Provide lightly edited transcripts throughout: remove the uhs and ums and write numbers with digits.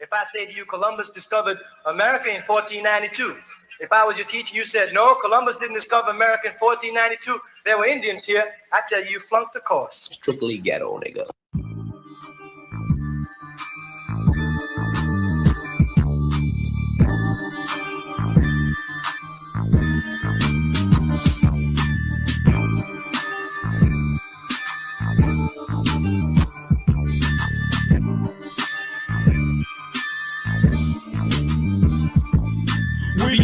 If I say to you, Columbus discovered America in 1492, if I was your teacher, you said, no, Columbus didn't discover America in 1492. There were Indians here. I tell you, you flunked the course. Strictly ghetto, nigga.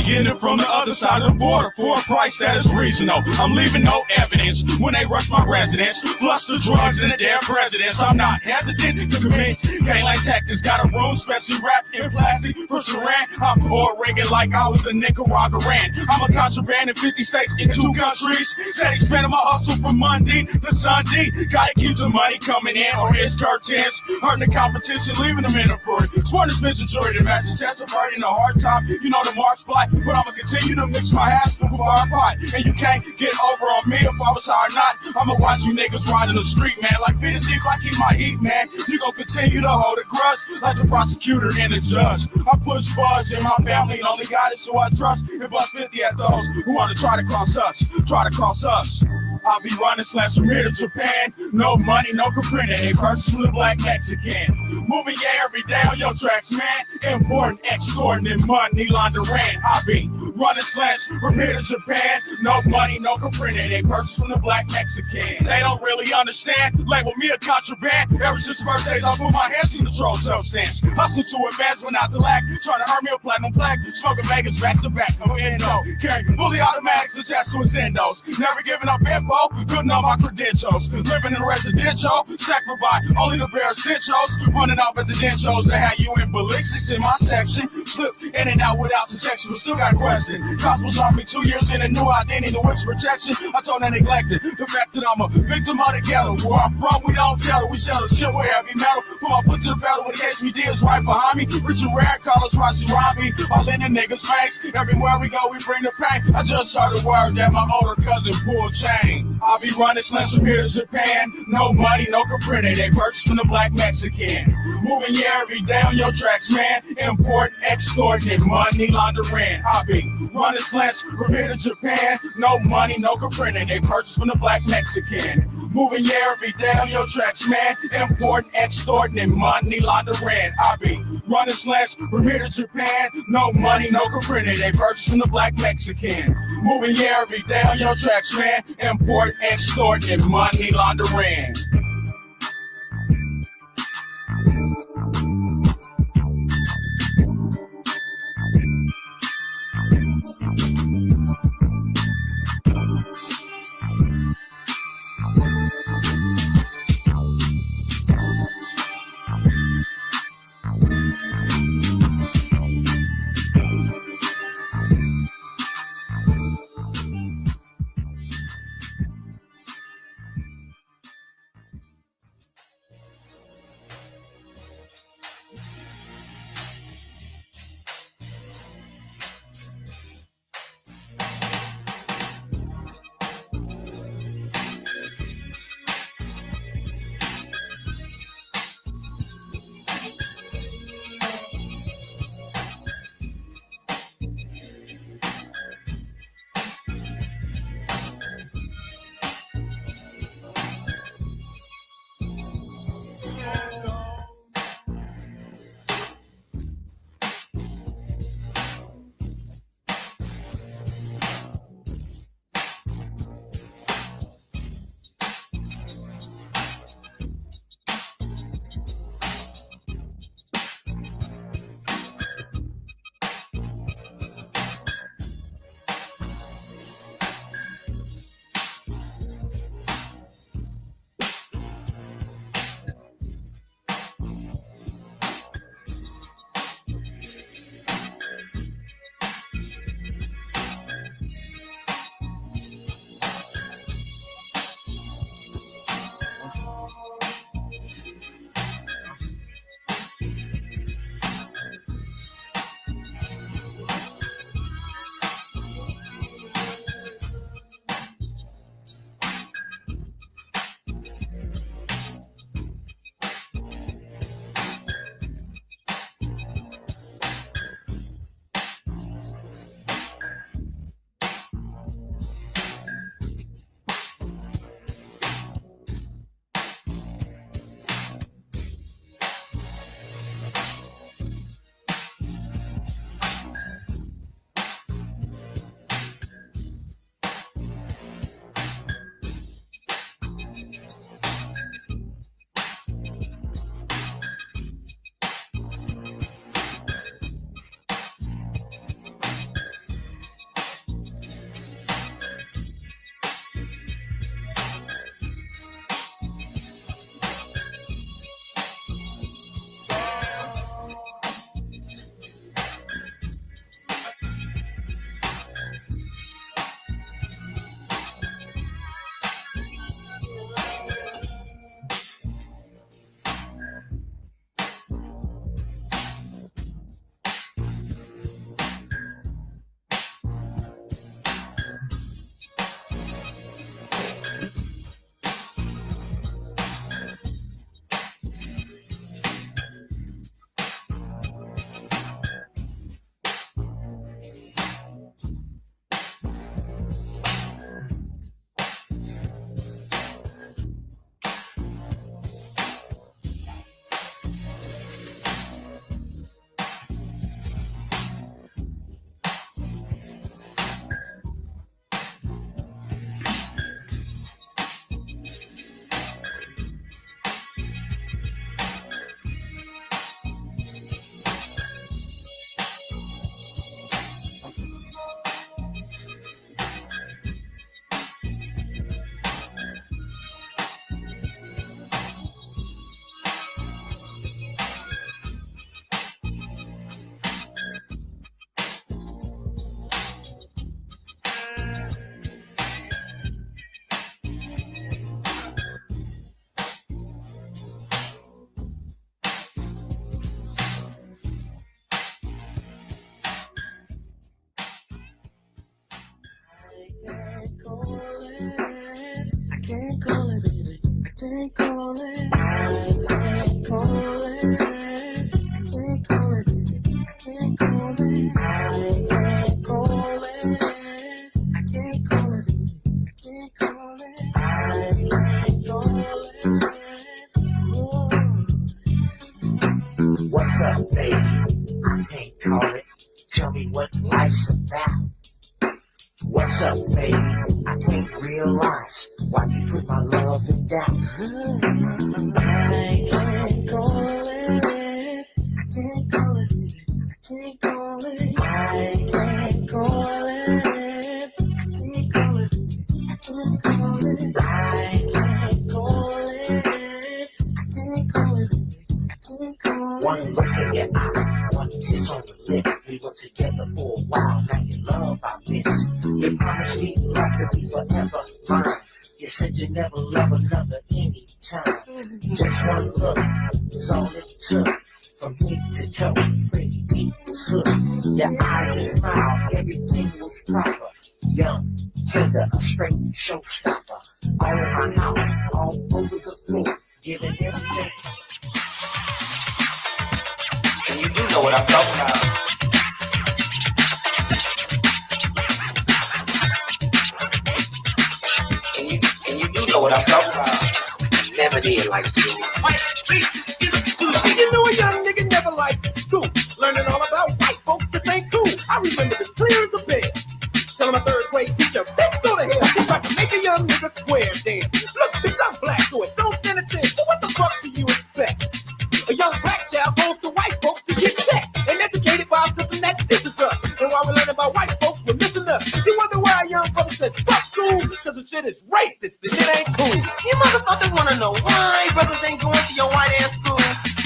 Getting it from the other side of the border for a price that is reasonable. I'm leaving no evidence when they rush my residence. Plus the drugs and the damn presidents. I'm not hesitant to commit gangland tactics. Got a room specially wrapped in plastic for Saran. I'm for Reagan like I was a Nicaraguan. I'm a contraband in 50 states in 2 countries. Said he spending my hustle from Monday to Sunday. Gotta keep the money coming in or it's curtains. Hurting the competition, leaving them in a free. Sworn to spend the jury to match the test of in the hard top. You know the March flight. But I'ma continue to mix my ass with our pot. And you can't get over on me if I was hard not. I'ma watch you niggas ride in the street, man. Like Peter Thief, I keep my heat, man. You gon' continue to hold a grudge like the prosecutor and the judge. I push fudge in my family, and only God is who I trust. And bust 50 at those who wanna try to cross us. I'll be running slash from here to Japan. No money, no comprending. A person with a black Mexican. Moving every day on your tracks, man. Important, extorting money laundering. I'll be running slash from here to Japan. No money, no comprending. A person from the black Mexican. They don't really understand. Label me a contraband. Ever since birthdays, I put my hands in control substance. Hustle to advance without the lack. Trying to earn me a platinum plaque. Smoking Vegas back to back. No endo. Carrying fully automatics attached to extendos. Never giving up info. Good enough my credentials. Living in residential. Sacrifice only the bare essentials. Running off at the dentals. They had you in ballistics in my section. Slip in and out without protection. But still got question. Cops was off me 2 years in a new identity. The which protection. I told they neglected. The fact that I'm a victim of the ghetto. Where I'm from, we don't tell it. We sell the shit with heavy metal. Put my foot to the pedal when the HBD is right behind me. Richard Rare, Carlos Rossi, Robbie. All in the niggas' face. Everywhere we go, we bring the pain. I just heard the word that my older cousin pulled chain. I'll be running slams from here to Japan. No money, no comprending. They purchased from the black Mexican. Moving you every day on your tracks, man. Important, extorting, money laundering. I'll be running slams from here to Japan. No money, no comprending. They purchased from the black Mexican. Moving you every day on your tracks, man. Important, extorting, money laundering. I'll be running slams from here to Japan. No money, no comprending. They purchased from the black Mexican. Moving you every day on your tracks, man. Important, extorting, money laundering. What's up, baby? I can't call it. Tell me what life's about. What's up, baby? I can't realize why you put my love in doubt. I can't call it. I can't call it. I can't call it. I can't call it. I can't call it. I can't call it. I can't call it. I can't call it. One look in your eye, one kiss on the lip. We were together for a while, now your love I miss. You promised me love to be forever mine. You said you never love another anytime. Just one look is all it took. From head to toe, Freddie Pete was hooked. Your eyes and smile, everything was proper. Young, tender, a straight showstopper. All in my house, all over the floor, giving everything. And you do know what I'm talking about. And you do know what I'm talking about. Never did like school. You know a young nigga never liked school. Learning all about white folks that ain't cool. I remember this clear as a bell. Telling my third grade teacher, bitch, go to hell. If I can make a young nigga square dance. Look, bitch, I'm black, so it don't stand a chance. So what the fuck do you expect? A young black child goes to white folks to get checked and educated by something that this is us. And while we're learning about white folks, we're missing us. You wonder why a young brother says fuck school? Because the shit is racist. The shit ain't cool. You motherfuckers wanna know why brothers ain't going to your white ass school?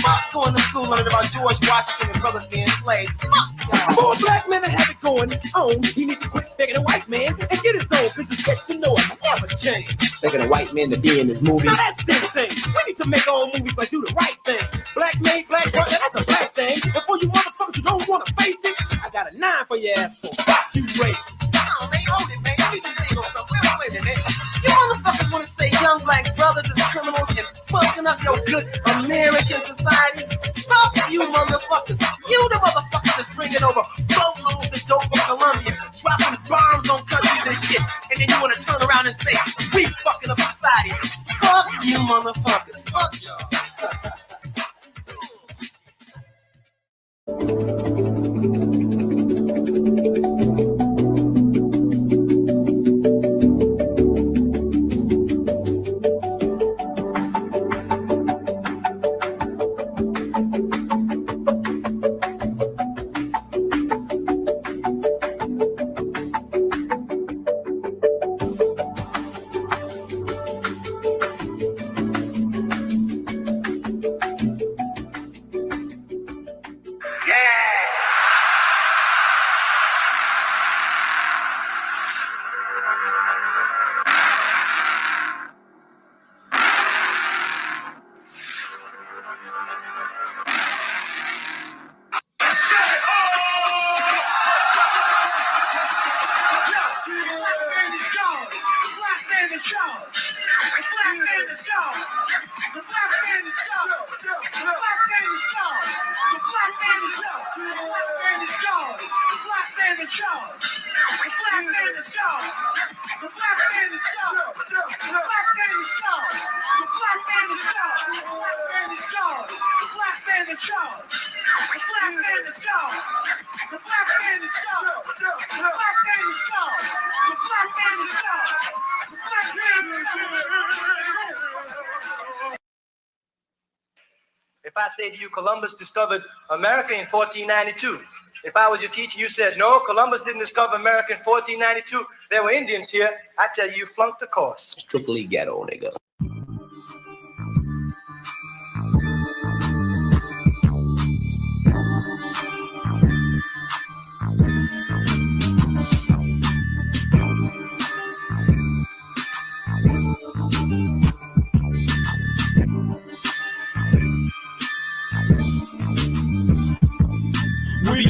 Fuck going to school learning about George Washington and brothers being slaves. Fuck y'all. For a black man to have it going on, he needs to quit begging a white man and get his own. Cause the shit you know it never change. Begging a white man to be in this movie. Now that's insane. We need to make our own movies like do the right thing. Black made, black brother, that's a black thing. And for you motherfuckers who don't want to face it, I got a 9 for your ass, so fuck you, race. Hold it, man. Let me just say something. Wait a minute. You motherfuckers wanna say young black brothers is criminals and fucking up your good American society? Fuck you motherfuckers. You the motherfuckers that's bringing over boatloads of dope from Colombia, dropping bombs on countries and shit, and then you wanna turn around and say, we fucking up society. Fuck you motherfuckers. Fuck y'all. If I say to you, Columbus discovered America in 1492, if I was your teacher, you said, no, Columbus didn't discover America in 1492. There were Indians here. I tell you, you flunked the course. Strictly ghetto, nigga.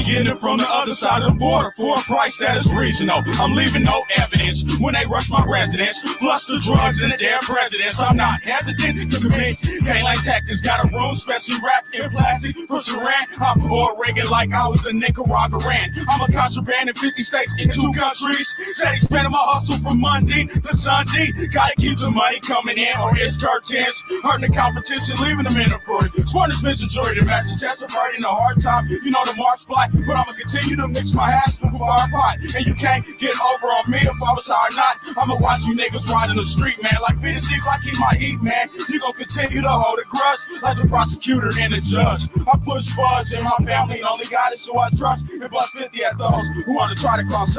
be getting it from the other side of the border for a price that is reasonable. I'm leaving no evidence when they rush my residence. Plus the drugs and the damn presidents. I'm not hesitant to commit gangland tactics. Got a room specially wrapped in plastic for Saran. I'm for rigging like I was a Nicaraguan. I'm a contraband in 50 states in 2 countries. Said he spending my hustle from Monday to Sunday. Gotta keep the money coming in or it's curtains. Hurting the competition, leaving them in a free. Smartest bitch enjoy the match. Test of in the hard top. You know the march black, but I'ma continue to mix my hash from our pot. And you can't get over on me if I was hard not. I'ma watch you niggas ride in the street, man. Like Peter Thief, I keep my heat, man. You gon' continue to hold a grudge like the prosecutor and the judge. I push fudge and my family only got it, so I trust and bust 50 at those who wanna try to cross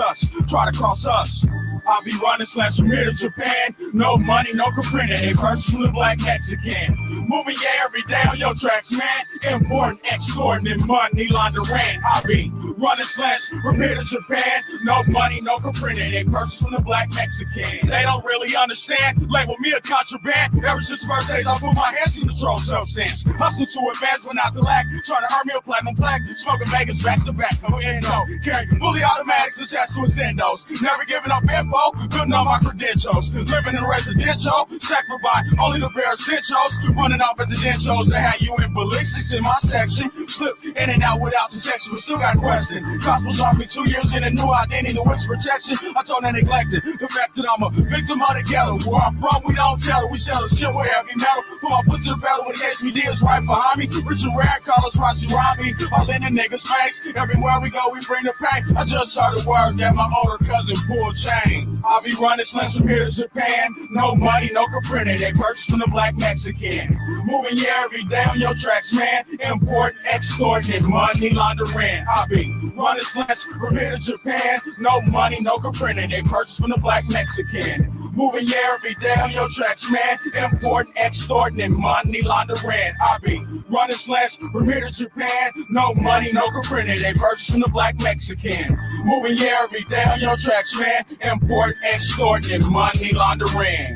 us. I'll be running slash from here to Japan. No money, no Caprina. A person from the black Mexican. Moving yeah every day on your tracks, man. Important, extorting money laundering. I'll be running slash from here to Japan. No money, no Caprina. A person from the black Mexican. They don't really understand. Label me a contraband. Ever since birthdays, I put my hands in control substance. Hustle to advance when not to lack. Trying to earn me a platinum plaque. Smoking Vegas back to back. No endo. Carrying fully automatics attached to extendos. Never giving up info. Building on my credentials. Living in residential. Sacrifice only the bare essentials. Running off at the dentals. They had you in ballistics in my section. Slip in and out without detection. But still got question. Cops was off me 2 years in a new identity. The witch protection. I told they neglected. The fact that I'm a victim of the ghetto. Where I'm from, we don't tell it. We sell the shit with heavy metal. Put my foot to the pedal when the HBD is right behind me. Richard Rare, Carlos Rossi, Robbie. All in the niggas' face. Everywhere we go, we bring the pain. I just heard the word that my older cousin pulled chain. I'll be running slings from here to Japan. No money, no Caprina. They purchased from the black Mexican. Moving yeah every day on your tracks, man. Import, extorting, money laundering. I'll be running slings from here to Japan. No money, no Caprina. They purchased from the black Mexican. Moving yeah every day on your tracks, man. Important, extorting, money laundering. I'll be running slings from here to Japan. No money, no Caprina. They purchased from the black Mexican. Moving yeah every day on your tracks, man. Import, extorting, money laundering.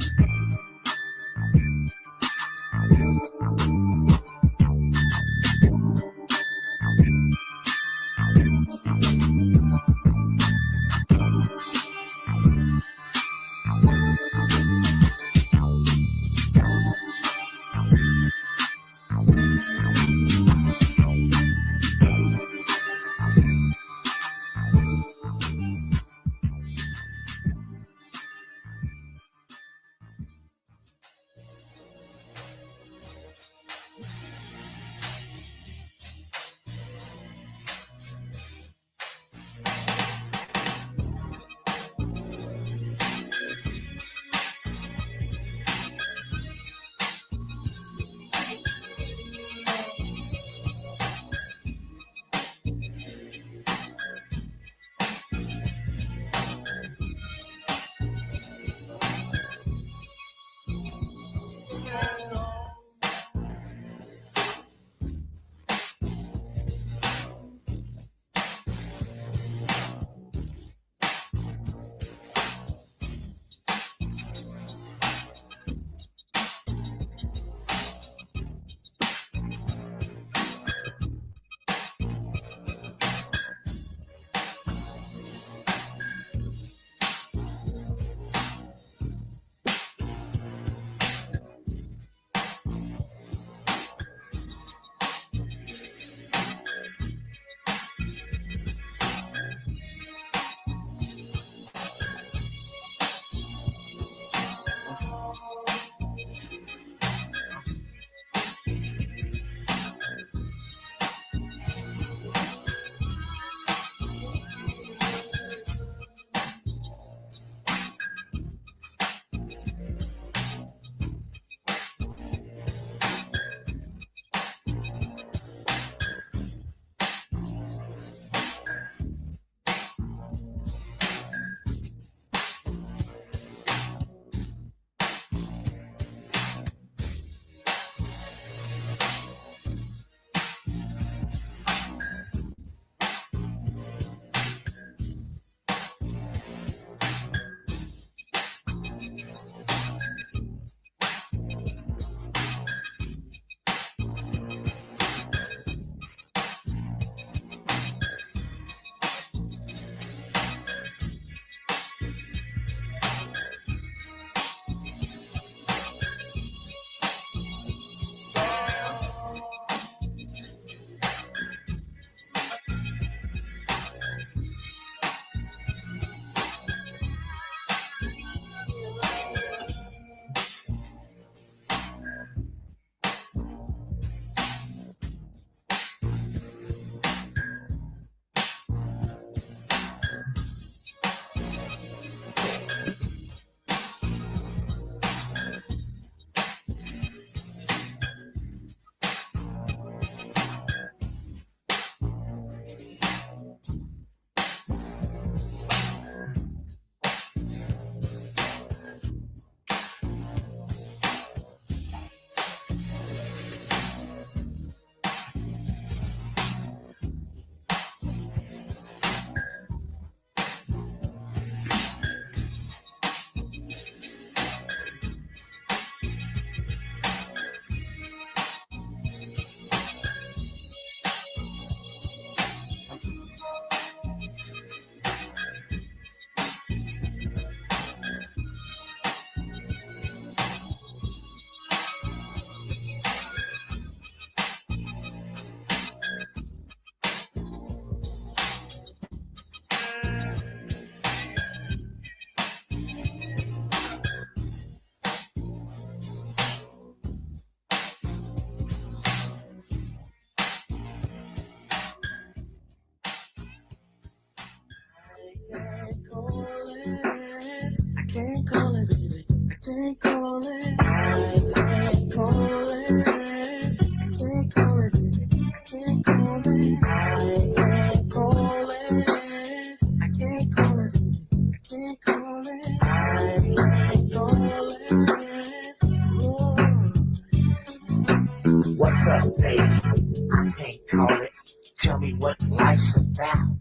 can't call it. Tell me what life's about.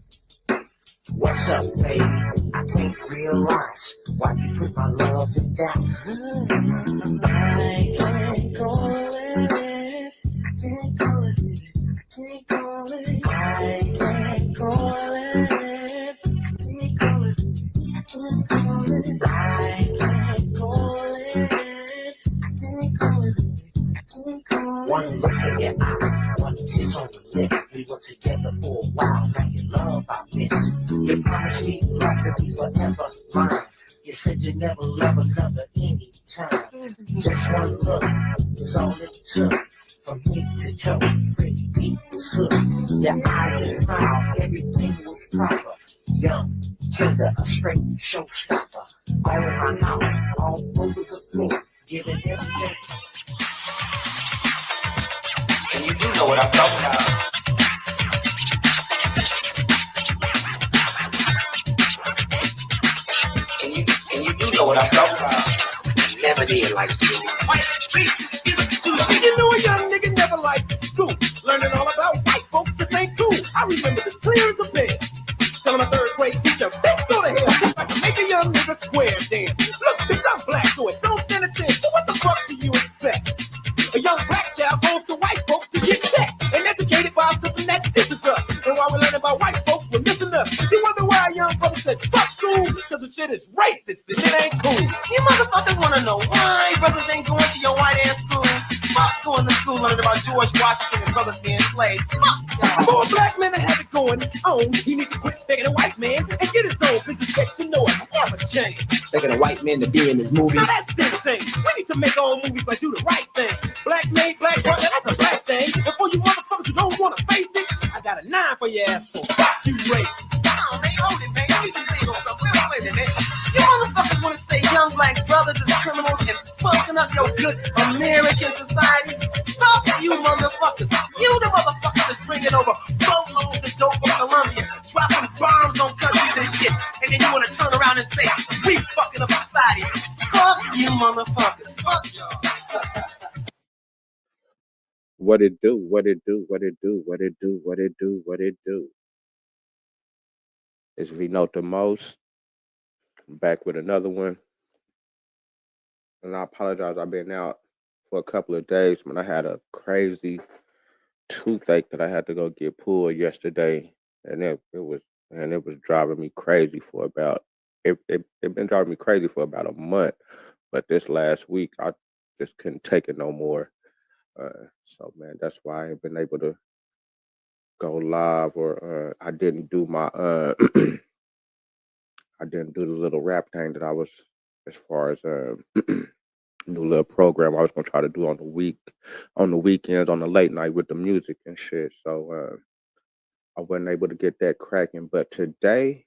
What's up, baby? I can't realize why you put my love in doubt. I can't call it. Can't call it. Can't call it. I can't call it. Can't call it. Can't call it. I can't call it. Can't call it. Can't call it. One look in your eye, one kiss on the lip. We were together for a while. Now your love I miss. You promised me love to be forever mine. You said you never love another anytime. Just one look is all it took. From head to toe, Freddie Pete was hooked. Your eyes and smile, everything was proper. Young, tender, a straight showstopper. All in my house, all over the floor, giving everything. And you do know what I'm talking about. And you do know what I'm talking about. Never did like school. You know a young nigga never liked school. Learning all about white folks that ain't cool. I remember this clear as a bell. Telling my third grade teacher, bitch, go to hell. I can make a young nigga square dance. Look, bitch, I'm black, so it don't stand a chance. So what the fuck do you expect? A young black child goes to white folks to get checked and educated by something that disses us. And while we're learning about white folks, we're missing us. You wonder why a young brother said, fuck school? Because the shit is racist. The shit ain't cool. You motherfuckers wanna know why brothers ain't going to your white ass school? Fuck going to school learning about George Washington and brothers being slaves. Fuck y'all. For a black man to have it going on, he needs to quit begging a white man and get his own piece of shit to know it never change. Taking a white man to be in this movie. Now that's insane. We need to make our own movies like do the right thing. Black made, black brother, that's a black thing. And for you motherfuckers who don't want to face it, I got a 9 for your ass, so fuck you, race. Hold it, man. You need to say those stuff. Wait a minute. You motherfuckers wanna say young black brothers is criminals and fucking up your good American society? Fuck you motherfuckers. You the motherfuckers that's bringing over boatloads of dope from Colombia, dropping bombs on countries and shit, and then you wanna turn around and say, we fucking up society. Fuck you motherfuckers. Fuck y'all. What it do, what it do, what it do, what it do, what it do, what it do. It's Vino the Most, back with another one. And I apologize, I've been out for a couple of days, man. I had a crazy toothache that I had to go get pulled yesterday. And it was driving me crazy for about it been driving me crazy for about a month. But this last week I just couldn't take it no more. So man, that's why I ain't been able to go live, or I didn't do my I didn't do the little rap thing that I was, as far as new little program I was gonna try to do on the weekends, on the late night with the music and shit. So I wasn't able to get that cracking. But today,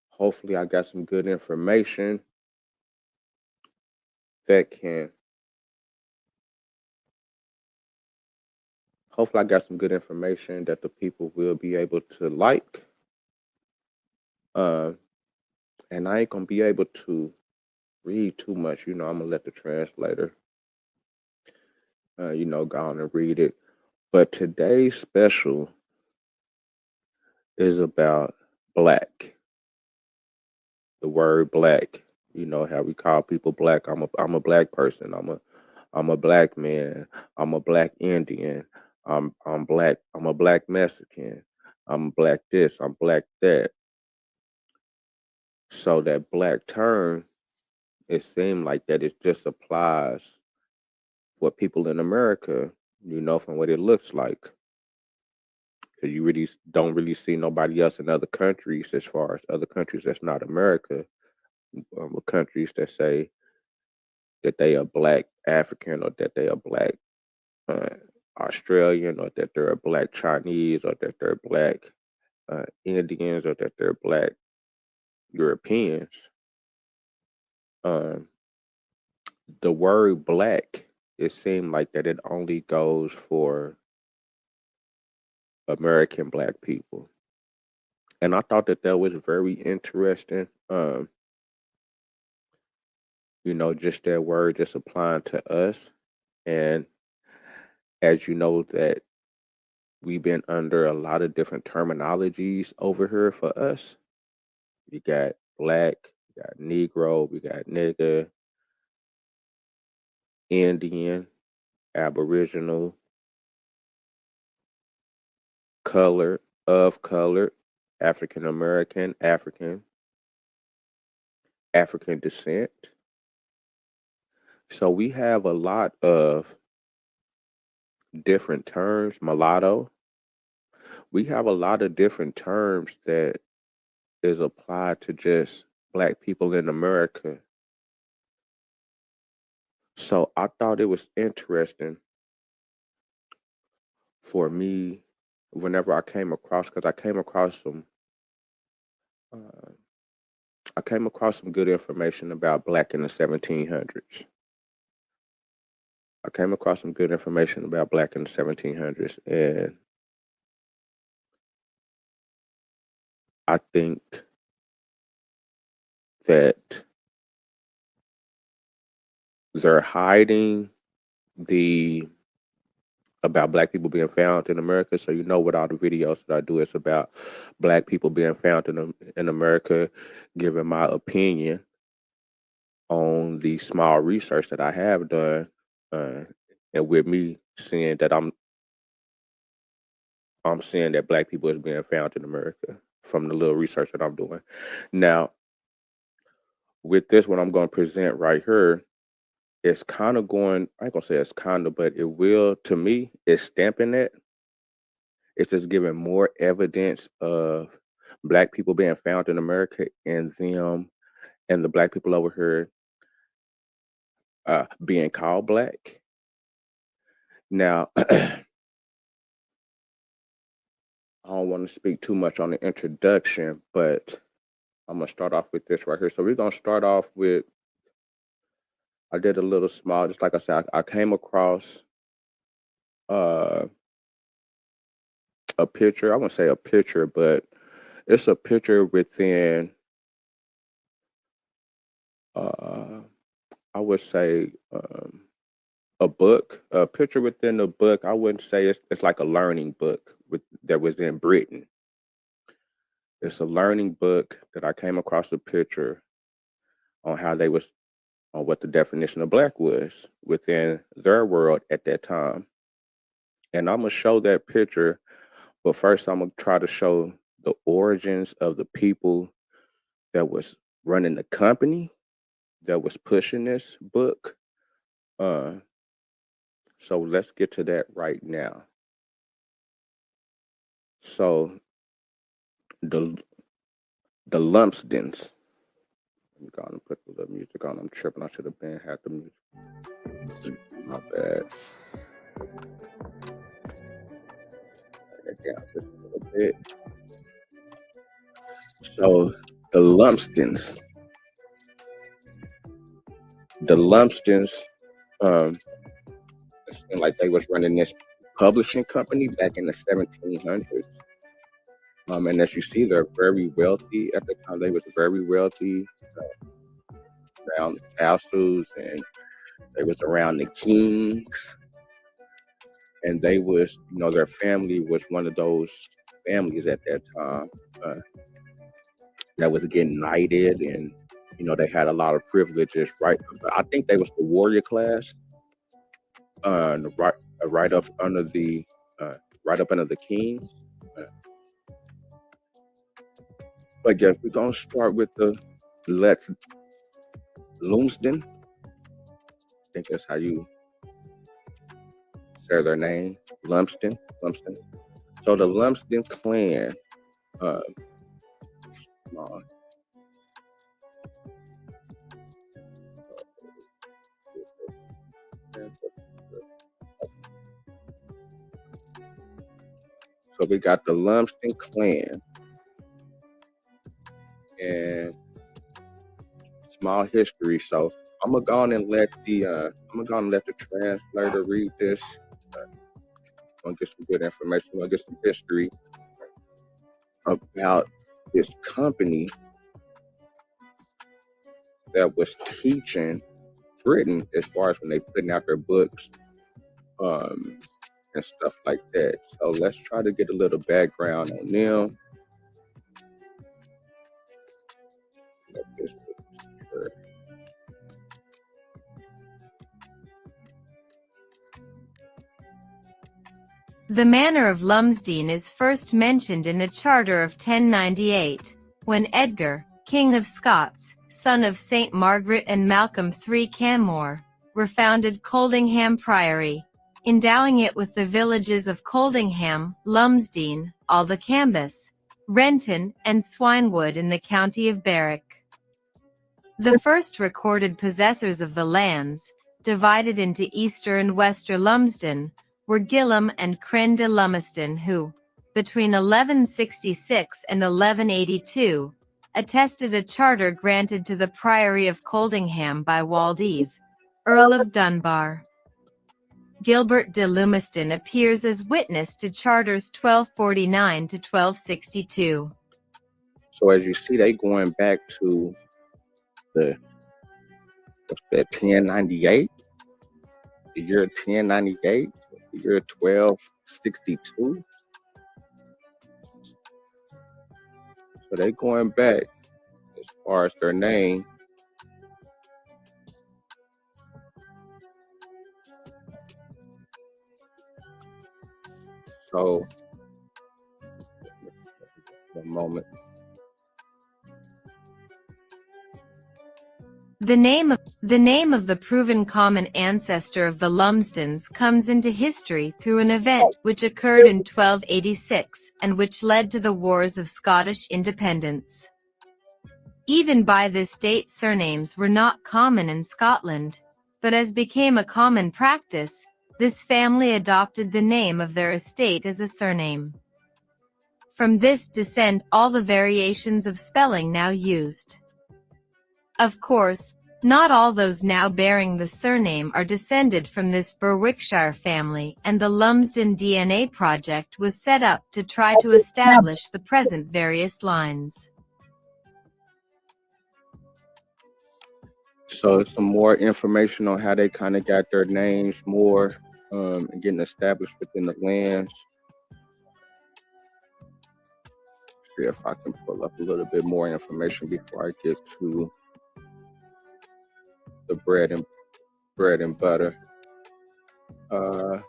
hopefully I got some good information that can hopefully I got some good information that the people will be able to like. And I ain't gonna be able to read too much. I'm gonna let the translator, go on and read it. But today's special is about black. The word black. You know how we call people black. I'm a black person. I'm a black man. I'm a black Indian. I'm black. I'm a black Mexican. I'm black this. I'm black that. So that black term, it seemed like that it just applies for people in America, from what it looks like. Because you really don't really see nobody else in other countries, as far as other countries that's not America, countries that say that they are black African, or that they are black Australian, or that they're black Chinese, or that they're black Indians, or that they're black Europeans. The word black, it seemed like that it only goes for American black people. And I thought that was very interesting. Just that word just applying to us. And as you know, that we've been under a lot of different terminologies over here for us. You got black, you got Negro, we got nigga, Indian, Aboriginal, colored, of colored, African American, African descent. So we have a lot of different terms, mulatto. We have a lot of different terms that is applied to just black people in America. So I thought it was interesting for me whenever I came across, because uh, I came across some good information about black in the 1700s. I came across some good information about black in the 1700s, and I think that they're hiding the about black people being found in America. So you know, with all the videos that I do, it's about black people being found in America, giving my opinion on the small research that I have done, uh, and with me seeing that I'm seeing that black people is being found in America from the little research that I'm doing. Now, with this, what I'm going to present right here, it's kind of going. I ain't gonna say it's kind of, but it will, to me, it's stamping it. It's just giving more evidence of black people being found in America and them and the black people over here being called black. Now, I don't want to speak too much on the introduction, but I'm gonna start off with this right here. So we're gonna start off with, I did a little small, just like I said, I came across uh, a picture. I wouldn't say a picture, but it's a picture within, I would say, a book, a picture within a book. I wouldn't say it's like a learning book that was in Britain. It's a learning book that I came across a picture on how they was on what the definition of black was within their world at that time. And I'm gonna show that picture, but first I'm gonna try to show the origins of the people that was running the company that was pushing this book. Uh, so let's get to that right now. So the the Lumsdens. Let me go on and put the little music on. I'm tripping. I should have had the music. My bad. Turn it down just a little bit. So the Lumsdens. The Lumsdens, it seemed like they was running this publishing company back in the 1700s. And as you see, they're very wealthy. At the time, they was very wealthy, around the castles, and they was around the kings. And they was, their family was one of those families at that time that was getting knighted, and they had a lot of privileges, right? But I think they was the warrior class, right up under the kings. But yes, we're gonna start with the Lex Lumsden. I think that's how you say their name, Lumsden. So the Lumsden clan, so we got the Lumsden clan, and small history. So I'm gonna go on and let the translator read this. Gonna get some good information. Gonna get some history about this company that was teaching Britain as far as when they putting out their books, and stuff like that. So let's try to get a little background on them. Let this picture. The manor of Lumsden is first mentioned in a charter of 1098, when Edgar, King of Scots, son of St. Margaret and Malcolm III Canmore, refounded Coldingham Priory, endowing it with the villages of Coldingham, Lumsden, Aldecambus, Renton, and Swinewood in the county of Berwick. The first recorded possessors of the lands, divided into Easter and Wester Lumsden, were Gillam and Cren de Lumiston who, between 1166 and 1182, attested a charter granted to the Priory of Coldingham by Waldeave, Earl of Dunbar. Gilbert de Lumiston appears as witness to charters 1249 to 1262. So as you see, they going back to the 1098, the year 1098, the year 1262. So they going back as far as their name. So, one moment. The name of the proven common ancestor of the Lumsdens comes into history through an event which occurred in 1286 and which led to the Wars of Scottish Independence. Even by this date surnames were not common in Scotland, but as became a common practice, this family adopted the name of their estate as a surname. From this descend all the variations of spelling now used. Of course, not all those now bearing the surname are descended from this Berwickshire family, and the Lumsden DNA project was set up to try to establish the present various lines. So some more information on how they kind of got their names more and getting established within the lands. See if I can pull up a little bit more information before I get to the bread and butter. So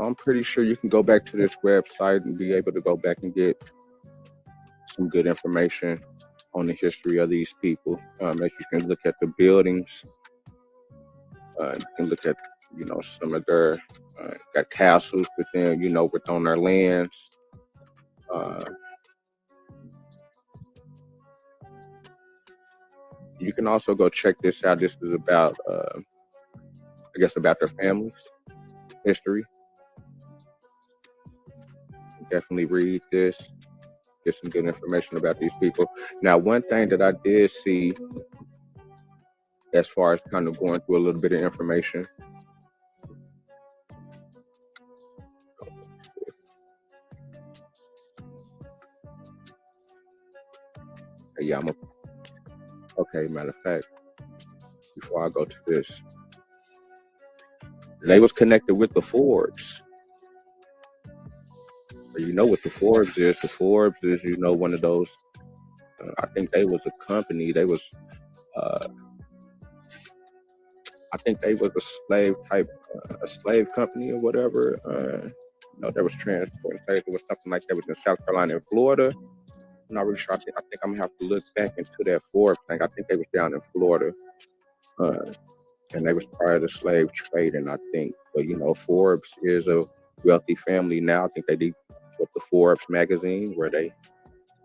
I'm pretty sure you can go back to this website and be able to go back and get some good information on the history of these people. As you can look at the buildings, you can look at, some of their got castles within, within their lands. You can also go check this out. This is about, about their families' history. Definitely read this, get some good information about these people. Now, one thing that I did see as far as kind of going through a little bit of information, okay, matter of fact, before I go to this, they was connected with the Forbes. You know what the Forbes is? The Forbes is, one of those, I think they was a company. They was, I think they was a slave company or whatever. There was transport. It was something like that. Was in South Carolina and Florida. I'm not really sure. I think I'm gonna have to look back into that Forbes thing. I think they was down in Florida. And they was part of the slave trading, I think. But, Forbes is a wealthy family now. I think they did with the Forbes magazine, where they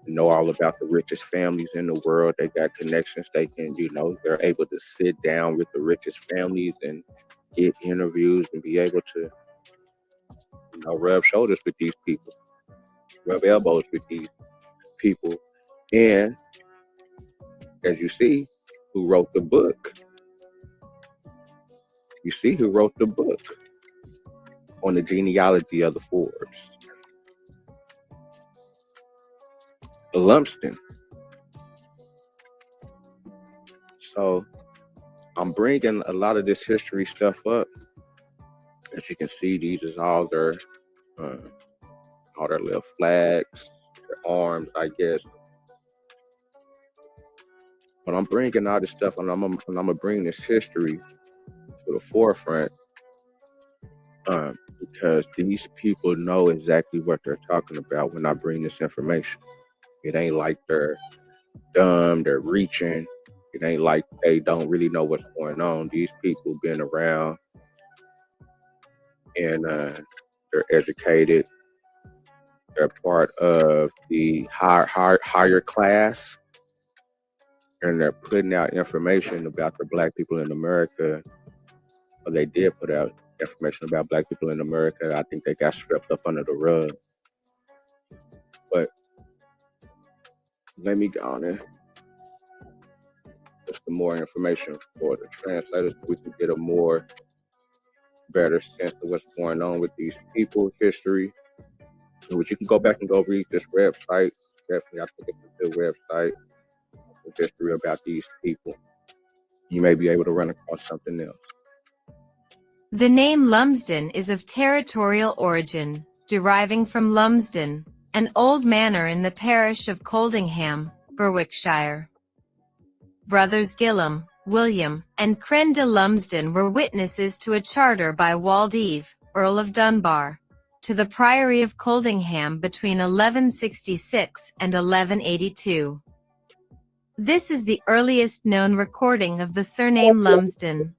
know all about the richest families in the world. They got connections. They can, they're able to sit down with the richest families and get interviews and be able to, rub shoulders with these people, rub elbows with these people. And as you see, who wrote the book? You see who wrote the book on the genealogy of the Forbes. Lumsden. So I'm bringing a lot of this history stuff up. As you can see, these is all their little flags, their arms, I guess. But I'm bringing all this stuff, and I'm gonna bring this history to the forefront, because these people know exactly what they're talking about when I bring this information. It ain't like they're dumb, they're reaching. It ain't like they don't really know what's going on. These people been around, and they're educated. They're part of the higher class, and they're putting out information about the black people in America. Or they did put out information about black people in America. I think they got swept up under the rug. But let me go on in. Just some more information for the translators so we can get a better sense of what's going on with these people's history. So you can go back and go read this website. Definitely, I think it's a good website with history about these people. You may be able to run across something else. The name Lumsden is of territorial origin, deriving from Lumsden, an old manor in the parish of Coldingham, Berwickshire. Brothers Gillam, William, and Crenn de Lumsden were witnesses to a charter by Waldeave, Earl of Dunbar, to the Priory of Coldingham between 1166 and 1182. This is the earliest known recording of the surname Lumsden.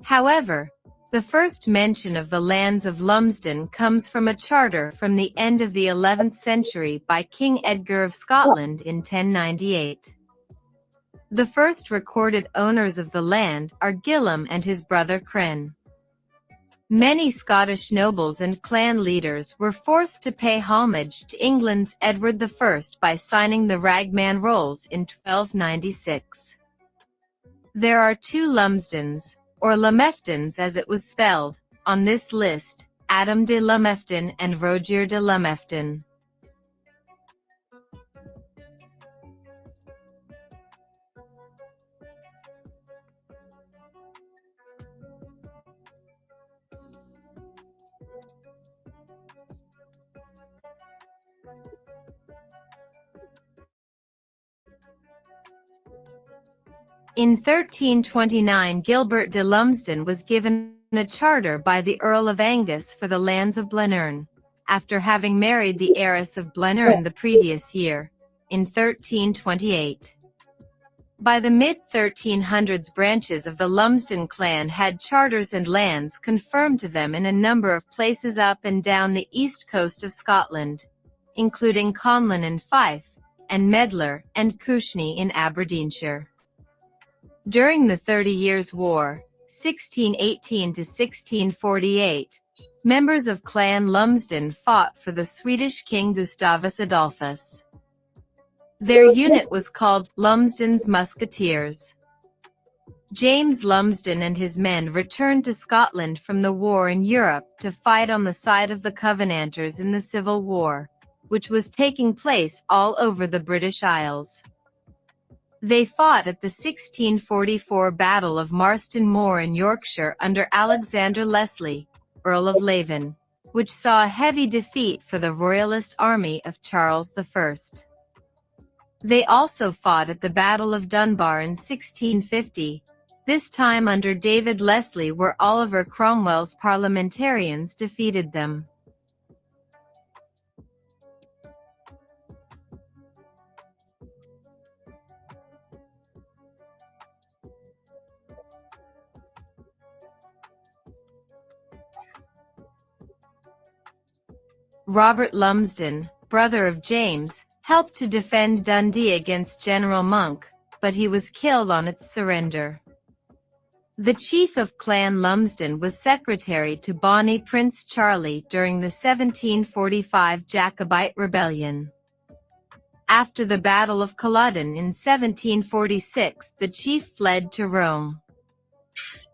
However, the first mention of the lands of Lumsden comes from a charter from the end of the 11th century by King Edgar of Scotland in 1098. The first recorded owners of the land are Gillam and his brother Crenn. Many Scottish nobles and clan leaders were forced to pay homage to England's Edward I by signing the Ragman Rolls in 1296. There are two Lumsdens, or Lumeftons as it was spelled, on this list, Adam de Lumefton and Rogier de Lumefton. In 1329 Gilbert de Lumsden was given a charter by the Earl of Angus for the lands of Blenheim, after having married the heiress of Blenheim the previous year, in 1328. By the mid-1300s branches of the Lumsden clan had charters and lands confirmed to them in a number of places up and down the east coast of Scotland, including Conlon in Fife, and Medlar and Cushney in Aberdeenshire. During the 30 Years' War, 1618 to 1648, members of Clan Lumsden fought for the Swedish king Gustavus Adolphus. Their unit was called Lumsden's Musketeers. James Lumsden and his men returned to Scotland from the war in Europe to fight on the side of the Covenanters in the Civil War, which was taking place all over the British Isles. They fought at the 1644 Battle of Marston Moor in Yorkshire under Alexander Leslie, Earl of Leven, which saw a heavy defeat for the Royalist army of Charles I. They also fought at the Battle of Dunbar in 1650, this time under David Leslie, where Oliver Cromwell's parliamentarians defeated them. Robert Lumsden, brother of James, helped to defend Dundee against General Monk, but he was killed on its surrender. The chief of Clan Lumsden was secretary to Bonnie Prince Charlie during the 1745 Jacobite Rebellion. After the Battle of Culloden in 1746, the chief fled to Rome.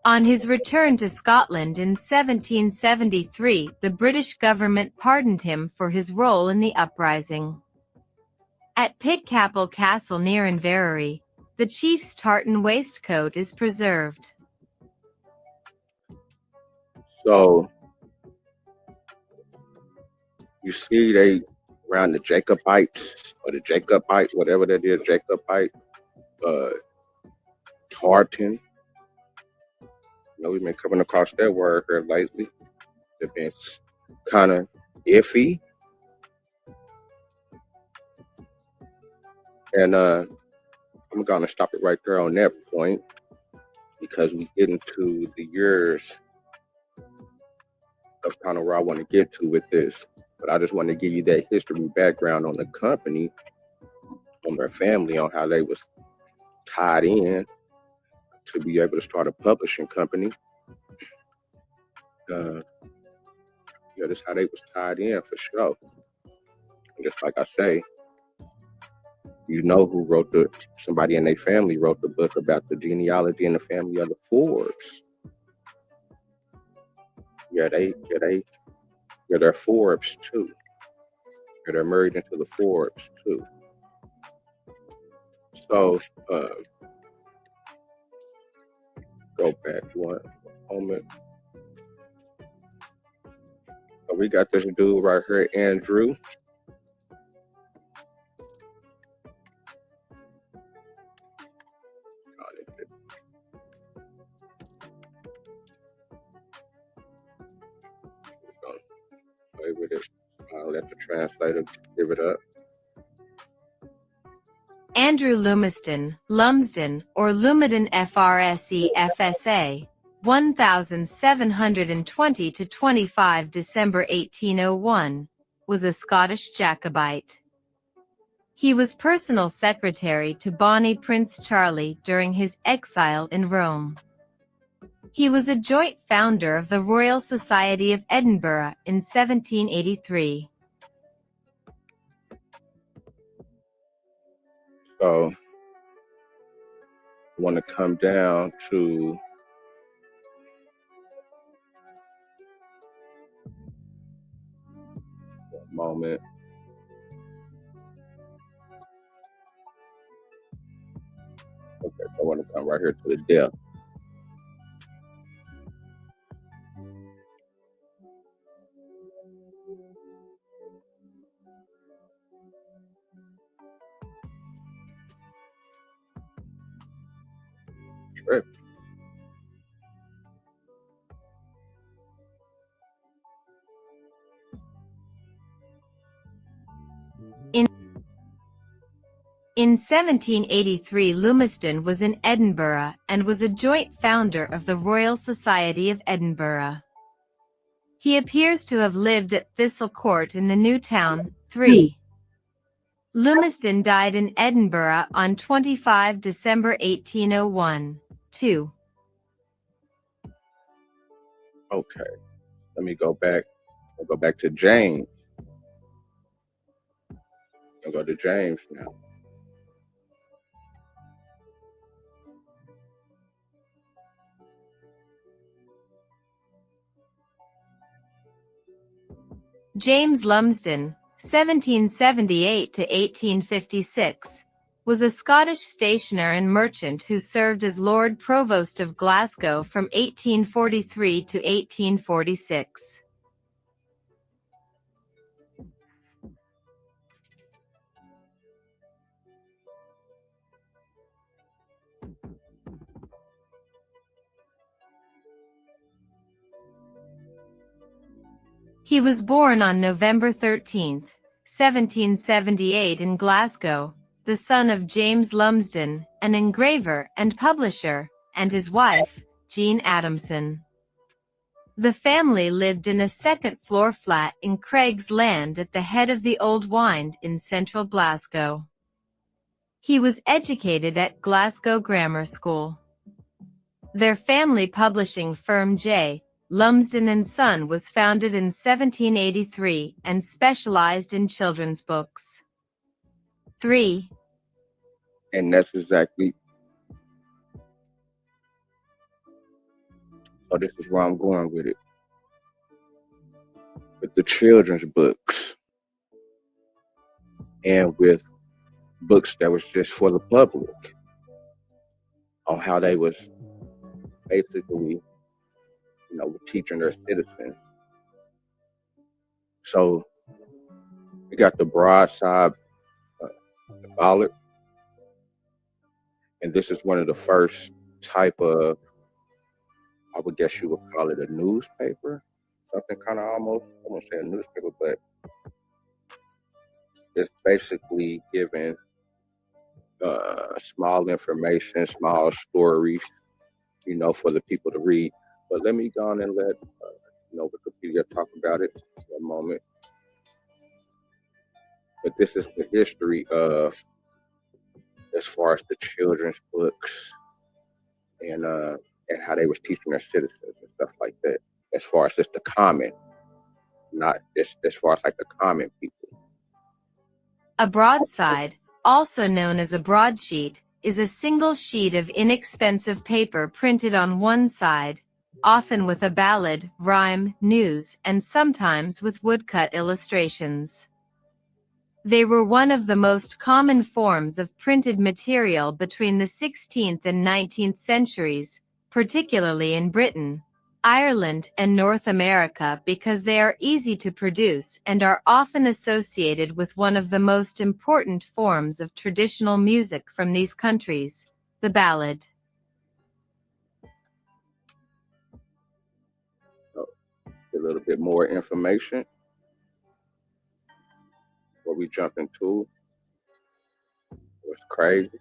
On his return to Scotland in 1773, the British government pardoned him for his role in the uprising. At Pigcapel Castle near Inverary, The chief's tartan waistcoat is preserved. So you see they around the Jacobites or the Jacobite, whatever that is, Jacobite, tartan. We've been coming across that word here lately. It's been kind of iffy. And I'm going to stop it right there on that point because we get into the years of kind of where I want to get to with this. But I just want to give you that history background on the company, on their family, on how they was tied in to be able to start a publishing company. That's how they was tied in for sure. And just like I say, who wrote somebody in their family wrote the book about the genealogy and the family of the Forbes. They're Forbes too. They're married into the Forbes too. So go back one moment. So we got this dude right here, Andrew. Play with it. I'll let the translator give it up. Andrew Lumsden, or Lumsden FRSE FSA, 1720 to 25 December 1801, was a Scottish Jacobite. He was personal secretary to Bonnie Prince Charlie during his exile in Rome. He was a joint founder of the Royal Society of Edinburgh in 1783. So I want to come down to that moment. Okay, I want to come right here to the depth. Sure. In 1783, Lumsden was in Edinburgh and was a joint founder of the Royal Society of Edinburgh. He appears to have lived at Thistle Court in the New Town, 3. Lumsden died in Edinburgh on 25 December 1801, 2. Okay, let me go back. I'll go back to James. I'll go to James now. James Lumsden, 1778 to 1856, was a Scottish stationer and merchant who served as Lord Provost of Glasgow from 1843 to 1846. He was born on November 13, 1778 in Glasgow, the son of James Lumsden, an engraver and publisher, and his wife, Jean Adamson. The family lived in a second-floor flat in Craig's Land at the head of the Old Wynd in central Glasgow. He was educated at Glasgow Grammar School. Their family publishing firm J. Lumsden and Son was founded in 1783 and specialized in children's books. 3. And that's exactly. So this is where I'm going with it. With the children's books. And with books that was just for the public. on how they was basically, teaching their citizens. So we got the broadside ballad, and this is one of the first type of, I would guess you would call it a newspaper, something kind of almost, I won't say a newspaper, but it's basically giving small information, small stories, for the people to read. But let me go on and let Wikipedia talk about it for a moment. But this is the history of, as far as the children's books and how they was teaching their citizens and stuff like that. As far as just the common, not just as far as like the common people. A broadside, also known as a broadsheet, is a single sheet of inexpensive paper printed on one side, often with a ballad, rhyme, news, and sometimes with woodcut illustrations. They were one of the most common forms of printed material between the 16th and 19th centuries, particularly in Britain, Ireland, and North America, because they are easy to produce and are often associated with one of the most important forms of traditional music from these countries, the ballad. So, a little bit more information before we jump into what's crazy.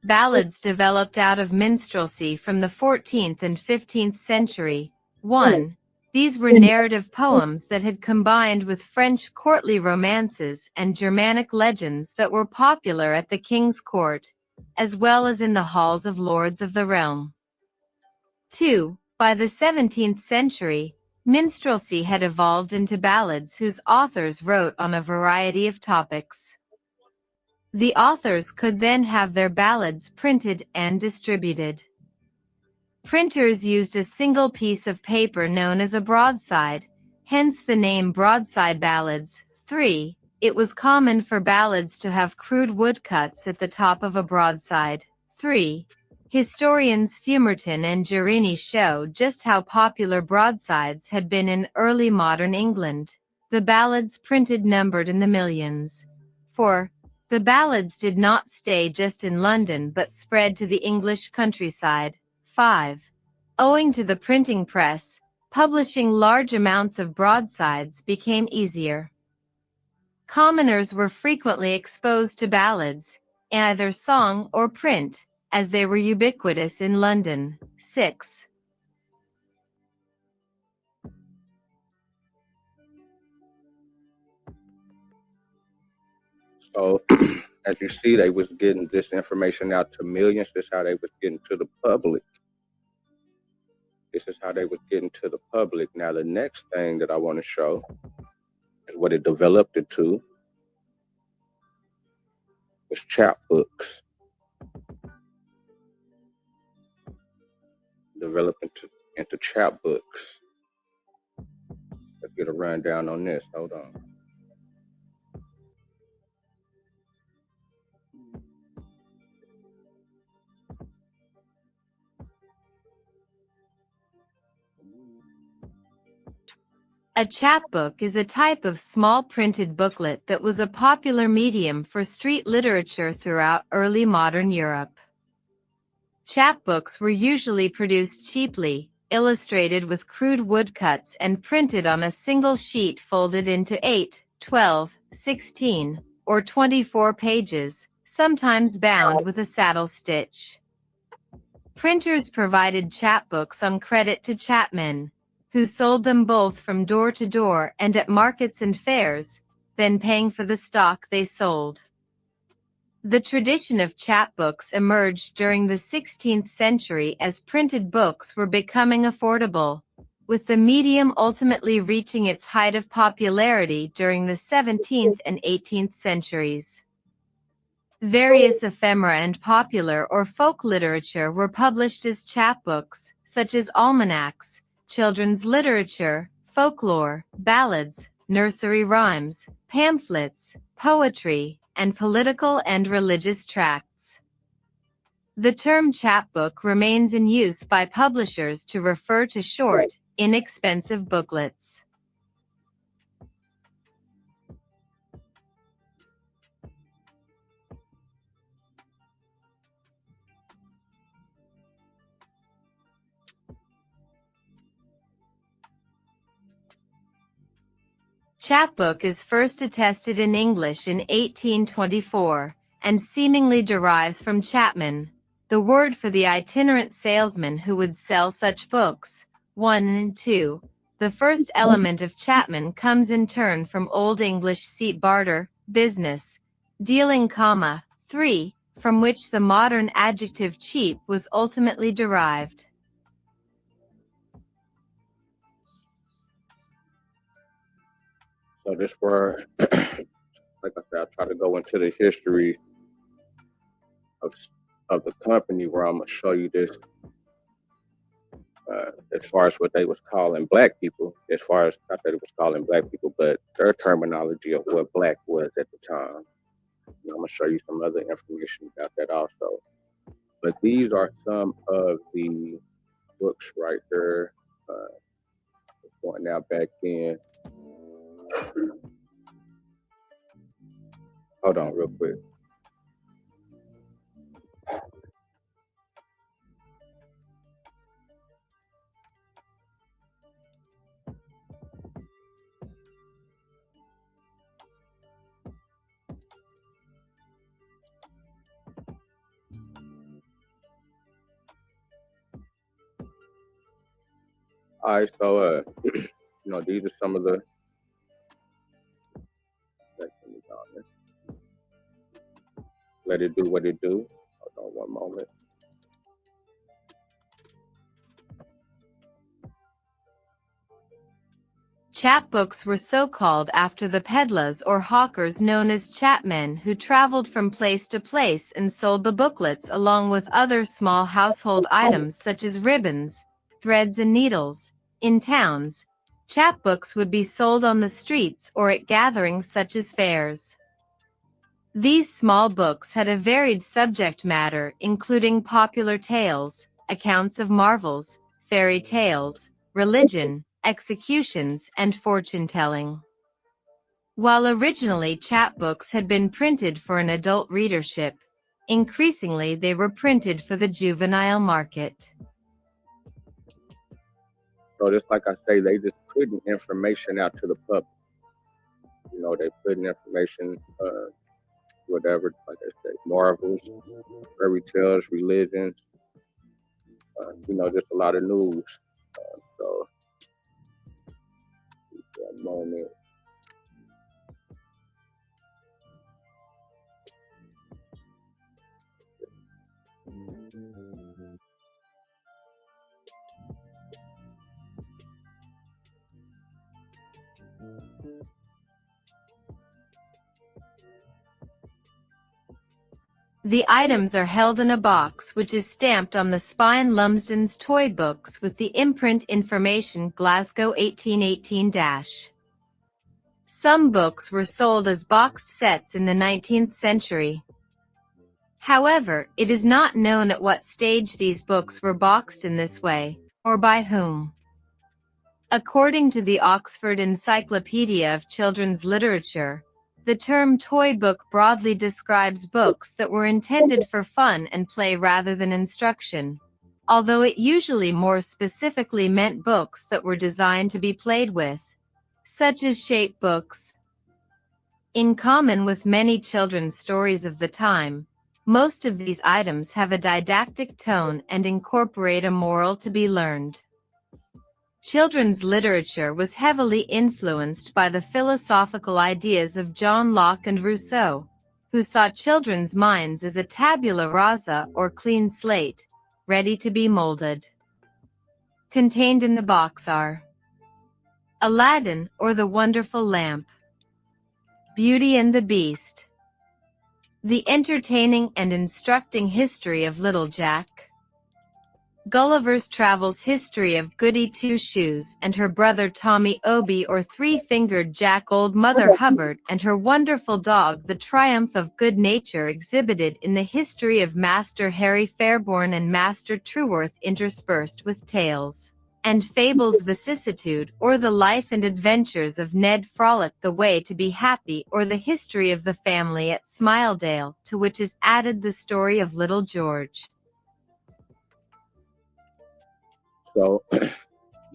Ballads developed out of minstrelsy from the 14th and 15th century. 1. These were narrative poems that had combined with French courtly romances and Germanic legends that were popular at the king's court, as well as in the halls of lords of the realm. 2. By the 17th century, minstrelsy had evolved into ballads whose authors wrote on a variety of topics. The authors could then have their ballads printed and distributed. Printers used a single piece of paper known as a broadside, hence the name broadside ballads. 3. It was common for ballads to have crude woodcuts at the top of a broadside. 3. Historians Fumerton and Gerini show just how popular broadsides had been in early modern England. The ballads printed numbered in the millions. 4. The ballads did not stay just in London but spread to the English countryside. 5. Owing to the printing press, publishing large amounts of broadsides became easier. Commoners were frequently exposed to ballads, either song or print, as they were ubiquitous in London. 6. So, as you see, they was getting this information out to millions. This is how they was getting to the public. This is how they was getting to the public. Now, the next thing that I want to show is what it developed into was chapbooks. Developed into chapbooks. Let's get a rundown on this. Hold on. A chapbook is a type of small printed booklet that was a popular medium for street literature throughout early modern Europe. Chapbooks were usually produced cheaply, illustrated with crude woodcuts and printed on a single sheet folded into 8, 12, 16, or 24 pages, sometimes bound with a saddle stitch. Printers provided chapbooks on credit to chapmen, who sold them both from door to door and at markets and fairs, then paying for the stock they sold. The tradition of chapbooks emerged during the 16th century as printed books were becoming affordable, with the medium ultimately reaching its height of popularity during the 17th and 18th centuries. Various ephemera and popular or folk literature were published as chapbooks, such as almanacs, children's literature, folklore, ballads, nursery rhymes, pamphlets, poetry, and political and religious tracts. The term chapbook remains in use by publishers to refer to short, inexpensive booklets. Chapbook is first attested in English in 1824, and seemingly derives from chapman, the word for the itinerant salesman who would sell such books. 1 and 2. The first element of chapman comes in turn from Old English seat barter, business, dealing, 3, from which the modern adjective cheap was ultimately derived. So this word, like I said, I try to go into the history of the company where I'm gonna show you this. As far as what they was calling black people, as far as not that it was calling black people, but their terminology of what black was at the time. And I'm gonna show you some other information about that also. But these are some of the books right here. Going now back in. Hold on real quick. All right, so these are some of the. Let it do what it do. Hold on one moment. Chapbooks were so called after the peddlers or hawkers known as chapmen who traveled from place to place and sold the booklets along with other small household items such as ribbons, threads and needles. In towns, chapbooks would be sold on the streets or at gatherings such as fairs. These small books had a varied subject matter including popular tales, accounts of marvels, fairy tales, religion, executions, and fortune-telling. While originally chapbooks had been printed for an adult readership, increasingly they were printed for the juvenile market. So just like I say, they just putting information out to the public. They putting information, whatever, like I said, marvels, fairy tales, religions, just a lot of news. So, that moment. The items are held in a box which is stamped on the spine. Lumsden's toy books with the imprint information Glasgow 1818-. Some books were sold as boxed sets in the 19th century. However, it is not known at what stage these books were boxed in this way, or by whom. According to the Oxford Encyclopedia of Children's Literature, the term toy book broadly describes books that were intended for fun and play rather than instruction, although it usually more specifically meant books that were designed to be played with, such as shape books. In common with many children's stories of the time, most of these items have a didactic tone and incorporate a moral to be learned. Children's literature was heavily influenced by the philosophical ideas of John Locke and Rousseau, who saw children's minds as a tabula rasa or clean slate, ready to be molded. Contained in the box are Aladdin or the Wonderful Lamp, Beauty and the Beast, The Entertaining and Instructing History of Little Jack, Gulliver's Travels History of Goody Two-Shoes and her brother Tommy Obie or Three-Fingered Jack, Old Mother Hubbard and her wonderful dog, the triumph of good nature exhibited in the history of Master Harry Fairborn and Master Trueworth, interspersed with tales and fables, vicissitude, or the life and adventures of Ned Frolic, the way to be happy, or the history of the family at Smiledale, to which is added the story of Little George. So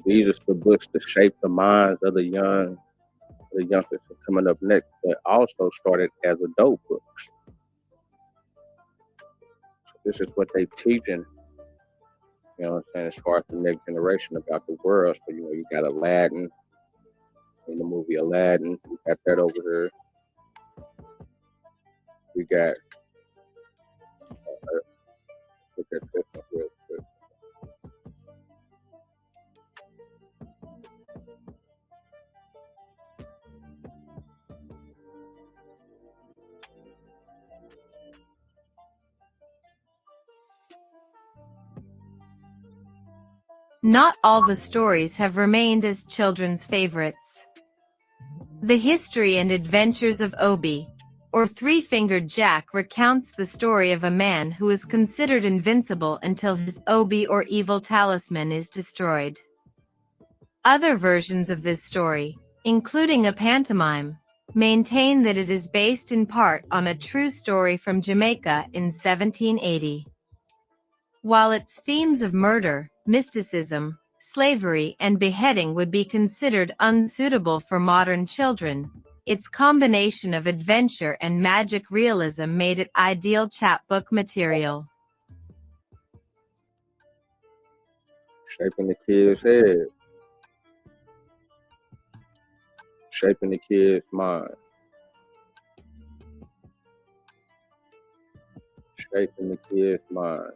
these are the books to shape the minds of the youngsters coming up next, that also started as adult books. So this is what they teaching, you know what I'm saying, as far as the next generation about the world. So, you got Aladdin, in the movie Aladdin, we got that over here. We got, look at this one real quick. Not all the stories have remained as children's favorites. The History and Adventures of Obie, or Three-Fingered Jack, recounts the story of a man who is considered invincible until his Obie or evil talisman is destroyed. Other versions of this story, including a pantomime, maintain that it is based in part on a true story from Jamaica in 1780. While its themes of murder, mysticism, slavery, and beheading would be considered unsuitable for modern children, its combination of adventure and magic realism made it ideal chapbook material. Shaping the kids' head, shaping the kids' mind, shaping the kids' mind.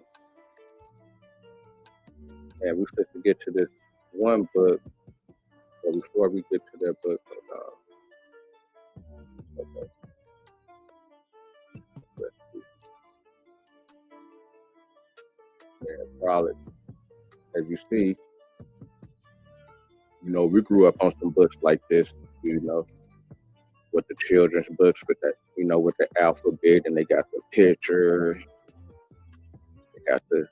And we supposed to get to this one book, but before we get to that book, okay. Yeah, probably. As you see, we grew up on some books like this, with the children's books, with that, with the alphabet, and they got the picture, they got the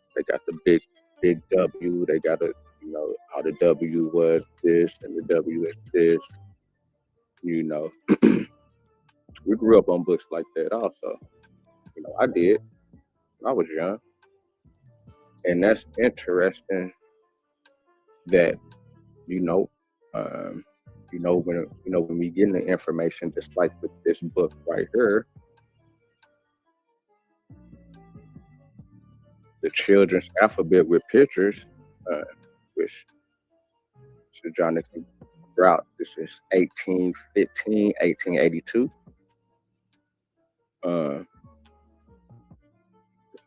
big W, they got how the W was this and the W is this, we grew up on books like that also. I did. I was young. And that's interesting that, when we getting the information, just like with this book right here, the children's alphabet with pictures, which Sir Jonathan Grout, this is 1815, 1882.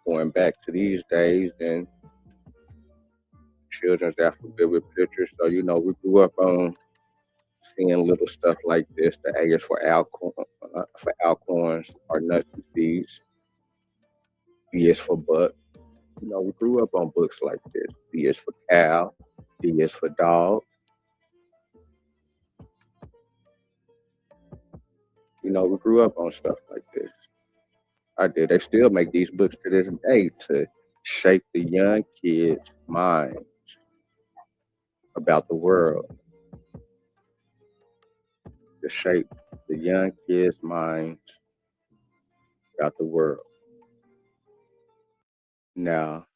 Going back to these days, and children's alphabet with pictures. So, we grew up on seeing little stuff like this. The A is for alcorns or nuts and seeds. B is for buck. We grew up on books like this. B is for cow. D is for dog. We grew up on stuff like this. I did. They still make these books to this day to shape the young kids' minds about the world. To shape the young kids' minds about the world. Now,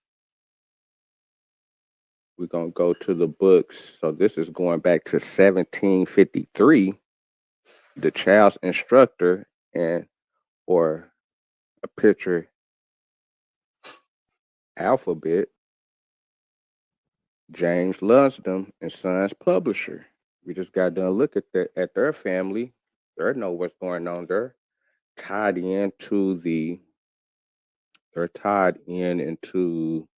we're going to go to the books. So this is going back to 1753. The child's instructor or a picture alphabet, James Lunsden and Sons Publisher. We just got done look at their family. They know what's going on there. They're tied in into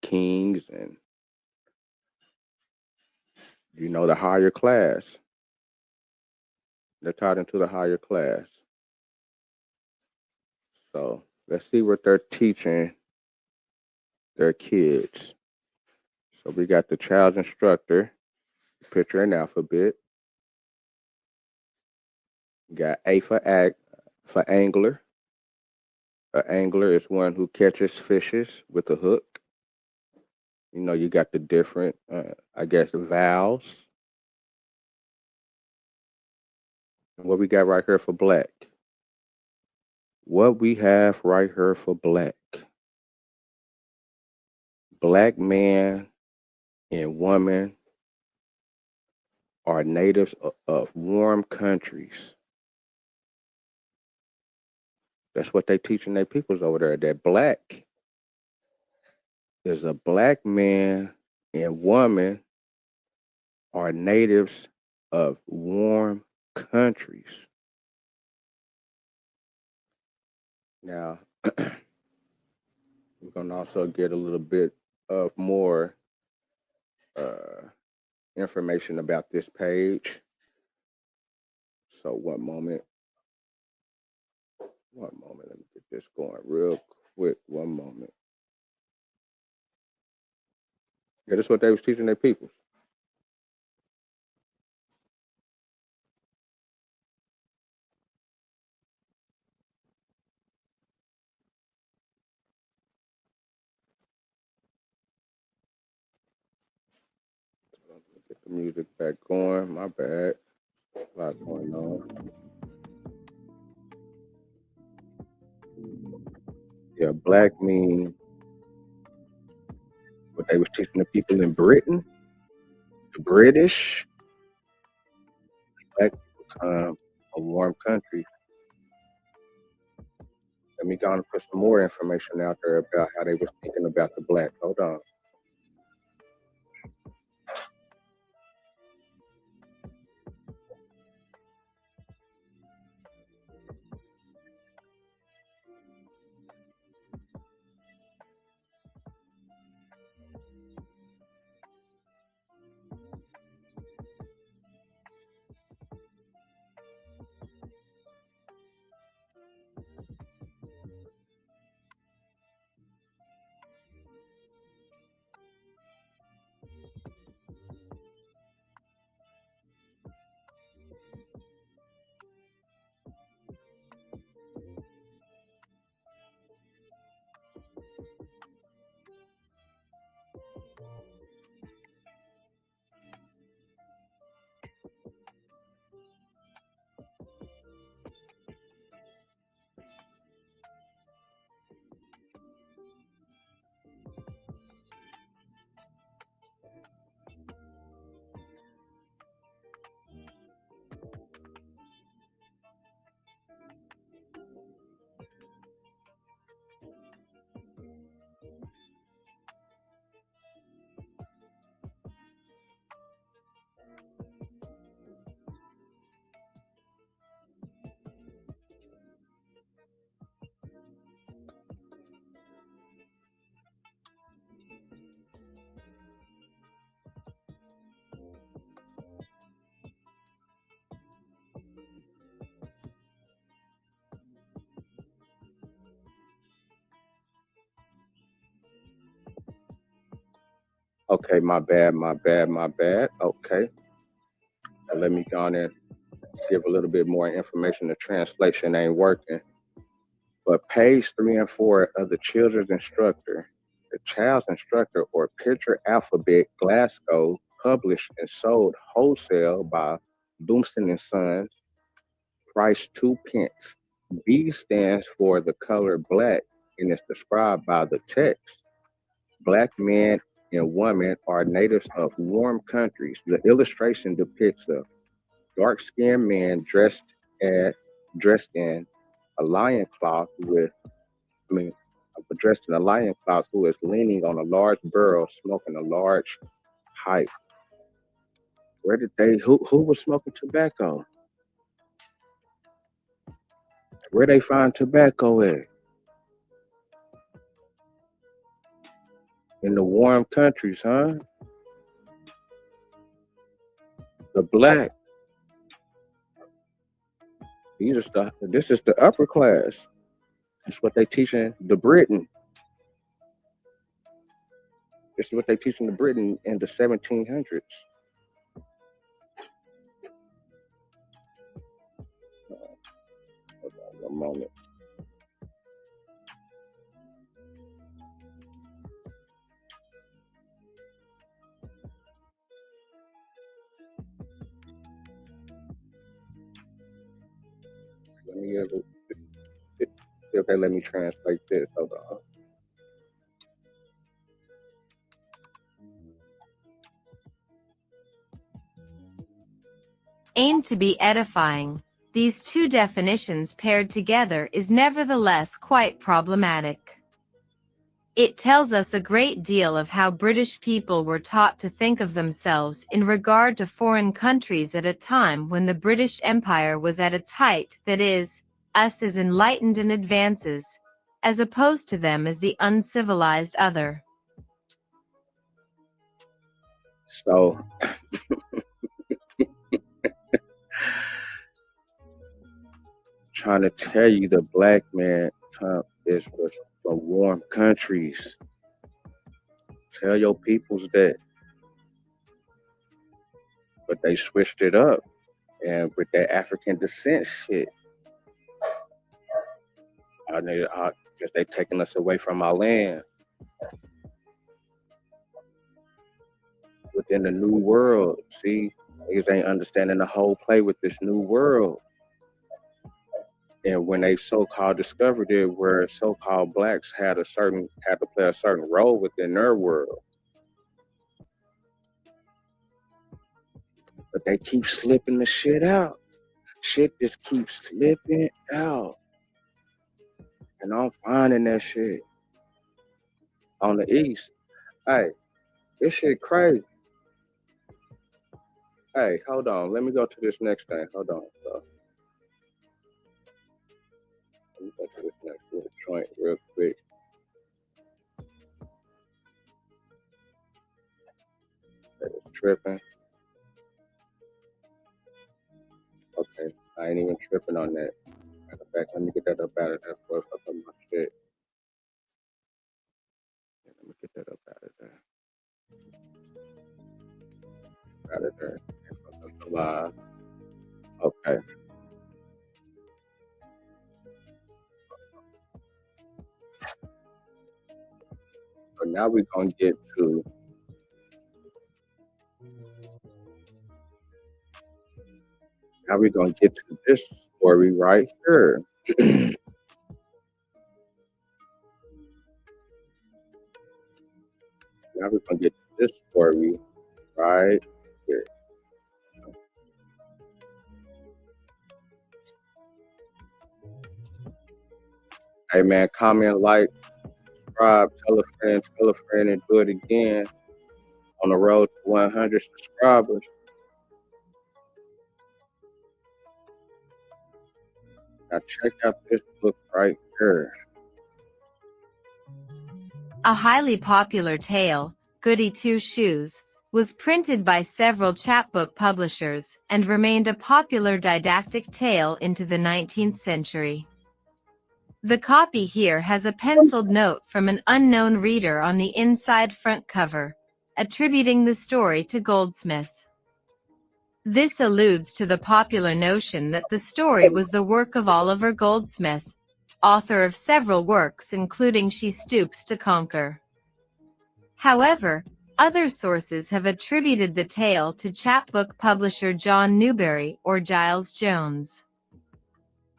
kings and the higher class. They're tied into the higher class. So let's see what they're teaching their kids. So we got the child's instructor, picture and alphabet. We got A for angler. An angler is one who catches fishes with a hook. You know, you got the different, vowels. What we got right here for black? What we have right here for black? Black man and woman are natives of warm countries. That's what they teaching their peoples over there. That black is a black man and woman are natives of warm countries. Now, we're gonna also get a little bit of more information about this page. So one moment. Let me get this going real quick. One moment. Yeah, that's what they was teaching their people. Get the music back going. My bad. A lot going on. Yeah, black mean what they was teaching the people in Britain, the British. Black people come a warm country. Let me go and put some more information out there about how they was thinking about the black. Hold on. Okay, my bad. Okay. Now let me go on and give a little bit more information. The translation ain't working. But page 3 and 4 of the children's instructor, the child's instructor or picture alphabet, Glasgow, published and sold wholesale by Doomston and Sons, price 2p. B stands for the color black and is described by the text. Black men and women are natives of warm countries. The illustration depicts a dark-skinned man dressed in a lion cloth dressed in a lion cloth who is leaning on a large barrel, smoking a large pipe. Who was smoking tobacco? Where they find tobacco at? In the warm countries, huh? The black. This is the upper class. That's what they teaching the Britain. This is what they teaching to Britain in the 1700s. Hold on one moment. Let me see if they let me translate this. Hold on. Aimed to be edifying, these two definitions paired together is nevertheless quite problematic. It tells us a great deal of how British people were taught to think of themselves in regard to foreign countries at a time when the British Empire was at its height, that is, us as enlightened and advances, as opposed to them as the uncivilized other. So trying to tell you the black man is from warm countries. Tell your peoples that. But they switched it up. And with that African descent shit, I guess they taking us away from our land. Within the new world, see, niggas ain't understanding the whole play with this new world. And when they so-called discovered it, where so-called blacks had to play a certain role within their world. But they keep slipping the shit out. Shit just keeps slipping out. And I'm finding that shit on the East. Hey, this shit crazy. Hey, hold on. Let me go to this next thing. Hold on. Let me go to this next little joint real quick. That is tripping. Okay, I ain't even tripping on that. Matter of fact, let me get that up out of there before I fuck up my shit. Let me get that up out of there. Out of there. Fuck up the live. Okay. So now we're gonna get to this story right here. Now we're gonna get to this story right here. Hey man, comment, like, subscribe, tell a friend, and do it again. On the road to 100 subscribers. Now check out this book right here. A highly popular tale, Goody Two Shoes, was printed by several chapbook publishers and remained a popular didactic tale into the 19th century. The copy here has a penciled note from an unknown reader on the inside front cover, attributing the story to Goldsmith. This alludes to the popular notion that the story was the work of Oliver Goldsmith, author of several works including She Stoops to Conquer. However, other sources have attributed the tale to chapbook publisher John Newbery or Giles Jones.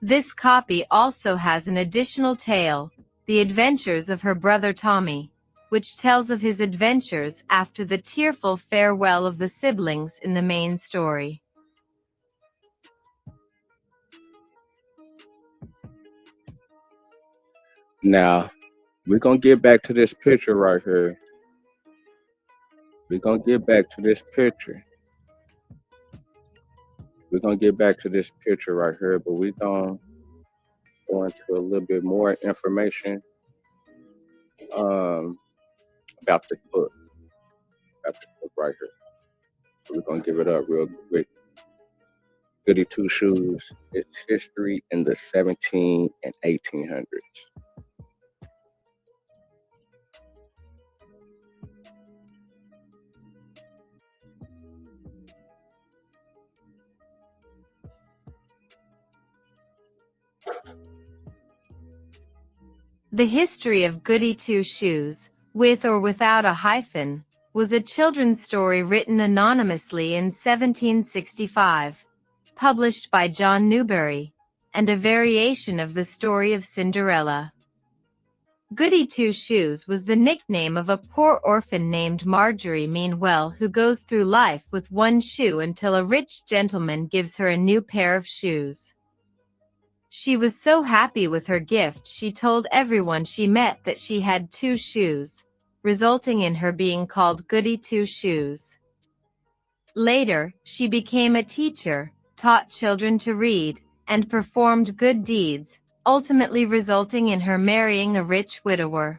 This copy also has an additional tale, The Adventures of Her Brother Tommy, which tells of his adventures after the tearful farewell of the siblings in the main story. Now, we're going to get back to this picture right here. We're going to get back to this picture. We're going to get back to this picture right here, but we're going to go into a little bit more information about the book. About the book right here. So we're going to give it up real quick. Goody Two Shoes, its history in the 17 and 1800s. The History of Goody Two Shoes, with or without a hyphen, was a children's story written anonymously in 1765, published by John Newbery, and a variation of the story of Cinderella. Goody Two Shoes was the nickname of a poor orphan named Marjorie Meanwell who goes through life with one shoe until a rich gentleman gives her a new pair of shoes. She was so happy with her gift she told everyone she met that she had two shoes, resulting in her being called Goody Two Shoes. Later, she became a teacher, taught children to read, and performed good deeds, ultimately resulting in her marrying a rich widower.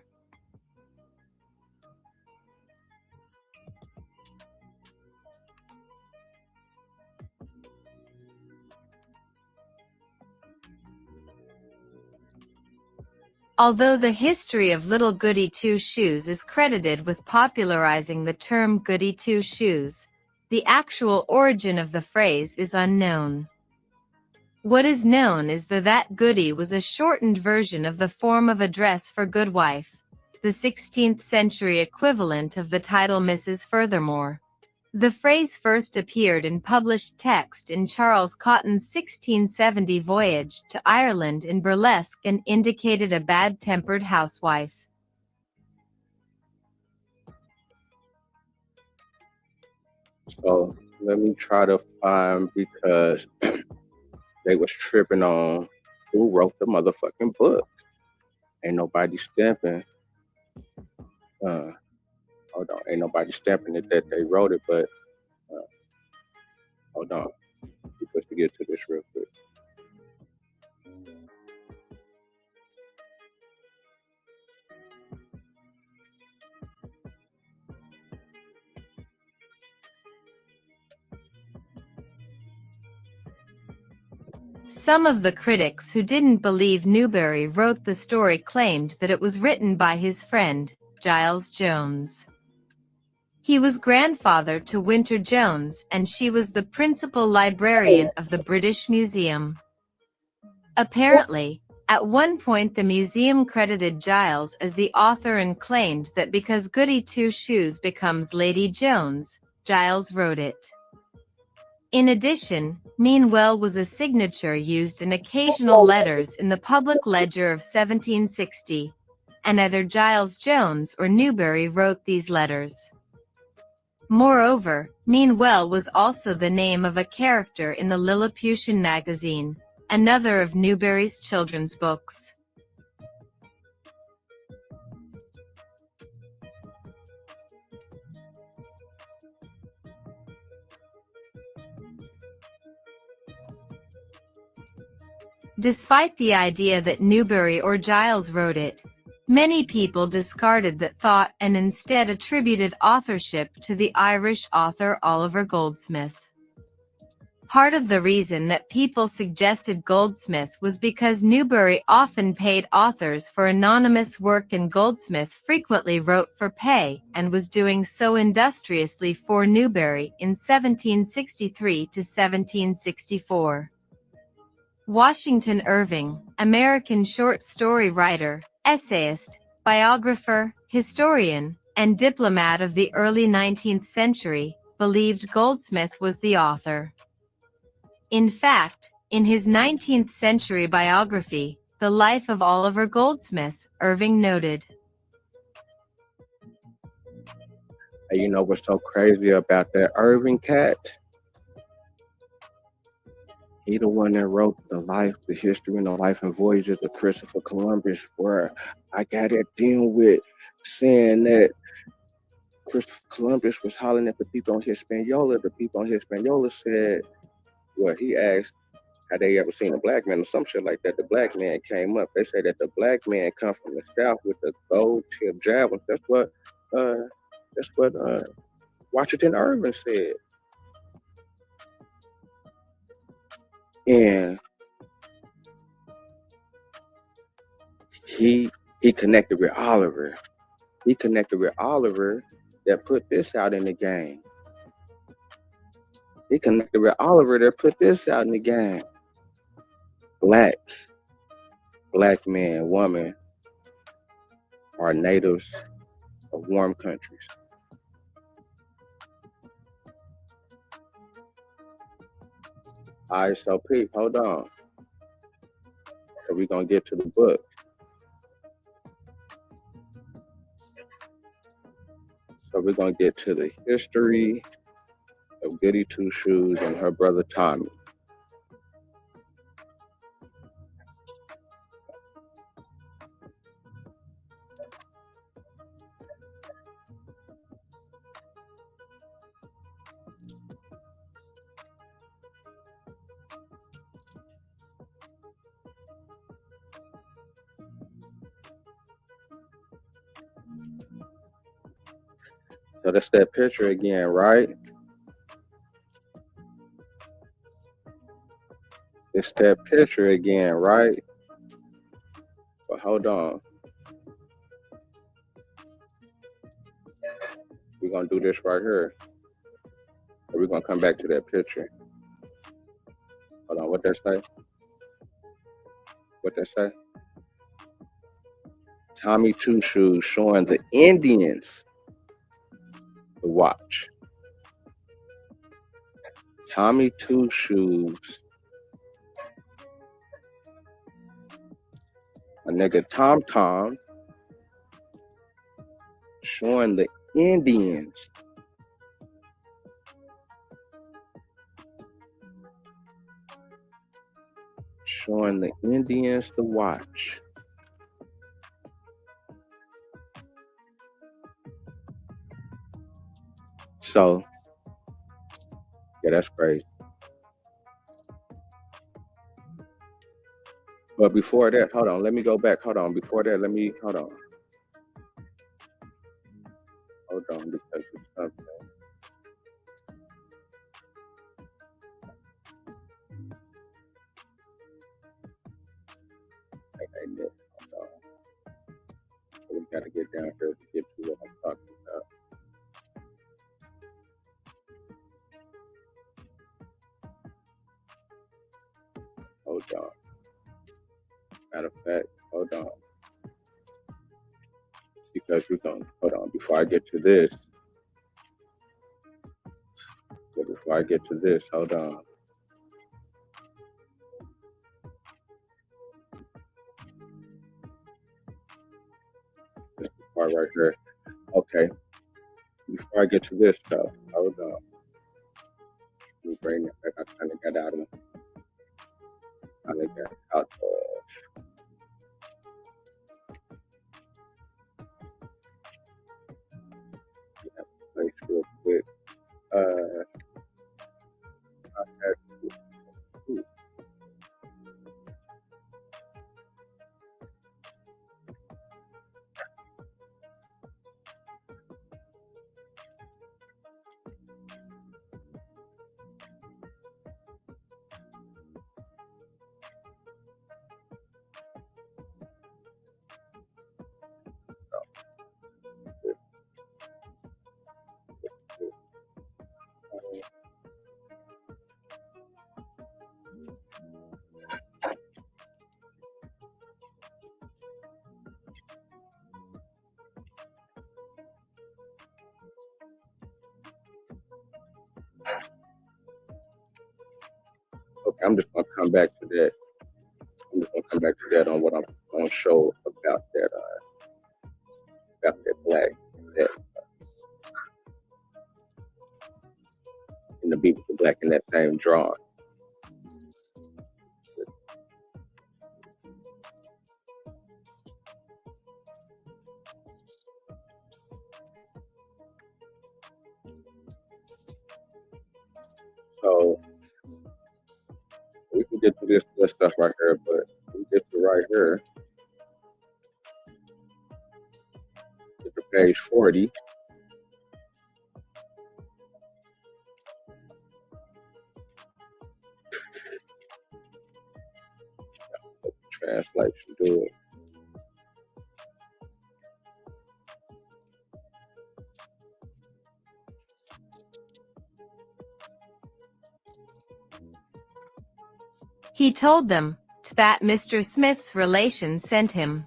Although the history of Little Goody Two Shoes is credited with popularizing the term Goody Two Shoes, the actual origin of the phrase is unknown. What is known is that Goody was a shortened version of the form of address for goodwife, the 16th century equivalent of the title Mrs. Furthermore. The phrase first appeared in published text in Charles Cotton's 1670 voyage to Ireland in burlesque and indicated a bad-tempered housewife. So let me try to find, because they was tripping on who wrote the motherfucking book. Ain't nobody stamping. Hold on, ain't nobody stamping it that they wrote it, but hold on. We're supposed to get to this real quick. Some of the critics who didn't believe Newbery wrote the story claimed that it was written by his friend, Giles Jones. He was grandfather to Winter Jones, and she was the principal librarian of the British Museum. Apparently, at one point the museum credited Giles as the author and claimed that because Goody Two Shoes becomes Lady Jones, Giles wrote it. In addition, Meanwell was a signature used in occasional letters in the Public Ledger of 1760, and either Giles Jones or Newbery wrote these letters. Moreover, Meanwell was also the name of a character in the Lilliputian magazine, another of Newbery's children's books. Despite the idea that Newbery or Giles wrote it, many people discarded that thought and instead attributed authorship to the Irish author Oliver Goldsmith. Part of the reason that people suggested Goldsmith was because Newbery often paid authors for anonymous work and Goldsmith frequently wrote for pay and was doing so industriously for Newbery in 1763 to 1764. Washington Irving, American short story writer, essayist, biographer, historian, and diplomat of the early 19th century, believed Goldsmith was the author. In fact, in his 19th century biography, The Life of Oliver Goldsmith, Irving noted, Hey, you know what's so crazy about that Irving cat? He the one that wrote the history and the life and voyages of Christopher Columbus, where I got it dealing with saying that Christopher Columbus was hollering at the people on Hispaniola. The people on Hispaniola said, well, he asked, had they ever seen a black man or some shit like that? The black man came up. They say that the black man come from the south with the gold tip javelin. That's what Washington Irving said. And he connected with Oliver. He connected with Oliver that put this out in the game. He connected with Oliver that put this out in the game. Black man, woman, are natives of warm countries. All right, so Pete, hold on. So we're going to get to the book. So we're going to get to the history of Goody Two Shoes and her brother Tommy. So that's that picture again, right? It's that picture again, right? But hold on. We're going to do this right here. We're going to come back to that picture. Hold on, what that say? What that say? Tommy Two Shoes showing the Indians the watch. Tommy Two Shoes. A nigga Tom Tom showing the Indians the watch. So, yeah, that's crazy. But before that, hold on, let me go back. Hold on, before that, hold on. Hold on, because it's something. Okay, Nick, hold on. We gotta get down here to get to what I'm talking about. Hold on. Matter of fact, hold on. Because we're going to, hold on, before I get to this, hold on. This part right here. Okay. Before I get to this stuff, hold on. Let me bring it back. I kind of got out of place real quick. I had to, okay, I'm just going to come back to that. I'm just going to come back to that on what I'm going to show about that black, that, and the people black in that same drawing. So we can get to this stuff right here, but we get to right here. Get to page 40. Translation, do it. He told them that Mr. Smith's relation sent him.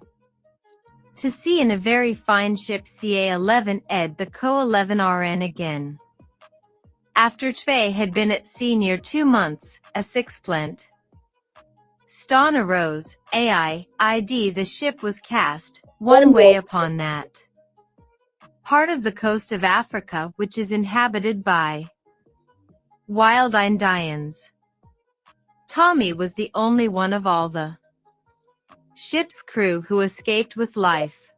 To sea in a very fine ship CA-11 Ed the Co-11RN again. After Tvei had been at sea near 2 months, a sixplant Stone arose, ID the ship was cast, one way upon that part of the coast of Africa which is inhabited by wild Indians. Tommy was the only one of all the ship's crew who escaped with life.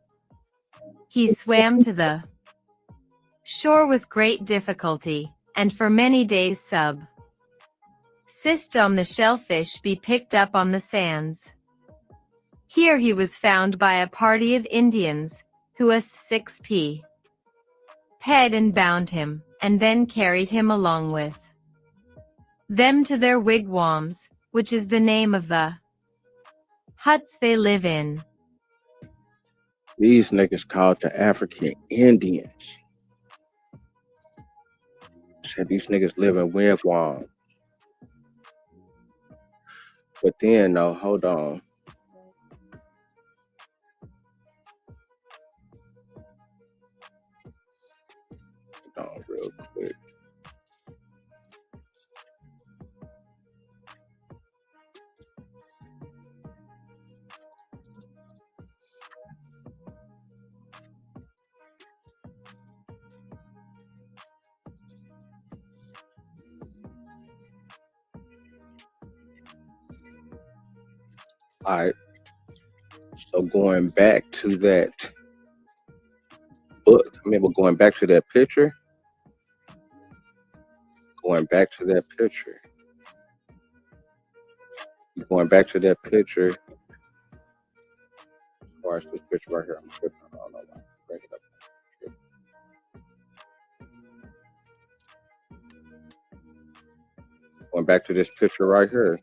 He swam to the shore with great difficulty, and for many days subsisted the shellfish be picked up on the sands. Here he was found by a party of Indians, who us 6p ped and bound him, and then carried him along with them to their wigwams, which is the name of the huts they live in. These niggas called the African Indians. Said these niggas live in wigwams. But then, no, hold on. Hold on real quick. All right. So going back to that book, going back to that picture. Going back to that picture. As far as this picture right here, I'm tripping. I don't know why. Break it up. Going back to this picture right here.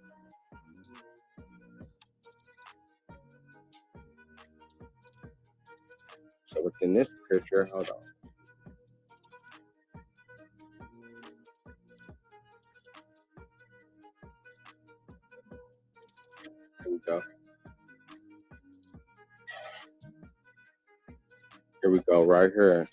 So within this picture, hold on. Here we go. Here we go, right here.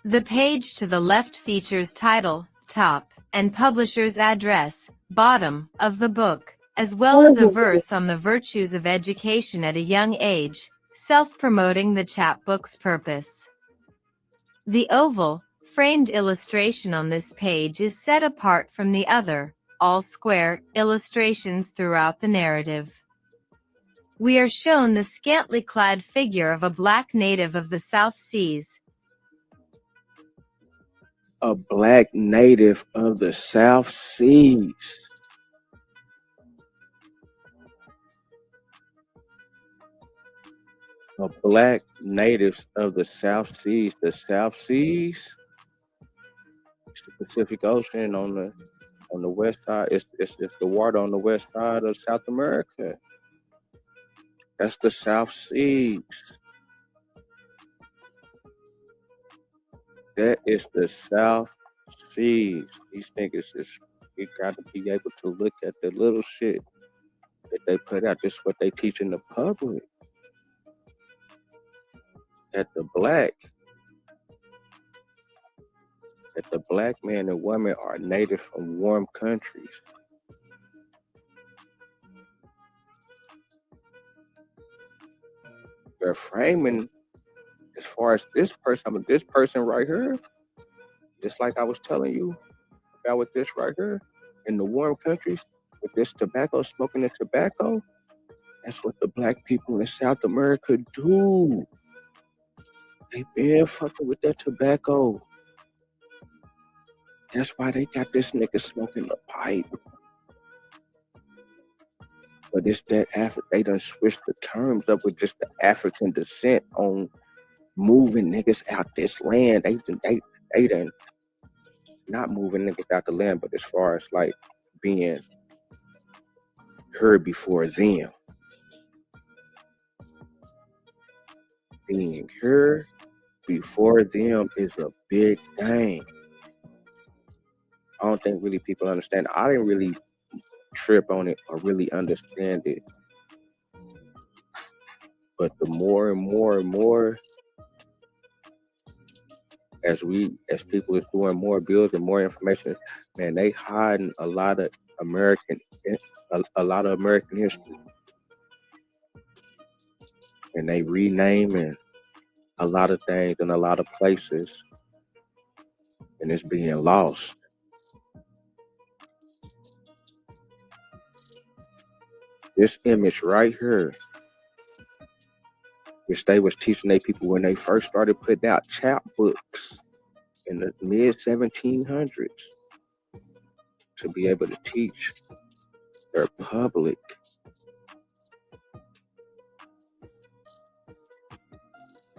The page to the left features title, top, and publisher's address, bottom, of the book, as well as a verse on the virtues of education at a young age, self-promoting the chapbook's purpose. The oval, framed illustration on this page is set apart from the other, all-square, illustrations throughout the narrative. We are shown the scantily clad figure of a black native of the South Seas. A black native of the South Seas. A black natives of the South Seas. The South Seas, it's the Pacific Ocean on the west side. It's the water on the west side of South America. That's the South Seas. That is the South Seas. These niggas you gotta be able to look at the little shit that they put out. This is what they teach in the public. That the black man and woman are native from warm countries. They're framing as far as this person right here, just like I was telling you about with this right here, in the warm countries, with this tobacco, smoking the tobacco, that's what the black people in South America do. They been fucking with that tobacco. That's why they got this nigga smoking the pipe. But it's that they done switched the terms up with just the African descent on moving niggas out this land. They done not moving niggas out the land, but as far as like being heard before them. Being heard before them is a big thing. I don't think really people understand. I didn't really trip on it or really understand it. But the more and more and more as people is doing more bills and more information, man, they hiding a lot of American history, and they renaming a lot of things in a lot of places, and it's being lost. This image right here, which they was teaching their people when they first started putting out chapbooks in the mid 1700s to be able to teach their public.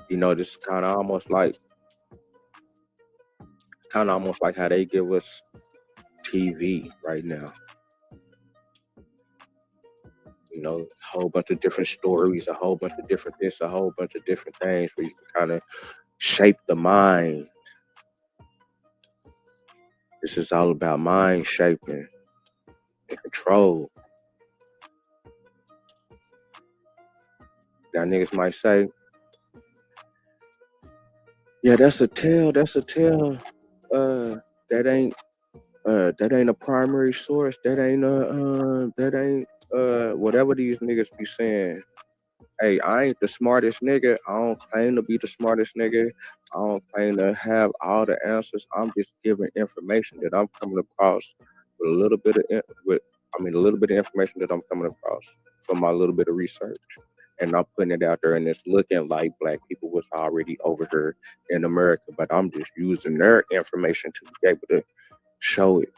You know, this is kind of almost like how they give us TV right now. You know, a whole bunch of different stories, a whole bunch of different this, a whole bunch of different things where you can kind of shape the mind. This is all about mind shaping and control. Now niggas might say, yeah, that's a tell. That ain't a primary source. That ain't whatever these niggas be saying. Hey, I ain't the smartest nigga. I don't claim to be the smartest nigga. I don't claim to have all the answers. I'm just giving information that I'm coming across with a little bit of information that I'm coming across from my little bit of research. And I'm putting it out there, and it's looking like black people was already over here in America, but I'm just using their information to be able to show it.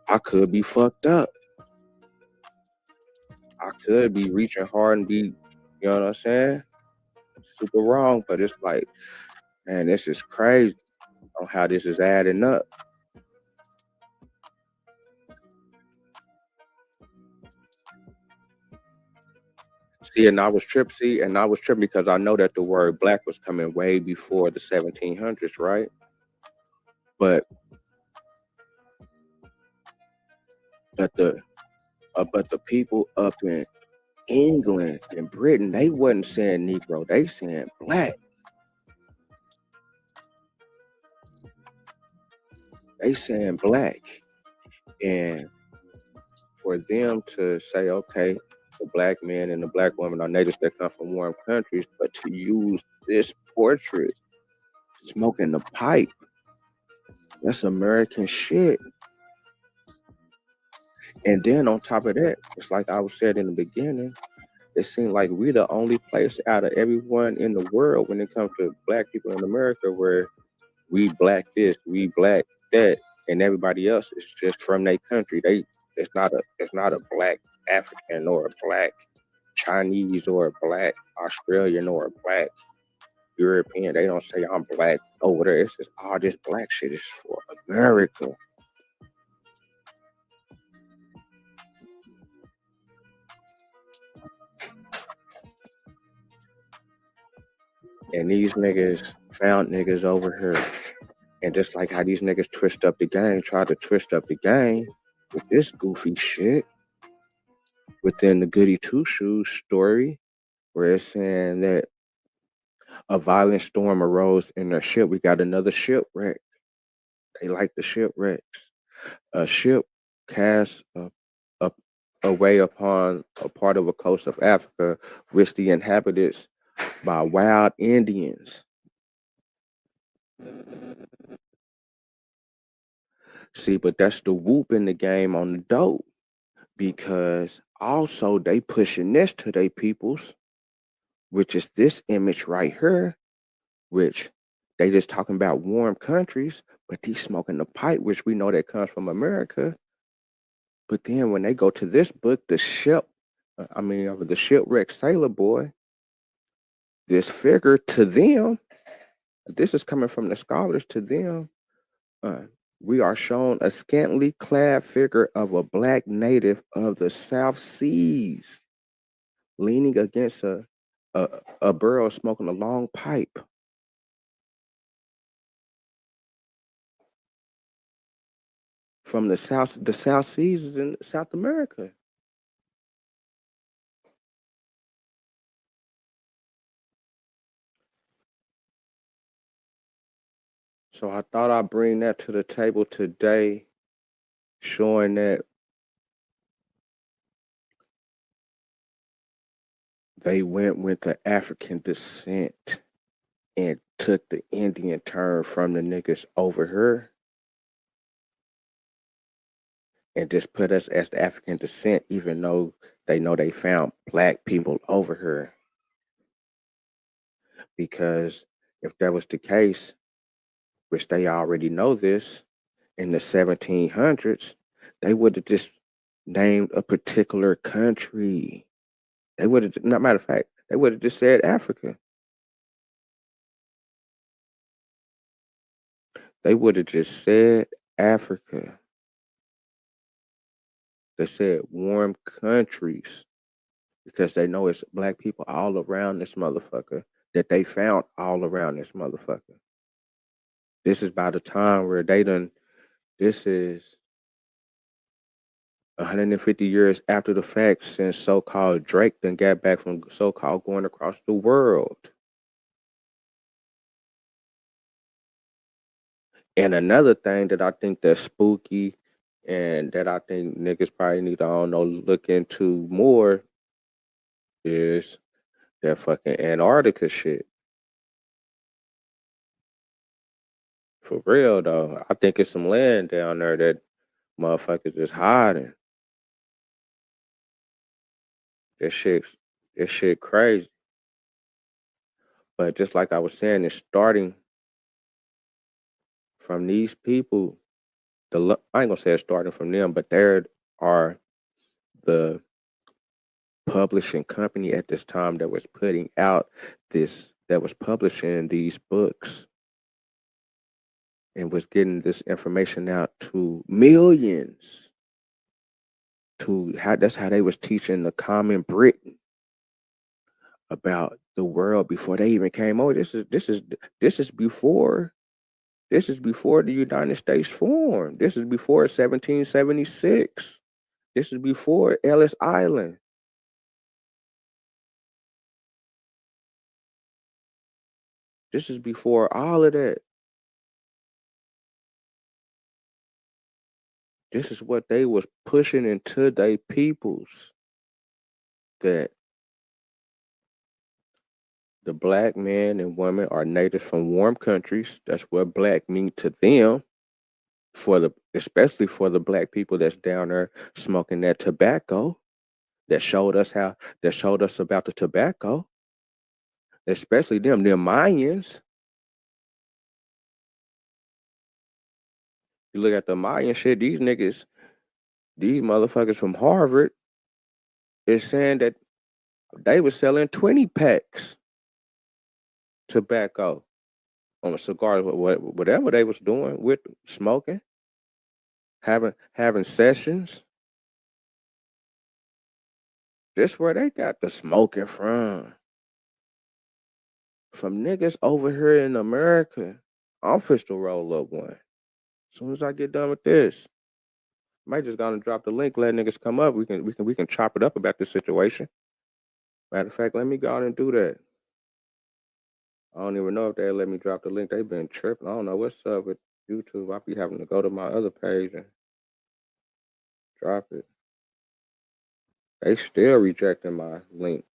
I could be fucked up. I could be reaching hard and be, you know what I'm saying, super wrong, but it's like, man, this is crazy on how this is adding up. And I was tripping because I know that the word black was coming way before the 1700s, right? But the people up in England and Britain, they wasn't saying Negro, they saying black. They saying black. And for them to say, okay, the black men and the black women are natives that come from warm countries, but to use this portrait, smoking the pipe, that's American shit. And then on top of that, it's like I was said in the beginning, it seems like we're the only place out of everyone in the world when it comes to black people in America where we black this, we black that, and everybody else is just from their country. It's not a black African or a black Chinese or a black Australian or a black European. They don't say I'm black over there. It's just all this black shit is for America. And these niggas found niggas over here. And just like how these niggas try to twist up the game with this goofy shit within the Goody Two Shoes story, where it's saying that a violent storm arose in their ship. We got another shipwreck. They like the shipwrecks. A ship cast away upon a part of a coast of Africa, which the inhabitants by wild Indians. See, but that's the whoop in the game on the dope, because also they pushing this to their peoples, which is this image right here, which they just talking about warm countries, but he's smoking the pipe, which we know that comes from America. But then when they go to this book, the shipwrecked sailor boy, this figure to them, this is coming from the scholars to them, we are shown a scantily clad figure of a black native of the South Seas, leaning against a burrow, smoking a long pipe. from the South Seas is in South America. So I thought I'd bring that to the table today, showing that they went with the African descent and took the Indian turn from the niggas over here and just put us as the African descent, even though they know they found black people over here. Because if that was the case, which they already know this, in the 1700s, they would have just named a particular country. They would have, not matter of fact, they would have just said Africa. They would have just said Africa. They said warm countries because they know it's black people all around this motherfucker that they found all around this motherfucker. This is by the time where they done, this is 150 years after the fact since so-called Drake done got back from so-called going across the world. And another thing that I think that's spooky and that I think niggas probably need to, I don't know, look into more is that fucking Antarctica shit. For real though. I think it's some land down there that motherfuckers just hiding. That shit crazy. But just like I was saying, it's starting from these people. I ain't gonna say it's starting from them, but there are the publishing company at this time that was putting out that was publishing these books and was getting this information out to millions. That's how they was teaching the common Britain about the world before they even came over. This is before the United States formed. This is before 1776. This is before Ellis Island. This is before all of that. This is what they was pushing into their peoples, that the black men and women are natives from warm countries. That's what black mean to them. Especially for the black people that's down there smoking that tobacco, that showed us about the tobacco. Especially them Mayans. You look at the Mayan shit, these motherfuckers from Harvard is saying that they was selling 20 packs tobacco on a cigar, whatever they was doing with smoking, having sessions. This where they got the smoking from niggas over here in America. I'm fit to roll up one. As soon as I get done with this, might just gonna drop the link, let niggas come up. We can chop it up about this situation. Matter of fact, let me go out and do that. I don't even know if they let me drop the link. They've been tripping. I don't know what's up with YouTube. I be having to go to my other page and drop it. They still rejecting my link.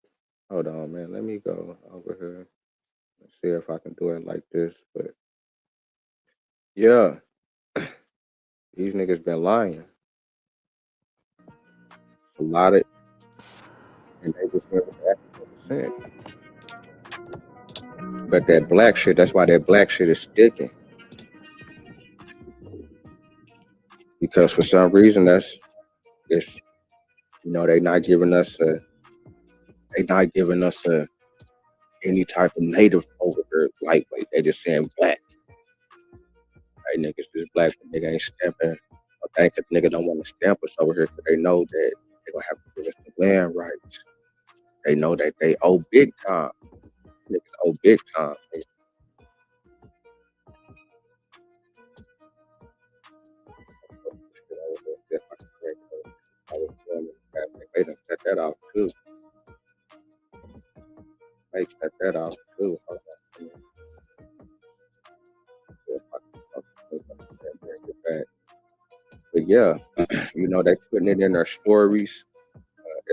Hold on, man. Let me go over here and see if I can do it like this. But yeah, these niggas been lying. A lot of, and they just went with African descent. But that black shit, that's why that black shit is sticking. Because for some reason they not giving us any type of native over there lightweight. They just saying black. Hey niggas, this black nigga ain't stamping. I think a nigga don't want to stamp us over here because they know that they're gonna have to give us the land rights. They know that they owe big time. Niggas owe big time. that off too. May cut that off too. Hold on. See if I can bring it back. But yeah, you know, they putting it in their stories.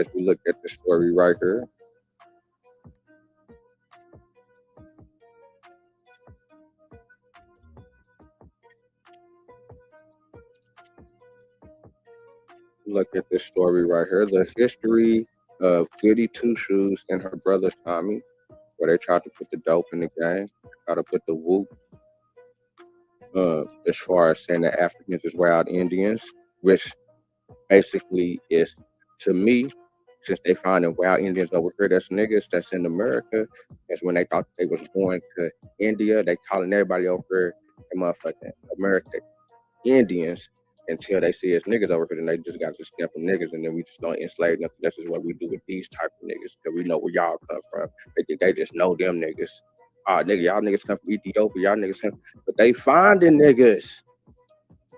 As we look at the story right here. Look at this story right here. The history of Goody Two Shoes and her brother Tommy, where they tried to put the dope in the game, try to put the whoop. As far as saying that Africans is wild Indians, which basically is, to me, since they finding wild Indians over here, that's niggas that's in America. That's when they thought they was going to India. They calling everybody over here, they motherfucking American Indians, until they see us niggas over here, and they just got to step them niggas, and then we just don't enslave them. That's just what we do with these type of niggas, because we know where y'all come from. They just know them niggas. Nigga, y'all niggas come from Ethiopia, y'all niggas come, but they finding niggas.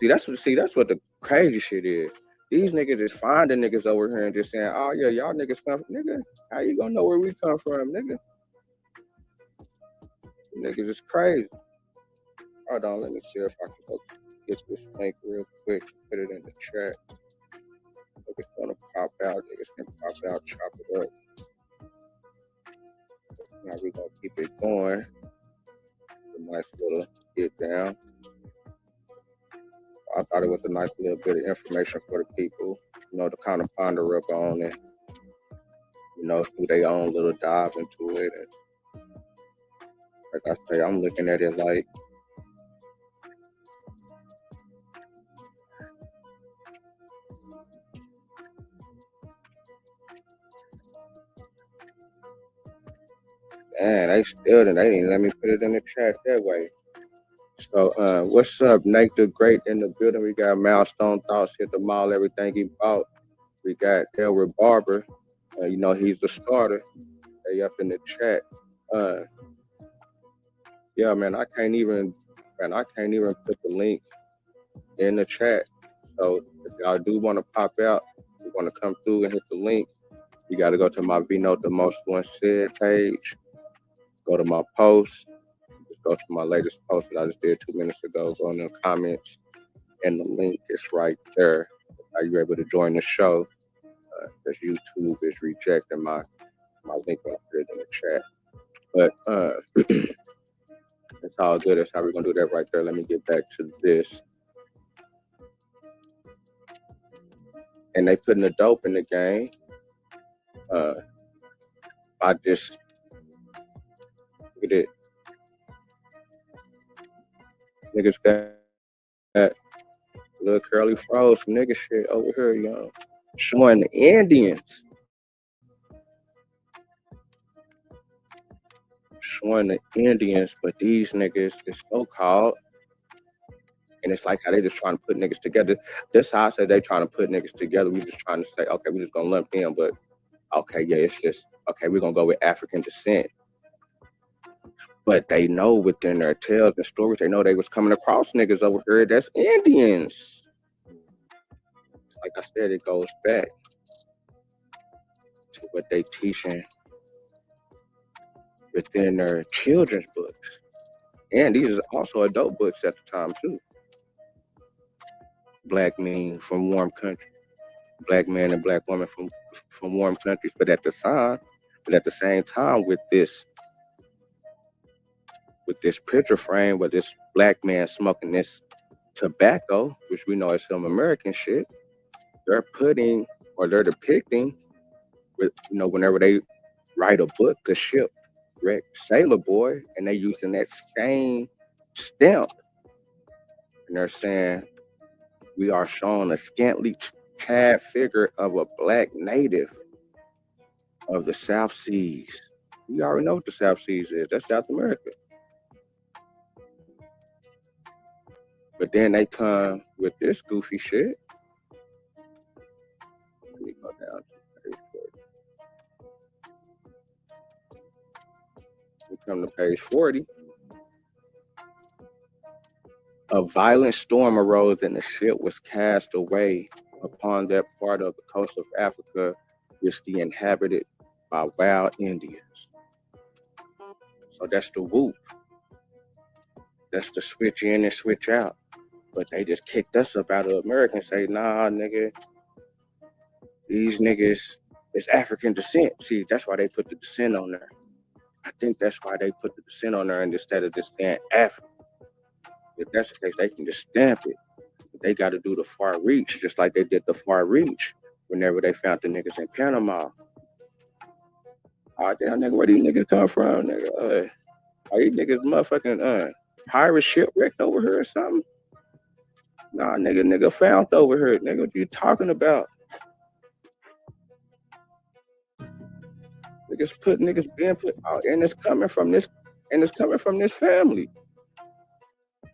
That's what the crazy shit is. These niggas is finding niggas over here and just saying, oh yeah, y'all niggas come from, nigga. How you gonna know where we come from, nigga? Niggas is crazy. Hold on, let me see if I can go get this link real quick, put it in the chat. If it's gonna pop out, niggas can pop out, chop it up. Now we're gonna keep it going. A nice little get down. I thought it was a nice little bit of information for the people, you know, to kind of ponder up on it, you know, do their own little dive into it. And like I say, I'm looking at it like, man, they didn't let me put it in the chat that way. So, what's up, Nate the Great in the building? We got Milestone Thoughts, hit the mall, everything he bought. We got Elwood Barber, you know, he's the starter. They up in the chat. Yeah, man, I can't even put the link in the chat. So if y'all do want to pop out, you want to come through and hit the link, you got to go to my V-Note the Most Once Said page, go to my post, just go to my latest post that I just did 2 minutes ago, go in the comments, and the link is right there. How you're able to join the show, because YouTube is rejecting my link up there in the chat. But it's all good. That's how we're going to do that right there. Let me get back to this. And they putting the dope in the game. I just, look at it. Niggas got little curly froze, nigga shit over here, y'all. Showing the Indians. Showing the Indians, but these niggas is so-called. And it's like how they just trying to put niggas together. This how I say they trying to put niggas together. We just trying to say, okay, we just gonna lump them, but okay, yeah, it's just, okay, we're gonna go with African descent. But they know within their tales and stories, they know they was coming across niggas over here that's Indians. Like I said, it goes back to what they teaching within their children's books. And these are also adult books at the time too. Black men from warm country, black man and black woman from warm countries. But at the same time, with this picture frame, with this black man smoking this tobacco, which we know is some American shit, they're putting, or they're depicting, with, you know, whenever they write a book, the ship wreck Sailor Boy, and they're using that same stamp, and they're saying we are showing a scantily clad figure of a black native of the South Seas. We already know what the South Seas is. That's South America. But then they come with this goofy shit. Let me go down to page 40. We come to page 40. A violent storm arose and the ship was cast away upon that part of the coast of Africa It's the inhabited by wild Indians. So that's the whoop. That's the switch in and switch out. But they just kicked us up out of America and say, nah, nigga, these niggas is African descent. See, that's why they put the descent on there. I think that's why they put the descent on there instead of just saying African. If that's the case, they can just stamp it. But they got to do the far reach, just like they did the far reach whenever they found the niggas in Panama. Oh, damn, nigga, where these niggas come from, nigga? Are these niggas motherfucking pirate shipwrecked over here or something? Nah, nigga found over here. Nigga, what you talking about? Niggas being put out, and it's coming from this family.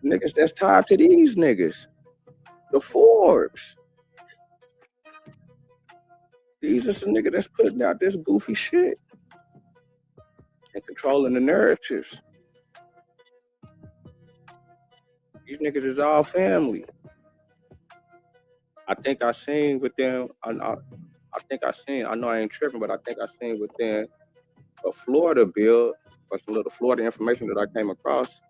Niggas that's tied to these niggas. The Forbes. These are some niggas that's putting out this goofy shit and controlling the narratives. These niggas is all family. I think I seen with them, I know I ain't tripping, but I think I seen within a Florida bill, or some little Florida information that I came across,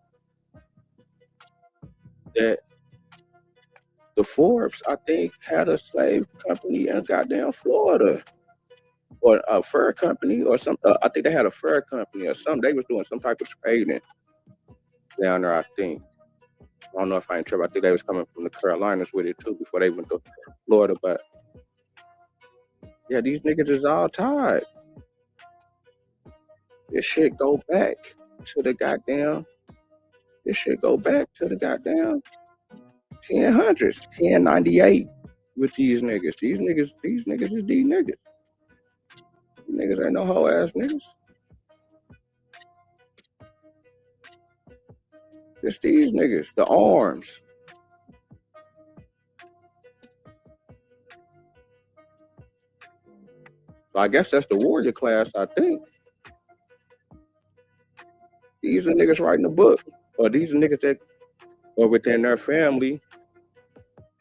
that the Forbes, I think, had a slave company in goddamn Florida. Or a fur company or something. I think they had a fur company or something. They was doing some type of trading down there, I think. I don't know if I ain't tripping. I think they was coming from the Carolinas with it too before they went to Florida. But yeah, these niggas is all tied. This shit go back to the goddamn 1000s, 1098 with these niggas. These niggas is these niggas. These niggas ain't no hoe ass niggas. It's these niggas, the arms. So I guess that's the warrior class, I think. These are niggas writing a book. Or these are niggas that, or within their family,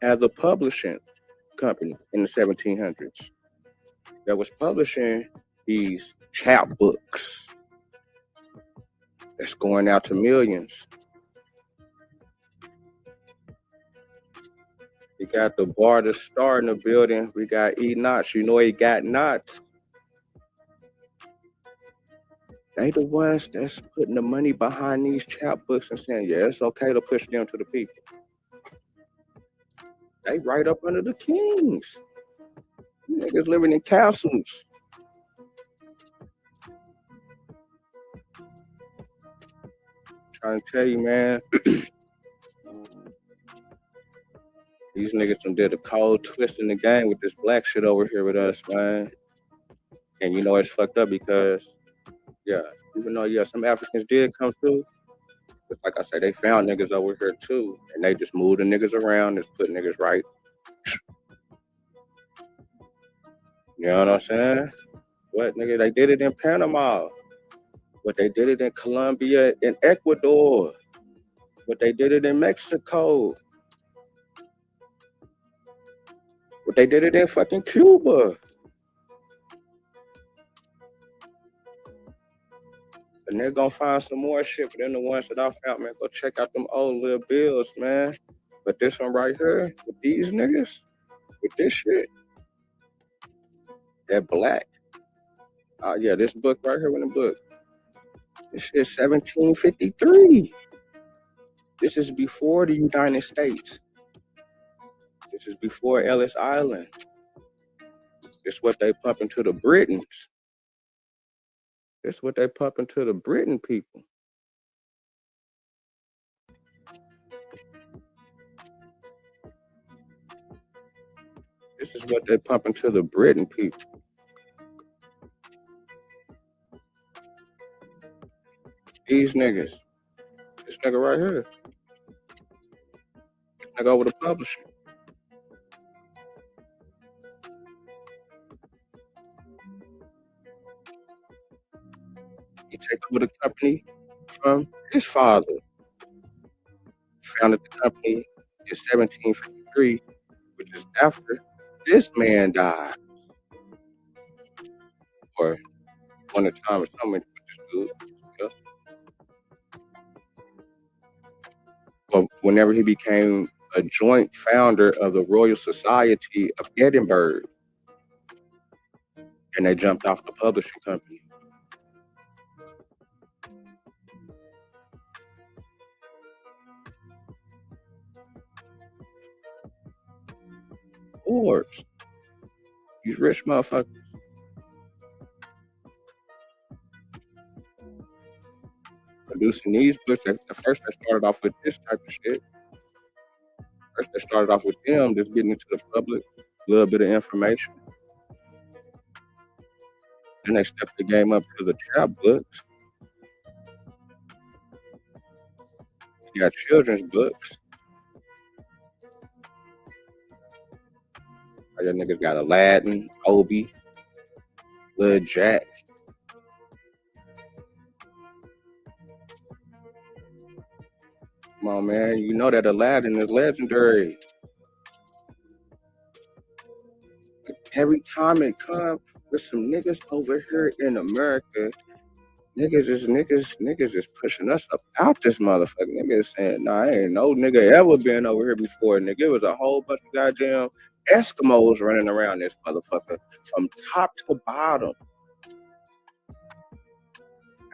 has a publishing company in the 1700s that was publishing these chapbooks that's going out to millions. We got the Barter Star in the building. We got E Knots. You know he got knots. They the ones that's putting the money behind these chapbooks and saying, yeah, it's okay to push them to the people. They right up under the kings. Niggas living in castles. Trying to tell you, man. These niggas done did a cold twist in the game with this black shit over here with us, man. And you know it's fucked up because, yeah, even though, yeah, some Africans did come through, but like I said, they found niggas over here too. And they just moved the niggas around, just put niggas right. You know what I'm saying? What, nigga, they did it in Panama. But they did it in Colombia and Ecuador. But they did it in Mexico. But they did it in fucking Cuba. And they're gonna find some more shit, but then the ones that I found, man, go check out them old little bills, man. But this one right here, with these niggas, with this shit, they're black. Yeah, this book right here, in the book. This shit 1753. This is before the United States. This is before Ellis Island. This is what they pump into the Britons. This is what they pump into the Britain people. This is what they pump into the Britain people. These niggas. This nigga right here. This nigga over the publishing. He take over the company from his father. Founded the company in 1753, which is after this man died. or one at a time or something with this dude. Yeah. But whenever he became a joint founder of the Royal Society of Edinburgh, and they jumped off the publishing company. Wars. These rich motherfuckers. Producing these books, at first they started off with this type of shit. First they started off with them, just getting into the public, a little bit of information. Then they stepped the game up to the trap books. You got children's books. Your niggas got Aladdin, Obi, Lil Jack. Come on, man. You know that Aladdin is legendary. Every time it comes with some niggas over here in America, niggas is pushing us up out this motherfucker. Niggas saying, nah, ain't no nigga ever been over here before, nigga. It was a whole bunch of goddamn Eskimos running around this motherfucker from top to bottom.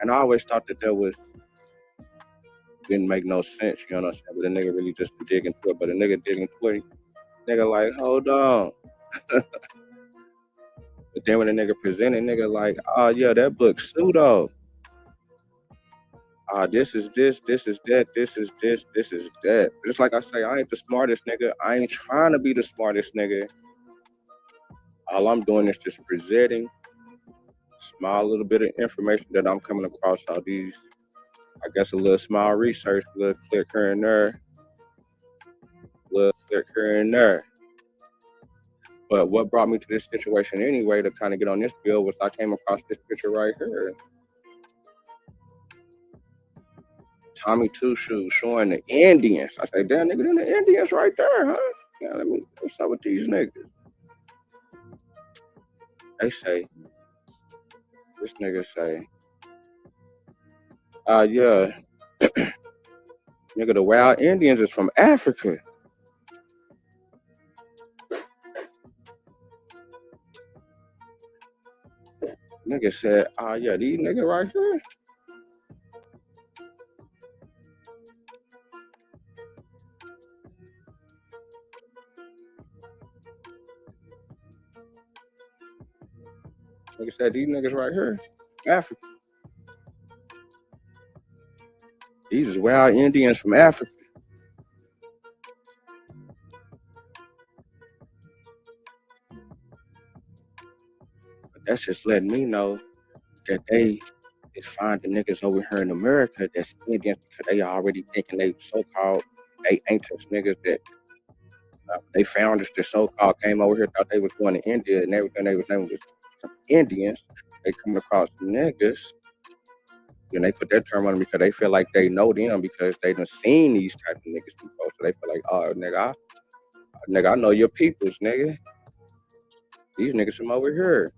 And I always thought that didn't make no sense, you know what I'm saying? But the nigga really just dig into it. But a nigga dig into it, nigga like, hold on. But then when the nigga presented, nigga like, oh yeah, that book's pseudo. This is this is that, this is this is that. Just like I say, I ain't the smartest nigga. I ain't trying to be the smartest nigga. All I'm doing is just presenting small little bit of information that I'm coming across all these, I guess a little small research, a little click here and there, But what brought me to this situation anyway to kind of get on this bill was I came across this picture right here. Tommy Two Shoes showing the Indians. I say, damn, nigga, them the Indians right there, huh? Yeah, what's up with these niggas? They say, this nigga say, yeah, nigga, the wild Indians is from Africa. Nigga said, yeah, these niggas right here. Nigga said, these niggas right here, Africa. These is wild Indians from Africa. But that's just letting me know that they is finding niggas over here in America that's Indians because they already thinking they so-called, they ancient niggas that they founders that so-called came over here, thought they was going to India and everything they was doing was some Indians. They come across niggas and they put that term on them because they feel like they know them because they done seen these type of niggas before. So they feel like, oh, nigga, I know your peoples, nigga. These niggas from over here.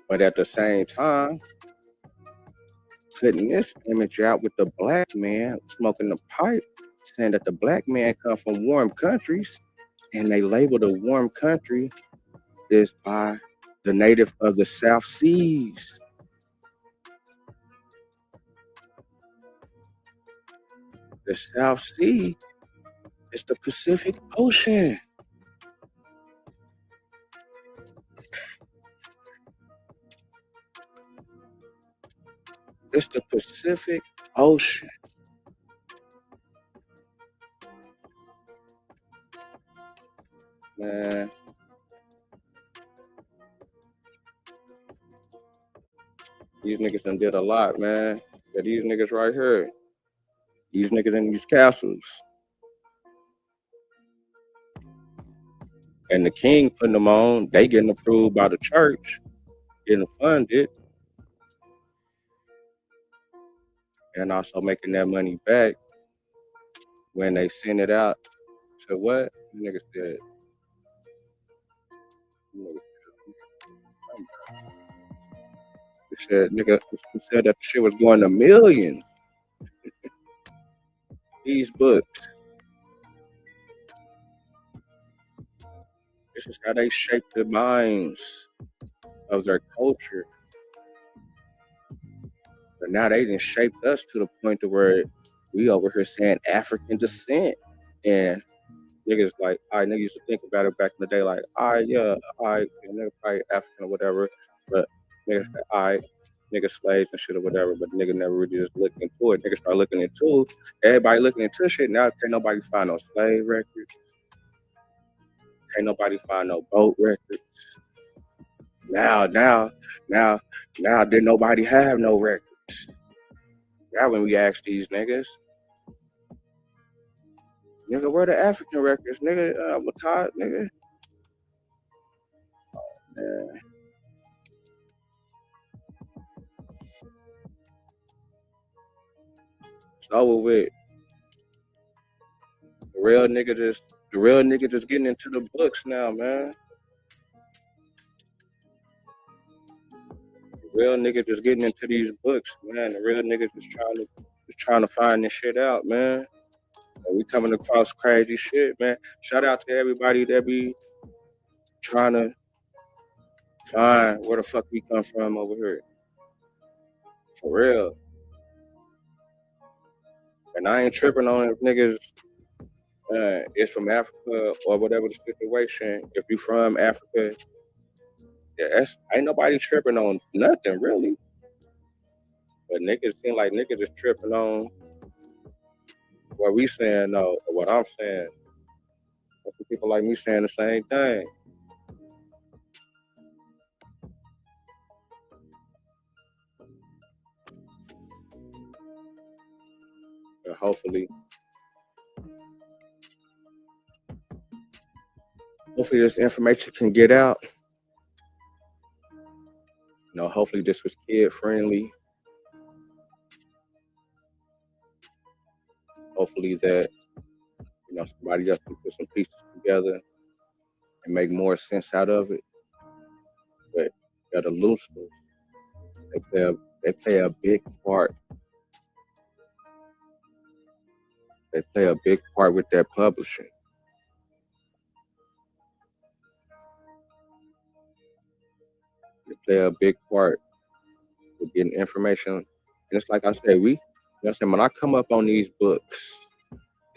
But at the same time, putting this image out with the black man smoking the pipe, saying that the black man come from warm countries, and they label the warm country is by the native of the South Seas. The South Sea is the Pacific Ocean. It's the Pacific Ocean. Man. These niggas done did a lot, man. Yeah, these niggas right here. These niggas in these castles. And the king putting them on, they getting approved by the church, getting funded. And also making that money back when they send it out. So what? The nigga said, He said, nigga, he said that shit was going to millions. These books. This is how they shape the minds of their culture. But now they done shaped us to the point to where we over here saying African descent. And niggas like, I niggas used to think about it back in the day, like, yeah, nigga probably African or whatever. But niggas say, nigga slaves and shit or whatever, but nigga never really just looked into it. Niggas start looking into everybody looking into shit. Now can't nobody find no slave records. Can't nobody find no boat records. Now did nobody have no records. Now when we ask these niggas, nigga, where the African records? Nigga, what time, nigga? Oh, man. It's over with. The real nigga just getting into the books now, man. The real nigga just getting into these books, man. The real nigga just trying to find this shit out, man. And we coming across crazy shit, man. Shout out to everybody that be trying to find where the fuck we come from over here. For real. And I ain't tripping on if niggas is from Africa or whatever the situation. If you from Africa, yeah, ain't nobody tripping on nothing really. But niggas seem like niggas is tripping on what we saying though, or what I'm saying. People like me saying the same thing. And hopefully this information can get out. You know, hopefully this was kid friendly. Hopefully that, you know, somebody else can put some pieces together and make more sense out of it. But the Loosers, they play a big part. They play a big part with their publishing. They play a big part with getting information. And it's like I say, when I come up on these books,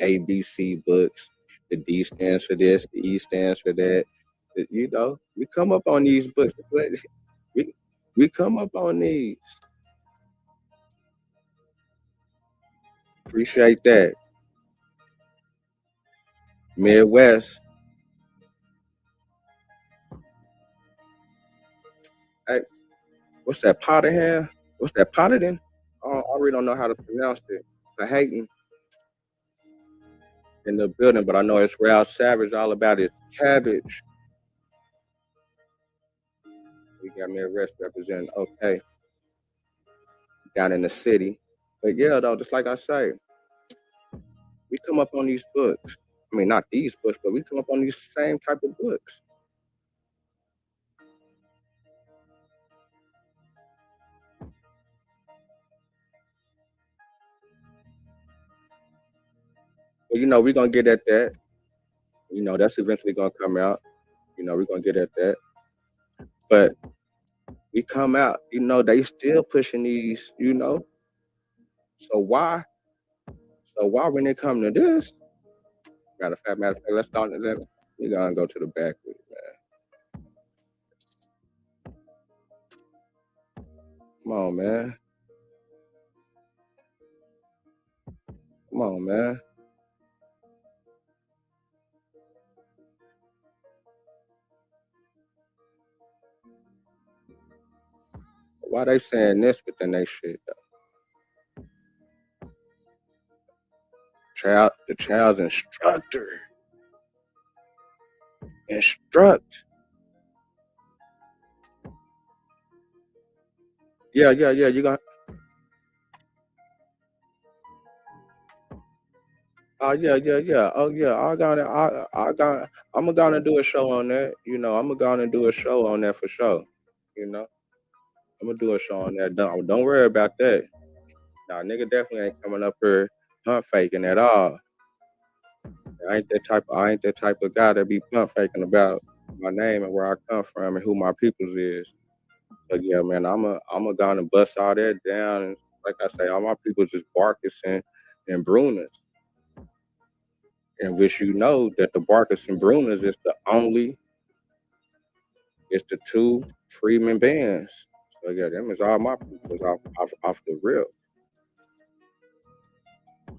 ABC books, the D stands for this, the E stands for that, you know, we come up on these books. We come up on these. Appreciate that. Midwest. Hey, what's that, Potterham? What's that, Potterden? I really don't know how to pronounce it. Hayden in the building, but I know it's Real Savage, all about his cabbage. We got Midwest representing okay down in the city. But yeah, though, just like I say, we come up on these books. I mean, not these books, but we come up on these same type of books. Well, you know, we're going to get at that. You know, that's eventually going to come out. You know, we're going to get at that. But we come out, you know, they still pushing these, you know. So why when they come to this, matter of fact, let's start at that. We're going to go to the back with it, man. Come on, man. Come on, man. Why they saying this within they shit though? The child's instructor. Instruct. Yeah. You got. Oh yeah. Oh yeah. I'm gonna do a show on that. You know, I'm gonna do a show on that for sure. You know, I'm gonna do a show on that. Don't worry about that. Nah, nigga definitely ain't coming up here pump faking at all. I ain't that type of guy that be pump faking about my name and where I come from and who my peoples is. But yeah, man, I'm a gonna bust all that down. And like I say, all my peoples is Barkus and Brunas. And which you know that the Barkus and Brunas is it's the two Freeman bands. So yeah, them is all my peoples off the rip.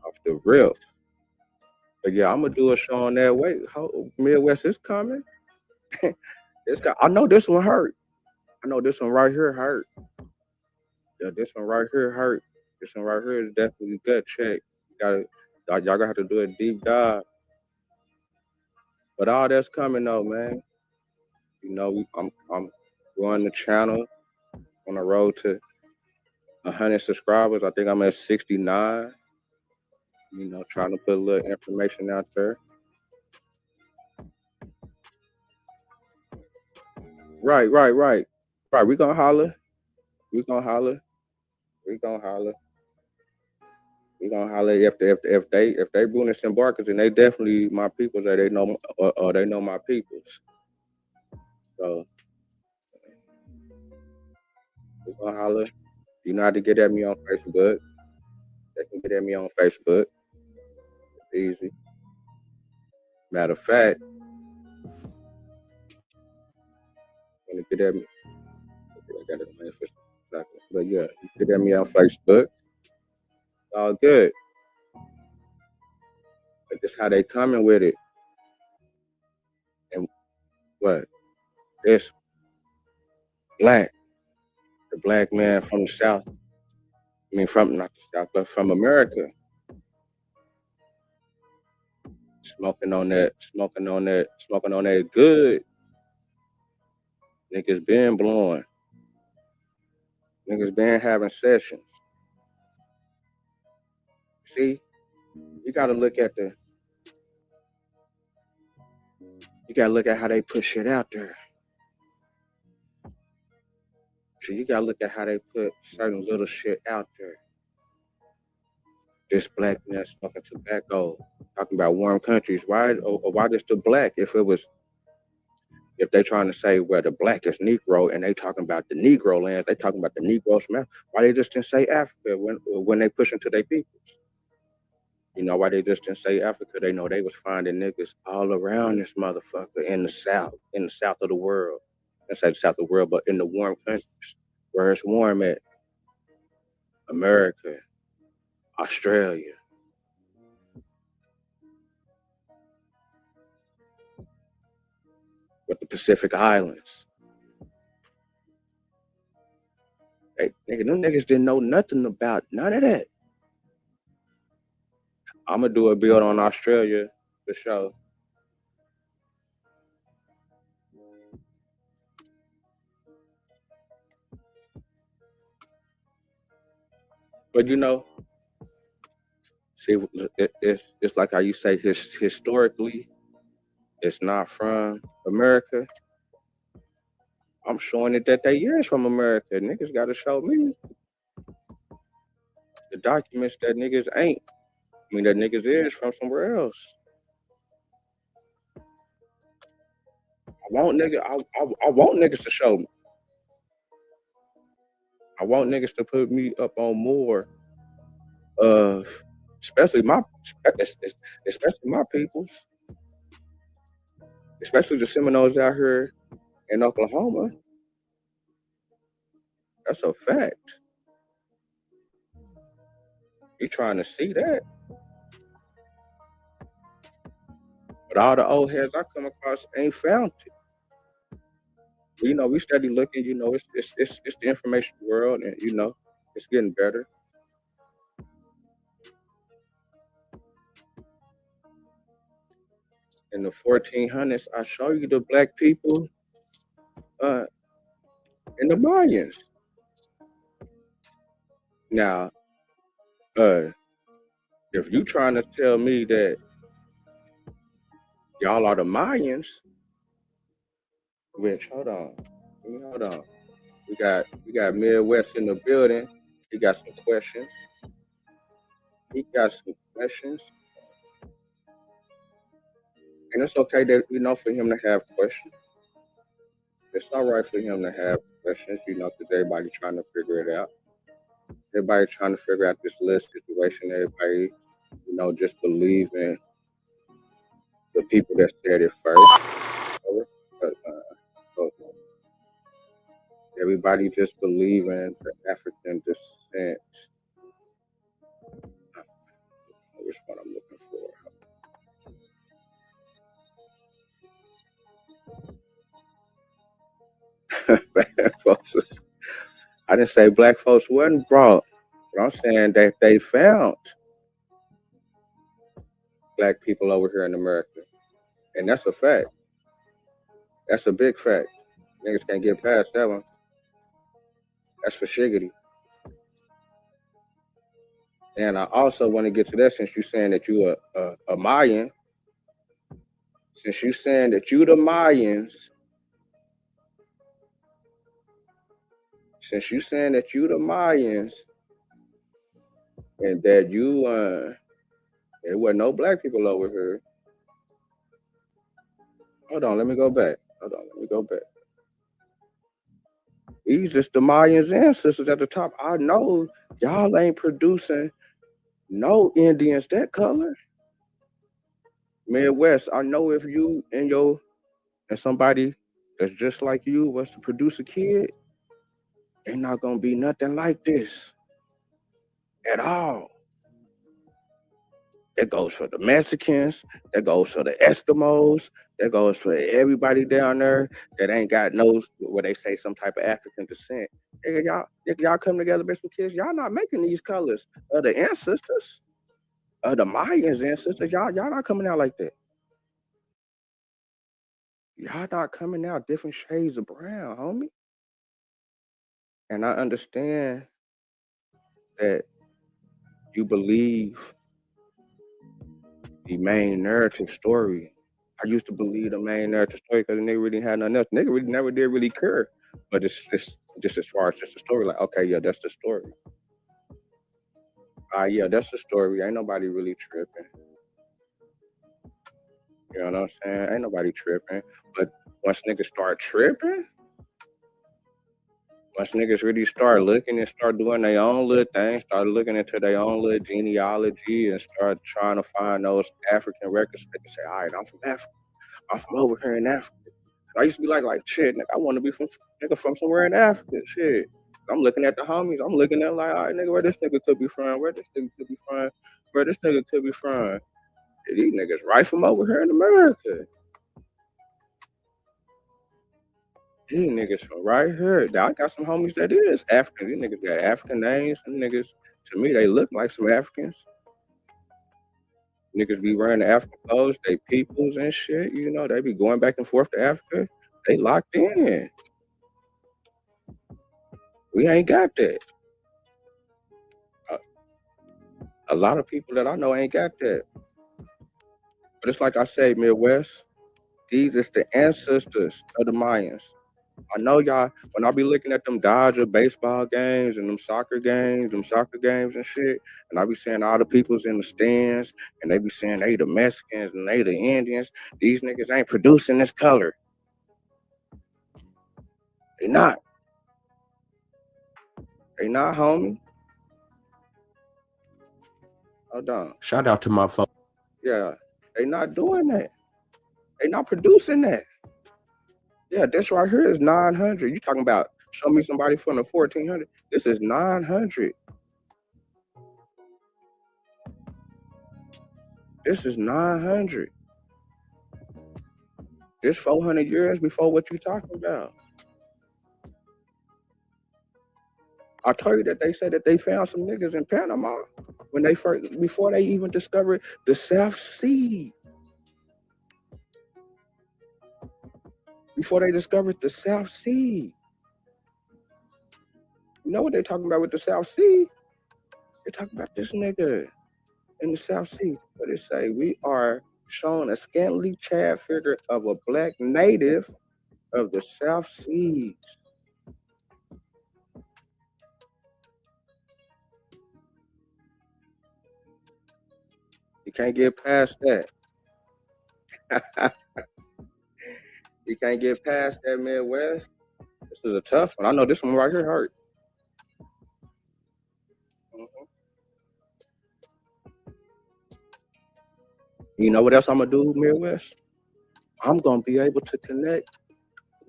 Off the rip. But yeah, I'm gonna do a show on that. Wait, Midwest is coming. I know this one hurt. I know this one right here hurt. Yeah, this one right here hurt. This one right here is definitely gut check. Y'all gonna have to do a deep dive. But all that's coming though, man. You know, I'm growing the channel on the road to 100 subscribers. I think I'm at 69. You know, trying to put a little information out there. Right. Right, we gonna holler. We gonna holler. We gonna holler. We gonna holler if they Brunis and Barkers, and they definitely my peoples that they know my peoples. So we gonna holler. You know how to get at me on Facebook. They can get at me on Facebook. It's easy. Matter of fact, when you get at me, I got it on Facebook. But yeah, you get at me on Facebook. All good. But this how they coming with it. And what? This black, the black man from the South. I mean, from not the South, but from America. Smoking on that good. Niggas been blowing. Niggas been having sessions. See, you gotta look at how they put shit out there. So you gotta look at how they put certain little shit out there. This black man smoking tobacco, talking about warm countries. Why just the black? If they trying to say where the black is Negro and they talking about the Negro lands, they talking about the Negro smell. Why they just didn't say Africa when they pushing to their peoples? You know why they just didn't say Africa? They know they was finding niggas all around this motherfucker in the south of the world. Let's say the south of the world, but in the warm countries, where it's warm at. America, Australia. With the Pacific Islands. Hey, them niggas didn't know nothing about none of that. I'm gonna do a build on Australia for sure. But you know, see, it's like how you say historically, it's not from America. I'm showing it that they is from America. Niggas gotta show me the documents that niggas ain't. I mean, that niggas is from somewhere else. I want niggas to show me. I want niggas to put me up on more of, especially my peoples, especially the Seminoles out here in Oklahoma. That's a fact. You trying to see that? But all the old heads I come across ain't found it. You know, we steady looking. You know, it's the information world, and you know, it's getting better. In the 1400s, I show you the black people in the Mayans. Now, if you trying to tell me that y'all are the Mayans, which hold on. We got Midwest in the building. He got some questions. And it's okay that for him to have questions. It's all right for him to have questions, because everybody trying to figure it out. Everybody trying to figure out this little situation. Everybody, just believing the people that said it first. But everybody just believing the African descent. Which one I'm looking for? Black folks. I didn't say black folks wasn't brought, but I'm saying that they found black people over here in America, and that's a fact. That's a big fact. Niggas can't get past that one. That's for shiggity. And I also want to get to that, since you're saying that you a Mayan. Since you're saying that you the Mayans. Since you're saying that you the Mayans, and that you there wasn't no black people over here. Hold on, let me go back. These just the Mayans ancestors at the top. I know y'all ain't producing no Indians that color. Midwest, I know if you and somebody that's just like you was to produce a kid, ain't not gonna be nothing like this at all. That goes for the Mexicans, that goes for the Eskimos, that goes for everybody down there that ain't got no, what they say, some type of African descent. Y'all come together, make some kids. Y'all not making these colors of the ancestors, of the Mayans ancestors. Y'all not coming out like that. Y'all not coming out different shades of brown, homie. And I understand that you believe the main narrative story. I used to believe the main narrative story because they really had nothing else. Nigga really never did really care. But it's just as far as just the story, like, okay, yeah, that's the story. Yeah, that's the story. Ain't nobody really tripping. You know what I'm saying? Ain't nobody tripping. But once niggas start tripping, once niggas really start looking and start doing their own little thing, start looking into their own little genealogy and start trying to find those African records, they can say, all right, I'm from Africa. I'm from over here in Africa. I used to be like shit, nigga, I want to be from somewhere in Africa, shit. I'm looking at the homies. I'm looking at like, all right, nigga, where this nigga could be from? Where this nigga could be from? These niggas right from over here in America. These niggas from right here. I got some homies that is African. These niggas got African names. Some niggas, to me, they look like some Africans. Niggas be wearing the African clothes, they peoples and shit, they be going back and forth to Africa. They locked in. We ain't got that. A lot of people that I know ain't got that. But it's like I say, Midwest, these is the ancestors of the Mayans. I know y'all, when I be looking at them Dodger baseball games and them soccer games and shit, and I be seeing all the peoples in the stands, and they be saying they the Mexicans and they the Indians, these niggas ain't producing this color. They not, homie. Hold on. Shout out to my folks. Yeah, they not doing that. They not producing that. Yeah, this right here is 900. You talking about show me somebody from the 1400? This is 900. This is 900. This 400 years before what you talking about. I told you that they said that they found some niggas in Panama when before they even discovered the South Sea. Before they discovered the South Sea. You know what they're talking about with the South Sea? They're talking about this nigga in the South Sea. What they say? We are shown a scantily clad figure of a black native of the South Seas. You can't get past that. You can't get past that Midwest. This is a tough one. I know this one right here hurt. Mhm. You know what else I'm gonna do, Midwest? I'm gonna be able to connect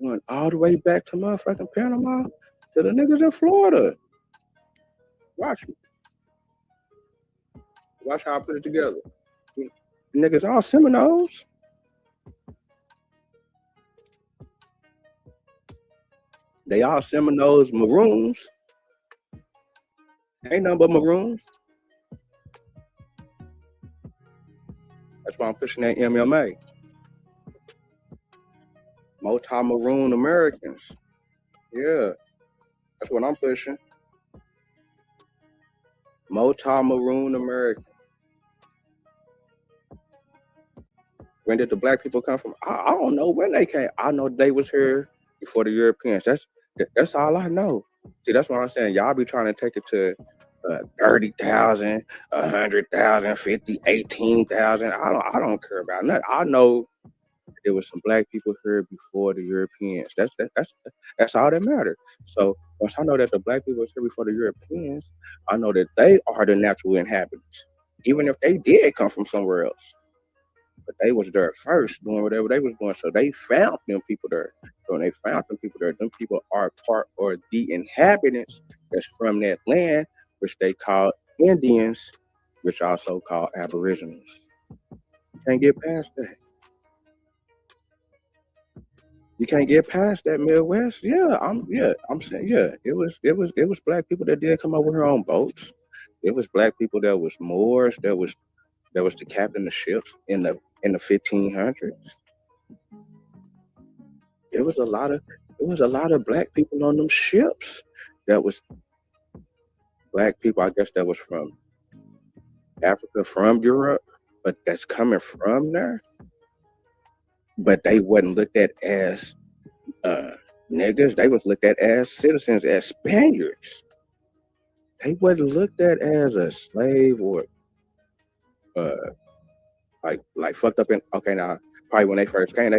going all the way back to motherfucking Panama to the niggas in Florida. Watch me. Watch how I put it together. The niggas all Seminoles. They all Seminoles, Maroons. Ain't nothing but Maroons. That's why I'm pushing that MMA. Multi-Maroon Americans. Yeah, that's what I'm pushing. Multi-Maroon American. When did the black people come from? I don't know when they came. I know they was here before the Europeans. That's all I know. See, that's what I'm saying. Y'all be trying to take it to 30,000, 100,000, 50, 18,000. I don't care about nothing. I know there was some black people here before the Europeans. That's all that matters. So once I know that the black people was here before the Europeans, I know that they are the natural inhabitants, even if they did come from somewhere else. But they was there first doing whatever they was doing. So they found them people there. So when they found them people are part or the inhabitants that's from that land, which they call Indians, which also call Aboriginals. Can't get past that. You can't get past that Midwest. I'm saying, it was black people that did come over here on boats. It was black people that was Moors, that was the captain of ships in the 1500s. It was a lot of black people on them ships. That was black people, I guess, that was from Africa, from Europe, but that's coming from there. But they wasn't looked at as niggas. They was looked at as citizens, as Spaniards. They wasn't looked at as a slave or like fucked up in. Okay, now probably when they first came,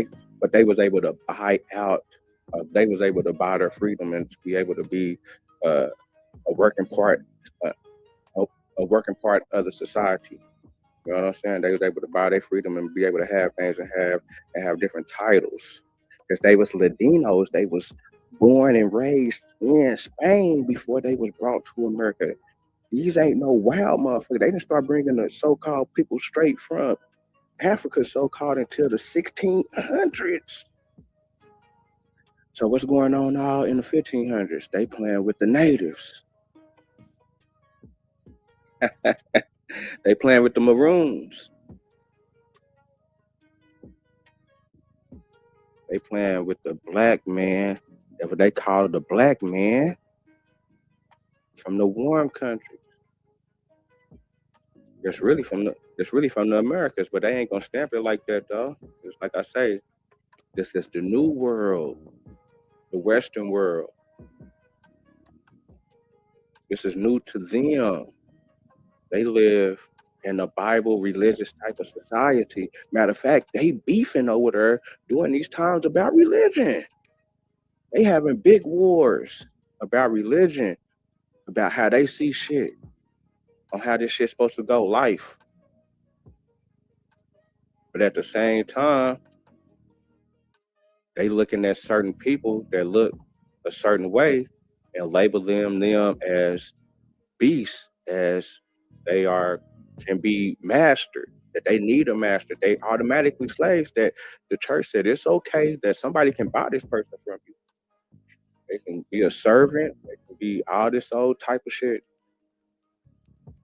they was able to buy out. They was able to buy their freedom and to be able to be a working part of the society. You know what I'm saying? They was able to buy their freedom and be able to have things and have different titles. Because they was Latinos, they was born and raised in Spain before they was brought to America. These ain't no wild motherfuckers. They didn't start bringing the so-called people straight from Africa, so-called, until the 1600s. So what's going on now in the 1500s? They playing with the natives. They playing with the Maroons. They playing with the black man, whatever they call the black man from the warm country. It's really from the Americas, but they ain't gonna stamp it like that though. It's like I say, this is the new world, the Western world. This is new to them. They live in a Bible religious type of society. Matter of fact, they beefing over there during these times about religion. They having big wars about religion, about how they see shit, on how this shit's supposed to go, life. But at the same time, they looking at certain people that look a certain way and label them as beasts, as they can be mastered, that they need a master. They automatically slaves, that the church said it's okay that somebody can buy this person from you. They can be a servant, they can be all this old type of shit.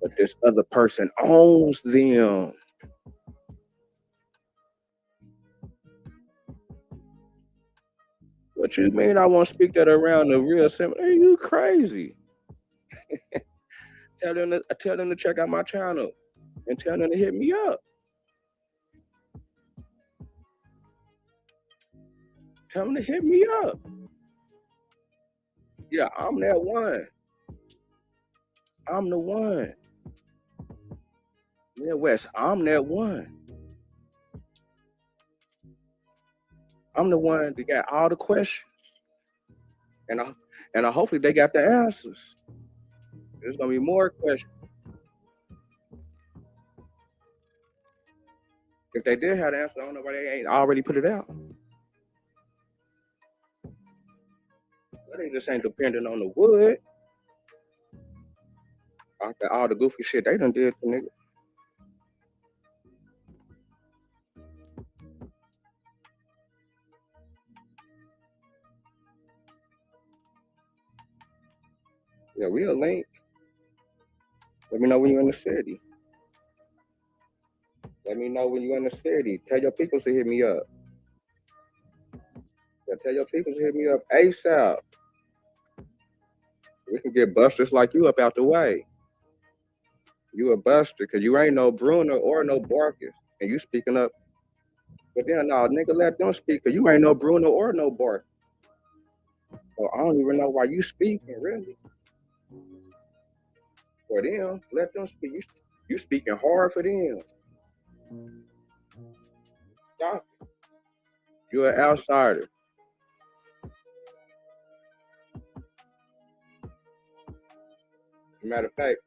But this other person owns them. What you mean I won't speak that around the real seminar? You crazy. Tell them to check out my channel and tell them to hit me up. Tell them to hit me up. Yeah, I'm that one. I'm the one. Midwest, I'm that one. I'm the one that got all the questions. And I hopefully they got the answers. There's gonna be more questions. If they did have the answer, I don't know why they ain't already put it out. But they just ain't depending on the wood. After all the goofy shit they done did to niggas. Yeah, we'll link. Let me know when you're in the city. Let me know when you're in the city. Tell your people to hit me up. Yeah, tell your people to hit me up ASAP. We can get busters like you up out the way. You a buster, cause you ain't no Bruno or no Barkus. And you speaking up. But then no, nigga, let them speak, cause you ain't no Bruno or no Barkus. So I don't even know why you speaking, really. For them, let them speak. You speaking hard for them. Stop it. You're an outsider. Matter of fact,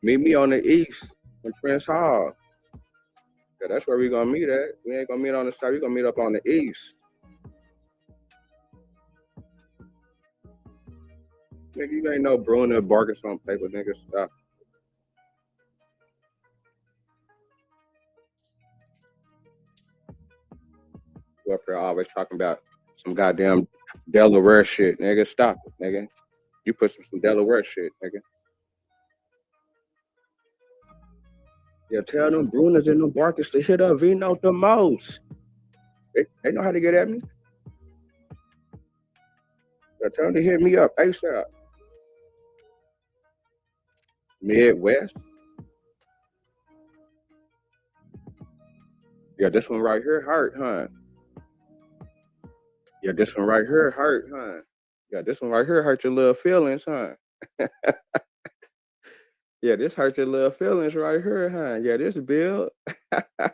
meet me on the east in Prince Hall. Yeah, that's where we gonna meet at. We ain't gonna meet on the side. We gonna meet up on the east. Nigga, you ain't no Bruno Barkus on paper, nigga. Stop. You up there always talking about some goddamn Delaware shit, nigga. Stop it, nigga. You put some Delaware shit, nigga. Yeah, tell them Brunos and them Barkus to hit up Vino the most. They know how to get at me. Yeah, tell them to hit me up ASAP. Midwest. Yeah, this one right here hurt, huh? Yeah, this one right here hurt, huh? Yeah, this one right here hurt your little feelings, huh? Yeah, this hurt your little feelings right here, huh? Yeah, this bill. It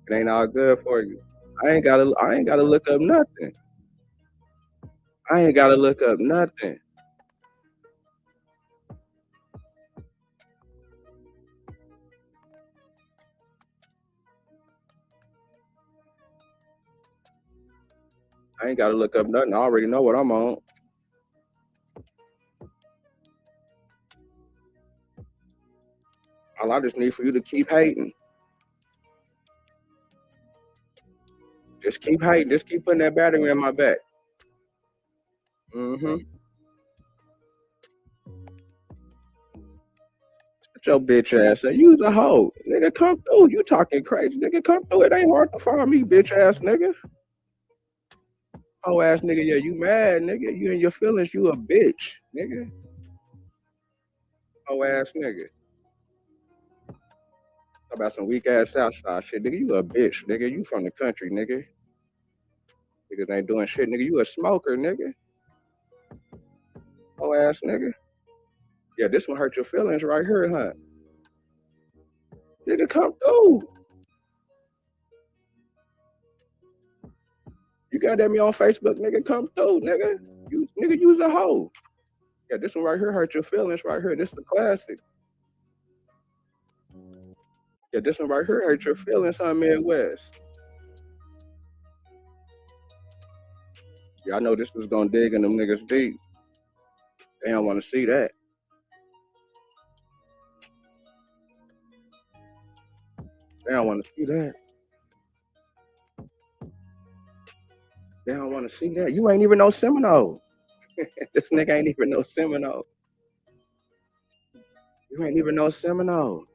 ain't all good for you. I ain't gotta look up nothing. I ain't gotta look up nothing. I ain't gotta look up nothing. I already know what I'm on. All I just need for you to keep hating. Just keep hating. Just keep putting that battery in my back. Mm-hmm. Get your bitch ass up. You's a hoe. Nigga, come through. You talking crazy. Nigga, come through. It ain't hard to find me, bitch ass nigga. Hoe ass nigga, yeah, you mad, nigga. You in your feelings, you a bitch, nigga. Hoe ass nigga. Talk about some weak ass Southside shit, nigga. You a bitch, nigga. You from the country, nigga. Niggas ain't doing shit, nigga. You a smoker, nigga. Hoe ass nigga. Yeah, this one hurt your feelings right here, huh? Nigga, come through. You got at me on Facebook, nigga. Come through, nigga. Nigga, you's a hoe. Yeah, this one right here hurt your feelings right here. This is a classic. Yeah, this one right here hurt your feelings, huh, Midwest? Yeah, I know this was gonna dig in them niggas deep. They don't want to see that. They don't want to see that. They don't want to see that. You ain't even no Seminole. This nigga ain't even no Seminole. You ain't even no Seminole.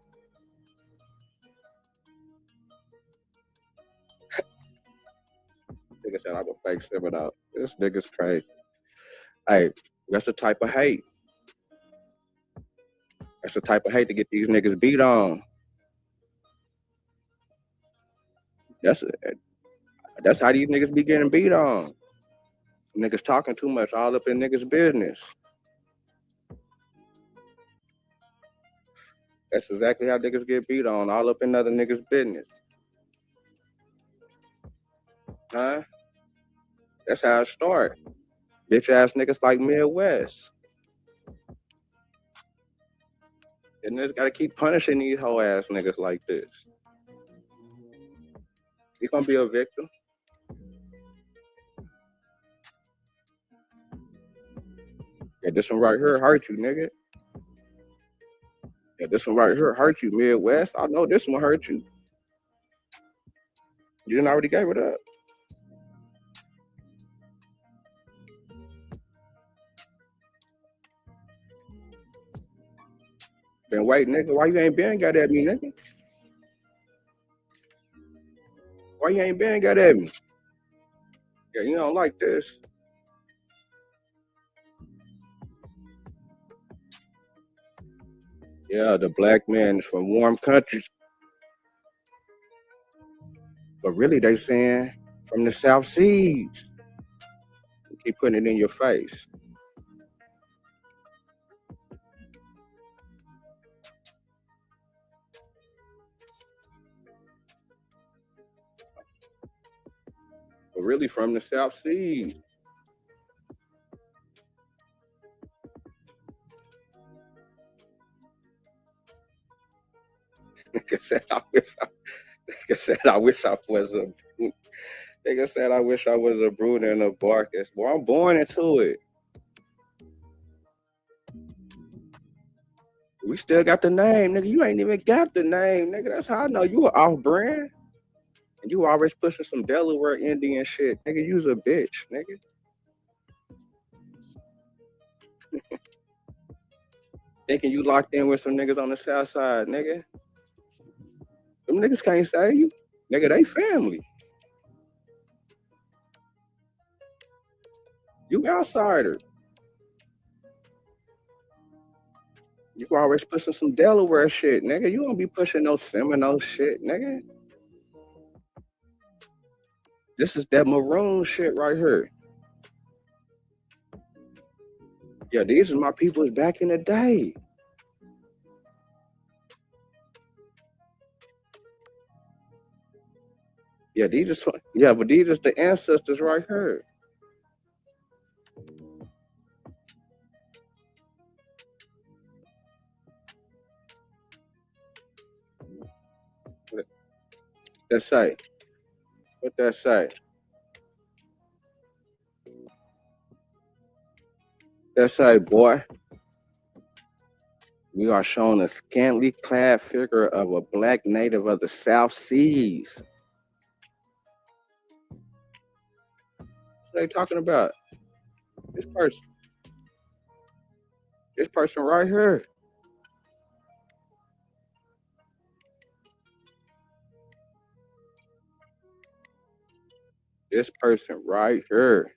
Nigga said I'm a fake Seminole. This nigga's crazy. Hey, that's the type of hate. That's the type of hate to get these niggas beat on. That's how these niggas be getting beat on. Niggas talking too much, all up in niggas' business. That's exactly how niggas get beat on, all up in other niggas' business. Huh? That's how it start. Bitch ass niggas like Midwest. And niggas gotta keep punishing these hoe ass niggas like this. You gonna be a victim. Yeah, this one right here hurt you, nigga. Yeah, this one right here hurt you, Midwest. I know this one hurt you. You didn't already gave it up. Been waiting, nigga. Why you ain't been got at me, nigga? Why you ain't been got at me? Yeah, you don't like this. Yeah, the black man is from warm countries. But really they saying from the South Seas. You keep putting it in your face. But really from the South Seas. Nigga said I wish I was a nigga said I wish I was a brood and a Barkus. Boy, I'm born into it. We still got the name, nigga. You ain't even got the name, nigga. That's how I know you were off brand. And you always pushing some Delaware Indian shit. Nigga, you's a bitch, nigga. Thinking you locked in with some niggas on the South Side, nigga. Them niggas can't save you. Nigga, they family. You outsider. You always pushing some Delaware shit, nigga. You don't be pushing no Seminole shit, nigga. This is that maroon shit right here. Yeah, these are my peoples back in the day. Yeah, but these are the ancestors right here. That say? What that say? That say, boy, we are shown a scantily clad figure of a black native of the South Seas. What are they talking about? This person right here. This person right here.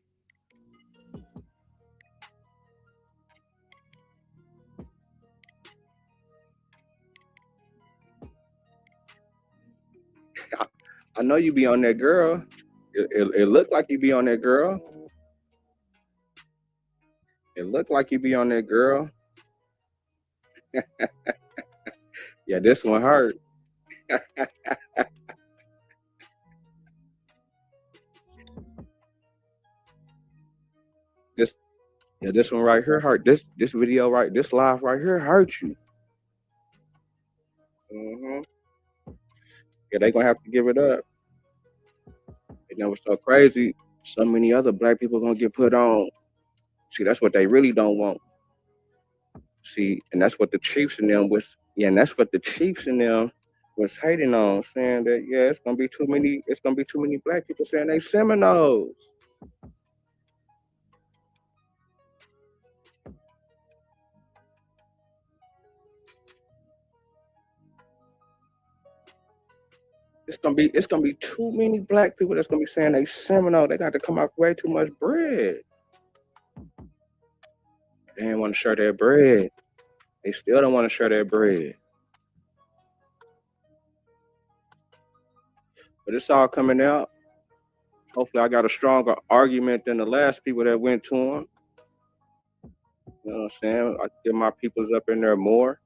I know you be on that girl. It looked like you be on that girl. It looked like you be on that girl. Yeah, this one hurt. This one right here hurt. This video right, this live right here hurt you. Yeah, they gonna have to give it up. You know what's so crazy? So many other black people gonna get put on. See, that's what they really don't want. See, and that's what the Chiefs and them was. Yeah, and that's what the Chiefs and them was hating on, saying that it's gonna be too many. It's gonna be too many black people saying they Seminoles. It's gonna be too many black people that's gonna be saying they Seminole. They got to come out way too much bread. They didn't want to share their bread. They still don't want to share their bread. But it's all coming out. Hopefully I got a stronger argument than the last people that went to him. You know what I'm saying? I get my peoples up in there more.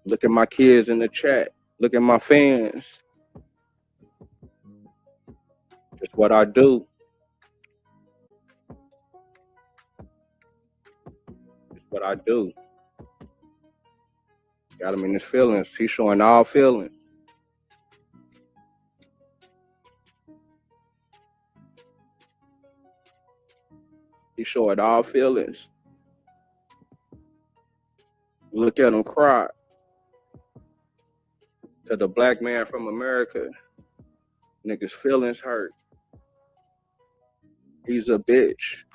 Look at my kids in the chat. Look at my fans. It's what I do. It's what I do. Got him in his feelings. He's showing all feelings. He's showing all feelings. Look at him cry. To the black man from America, niggas' feelings hurt. He's a bitch.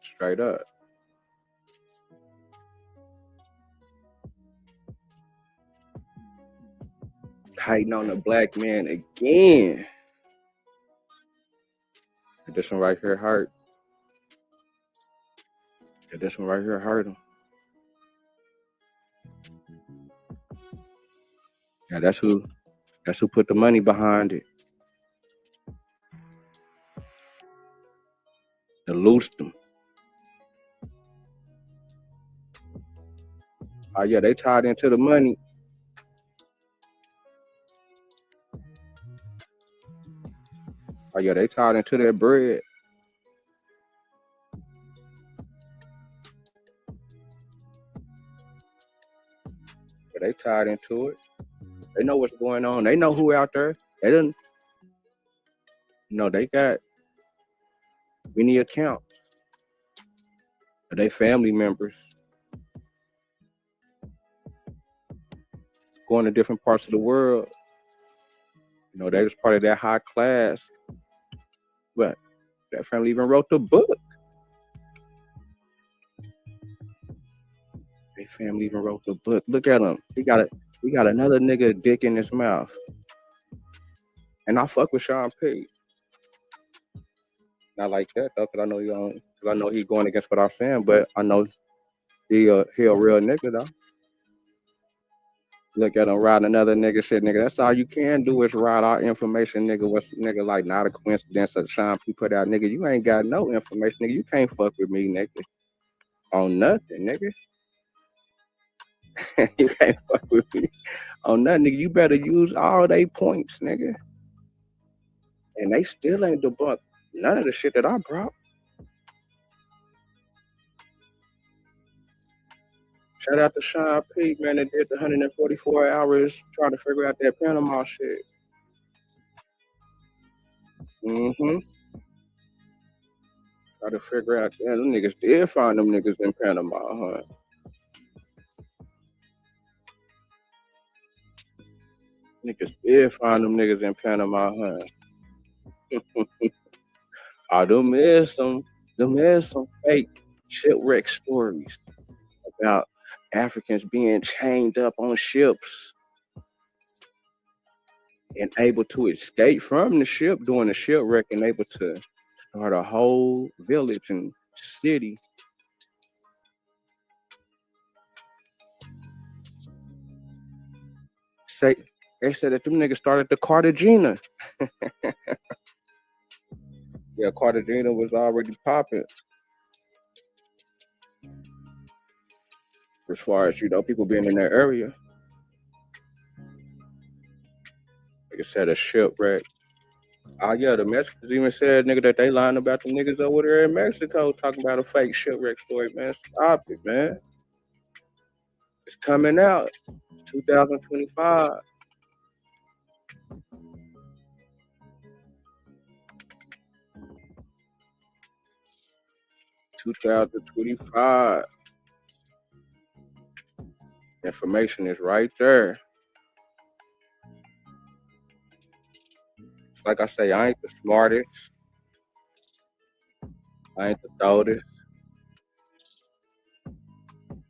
Straight up. Hating on the black man again. This one right here hurt. This one right here hurt him. Yeah, that's who put the money behind it. They loosed them. Oh yeah, they tied into the money. Oh yeah, they tied into that bread. Yeah, they tied into it. They know what's going on. They know who out there. They didn't. No, they got many accounts. But they family members going to different parts of the world. You know, they was part of that high class. But that family even wrote the book. Their family even wrote the book. Look at him. He got another nigga dick in his mouth. And I fuck with Sean P. Not like that though, cause I know he going against what I'm saying, but I know he a real nigga though. Look at him riding another nigga shit, nigga. That's all you can do is ride our information, nigga. What's nigga like? Not a coincidence that Sean P put out, nigga. You ain't got no information, nigga. You can't fuck with me, nigga. On nothing, nigga. You can't fuck with me on nothing, nigga. You better use all they points, nigga. And they still ain't debunked none of the shit that I brought. Shout out to Sean P, man, that did the 144 hours trying to figure out that Panama shit. Mm-hmm. Try to figure out, damn, them niggas did find them niggas in Panama, huh? Niggas did find them niggas in Panama, huh? Oh, them is some fake shipwreck stories about Africans being chained up on ships and able to escape from the ship during the shipwreck and able to start a whole village and city. They said that them niggas started the Cartagena. Yeah, Cartagena was already popping. As far as, you know, people being in that area. Like I said, a shipwreck. Oh yeah, the Mexicans even said, nigga, that they lying about the niggas over there in Mexico talking about a fake shipwreck story, man. Stop it, man. It's coming out. 2025. Information is right there. It's like I say, I ain't the smartest. I ain't the oldest.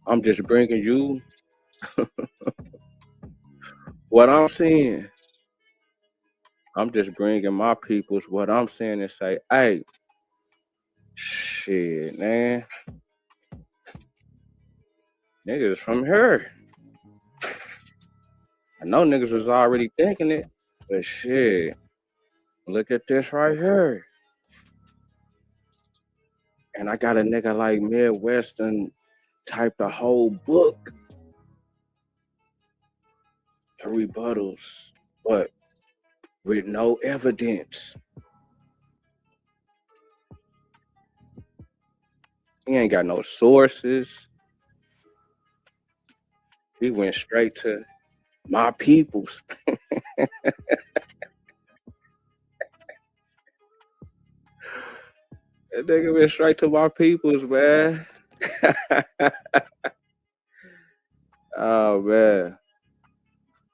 I'm just bringing you what I'm seeing. I'm just bringing my peoples what I'm saying and say, hey, shit, man. Niggas from here. I know niggas was already thinking it, but shit, look at this right here. And I got a nigga like Midwestern type the whole book of rebuttals, but with no evidence. He ain't got no sources. He went straight to my peoples. That nigga went straight to my peoples, man. Oh man.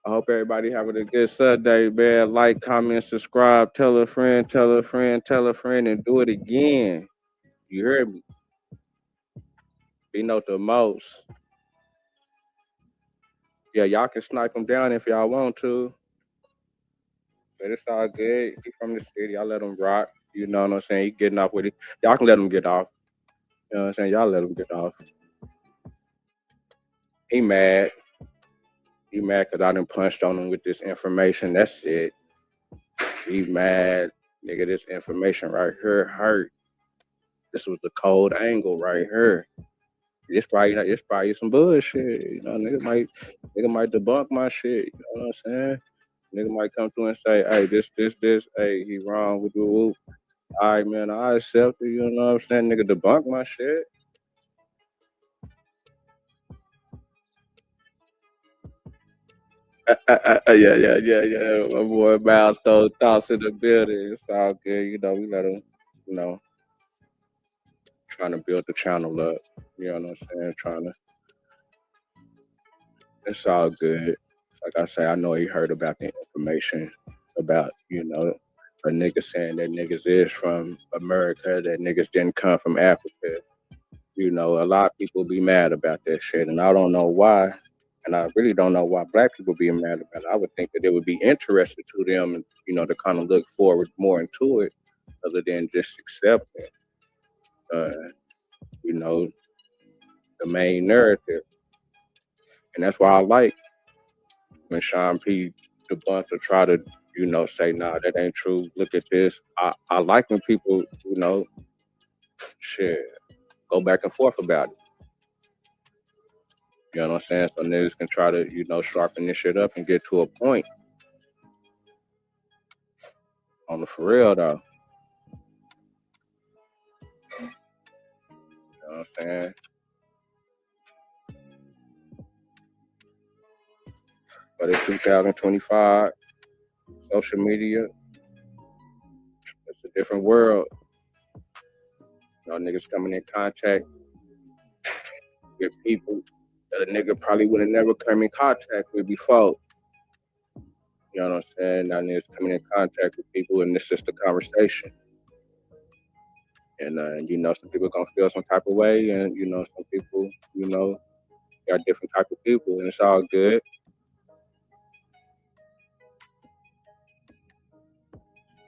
I hope everybody having a good Sunday, man. Like, comment, subscribe, tell a friend, tell a friend, tell a friend, and do it again. You heard me? Be note the most. Yeah, y'all can snipe him down if y'all want to. But it's all good. He from the city. I let him rock. You know what I'm saying? He getting off with it. Y'all can let him get off. You know what I'm saying? Y'all let him get off. He mad. He mad because I done punched on him with this information. That's it. He mad. Nigga, this information right here hurt. This was the cold angle right here. It's probably some bullshit. You know, nigga might debunk my shit. You know what I'm saying? Nigga might come through and say, hey, this, hey, he wrong with the whoop. All right, man, I accept it. You know what I'm saying? Nigga debunk my shit. Yeah. My boy Milestone Thoughts in the building. It's all good. You know, we let him, you know, trying to build the channel up. You know what I'm saying? It's all good. Like I say, I know he heard about the information about, you know, a nigga saying that niggas is from America, that niggas didn't come from Africa. You know, a lot of people be mad about that shit, and I don't know why. And I really don't know why black people be mad about it. I would think that it would be interesting to them, you know, to kind of look forward more into it, other than just accepting, you know, the main narrative. And that's why I like when Sean P debunked to try to, you know, say, nah, that ain't true. Look at this. I like when people, you know, shit, go back and forth about it. You know what I'm saying? So niggas can try to, you know, sharpen this shit up and get to a point. On the for real though. You know what I'm saying? But it's 2025, social media, it's a different world. You know, niggas coming in contact with people that a nigga probably would have never come in contact with before. You know what I'm saying? Now niggas coming in contact with people and it's just a conversation. And you know, some people gonna feel some type of way, and you know, some people, you know, got different type of people, and it's all good.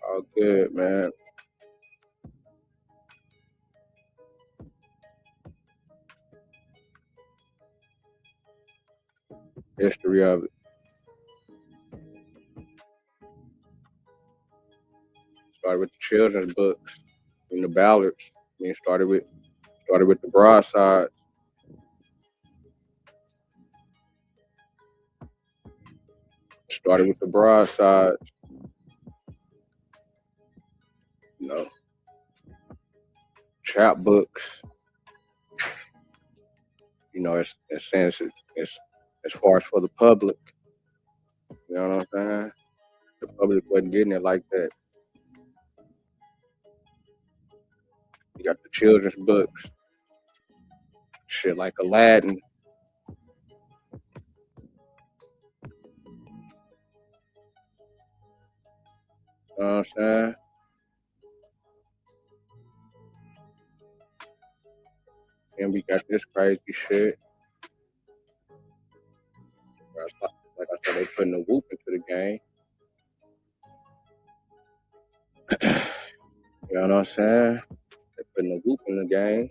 All good, man. History of it. Started with the children's books and the ballads. I mean, started with the broadsides. Started with the broadsides. You know, chapbooks. You know, it's as far as for the public. You know what I'm saying? The public wasn't getting it like that. You got the children's books, shit like Aladdin. You know what I'm saying? And we got this crazy shit. Like I said, they putting the whoop into the game. You know what I'm saying? They putting the whoop in the game.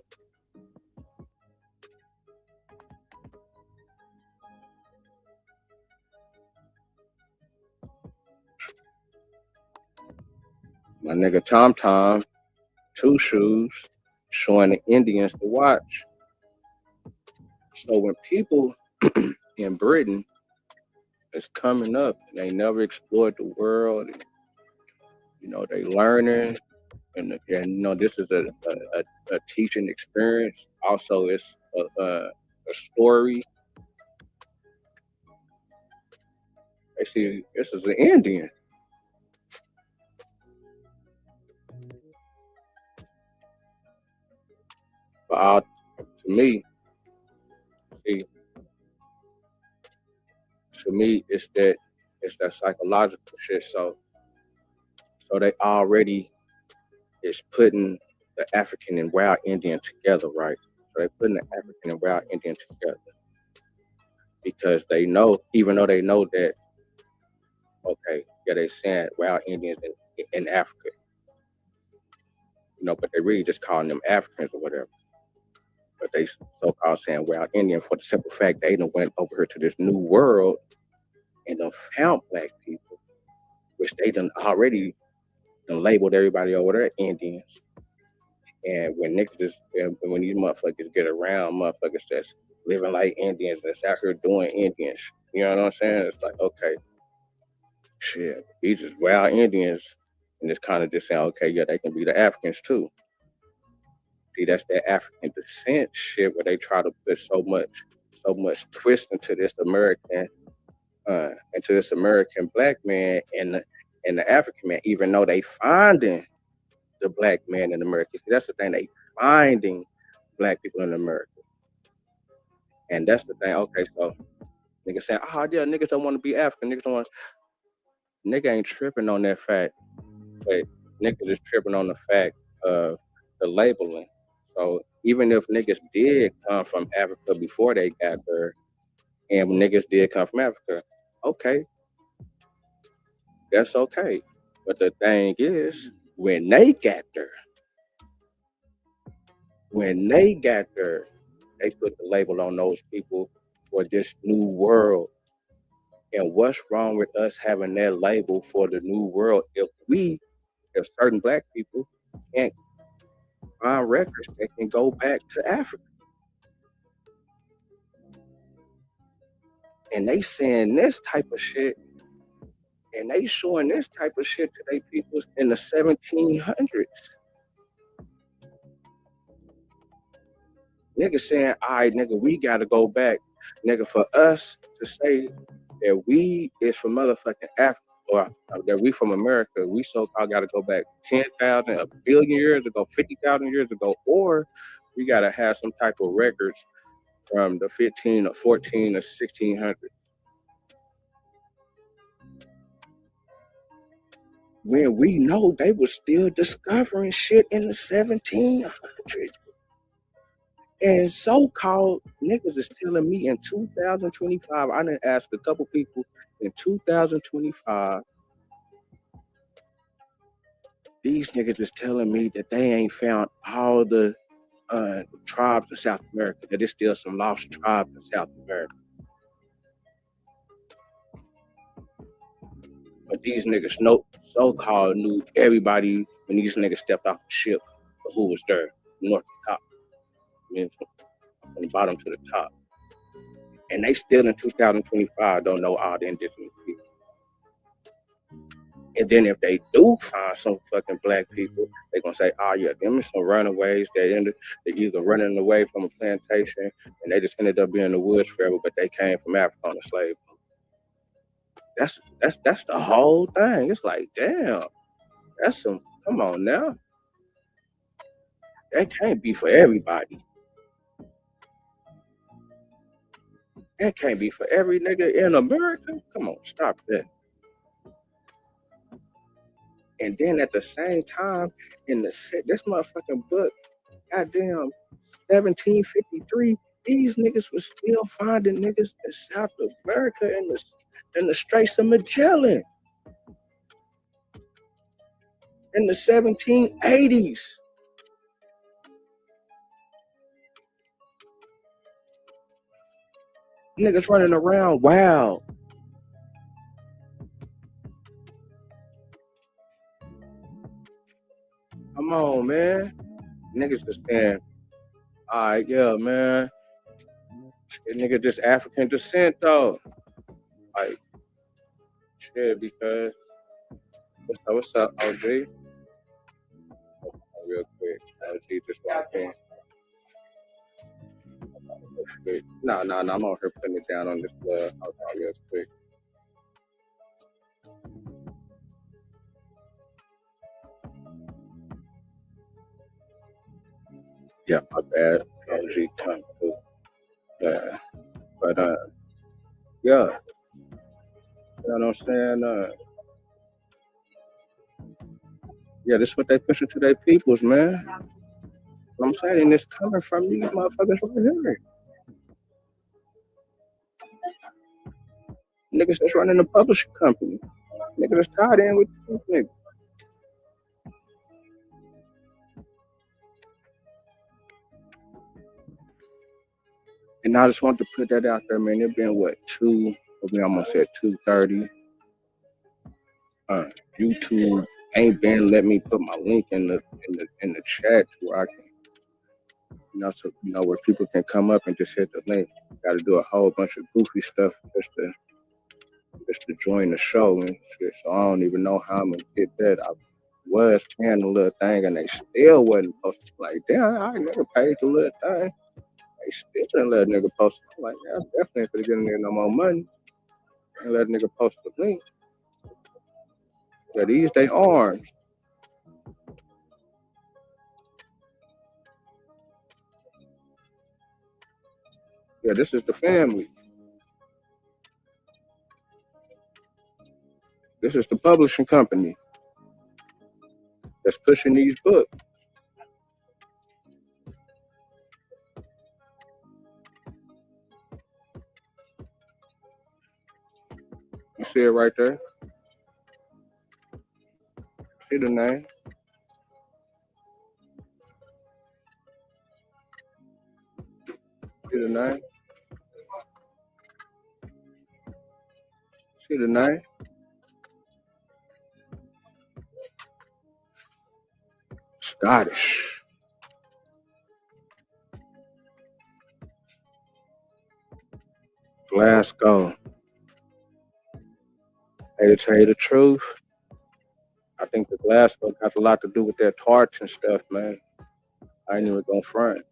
My nigga Tom Tom, Two Shoes, showing the Indians to watch. So when people in Britain is coming up, they never explored the world, and, they learning, and this is a teaching experience. Also, it's a story. They see this is an Indian. But to me, it's that psychological shit. So they already is putting the African and wild Indian together, right? So they're putting the African and wild Indian together because they know, even though they know that, okay, yeah, they saying wild Indians in Africa, but they really just calling them Africans or whatever. But they so-called saying wild Indian for the simple fact they done went over here to this new world and done found black people, which they done already labeled everybody over there Indians. And when when these motherfuckers get around, motherfuckers that's living like Indians, that's out here doing Indians, you know what I'm saying? It's like, okay, shit, these is wild Indians, and it's kind of just saying, okay, yeah, they can be the Africans too. See, that's that African descent shit where they try to put so much twist into this American black man and the African man, even though they finding the black man in America. See, that's the thing, they finding black people in America. And that's the thing, okay, so niggas saying, oh yeah, niggas don't want to be African, nigga ain't tripping on that fact, but niggas is tripping on the fact of the labeling. So even if niggas did come from Africa before they got there, and niggas did come from Africa, okay, that's okay. But the thing is, when they got there, they put the label on those people for this new world. And what's wrong with us having that label for the new world if certain black people can't find records that can go back to Africa? And they saying this type of shit, and they showing this type of shit to their peoples in the 1700s. Nigga saying, all right, nigga, we gotta go back. Nigga, for us to say that we is from motherfucking Africa, or that we from America, we so-called gotta go back 10,000, a billion years ago, 50,000 years ago, or we gotta have some type of records from the 15 or 14 or 1600s. When we know they were still discovering shit in the 1700s. And so-called niggas is telling me in 2025, I didn't ask a couple people in 2025, these niggas is telling me that they ain't found all the tribes in South America, that there's still some lost tribes in South America. But these niggas so-called knew everybody when these niggas stepped off the ship, who was there, north to top. I mean, from the bottom to the top. And they still in 2025 don't know all the indigenous people. And then if they do find some fucking black people, they're gonna say, oh yeah, them are some runaways that they're either running away from a plantation and they just ended up being in the woods forever, but they came from Africa on a slave. That's the whole thing. It's like, damn, come on now. That can't be for everybody. That can't be for every nigga in America. Come on, stop that. And then at the same time, in this motherfucking book, goddamn 1753, these niggas was still finding niggas in South America in the Straits of Magellan in the 1780s. Niggas running around wild. Come on, man. niggas just saying, all right, yeah, man, that nigga just African descent though. Like, shit, because what's up, OG? Real quick, OG just walked in. No, I'm over here putting it down on this hold on real quick. Yeah, my bad. OG come through. Yeah. But yeah. You know what I'm saying? Yeah, this is what they pushing to their peoples, man. You know what I'm saying? And it's coming from these motherfuckers right here. Niggas that's running the publishing company. Niggas that's tied in with these niggas. And I just want to put that out there, man. It been what, I almost said 2:30. YouTube ain't been let me put my link in the chat to where I can, so where people can come up and just hit the link. Got to do a whole bunch of goofy stuff just to join the show and shit. So I don't even know how I'm gonna get that. I was paying the little thing and they still wasn't posted. Like, damn, I ain't never paid the little thing. They still didn't let a nigga post it. I'm like, yeah, I definitely ain't gonna get in there no more money. And let a nigga post the link. Yeah, these they arms. Yeah, this is the family. This is the publishing company that's pushing these books. You see it right there? See the name? See the name? See the name? Scottish. Glasgow. Hey, to tell you the truth, I think the Glasgow got a lot to do with their tarts and stuff, man. I ain't even gonna front.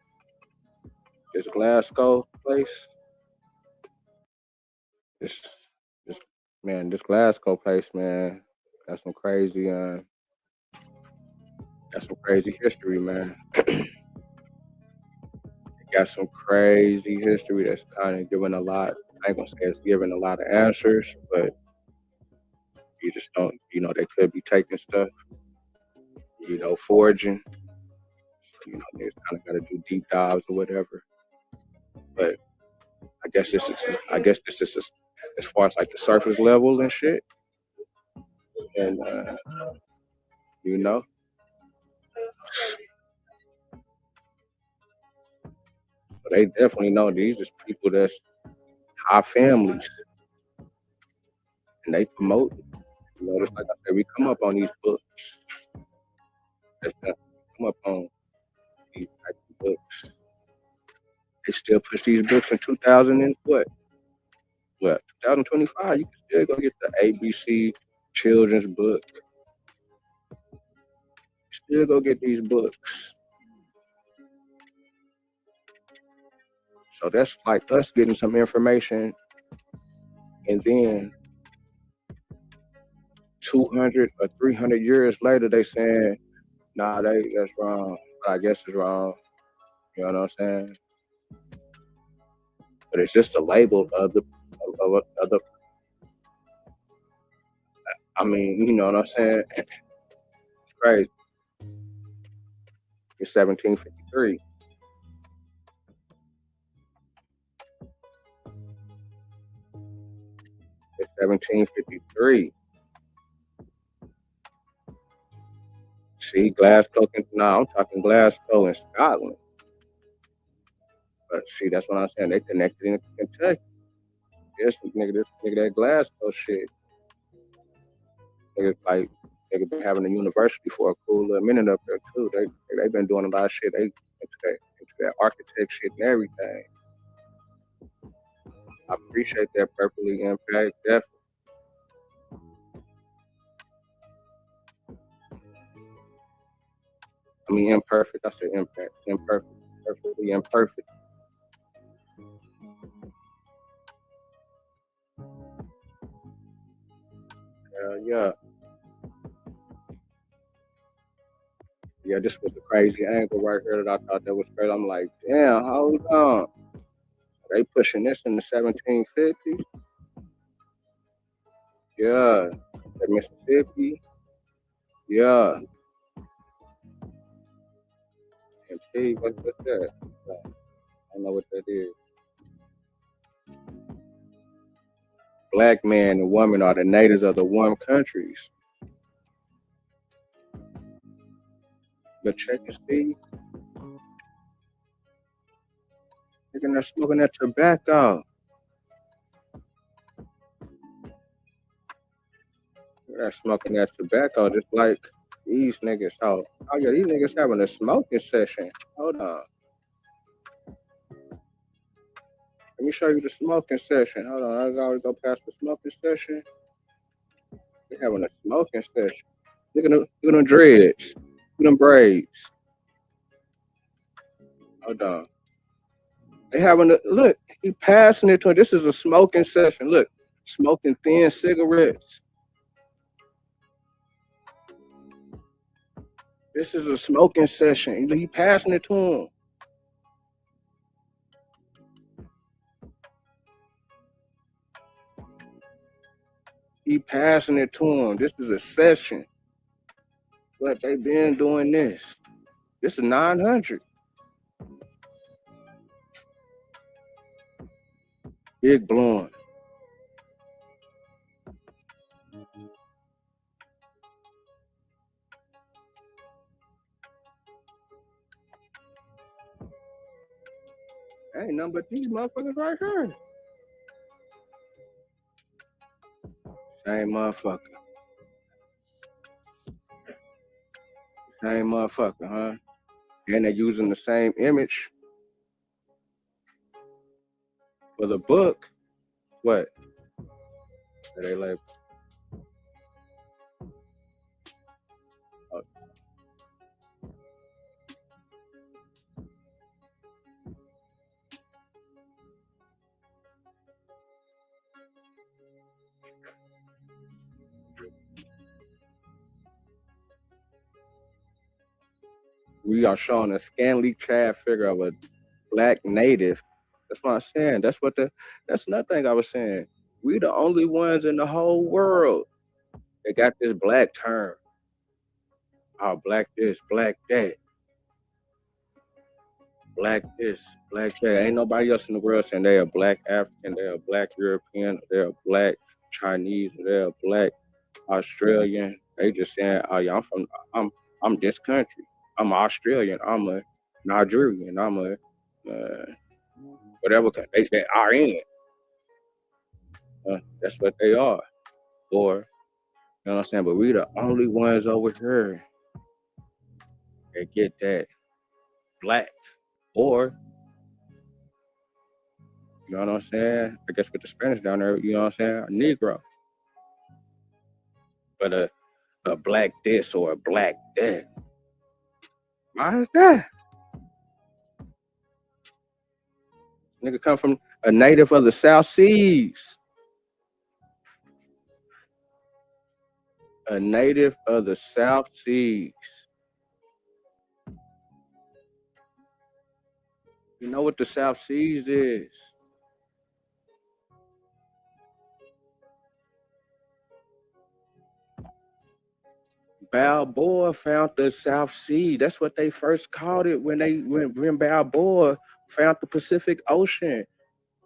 This Glasgow place, this Glasgow place, man, got some crazy history, man. Got some crazy history that's kind of giving a lot. I ain't gonna say it's giving a lot of answers, but you just don't, they could be taking stuff, foraging. They just kind of got to do deep dives or whatever. But I guess this is as far as like the surface level and shit. And but they definitely know these is people that's high families, and they promote. Just like I said, we come up on these books. Come up on these type of books. They still push these books in 2000 and what? 2025. You can still go get the ABC children's book. Still go get these books. So that's like us getting some information, and then 200 or 300 years later, they saying, nah, that's wrong. But I guess it's wrong. You know what I'm saying? But it's just a label of the. I mean, you know what I'm saying? It's crazy. It's 1753. It's 1753. See, Glasgow. I'm talking Glasgow in Scotland. But see, that's what I'm saying. They connected in Kentucky. This nigga, that Glasgow shit. Niggas like Nigga been having a university for a cool little minute up there too. They been doing a lot of shit. They into that architect shit and everything. I appreciate that perfectly impact, definitely. I mean imperfect. I said impact. Imperfect. Perfectly imperfect. Yeah. Yeah, this was a crazy angle right here that I thought that was great. I'm like, damn, hold on. They pushing this in the 1750s? Yeah. That Mississippi? Yeah. And P, what's that? I don't know what that is. Black man and woman are the natives of the warm countries. But check and see. They're smoking that tobacco. They're smoking that tobacco just like these niggas. Oh yeah, these niggas having a smoking session. Hold on. Let me show you the smoking session. Hold on, I gotta go past the smoking session. They're having a smoking session. Look at them dreads. Look at them braids. Hold on. They having a look. He passing it to him. This is a smoking session. Look, smoking thin cigarettes. This is a smoking session. He passing it to him. He passing it to him. This is a session. But they been doing this. This is 900. Big blowing. Ain't nothing but these motherfuckers right here. Same motherfucker. Same motherfucker, huh? And they're using the same image for the book. What? Are they like? We are showing a scantily clad figure of a black native. That's what I'm saying. That's another thing I was saying. We the only ones in the whole world that got this black term. Oh, black this, black that. Black this, black that. Ain't nobody else in the world saying they're a black African, they're a black European, they're a black Chinese, they're a black Australian. They just saying, oh yeah, I'm this country. I'm Australian. I'm a Nigerian. I'm a whatever country they are in. That's what they are. Or you know what I'm saying? But we the only ones over here that get that black. Or you know what I'm saying? I guess with the Spanish down there, you know what I'm saying? A Negro. But a black this or a black that. Why is that? Nigga come from a native of the South Seas. A native of the South Seas. You know what the South Seas is? Balboa found the South Sea. That's what they first called it when Balboa found the Pacific Ocean.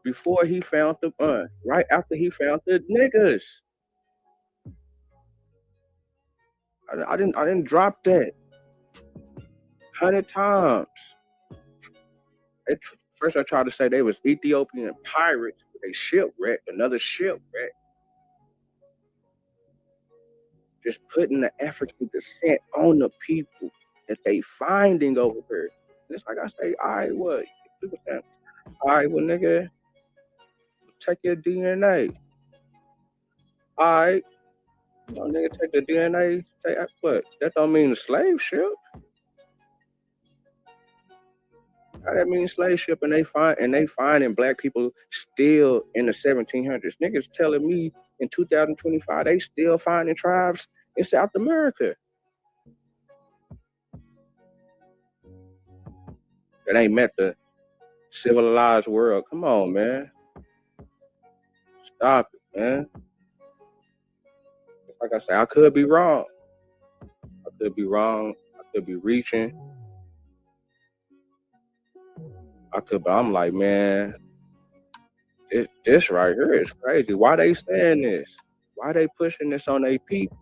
Before he found the right after he found the niggas. I didn't drop that 100 times. First I tried to say they was Ethiopian pirates. They shipwrecked, another shipwreck. just putting the African descent on the people that they finding over here. And it's like I say, all right, what? People saying, all right, well, nigga, take your DNA. All right, you know, nigga, take the DNA. Take what? That don't mean a slave ship. How that mean slave ship? And they finding black people still in the 1700s. Niggas telling me in 2025 they still finding tribes in South America. That ain't met the civilized world. Come on, man. Stop it, man. Like I say, I could be wrong. I could be wrong. I could be reaching. But I'm like, man, this right here is crazy. Why they saying this? Why they pushing this on their people?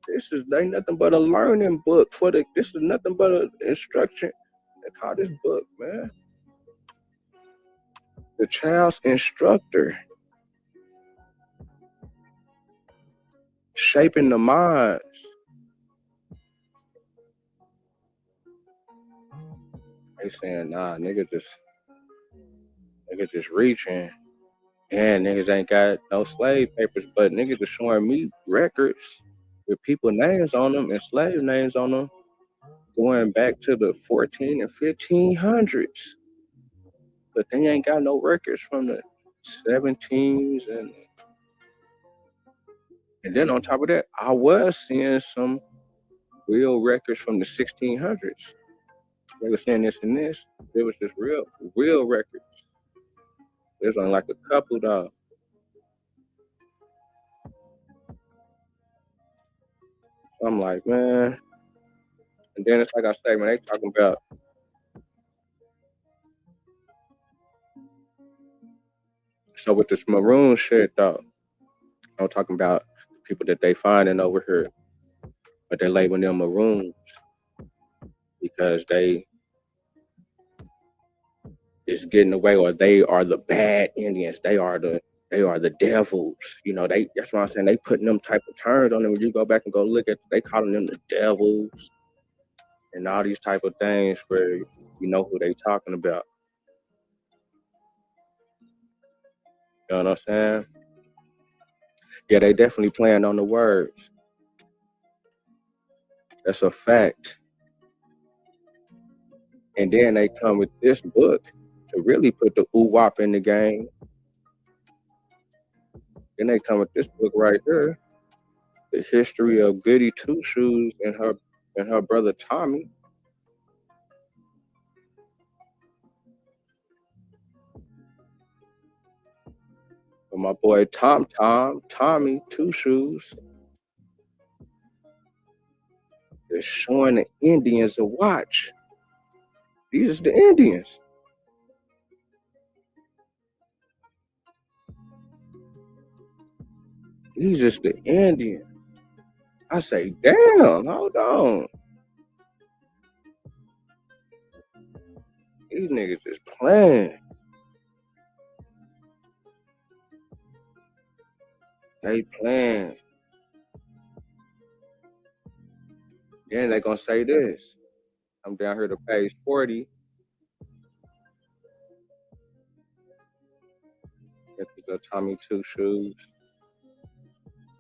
They nothing but a learning book this is nothing but an instruction. They call this book, man, the child's instructor. Shaping the minds. They saying, nah, niggas just reaching. And niggas ain't got no slave papers, but niggas are showing me records with people names on them and slave names on them going back to the 14 and 1500s. But they ain't got no records from the 17s and then on top of that, I was seeing some real records from the 1600s. They were saying this and this. It was just real records. There's only like a couple though. So I'm like, man. And then it's like I say, man, they talking about so with this maroon shit though, I'm talking about people that they finding over here, but they labeling them maroons because they is getting away, or they are the bad Indians. They are the devils. You know, that's what I'm saying. They putting them type of terms on them. When you go back and go look at, they calling them the devils and all these type of things where you know who they talking about. You know what I'm saying? Yeah, they definitely playing on the words. That's a fact. And then they come with this book to really put the oo-wop in the game. Then they come with this book right here, the history of Goody Two Shoes and her brother Tommy. But my boy Tommy Two Shoes, they're showing the Indians a watch. These are the Indians. These is the Indians. I say, damn, hold on. These niggas is playing. They playing. Then they gonna say this. I'm down here to page 40. Get the Tommy Two Shoes.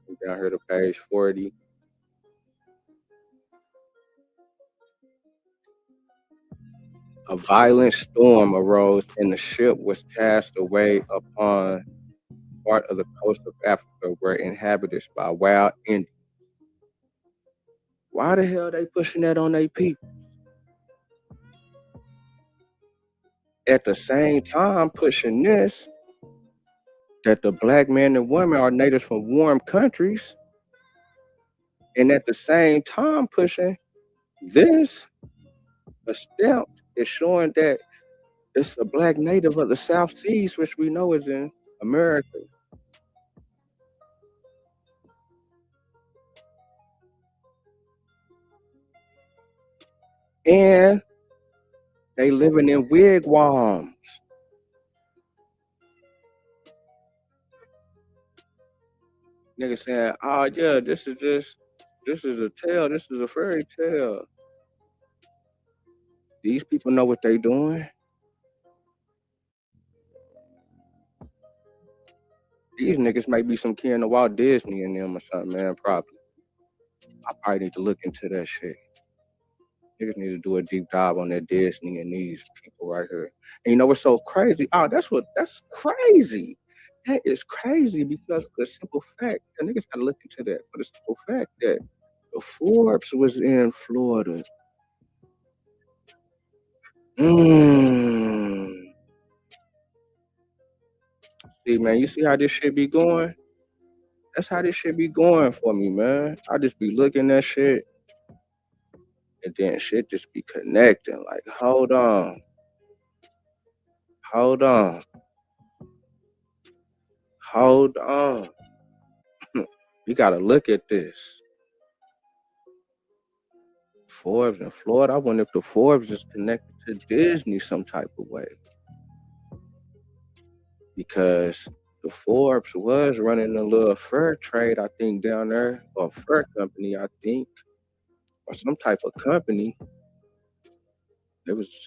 I'm down here to page 40. A violent storm arose and the ship was cast away upon part of the coast of Africa where inhabited by wild Indians. Why the hell they pushing that on their people? At the same time pushing this, that the black men and women are natives from warm countries, and at the same time pushing this, a stamp is showing that it's a black native of the South Seas, which we know is in America. And they living in wigwams. Niggas saying, oh yeah, this is a tale, this is a fairy tale. These people know what they doing. These niggas might be some kin to Walt Disney and them or something, man. Probably. I probably need to look into that shit. Niggas need to do a deep dive on that Disney and these people right here. And you know what's so crazy? Oh, that's crazy. That is crazy because for the simple fact, and niggas gotta look into that for the simple fact that the Forbes was in Florida. See, man, you see how this shit be going? That's how this shit be going for me, man. I just be looking at shit and then shit just be connecting. Like, hold on. We gotta look at this. Forbes in Florida. I wonder if the Forbes is connected to Disney some type of way. Because the Forbes was running a little fur trade, I think, down there, or fur company, I think, or some type of company. They was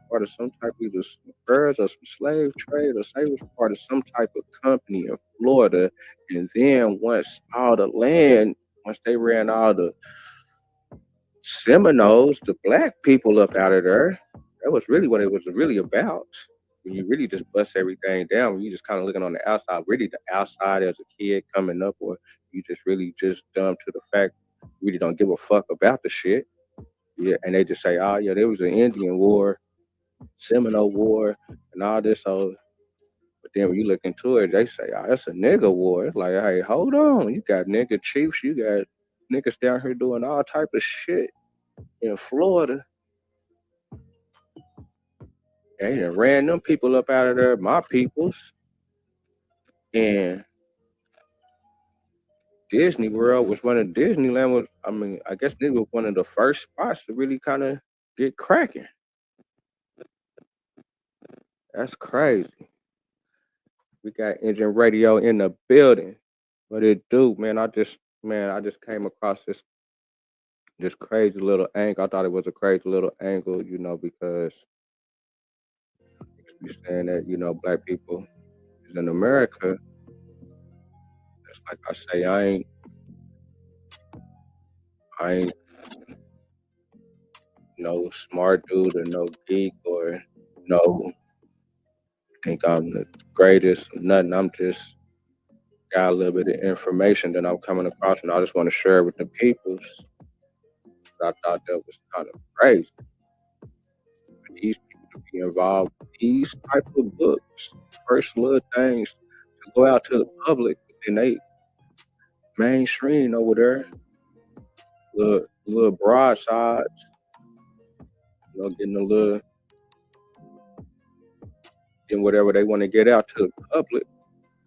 part of some type of either some furs or some slave trade, or say it was part of some type of company in Florida. And then once they ran all the Seminoles, the black people up out of there, that was really what it was really about. When you really just bust everything down, when you just kind of looking on the outside, really the outside as a kid coming up, or you just really just dumb to the fact you really don't give a fuck about the shit. Yeah, and they just say, oh yeah, there was an Indian war, Seminole war, and all this. So, but then when you look into it, they say, oh, that's a nigga war. It's like, hey, hold on, you got nigga chiefs, you got niggas down here doing all type of shit in Florida. They done ran them people up out of there, my peoples. And Disney World was one of Disneyland was, I guess this was one of the first spots to really kind of get cracking. That's crazy. We got Engine Radio in the building. What it do, man? I just came across this crazy little angle. I thought it was a crazy little angle, because you saying that, black people is in America. It's like I say, I ain't no smart dude or no geek or no think I'm the greatest or nothing. I'm just got a little bit of information that I'm coming across, and I just want to share it with the people. I thought that was kind of crazy. These people to be involved with these type of books, first little things to go out to the public, and they mainstream over there, little broadsides, getting a little, getting whatever they want to get out to the public.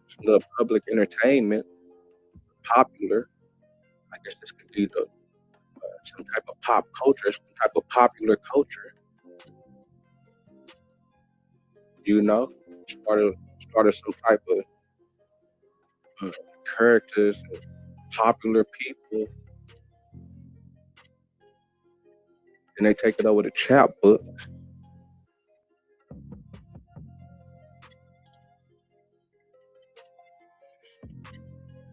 It's a little public entertainment, popular. I guess this could be some type of pop culture, some type of popular culture. Started some type of characters, popular people. And they take it over to chapbooks.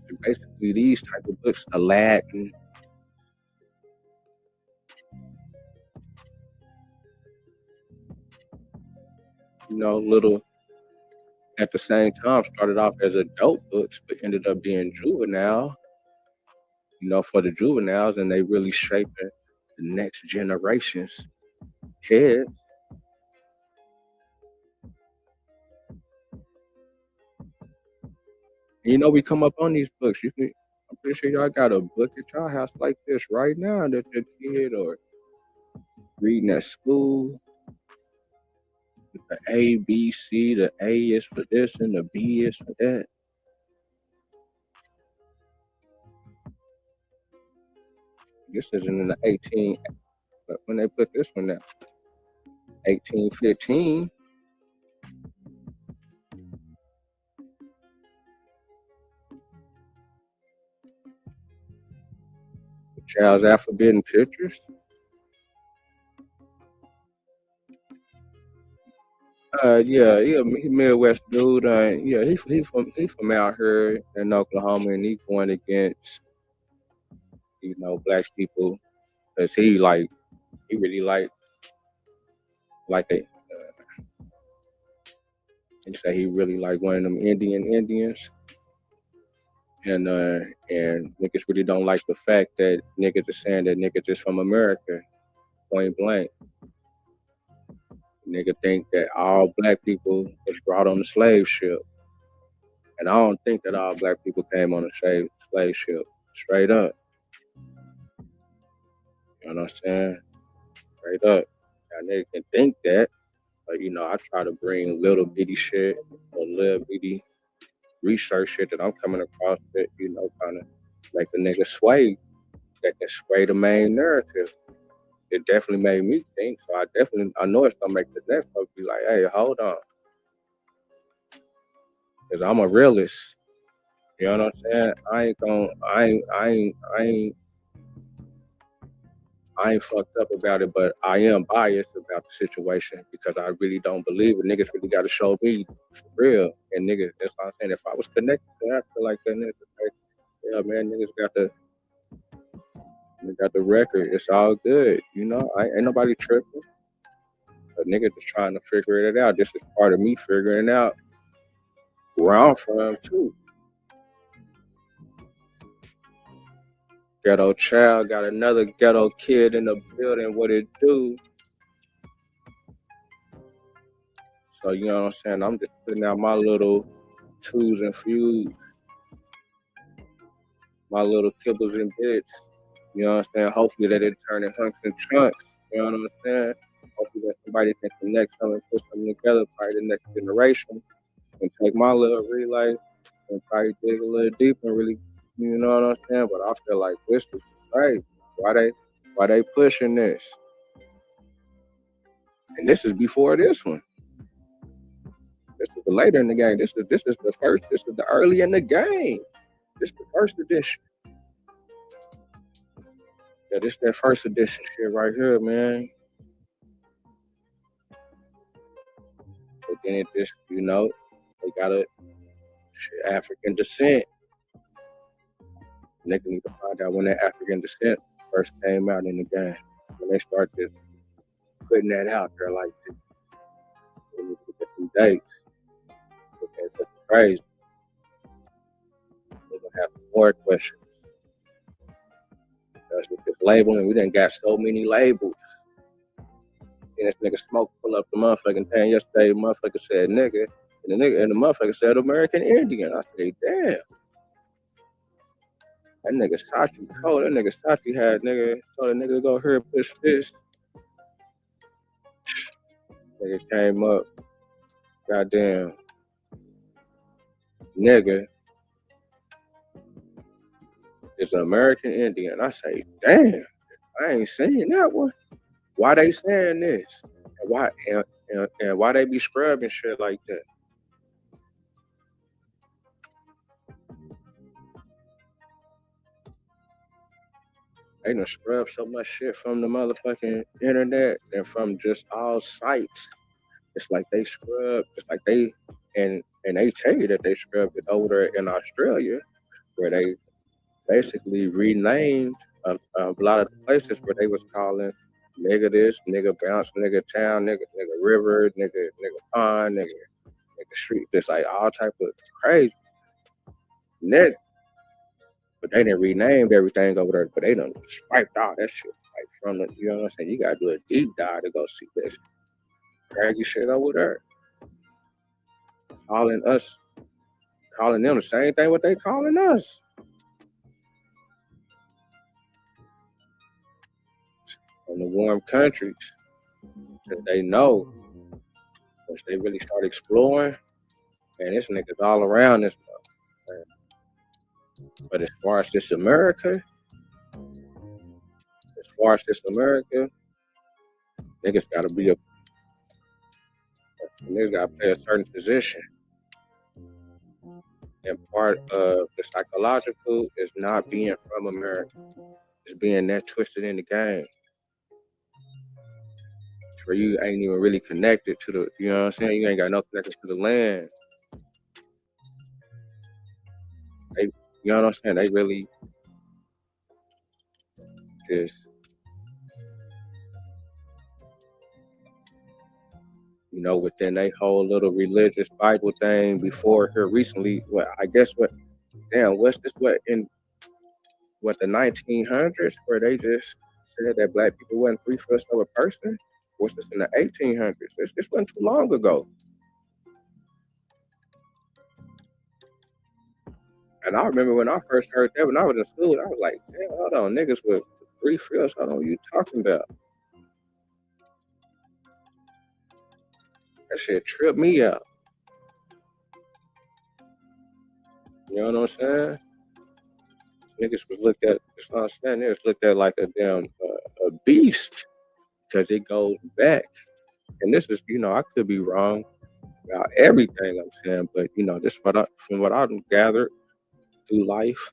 And basically, these type of books, Aladdin, little at the same time started off as adult books, but ended up being juvenile, for the juveniles, and they really shaping the next generation's heads. We come up on these books. I'm pretty sure y'all got a book at y'all house like this right now that your kid or reading at school. The A, B, C, the A is for this and the B is for that. This isn't in the 18, but when they put this one out, 1815. Charles Alphabet and Pictures. Yeah, he Midwest dude. Yeah, he from out here in Oklahoma, and he going against black people because he really like a he say he really like one of them Indians, and niggas really don't like the fact that niggas are saying that niggas is from America, point blank. Nigga think that all black people was brought on the slave ship. And I don't think that all black people came on a slave ship. Straight up. You know what I'm saying? Straight up. Now nigga can think that. But I try to bring little bitty shit or little bitty research shit that I'm coming across that, kind of make the nigga sway. That can sway the main narrative. It definitely made me think. So I know it's gonna make the next one be like, hey, hold on. Cause I'm a realist. You know what I'm saying? I ain't fucked up about it, but I am biased about the situation because I really don't believe it. Niggas really gotta show me for real. And niggas, that's what I'm saying. If I was connected to that, I feel like that nigga, yeah, man, niggas got the record. It's all good. Ain't nobody tripping. But niggas just trying to figure it out. This is part of me figuring out where I'm from too. Ghetto child got another ghetto kid in the building. What it do? So you know what I'm saying? I'm just putting out my little twos and fews, my little kibbles and bits. You know what I'm saying? Hopefully that it turn in hunks and chunks. You know what I'm saying? Hopefully that somebody can connect something, put something together, probably the next generation, and take my little relay and probably dig a little deeper and really, you know what I'm saying? But I feel like this is right. Why they pushing this? And this is before this one. This is the later in the game. This is the first. This is the early in the game. This is the first edition. Yeah, this that first edition shit right here, man. But then it just, they got a African descent. And they need to find out when that African descent first came out in the game. When they start just putting that out there like this. They need to get some dates. That's crazy. We're gonna have some more questions. That's with this labeling. We done got so many labels. And this nigga Smoke pull up the motherfucking thing yesterday. The motherfucker said nigga. And the motherfucker said American Indian. I said, damn. That nigga Sachi cold. That nigga Sachi had told the nigga to go here and push this. Nigga came up. Goddamn. Nigga is an American Indian. I say, damn, I ain't seen that one. Why they saying this? And why they be scrubbing shit like that? They done scrub so much shit from the motherfucking internet and from just all sites. It's like they scrub. It's like they tell you that they scrubbed it over there in Australia, where they basically renamed a lot of the places where they was calling nigga this, nigga bounce, nigga town, nigga river, nigga pond, nigga street, just like all type of crazy nigga. But they didn't rename everything over there, but they done swiped all that shit like from the, you know what I'm saying? You gotta do a deep dive to go see this crazy shit over there. Calling them the same thing what they calling us. From the warm countries, because they know once they really start exploring, man, this nigga's all around this man. But as far as this America, niggas gotta be niggas gotta play a certain position. And part of the psychological is not being from America. It's being that twisted in the game where you ain't even really connected to the, you know what I'm saying? You ain't got no connection to the land. They, you know what I'm saying? They really just, you know, within they whole little religious Bible thing before here recently. What I guess what, damn, what's this? What in what the 1900s where they just said that black people wasn't 3/5 of a person? What's this in the 1800s? This wasn't too long ago. And I remember when I first heard that when I was in school, I was like, damn, hold on, niggas with 3/5. Hold on, what you talking about? That shit tripped me out. You know what I'm saying? Niggas was looked at, that's what I'm saying, they was looked at like a damn a beast because it goes back. And this is, you know, I could be wrong about everything I'm saying, but you know, this what from what I've gathered through life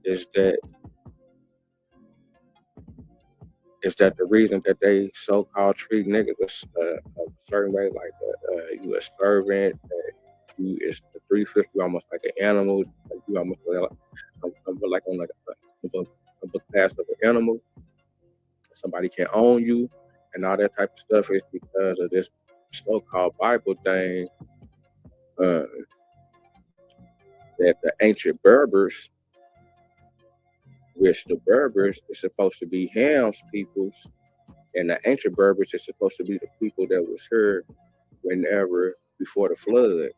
is that the reason that they so-called treat niggas a certain way, like you a servant, you is the 3/5, you almost like an animal, like you almost like on like a class of an animal. Somebody can own you and all that type of stuff is because of this so-called Bible thing that the ancient Berbers, which the Berbers is supposed to be Ham's peoples, and the ancient Berbers is supposed to be the people that was here whenever before the flood.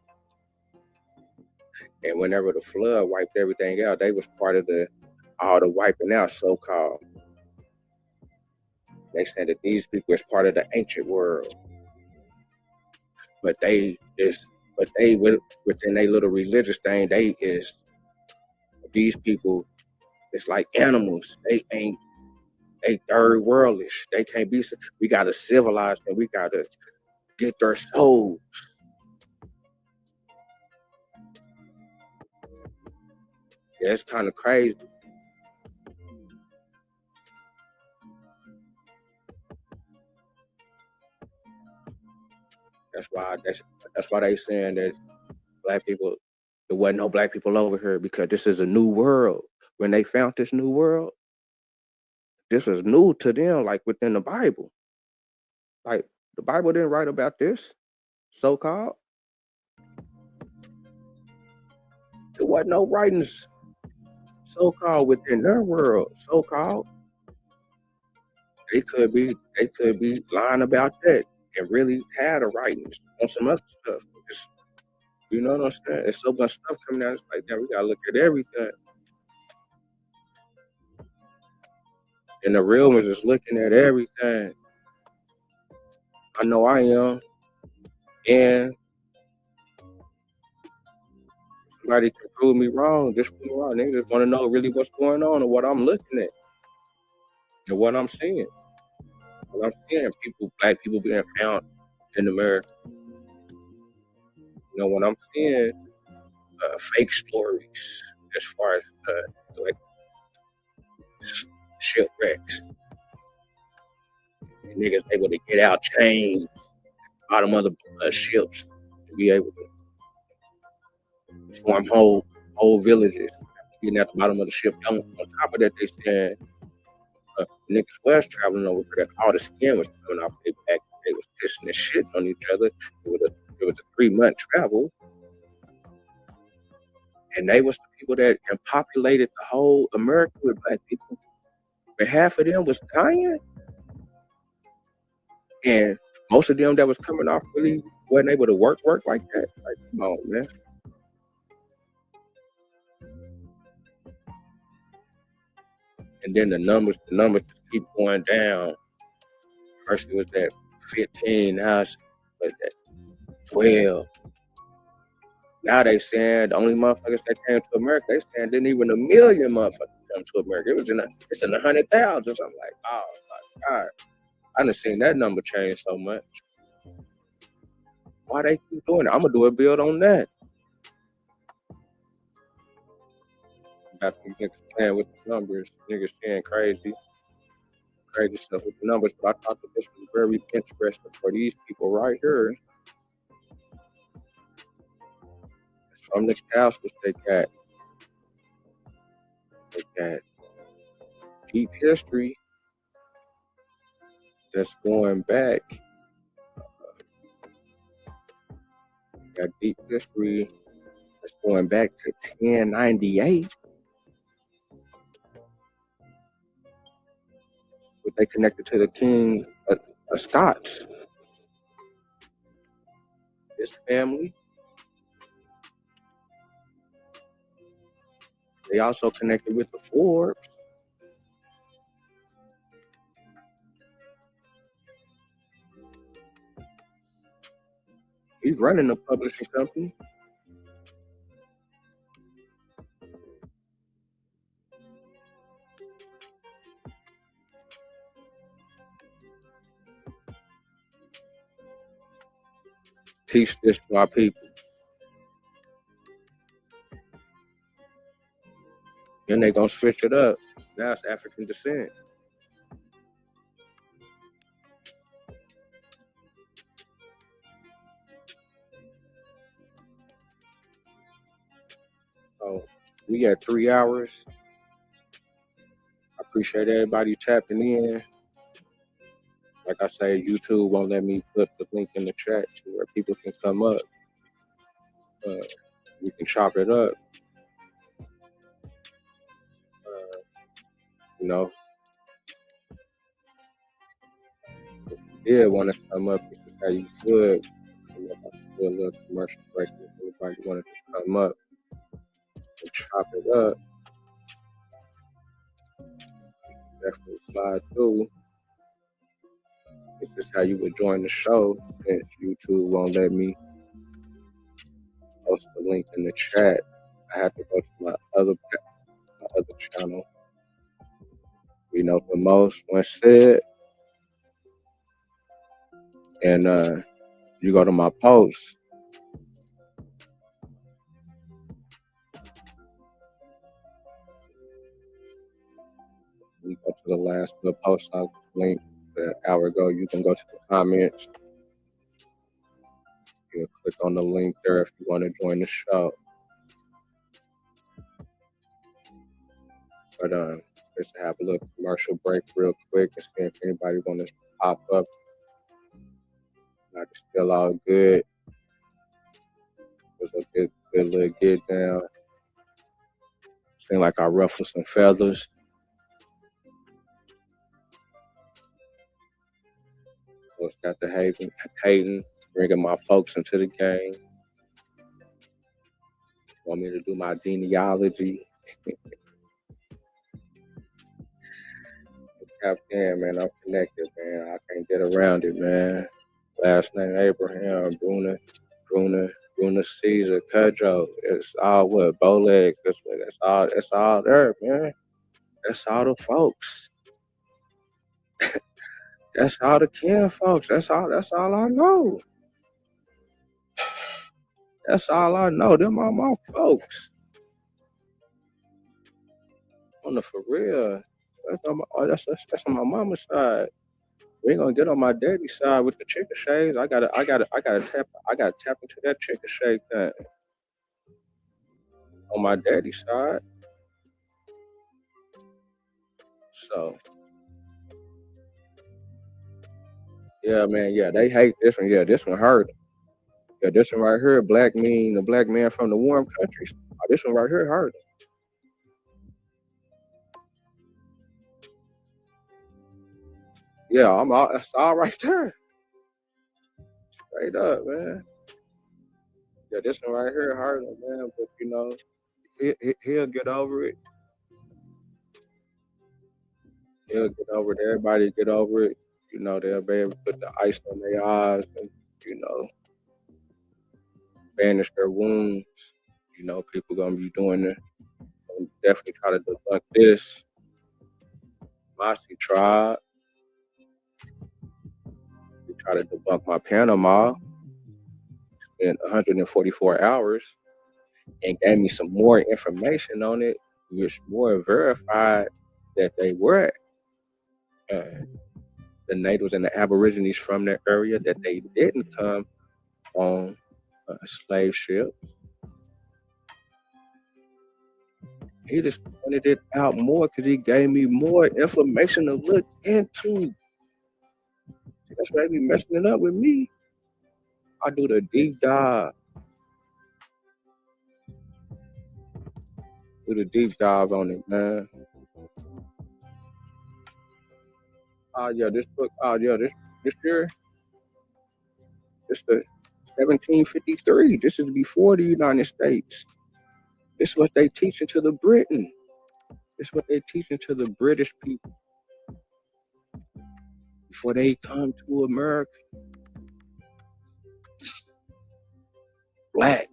And whenever the flood wiped everything out, they was part of all the wiping out so-called. They said that these people is part of the ancient world. But within their little religious thing, these people, it's like animals. They third worldish. They can't be, we gotta civilize them. We gotta get their souls. Yeah, it's kind of crazy. That's why they saying that black people, there wasn't no black people over here because this is a new world. When they found this new world, this was new to them, like within the Bible. Like the Bible didn't write about this, so-called. There wasn't no writings, so-called, within their world, so-called. They could be lying about that and really had the writings on some other stuff. You know what I'm saying? There's so much stuff coming out. It's like, damn, we gotta look at everything. And the real ones is looking at everything. I know I am. And somebody can prove me wrong. Just prove me wrong. Niggas just want to know really what's going on and what I'm looking at and what I'm seeing. What I'm seeing, black people being found in America. You know, when I'm seeing fake stories as far as like shipwrecks. And niggas able to get out chains, bottom of the ships to be able to form whole villages. Getting at the bottom of the ship. On top of that, they said niggas was traveling over there. All the skin was coming off their back. They was pissing and shit on each other. It was a 3-month travel. And they was the people that populated the whole America with black people. But half of them was dying. And most of them that was coming off really wasn't able to work like that. Like, come on, man. And then the numbers just keep going down. First it was that 15, now it's like that 12. Now they saying the only motherfuckers that came to America, they saying didn't even 1 million motherfuckers come to America. It's in the 100,000. I'm like, oh my God. I done seen that number change so much. Why they keep doing it? I'm gonna do a build on that. Got these niggas playing with the numbers, niggas saying crazy stuff with the numbers. But I thought that this was very interesting for these people right here. From the castles they got deep history that's going back. Got deep history that's going back to 1098. But they connected to the King of Scots. His family. They also connected with the Forbes. He's running a publishing company. Teach this to our people. Then they gonna switch it up. Now it's African descent. So we got 3 hours. I appreciate everybody tapping in. Like I say, YouTube won't let me put the link in the chat to where people can come up. We can chop it up. You know, if you did want to come up, this is how you could. You know, do a little commercial break if anybody wanted to come up and chop it up. Definitely slide through. This is how you would join the show, since YouTube won't let me post the link in the chat. I have to go to my other channel. You know, the most once said, and you go to my post. You go to the last little post I linked an hour ago. You can go to the comments. You can click on the link there if you want to join the show. But just to have a little commercial break real quick and see if anybody want to pop up. Like, it's still all good. It was a good little get down. Seemed like I ruffled some feathers. So it's got the hating, bringing my folks into the game. Want me to do my genealogy? Tapped in, man. I'm connected, man. I can't get around it, man. Last name Abraham, Bruna Caesar, Cudjoe. It's all what Bowleg. That's all there, man. That's all the folks. That's all the kin folks. That's all I know. That's all I know. Them are my folks. On the for real. That's on my mama's side. We ain't gonna get on my daddy's side with the chicken shades. I gotta tap into that chicken shade thing. On my daddy's side. So yeah, man, yeah, they hate this one. Yeah, this one hurt. Yeah, this one right here, the black man from the warm countries. Oh, this one right here hurt. Yeah, that's all right there. Straight up, man. Yeah, this one right here hurt him, man. But you know, he'll get over it. He'll get over it. Everybody get over it. You know, they'll be able to put the ice on their eyes and, you know, banish their wounds. You know, people gonna be doing it. Definitely try to debunk this. Mossy tried. We try to debunk my Panama. Spent 144 hours and gave me some more information on it. which more verified that they were the natives and the aborigines from that area, that they didn't come on slave ships. He just pointed it out more because he gave me more information to look into. That's why they be messing it up with me. I do the deep dive. Do the deep dive on it, man. Oh yeah, this book. Oh yeah, this year. This the 1753. This is before the United States. This is what they teaching to the Britain. This is what they teaching to the British people before they come to America. Black.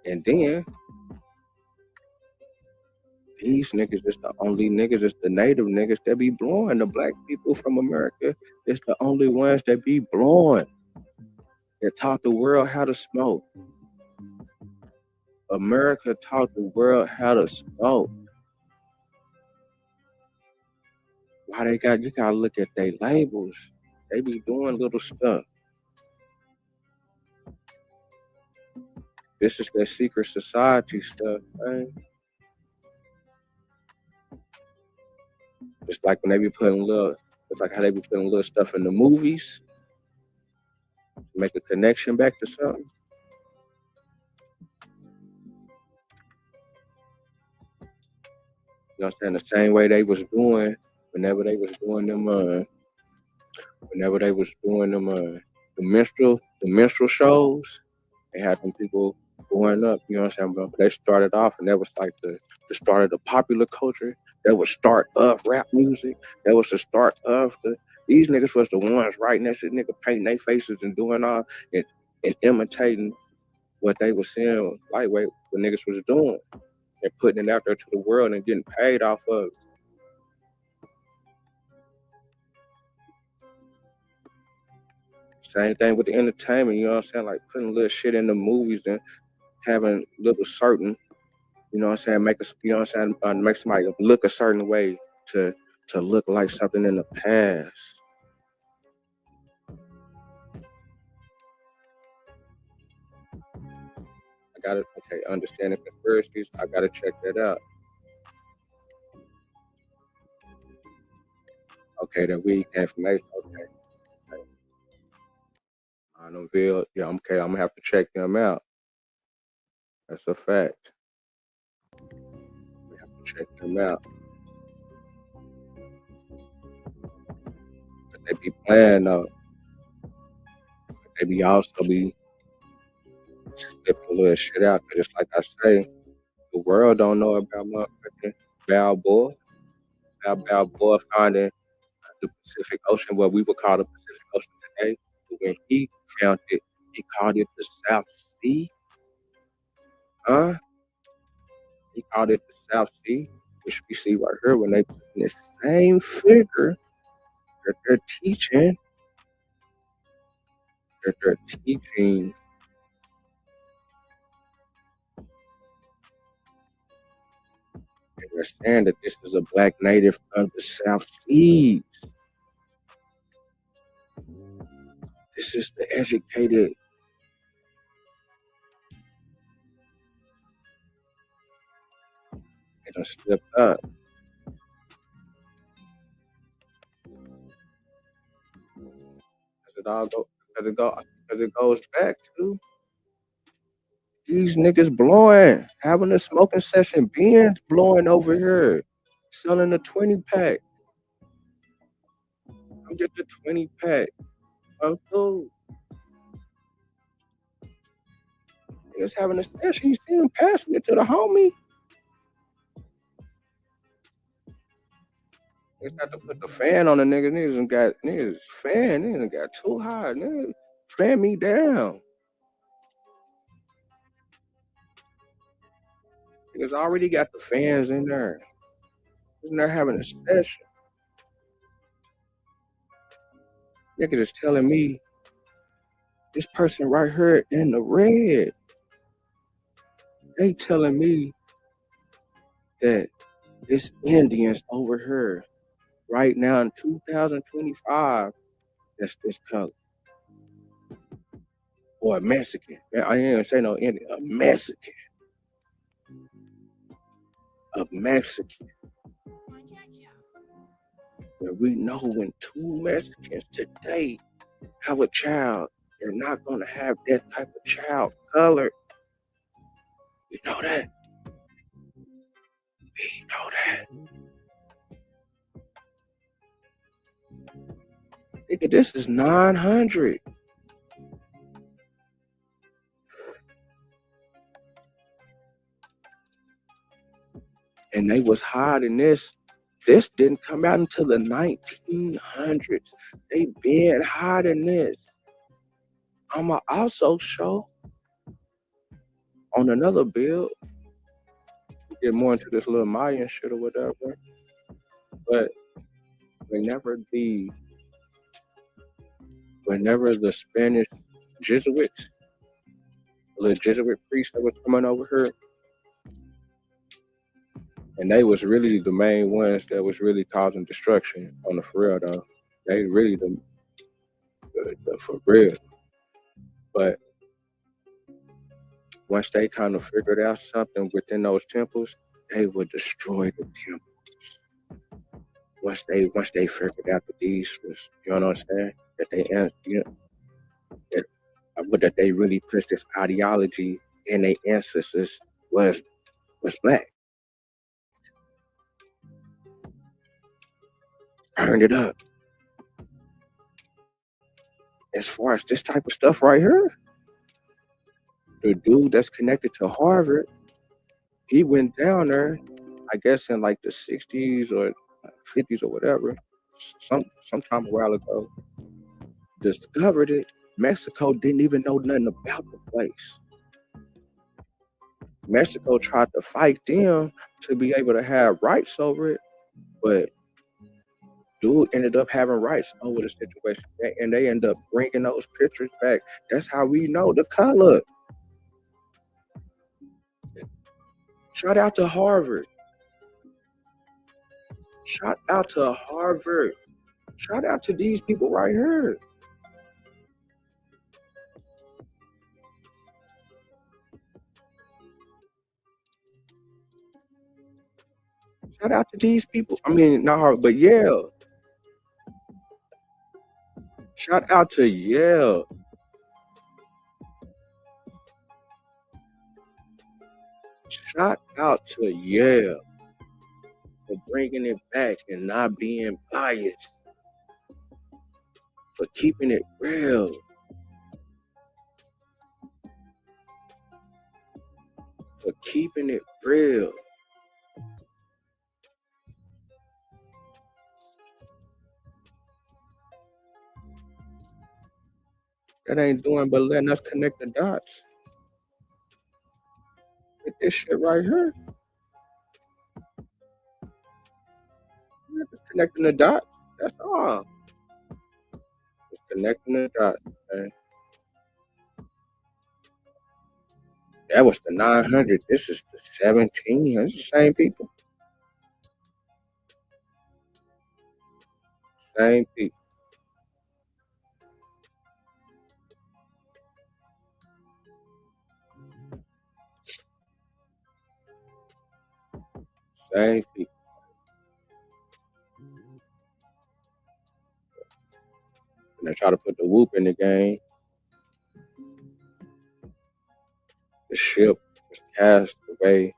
And then these niggas is the only niggas, it's the native niggas that be blowing. The black people from America is the only ones that be blowing. That taught the world how to smoke. America taught the world how to smoke. Why you gotta look at their labels. They be doing little stuff. This is that secret society stuff, man. Just like when they be putting it's like how they be putting little stuff in the movies to make a connection back to something. You know what I'm saying? The same way they was doing whenever they was doing them the minstrel shows. They had them people going up, you know what I'm saying? But they started off, and that was like the start of the popular culture. That was start of rap music. That was the start of these niggas was the ones writing that shit, nigga painting their faces and doing all and imitating what they was seeing lightweight what niggas was doing and putting it out there to the world and getting paid off of it. Same thing with the entertainment, you know what I'm saying? Like putting little shit in the movies and having little certain, you know what I'm saying, make somebody look a certain way to look like something in the past. I gotta understanding conspiracies, I gotta check that out. Okay, that weak information, okay. Yeah, okay, I'm gonna have to check them out. That's a fact. We have to check them out. But they be playing though. They be also be slipping a little shit out. Cause just like I say, the world don't know about motherfucking Balboa. Balboa finding the Pacific Ocean, what we would call the Pacific Ocean today. But when he found it, he called it the South Sea. He called it the South Sea, which we see right here when they put in the same figure that they're teaching. And they're saying that this is a black native of the South Seas. This is the educated. They done slipped up. Because it goes back to these niggas blowing, having a smoking session, being blowing over here, selling a 20-pack. I'm just a 20-pack. I'm through. Niggas having a session, you see him passing it to the homie. Niggas got to put the fan on the niggas. Niggas got too high. Niggas fan me down. Niggas already got the fans in there. And they're having a session. Niggas is telling me This person right here in the red, they telling me that it's Indians over here right now in 2025 that's this color. Or a Mexican. I ain't even say no Indian. A Mexican. A Mexican. And we know when two Mexicans today have a child, they're not going to have that type of child color. We know that. We know that. Nigga, this is 900. And they was hiding this. This didn't come out until the 1900s. They been hiding this. I'ma also show on another build, get more into this little Mayan shit or whatever. But whenever the Spanish Jesuits, the Jesuit priests that was coming over here, and they was really the main ones that was really causing destruction on the for real though. They really the for real. But once they kind of figured out something within those temples, they would destroy the temples. Once they figured out that these was, you know what I'm saying, that they, you know, that they really pushed this ideology in their ancestors was black. Turned it up. As far as this type of stuff right here, the dude that's connected to Harvard, he went down there, I guess in like the 60s or 50s or whatever, sometime a while ago, discovered it. Mexico didn't even know nothing about the place. Mexico tried to fight them to be able to have rights over it, but dude ended up having rights over the situation, and they end up bringing those pictures back. That's how we know the color. Shout out to Harvard. Shout out to Harvard. Shout out to these people right here. Shout out to these people. I mean, not Harvard, but Yale. Shout out to Yale. Shout out to Yale for bringing it back and not being biased, for keeping it real, for keeping it real. That ain't doing but letting us connect the dots with this shit right here. Just connecting the dots. That's all. Just connecting the dots, man. That was the 900. This is the 1700. It's the same people. Same people. Same people. And they try to put the whoop in the game. The ship was cast away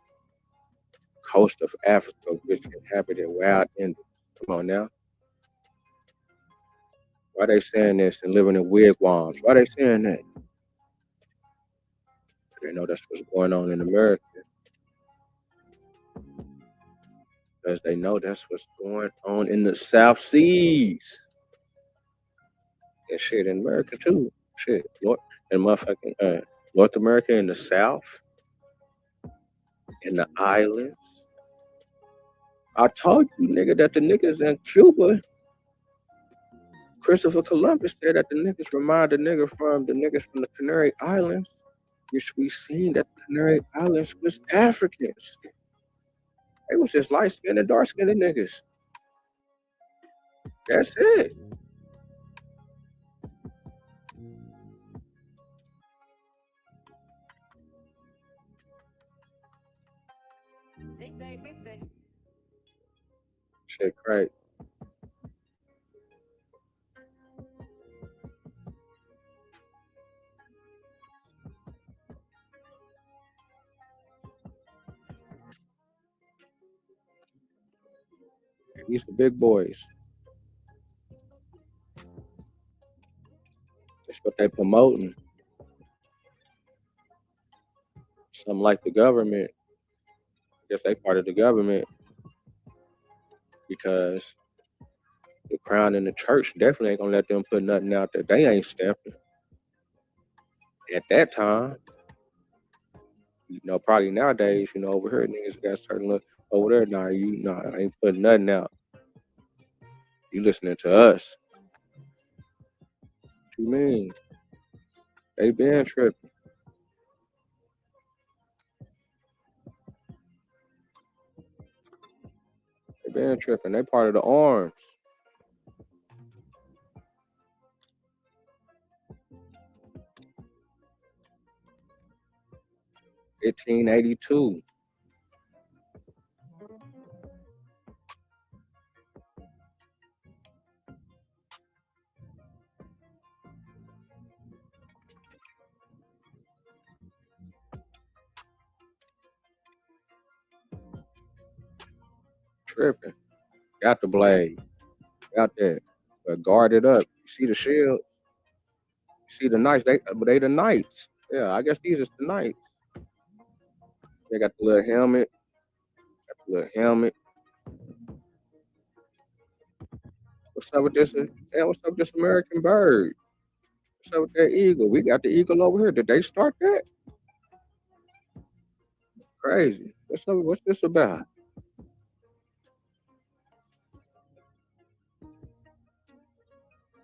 coast of Africa, which inhabited wild Indians. Come on now. Why they saying this and living in wigwams? Why they saying that? They know that's what's going on in America. Because they know that's what's going on in the South Seas. And shit in America too. Shit. North America in the South. In the islands. I told you, nigga, that the niggas in Cuba Christopher Columbus said that the niggas remind the niggas from the Canary Islands, which we seen that the Canary Islands was Africans. They was just light skinned and dark skinned niggas. That's it. Shit, crazy. These the big boys. That's what they promoting. Something like the government. I guess they part of the government because the Crown and the church definitely ain't gonna let them put nothing out there they ain't stamping. At that time, probably nowadays, over here niggas got certain look over there. Nah, I ain't putting nothing out. You listening to us? What you mean? They been tripping. They been tripping. They part of the arms. $15.82. Tripping. Got the blade. Got that. But guard it up. You see the shield? You see the knights? They the knights. Yeah, I guess these is the knights. They got the little helmet. What's up with this? What's up with this American bird? What's up with that eagle? We got the eagle over here. Did they start that? Crazy. What's up? What's this about?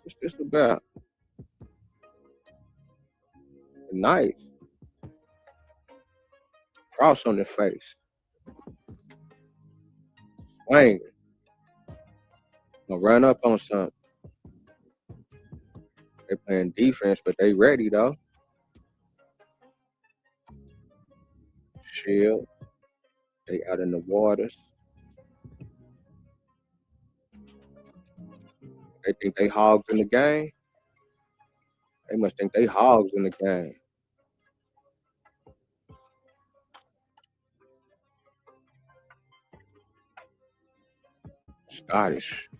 What's this about? The knights. Cross on their face. Swing. Gonna run up on something. They playing defense, but they ready though. Shield. They out in the waters. They think they hogs in the game. They must think they hogs in the game. Scottish.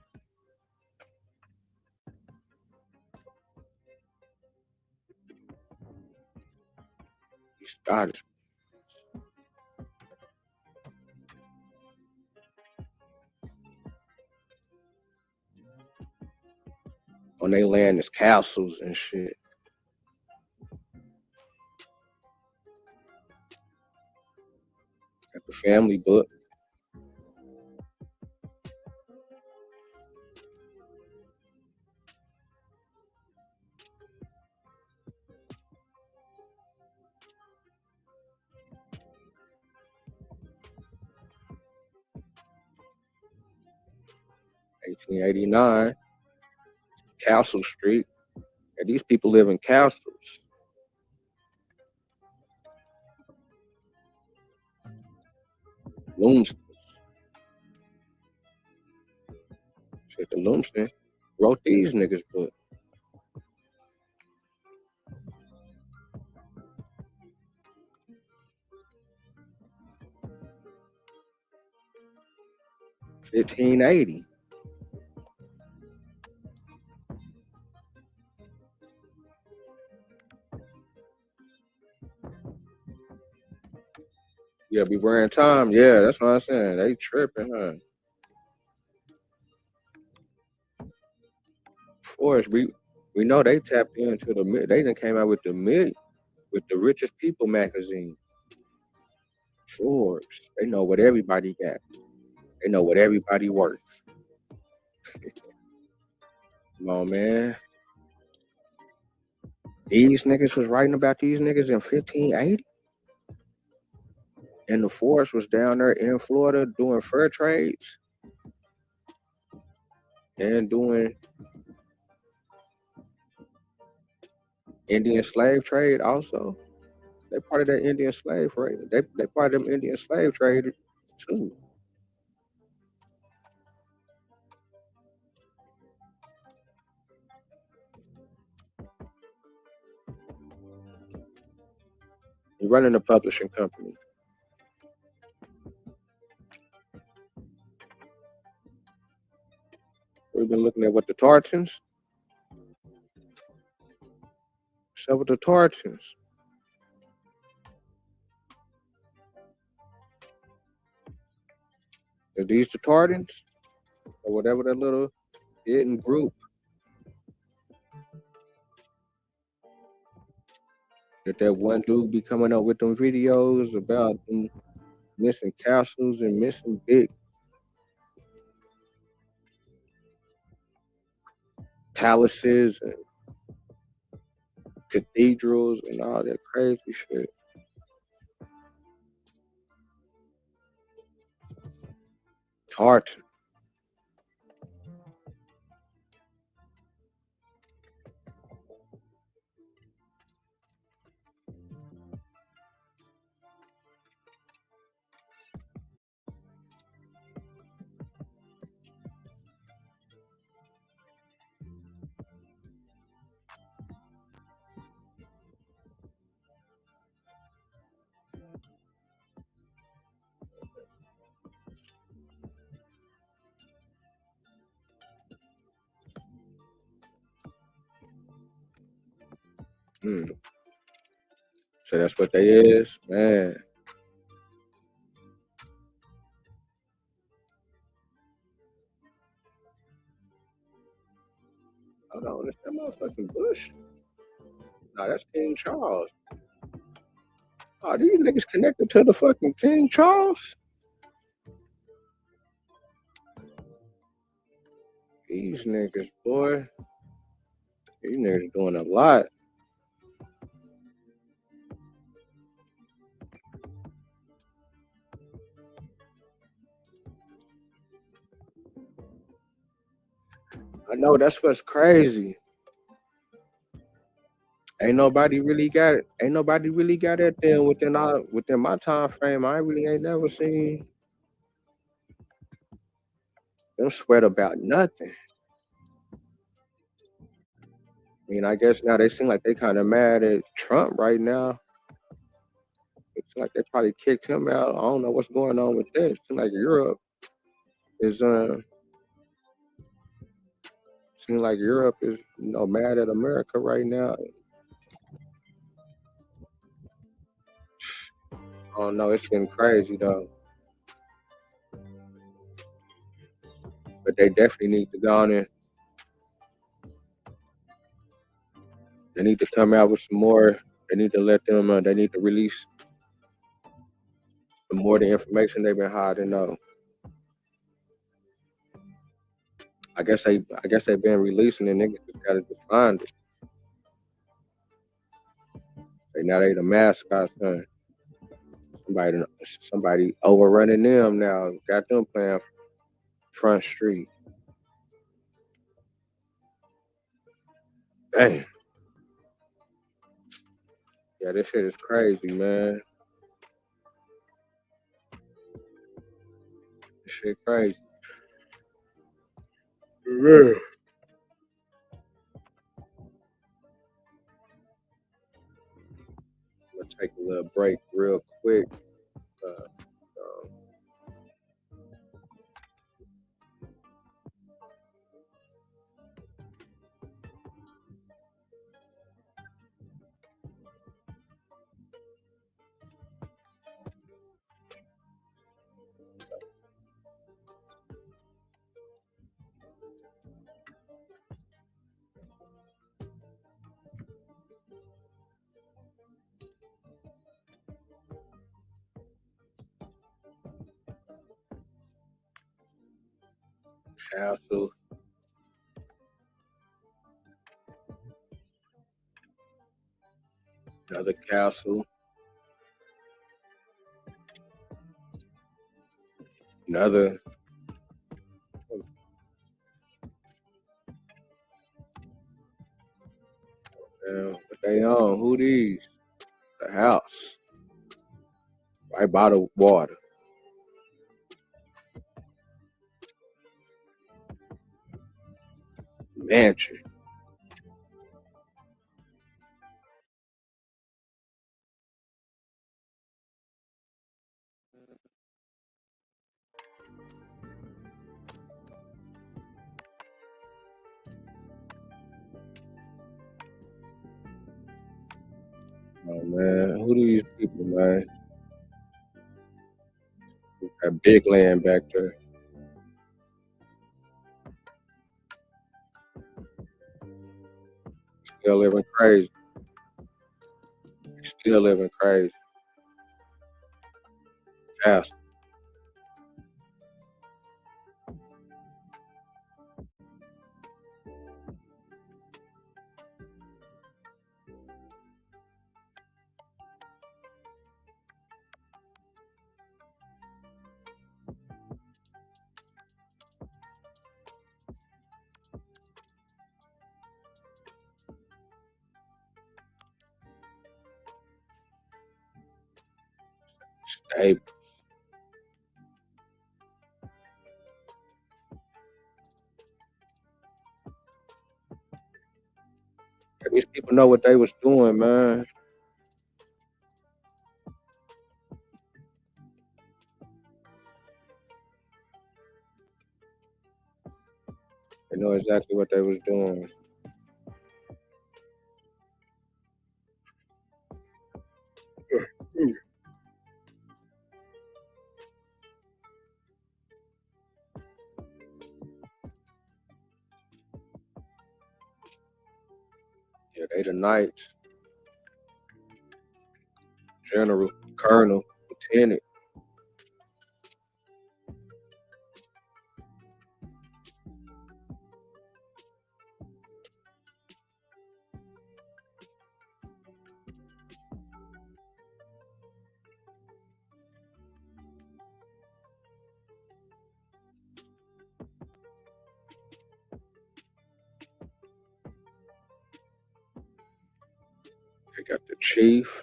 Scottish. On they land is castles and shit. Got the family book. $18.89. Castle Street. And these people live in castles. Lumsden. Shit, the Lumsden wrote these niggas book. $15.80. Yeah, be wearing time. Yeah, that's what I'm saying. They tripping, huh? Forrest, we know they tapped into the. They done came out with the richest people magazine. Forbes. They know what everybody got. They know what everybody worth. Come on, man. These niggas was writing about these niggas in 1580. And the force was down there in Florida doing fur trades and doing Indian slave trade also. They part of that Indian slave trade. They part of them Indian slave traders too. You're running a publishing company. We've been looking at what the Tartans. So with the Tartans. Are these the Tartans? Or whatever that little hidden group that one dude be coming up with them videos about them missing castles and missing big palaces and cathedrals and all that crazy shit. Tartan. So that's what they is, man. Hold on, that's that motherfucking Bush. Nah, that's King Charles. Oh, these niggas connected to the fucking King Charles? These niggas, boy. These niggas doing a lot. I know that's what's crazy. Ain't nobody really got it then within my time frame. I really ain't never seen them sweat about nothing. I mean, I guess now they seem like they kind of mad at Trump right now. It's like they probably kicked him out. I don't know what's going on with this. It seems like Europe is mad at America right now. I don't know, it's getting crazy though. But they definitely need to go on in. They need to come out with some more. They need to let them. They need to release some more of the information they've been hiding. Though I guess they've been releasing it. Niggas just gotta just find it. Now they the mascots, son. Somebody overrunning them now. Got them playing Front Street. Damn. Yeah, this shit is crazy, man. This shit crazy. Yeah. I'm gonna take a little break real quick. Castle. Another castle. Another. What they on? Who these? The house. Right by the water. Mansion. Oh man, who these people, man? That big land back there. Still living crazy. Still living crazy. Castle. Stable. These people know what they was doing, man. They know exactly what they was doing. Yeah, they the knights. General, colonel, lieutenant. They got the chief.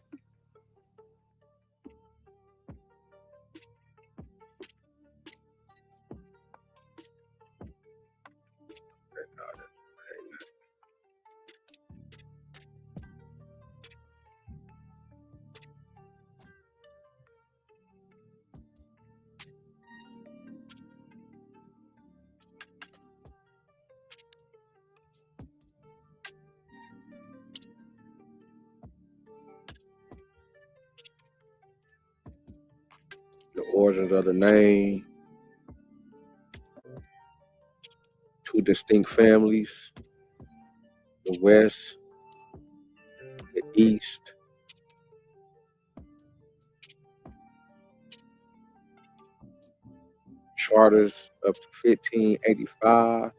The origins of the name. Two distinct families. The West, the East. Charters up to 1585.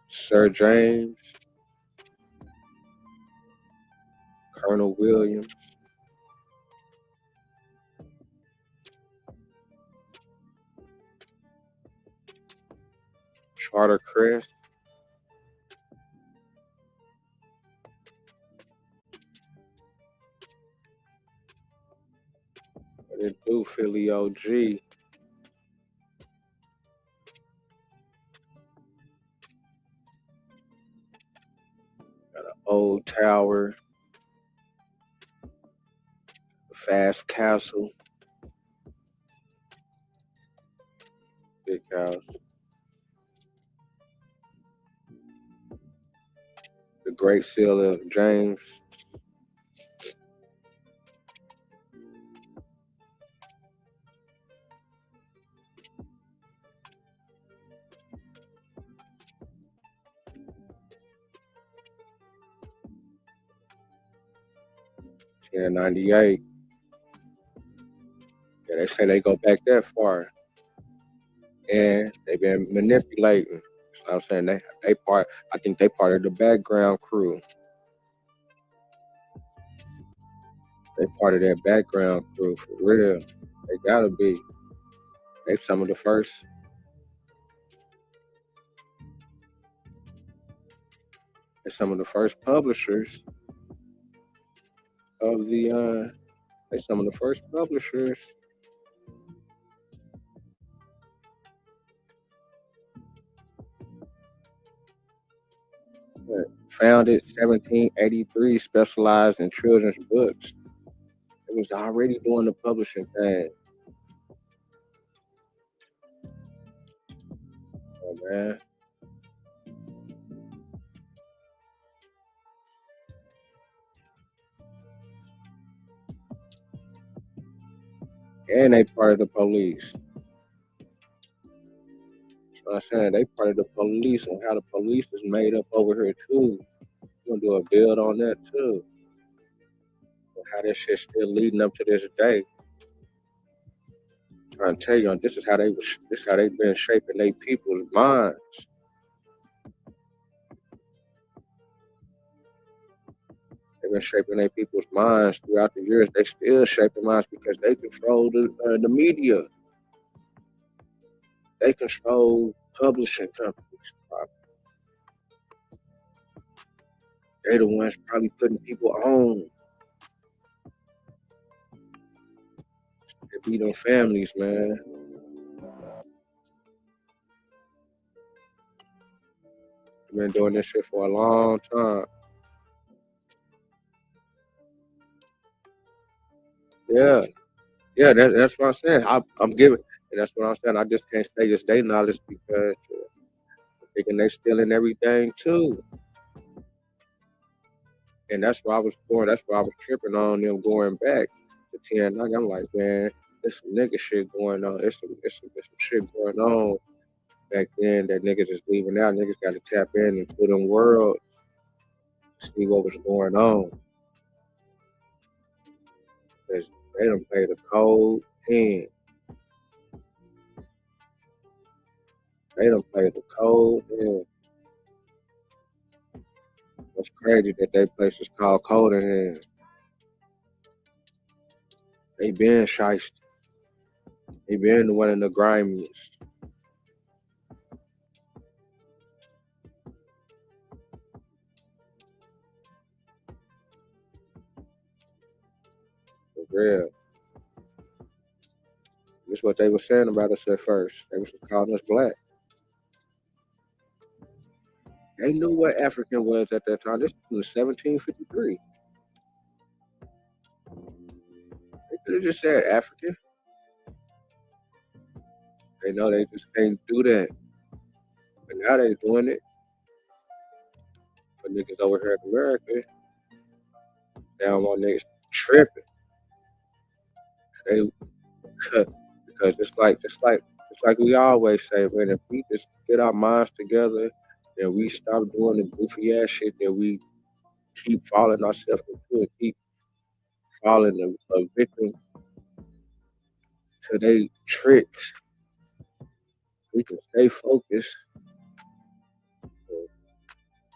Sir James. Colonel Williams. Charter Crest. What it do, Philly OG? Got an old tower. A fast castle. Big house. The Great Seal of James. In 98. Yeah, they say they go back that far. And they've been manipulating. So I'm saying they part. I think they part of the background crew. They part of that background crew for real. They gotta be. They some of the first. They're some of the first publishers of the. They some of the first publishers. Founded 1783, specialized in children's books. It was already doing the publishing thing. Oh man. And they part of the police. So I'm saying they part of the police and how the police is made up over here too. We're gonna do a build on that too. And how this shit's still leading up to this day. I'm trying to tell you, this is how they've been shaping their people's minds. They've been shaping their people's minds throughout the years. They still shaping minds because they control the media. They control publishing companies. They're the ones probably putting people on. They be them families, man. They've been doing this shit for a long time. Yeah. Yeah, that's what I'm saying. I'm giving, and that's what I'm saying. I just can't say this day knowledge because I'm thinking they stealing everything too. And that's why I was going. That's why I was tripping on them going back to 10. I'm like, man, there's some nigga shit going on. There's some shit going on back then that niggas is leaving out. Niggas got to tap in into them worlds to see what was going on. Because they done played a cold hand. They done played a cold hand. It's crazy that they place is called Cold Hand. They been shiced. They been one of the grimiest. For real. That's what they were saying about us at first. They was calling us black. They knew what African was at that time. This was 1753. They could have just said African. They know they just can't do that. But now they doing it. For niggas over here in America, down on niggas tripping. They cut because it's like we always say, man, if we just get our minds together and we stop doing the goofy ass shit that we keep falling ourselves into and keep falling a victim to their tricks, we can stay focused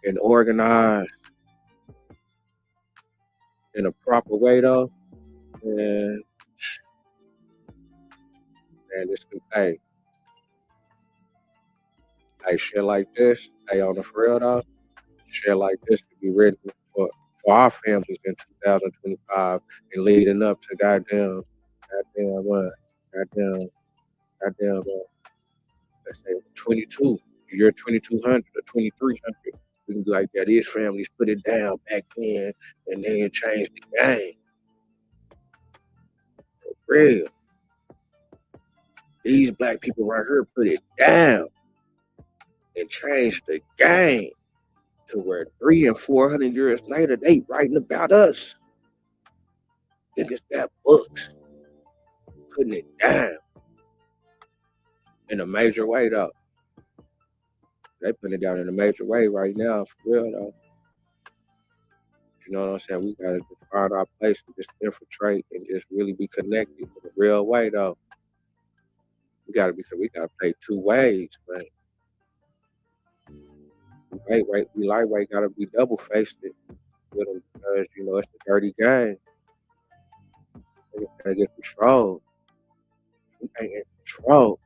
and organized in a proper way though. And this can shit like this, on the for real though, shit like this to be written for our families in 2025 and leading up to goddamn, let's say 22, year 2200 or 2300. We can be like, yeah, these families put it down back then and then change the game. For real. These black people right here put it down and changed the game to where 300 and 400 years later, they writing about us. Niggas got books putting it down in a major way though. They putting it down in a major way right now, for real though. You know what I'm saying? We gotta just find our place and just infiltrate and just really be connected in a real way though. We gotta play two ways, man. We lightweight gotta be double faced with them because it's a dirty game. Niggas gotta get control. We ain't in control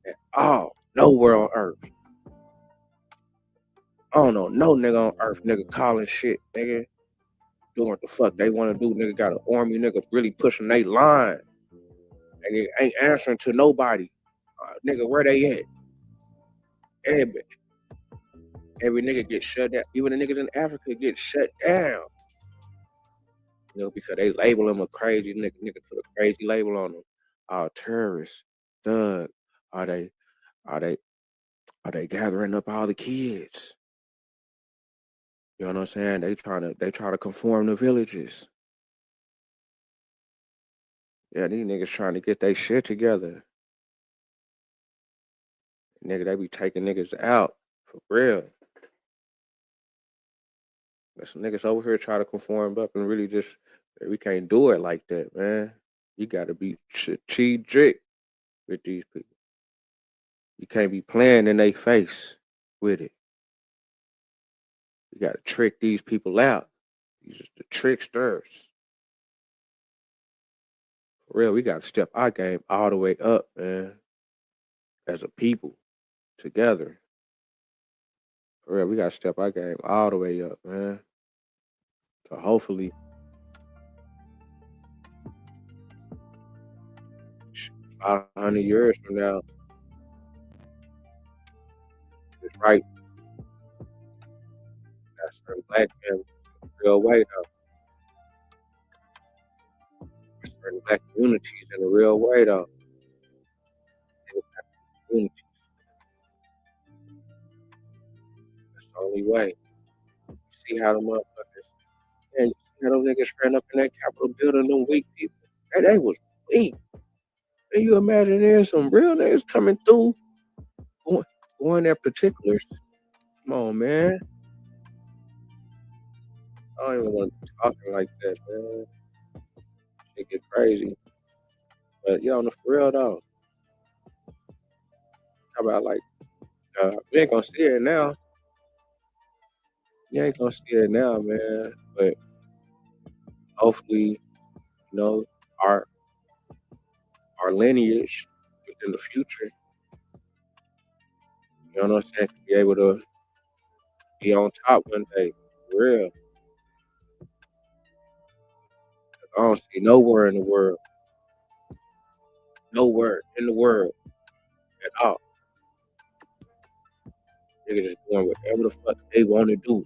at all. Nowhere on earth. I don't know no nigga on earth, nigga calling shit, nigga. Doing what the fuck they want to do. Nigga got an army, nigga really pushing they line. Nigga ain't answering to nobody. Nigga, where they at? Every nigga get shut down. Even the niggas in Africa get shut down. Because they label him a crazy nigga. Nigga put a crazy label on him. Terrorists, thug. Are they gathering up all the kids? You know what I'm saying? They try to conform the villages. Yeah, these niggas trying to get their shit together. Nigga, they be taking niggas out for real. There's some niggas over here try to conform up and really just we can't do it like that, man. You gotta be strategic with these people. You can't be playing in their face with it. You gotta trick these people out. These are the tricksters. For real, we gotta step our game all the way up, man. As a people, together. For real, we gotta step our game all the way up, man. So hopefully 500 years from now, it's right. That's certain black men real way though. Certain black communities in a real way though. Communities. That's the only way. You see how the motherfuckers and you see how those niggas ran up in that Capitol building, them weak people. And they was weak. Can you imagine there's some real niggas coming through going their particulars? Come on, man. I don't even want to be talking like that, man. Shit get crazy. But yo, for real though. How about like we ain't gonna see it now. You ain't gonna see it now, man. But hopefully, our lineage within the future, you know what I'm saying, to be able to be on top one day. For real. I don't see nowhere in the world at all. Niggas just doing whatever the fuck they want to do.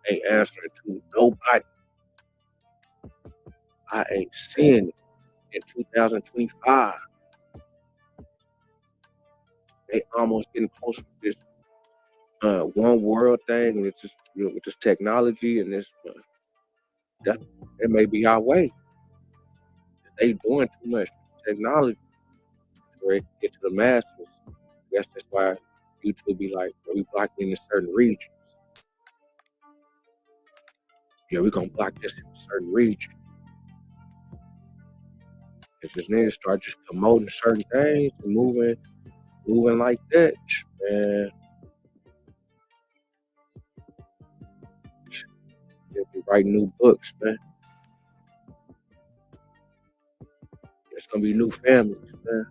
Ain't answering to nobody. I ain't seeing it in 2025. They almost getting close to this one world thing with this, with this technology and this. It may be our way. They doing too much technology where it get to the masses. I guess that's why YouTube be like, we blocking in certain regions. Yeah, we gonna block this in a certain region. It's just niggas start just promoting certain things and moving like that, man. They'll be writing new books, man. There's gonna be new families, man.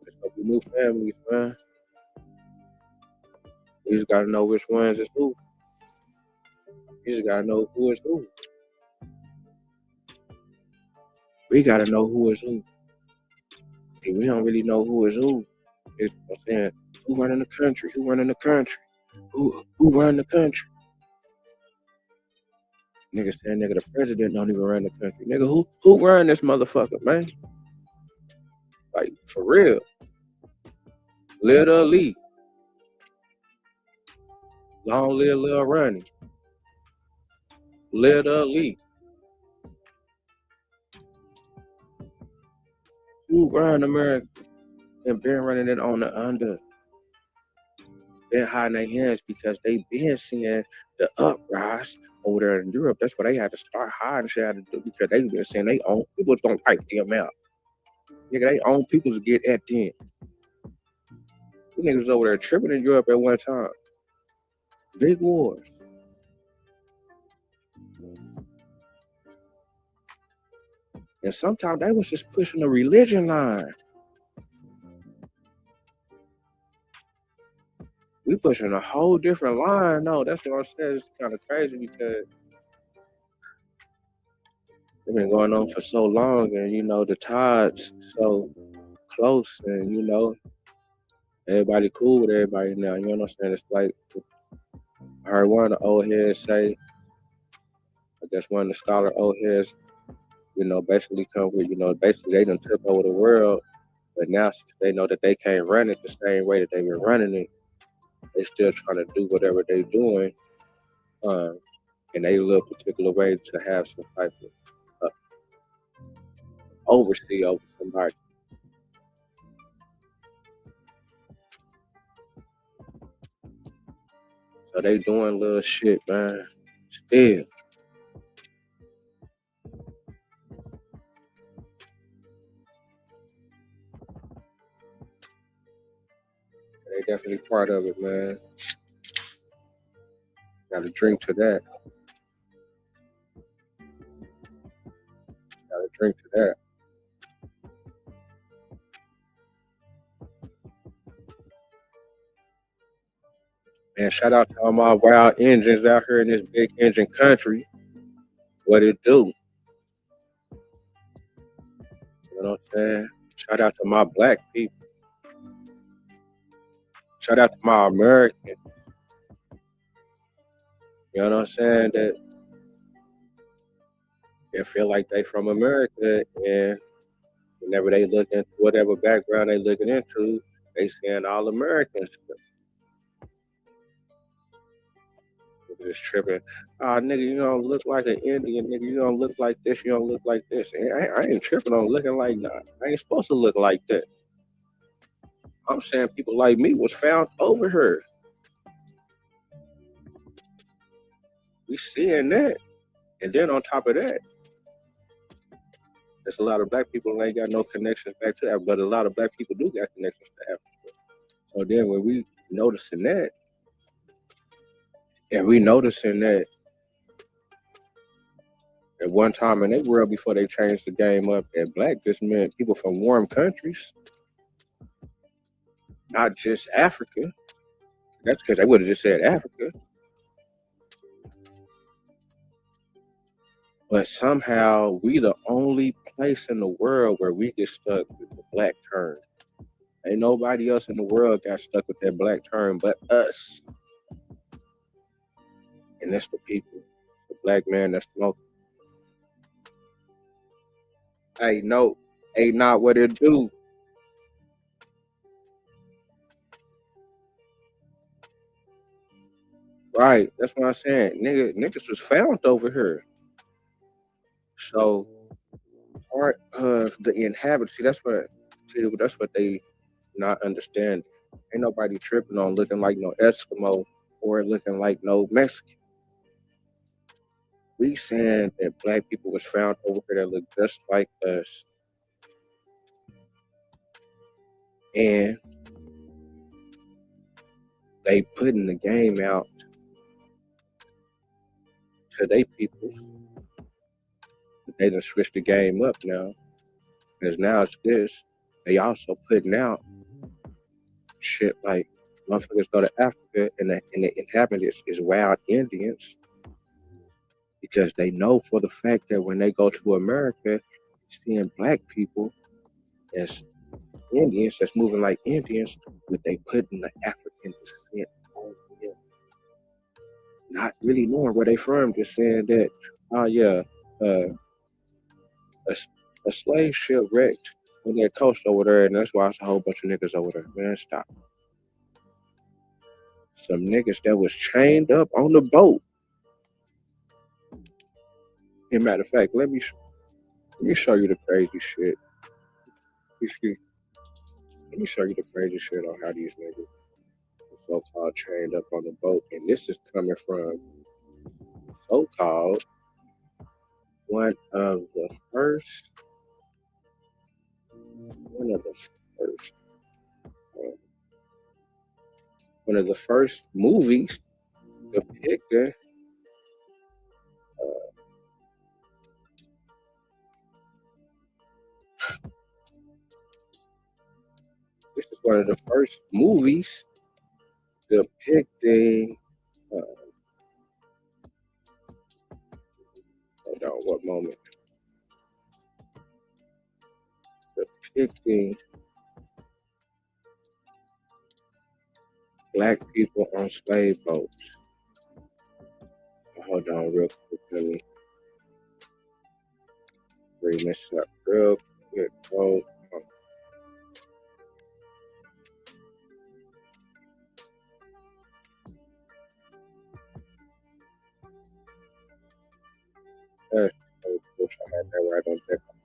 There's gonna be new families, man. We just gotta know which ones is who. You just gotta know who is who. We gotta know who is who. And we don't really know who is who. It's saying who running the country, who running the country, who run the country. Nigga saying the president don't even run the country. Nigga, who run this motherfucker, man? Like for real. Literally. Long live Lil Ronnie. Literally. Who run America and been running it on the under? Been hiding their hands because they been seeing the uprise over there in Europe. That's why they had to start hiding shit out to do because they been saying they own people's gonna pipe them out. Nigga, they own people's get at them. You niggas was over there tripping in Europe at one time. Big wars. And sometimes they was just pushing the religion line. We pushing a whole different line. No, that's what I'm saying. It's kind of crazy because it's been going on for so long, and you know the tides so close, and you know everybody cool with everybody now. You know what I'm saying? It's like I heard one of the old heads say, I guess one of the scholar old heads, you know, basically come with, you know, basically they done took over the world, but now since they know that they can't run it the same way that they've been running it, they still trying to do whatever they doing, in a little particular way to have some type of oversee over somebody. So they doing little shit, man. Still. They definitely part of it, man. Gotta drink to that. Gotta drink to that. Man, shout out to all my wild engines out here in this big engine country. What it do? You know what I'm saying? Shout out to my black people. Shout out to my Americans. You know what I'm saying? That they feel like they from America, and whenever they look into whatever background they looking into, they saying all Americans. Just tripping. Nigga, you don't look like an Indian. Nigga, you don't look like this. You don't look like this. And I ain't tripping on looking like that. I ain't supposed to look like that. I'm saying people like me was found over here. We seeing that. And then on top of that, there's a lot of black people who ain't got no connections back to Africa, but a lot of black people do got connections to Africa. So then when we noticing that, and we noticing that at one time in their world before they changed the game up, that black just meant people from warm countries, not just Africa. That's because they would have just said Africa. But somehow we the only place in the world where we get stuck with the black term. Ain't nobody else in the world got stuck with that black term but us. And that's the people. The black man that's smoking. Hey, no. Ain't not what it do. Right. That's what I'm saying. Niggas was found over here. So part of the inhabitants, that's what they not understand. Ain't nobody tripping on looking like no Eskimo or looking like no Mexican. We saying that black people was found over here that look just like us. And they putting the game out to they people. They done switched the game up now. Because now it's this. They also putting out shit like motherfuckers go to Africa and the inhabitants is wild Indians. Because they know for the fact that when they go to America, seeing black people as Indians that's moving like Indians, but they putting the African descent on them. Not really knowing where they from, just saying that, a slave ship wrecked on that coast over there, and that's why it's a whole bunch of niggas over there. Man, stop. Some niggas that was chained up on the boat. As a matter of fact, let me show you the crazy shit. Let me show you the crazy shit on how these niggas are so-called chained up on the boat. And this is coming from so-called one of the first one of the first movies depicting this is one of the first movies depicting hold on, what moment? Depicting black people on slave boats. Hold on real quick. Let me bring this up real quick. Hold on. I wish I had that right on deck. It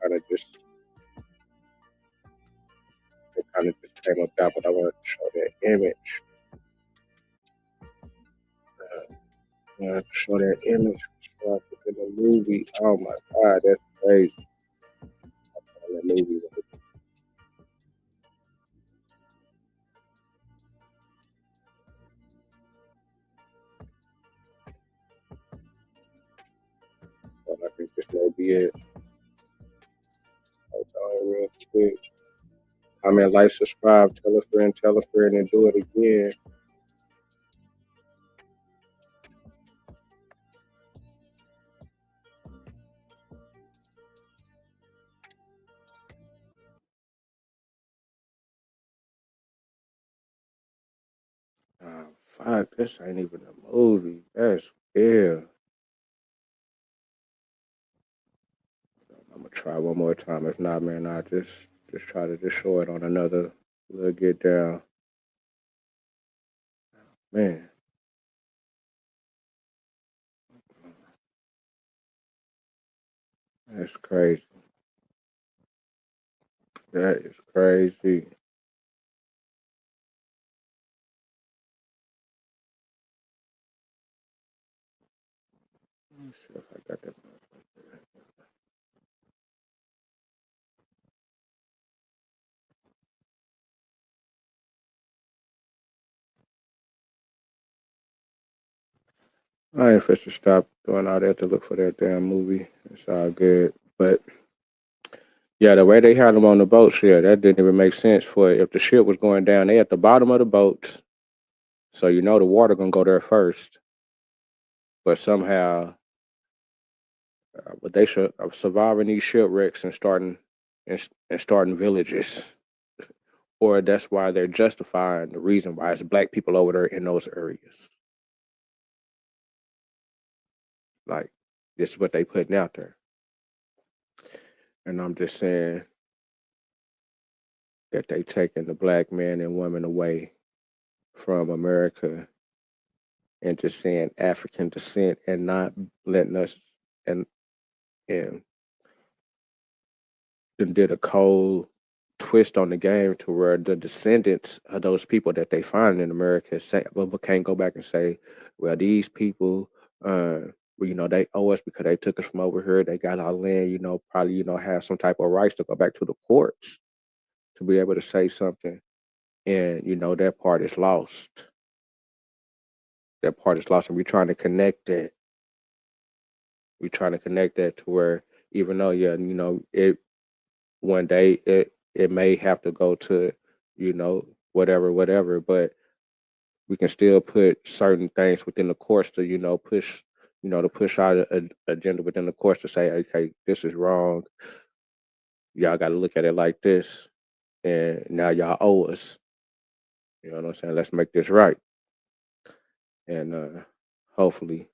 kind of just came up that, but I wanted to show that image. I wanted to show that image in the movie. Oh my God, that's crazy. That movie. But I think this may be it. Hold on real quick. Comment, like, subscribe, tell a friend, and do it again. Fuck, this ain't even a movie. That's yeah. I'm gonna try one more time. If not, man, I'll just try to just show it on another little get down. Man. That's crazy. That is crazy. Let me see if I got that. I ain't supposed to stop doing all that to look for that damn movie. It's all good. But yeah, the way they had them on the boats, yeah, that didn't even make sense for it. If the ship was going down, they at the bottom of the boats. So you know the water gonna go there first. But somehow but they should surviving these shipwrecks and starting villages. Or that's why they're justifying the reason why it's black people over there in those areas. Like, this is what they putting out there. And I'm just saying that they taking the black men and women away from America and just saying African descent and not letting us and did a cold twist on the game to where the descendants of those people that they find in America say, but can't go back and say, well, these people, well, they owe us because they took us from over here. They got our land, probably, have some type of rights to go back to the courts to be able to say something. And, that part is lost. That part is lost. And we're trying to connect that. We're trying to connect that to where, even though, yeah, it one day it may have to go to, whatever, but we can still put certain things within the course to, push, to push out an agenda within the course to say, okay, this is wrong. Y'all got to look at it like this, and now y'all owe us. You know what I'm saying? Let's make this right, and hopefully.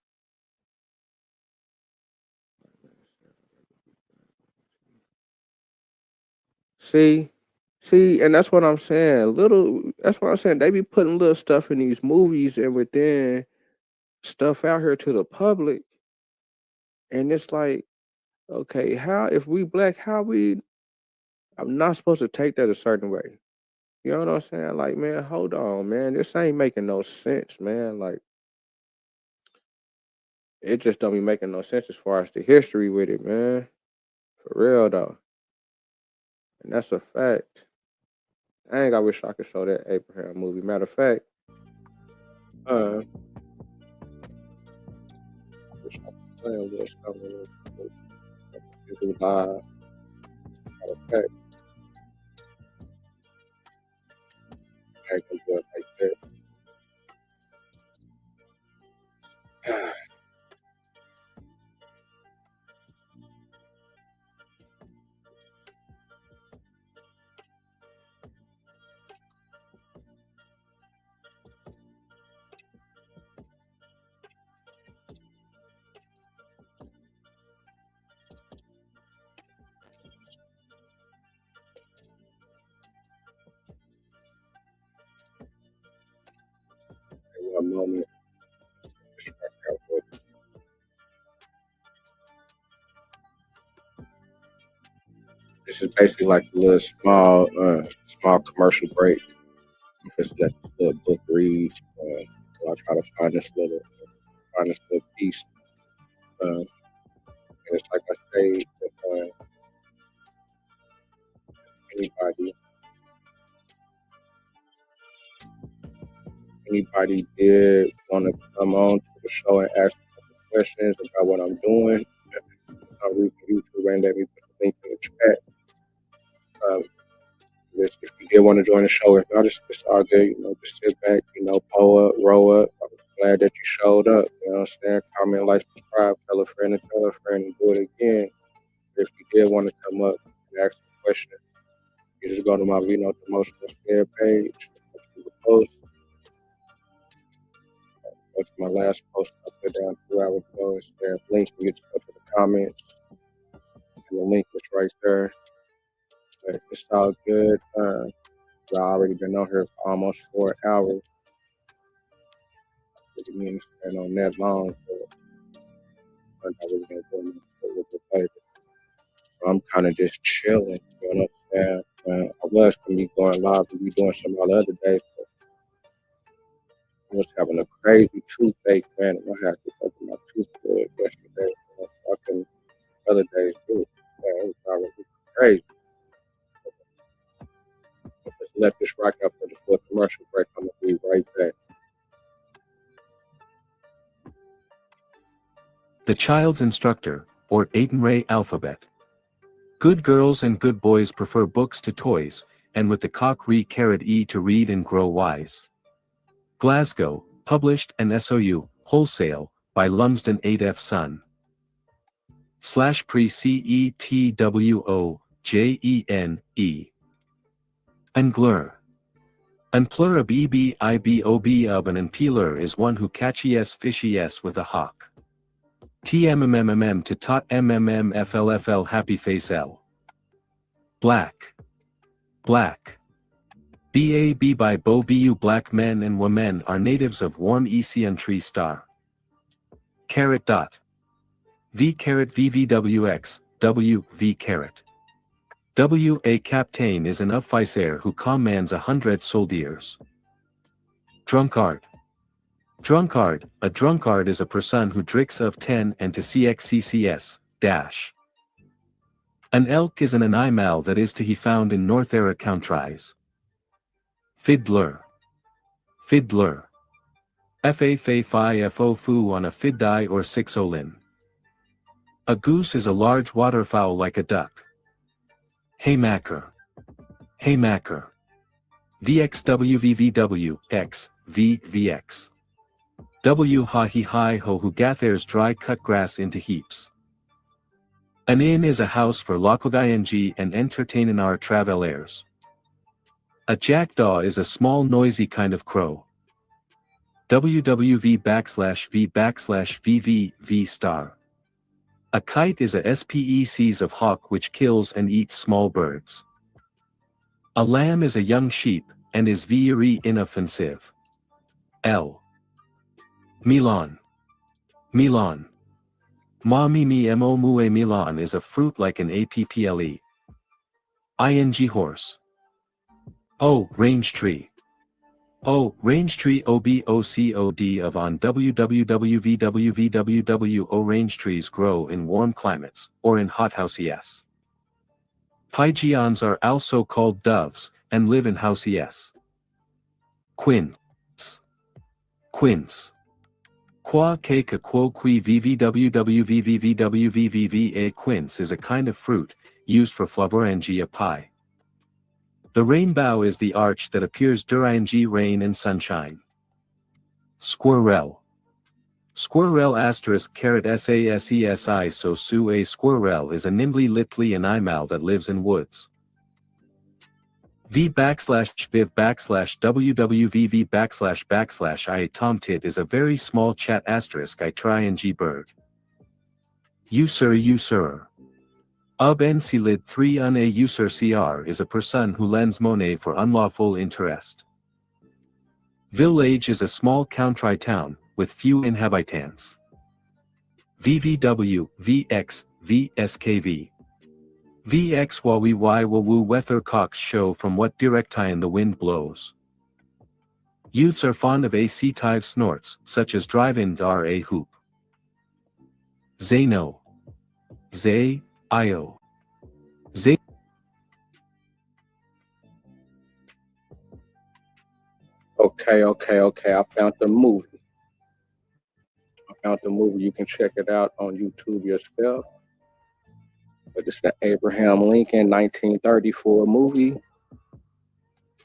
See, and that's what I'm saying. That's what I'm saying. They be putting little stuff in these movies and within stuff out here to the public, and it's like, okay, how if we black, I'm not supposed to take that a certain way. You know what I'm saying? Like, man, hold on, man. This ain't making no sense, man. Like, it just don't be making no sense as far as the history with it, man. For real though. And that's a fact. I wish I could show that Abraham movie. Matter of fact, Uh, wish I could play a little something. Do live. Okay, I can do it like that. One moment. Just work out what- This is basically like a little small commercial break. If it's that little book read, I'll try to find this little piece. And it's like I say, if anybody did want to come on to the show and ask questions about what I'm doing, for some reason YouTube ain't let me put the link in the chat. If you did want to join the show, if not, it's all good. Just sit back, pull up, roll up. I'm glad that you showed up. You know what I'm saying? Comment, like, subscribe, tell a friend, and do it again. If you did want to come up and ask a question, you just go to my Vino Promotional Scared page, go to the post, go to my last post I put down 2 hours ago. It's there, link, you just go to the comments, and the link is right there. But it's all good. I've already been on here for almost 4 hours. Didn't mean to stand on that long, but I was going to go a little bit later. So I'm kind of just chilling, you know what I'm saying? I was going to be going live and be doing some other days, but I was having a crazy toothache, man, and I had to go to my tooth fluid yesterday. I couldn't other days do it. Man, it was already crazy. Let's let this rock up for this little commercial break. I'm going to be right back. The Child's Instructor, or Eitenray Alphabet. Good girls and good boys prefer books to toys, and with the cock re caret e to read and grow wise. Glasgow, published and SOU, wholesale, by Lumsden 8F Son. / pre CETWO, JENE. Angler. An plur ab EBIBOB of an peeler is one who catches fishes with a hawk. TMMMM to tot MMMFLFL happy face L. Black. Black. BAB by Bo BU black men and women are natives of warm Ecian tree star. Caret dot. V caret VVWX, W V caret. W a captain is an officer who commands 100 soldiers. Drunkard. Drunkard, a drunkard is a person who drinks of 10 and to CXCCS, dash. An elk is an animal that is to be found in Northera countries. Fiddler. Fiddler. FAFAFO fu on a fiddie or 6 olin. A goose is a large waterfowl like a duck. Haymaker. Haymaker. VXWVVW, X, VVX. W ha he hi ho who gathers dry cut grass into heaps. An inn is a house for local ing and entertain our travelers. A jackdaw is a small noisy kind of crow. WWV /V/VV star. A kite is a species of hawk which kills and eats small birds. A lamb is a young sheep, and is very inoffensive. L. Milan. Milan. Ma mi mi mo mue Milan is a fruit like an apple. Ing horse. O. Range tree. O. Range tree OBOCOD of on WWWVWVWWO range trees grow in warm climates, or in hothouses. Pigeons are also called doves, and live in houses. Quince. Quince. Qua que quo qui vvwwvvvvvva quince is a kind of fruit, used for flavorangia pie. The rainbow is the arch that appears during rain and sunshine. Squirrel. Squirrel asterisk caret sasesi so su a squirrel is a nimbly litly an animal that lives in woods. V backslash viv backslash wwvv backslash I tomtit is a very small chat asterisk I try and g bird. Usurer. Ub ensilid 3 un a user cr is a person who lends money for unlawful interest. Village is a small country town, with few inhabitants. VVW, VX, VSKV. VX Wawi Y Wawoo weathercocks show from what direction the wind blows. Youths are fond of active snorts, such as drive-in dar a hoop. Zeno. Zay, Io. Zay. Okay. I found the movie. You can check it out on YouTube yourself. But it's the Abraham Lincoln 1934 movie.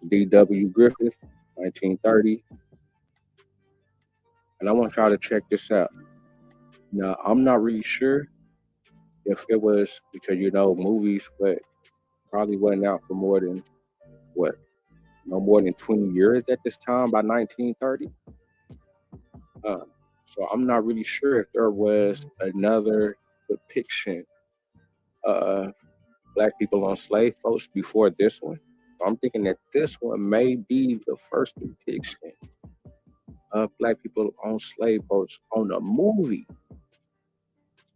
D.W. Griffith, 1930. And I want y'all to check this out. Now, I'm not really sure if it was because, movies, but probably wasn't out for more than, no more than 20 years at this time by 1930. So I'm not really sure if there was another depiction of Black people on slave boats before this one. So I'm thinking that this one may be the first depiction of Black people on slave boats on a movie.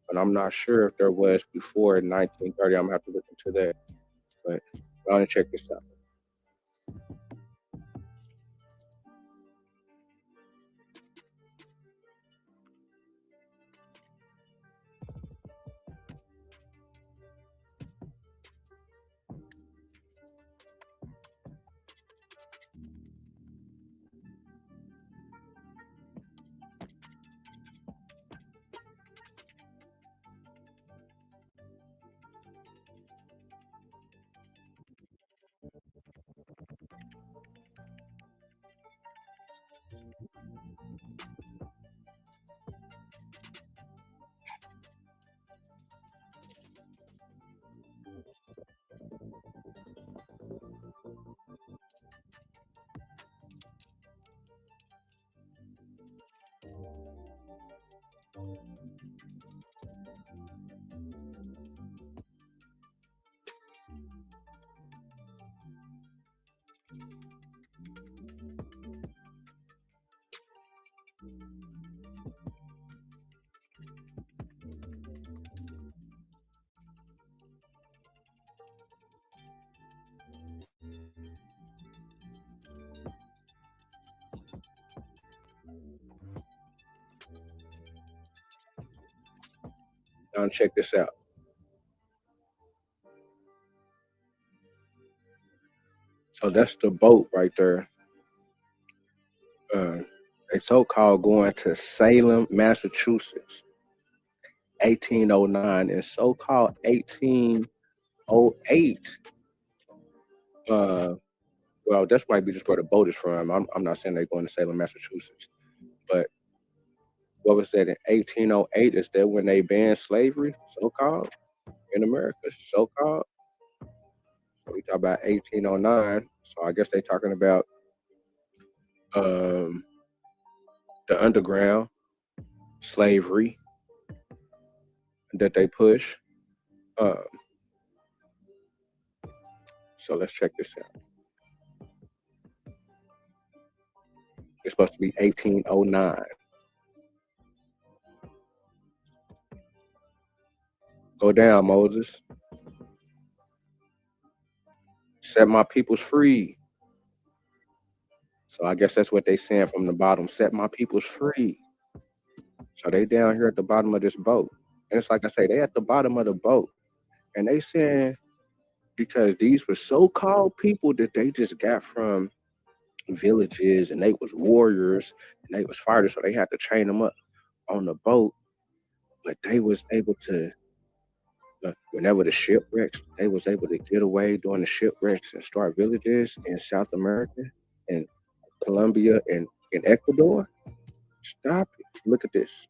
But I'm not sure if there was before in 1930. I'm gonna have to look into that. But I'm gonna check this out. Now check this out. So that's the boat right there. They so-called going to Salem, Massachusetts, 1809, and so-called 1808. Well, that might be just where the boat is from. I'm not saying they're going to Salem, Massachusetts, but what was that in 1808? Is that when they banned slavery, so-called, in America, so-called? So we talk about 1809. So I guess they're talking about the underground slavery that they push. So let's check this out. It's supposed to be 1809. Go down, Moses. Set my peoples free. So I guess that's what they saying from the bottom. Set my peoples free. So they down here at the bottom of this boat. And it's like I say, they at the bottom of the boat. And they saying because these were so-called people that they just got from villages, and they was warriors, and they was fighters, so they had to train them up on the boat. But they was able to, whenever the shipwrecks, they was able to get away during the shipwrecks and start villages in South America and Colombia and in Ecuador. Stop it. Look at this.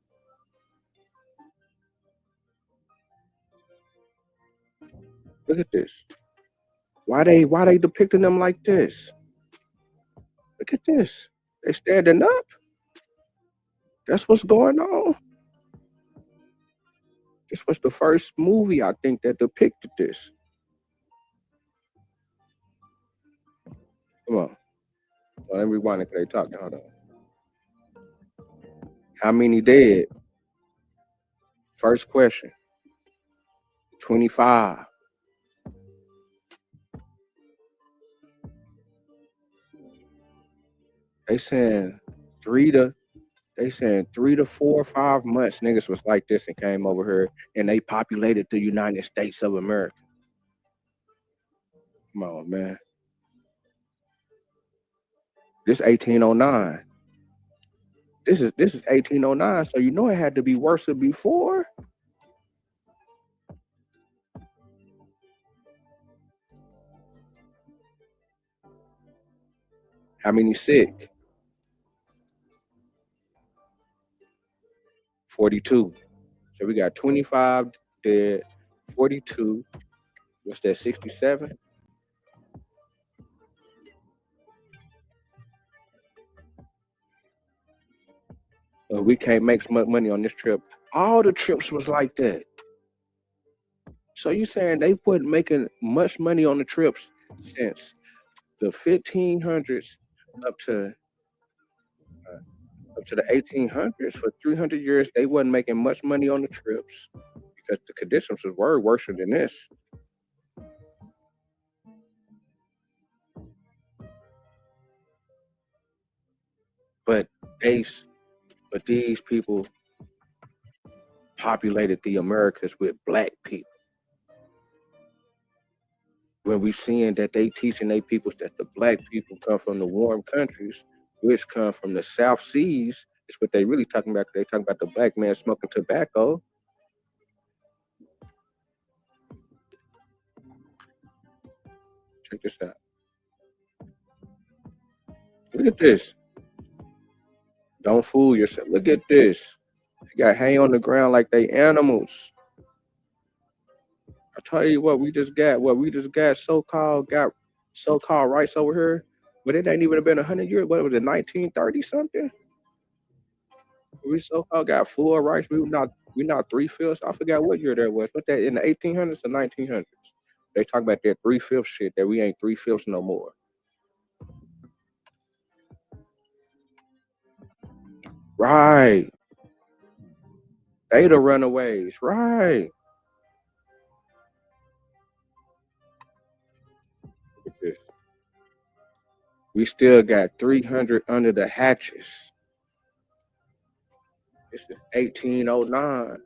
Look at this. Why they depicting them like this? Look at this. They standing up. That's what's going on. This was the first movie, I think, that depicted this. Come on. Well, let me rewind it because they talking. Hold on. How many dead? First question. 25. They saying 3 to 4 or 5 months niggas was like this and came over here and they populated the United States of America. Come on, man. This 1809. This is 1809, so you know it had to be worse than before. How many sick? 42. So we got 25 dead, 42. What's that, 67? We can't make much money on this trip. All the trips was like that. So you saying they wasn't making much money on the trips since the 1500s up to the 1800s? For 300 years, they wasn't making much money on the trips because the conditions were worse than this. But these people populated the Americas with black people. When we seeing that they teaching their peoples that the black people come from the warm countries, which come from the South Seas, is what they really talking about. They talking about the black man smoking tobacco. Check this out. Look at this. Don't fool yourself. Look at this. They got hay on the ground like they animals. I tell you what, we just got so-called rights over here, but it ain't even been 100 years. What was it, 1930 something? We so-called got full rights. We not 3/5. I forgot what year that was. What that in the 1800s or 1900s? They talk about that 3/5 shit, that we ain't 3/5 no more. Right. They the runaways. Right. Look at this. We still got 300 under the hatches. This is 1809.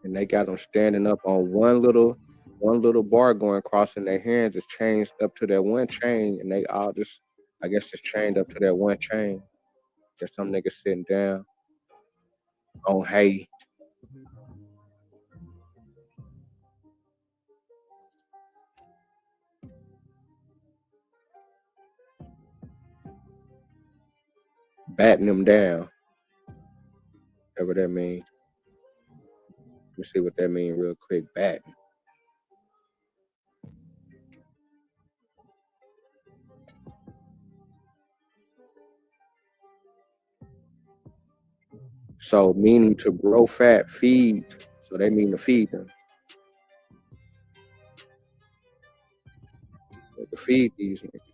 And they got them standing up on one little bar going crossing their hands is changed up to that one chain, and they all just, I guess, just chained up to that one chain. There's some niggas sitting down on hay. Batting them down. Whatever that mean. Let me see what that mean real quick. Batting. So meaning to grow fat, feed. So they mean to feed them. To feed these niggas.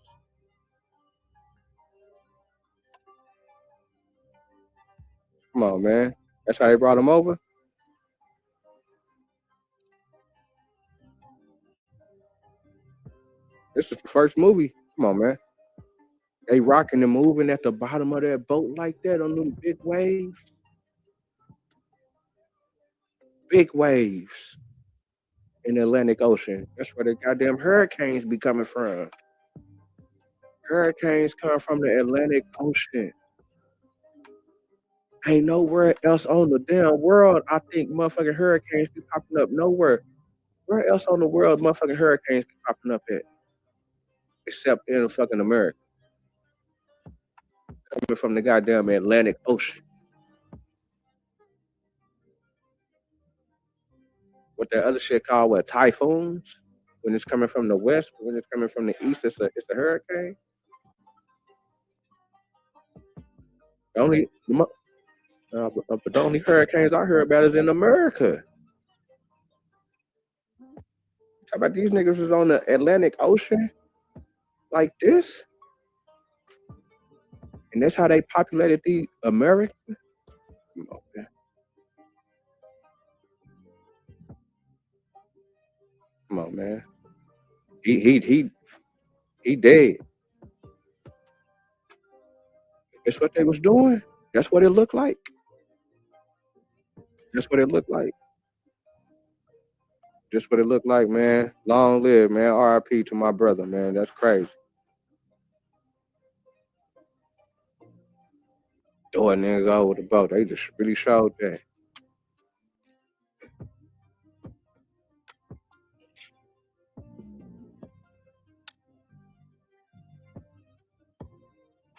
Come on, man. That's how they brought them over. This is the first movie. Come on, man. They rocking and moving at the bottom of that boat like that on them big waves. Big waves in the Atlantic Ocean. That's where the goddamn hurricanes be coming from. Hurricanes come from the Atlantic Ocean. Ain't nowhere else on the damn world I think motherfucking hurricanes be popping up. Nowhere. Where else on the world motherfucking hurricanes be popping up at? Except in fucking America. Coming from the goddamn Atlantic Ocean. What that other shit called what, typhoons? When it's coming from the west, when it's coming from the east, it's a hurricane. But the only hurricanes I heard about is in America. Talk about these niggas is on the Atlantic Ocean like this, and that's how they populated the America. Come on, man. Come on, man. He dead. That's what they was doing. That's what it looked like. That's what it looked like. Just what it looked like, man. Long live, man. RIP to my brother, man. That's crazy. Throwing niggas over the boat. They just really showed that.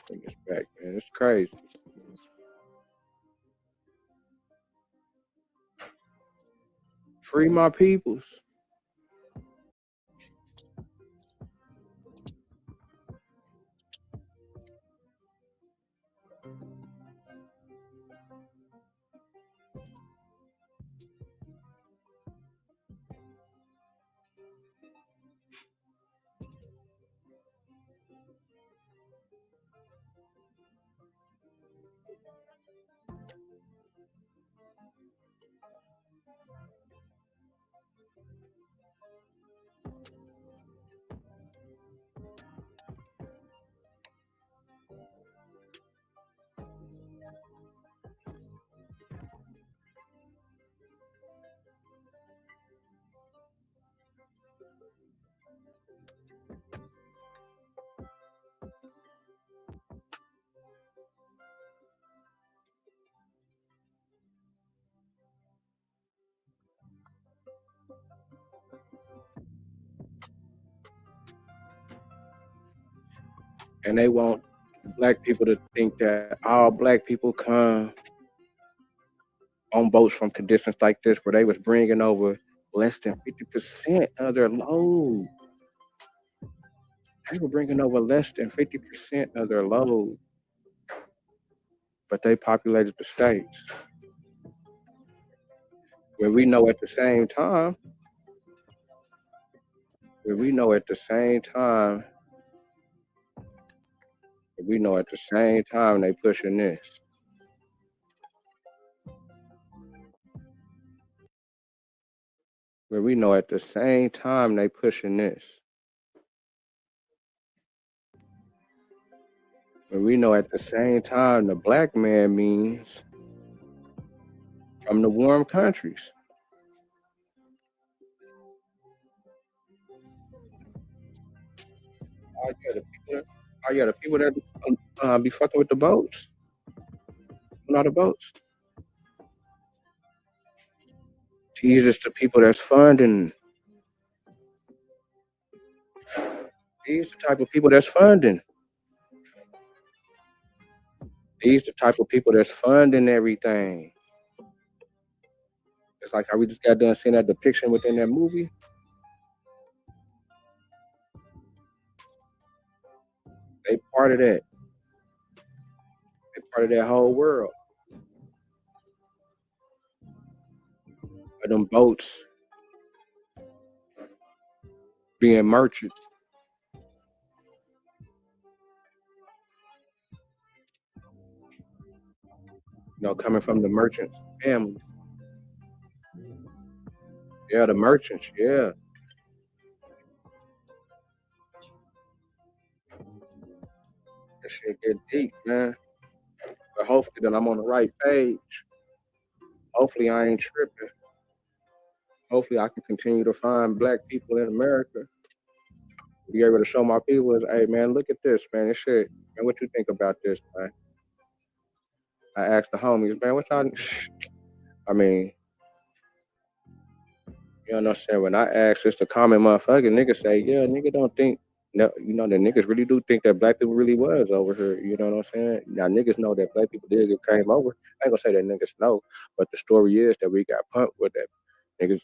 Bring this back, man. It's crazy. Free my peoples. And they want black people to think that all black people come on boats from conditions like this where they was bringing over less than 50% of their load. They were bringing over less than 50% of their load, but they populated the states. Where we know at the same time, they pushing this. Where we know at the same time they pushing this. Where we know at the same time the black man means from the warm countries. Oh yeah, the people that be fucking with the boats. Not the boats. These is the people that's funding. These the type of people that's funding. These the type of people that's funding everything. It's like how we just got done seeing that depiction within that movie. They part of that. They part of that whole world. Of them boats being merchants. You know, coming from the merchants family. Yeah, the merchants, yeah. shit get deep, man. But hopefully then I'm on the right page. Hopefully I ain't tripping. Hopefully I can continue to find black people in America. Be able to show my people is, hey man, look at this, man. This shit. Man, what you think about this, man? I asked the homies, man, what y'all I mean, you know what I'm saying? When I ask just a common motherfucker, niggas say, yeah, nigga don't think no, you know, the niggas really do think that black people really was over here. You know what I'm saying? Now niggas know that black people did get came over. I ain't gonna say that niggas know, but the story is that we got pumped with that niggas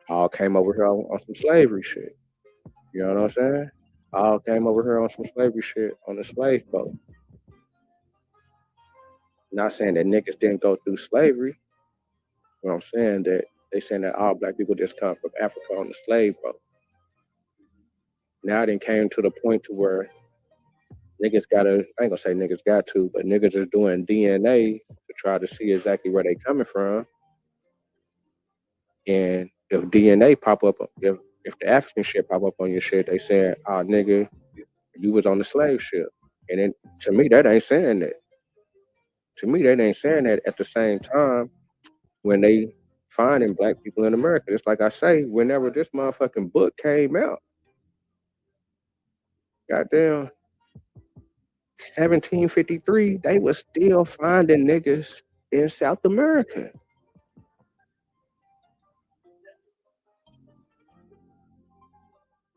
all came over here on some slavery shit. You know what I'm saying? All came over here on some slavery shit on the slave boat. Not saying that niggas didn't go through slavery. You know what I'm saying? That they saying that all black people just come from Africa on the slave boat. Now it came to the point to where niggas gotta, I ain't gonna say niggas got to, but niggas is doing DNA to try to see exactly where they coming from. And if DNA pop up, if the African shit pop up on your shit, they saying, oh nigga, you was on the slave ship. And then to me, that ain't saying that. To me, that ain't saying that at the same time when they finding black people in America. It's like I say, whenever this motherfucking book came out, goddamn 1753, they was still finding niggas in South America.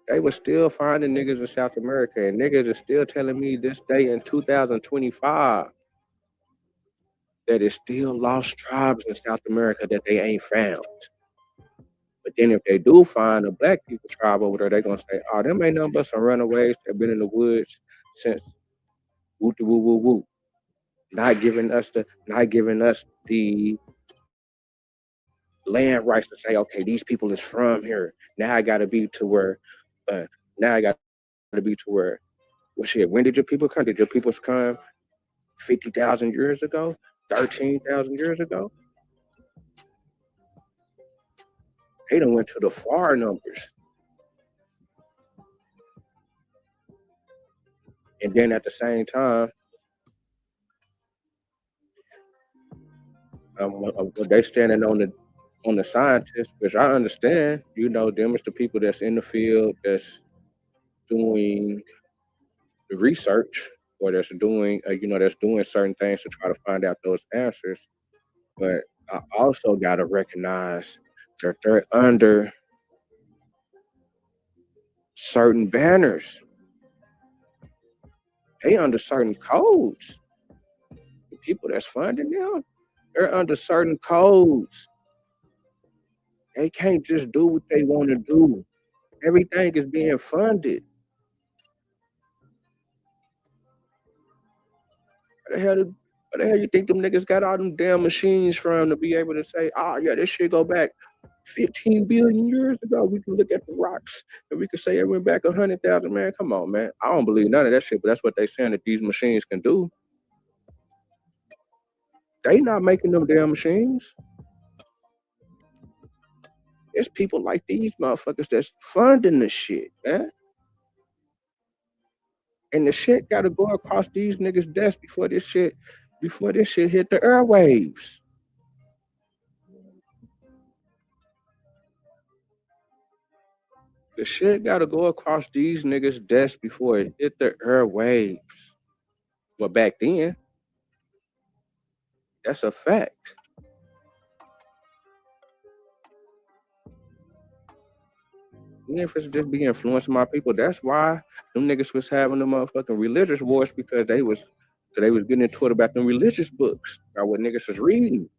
They was still finding niggas in South America, and niggas are still telling me this day in 2025 that it's still lost tribes in South America that they ain't found. But then if they do find a black people tribe over there, they're gonna say, oh, them ain't nothing but some runaways that been in the woods since woo woo woo woo. Not giving us the land rights to say, okay, these people is from here. Now I gotta be to where well shit, when did your people come? Did your people come 50,000 years ago? 13,000 years ago? They done went to the far numbers. And then at the same time, they standing on the scientists, which I understand, you know, them is the people that's in the field, that's doing the research, or that's doing, that's doing certain things to try to find out those answers. But I also got to recognize that they're under certain banners. They under certain codes. The people that's funding them, they're under certain codes. They can't just do what they want to do. Everything is being funded. Where the hell you think them niggas got all them damn machines from to be able to say, oh yeah, this shit go back 15 billion years ago? We can look at the rocks and we can say it went back 100,000. Man, come on, man. I don't believe none of that shit, but that's what they saying that these machines can do. They not making them damn machines. It's people like these motherfuckers that's funding the shit, man. And the shit gotta go across these niggas' desks before this shit hit the airwaves. The shit gotta go across these niggas' desks before it hit the airwaves. But back then, that's a fact. Even if it's just be influencing my people, that's why them niggas was having the motherfucking religious wars, because they was getting into it about them religious books, about what niggas was reading.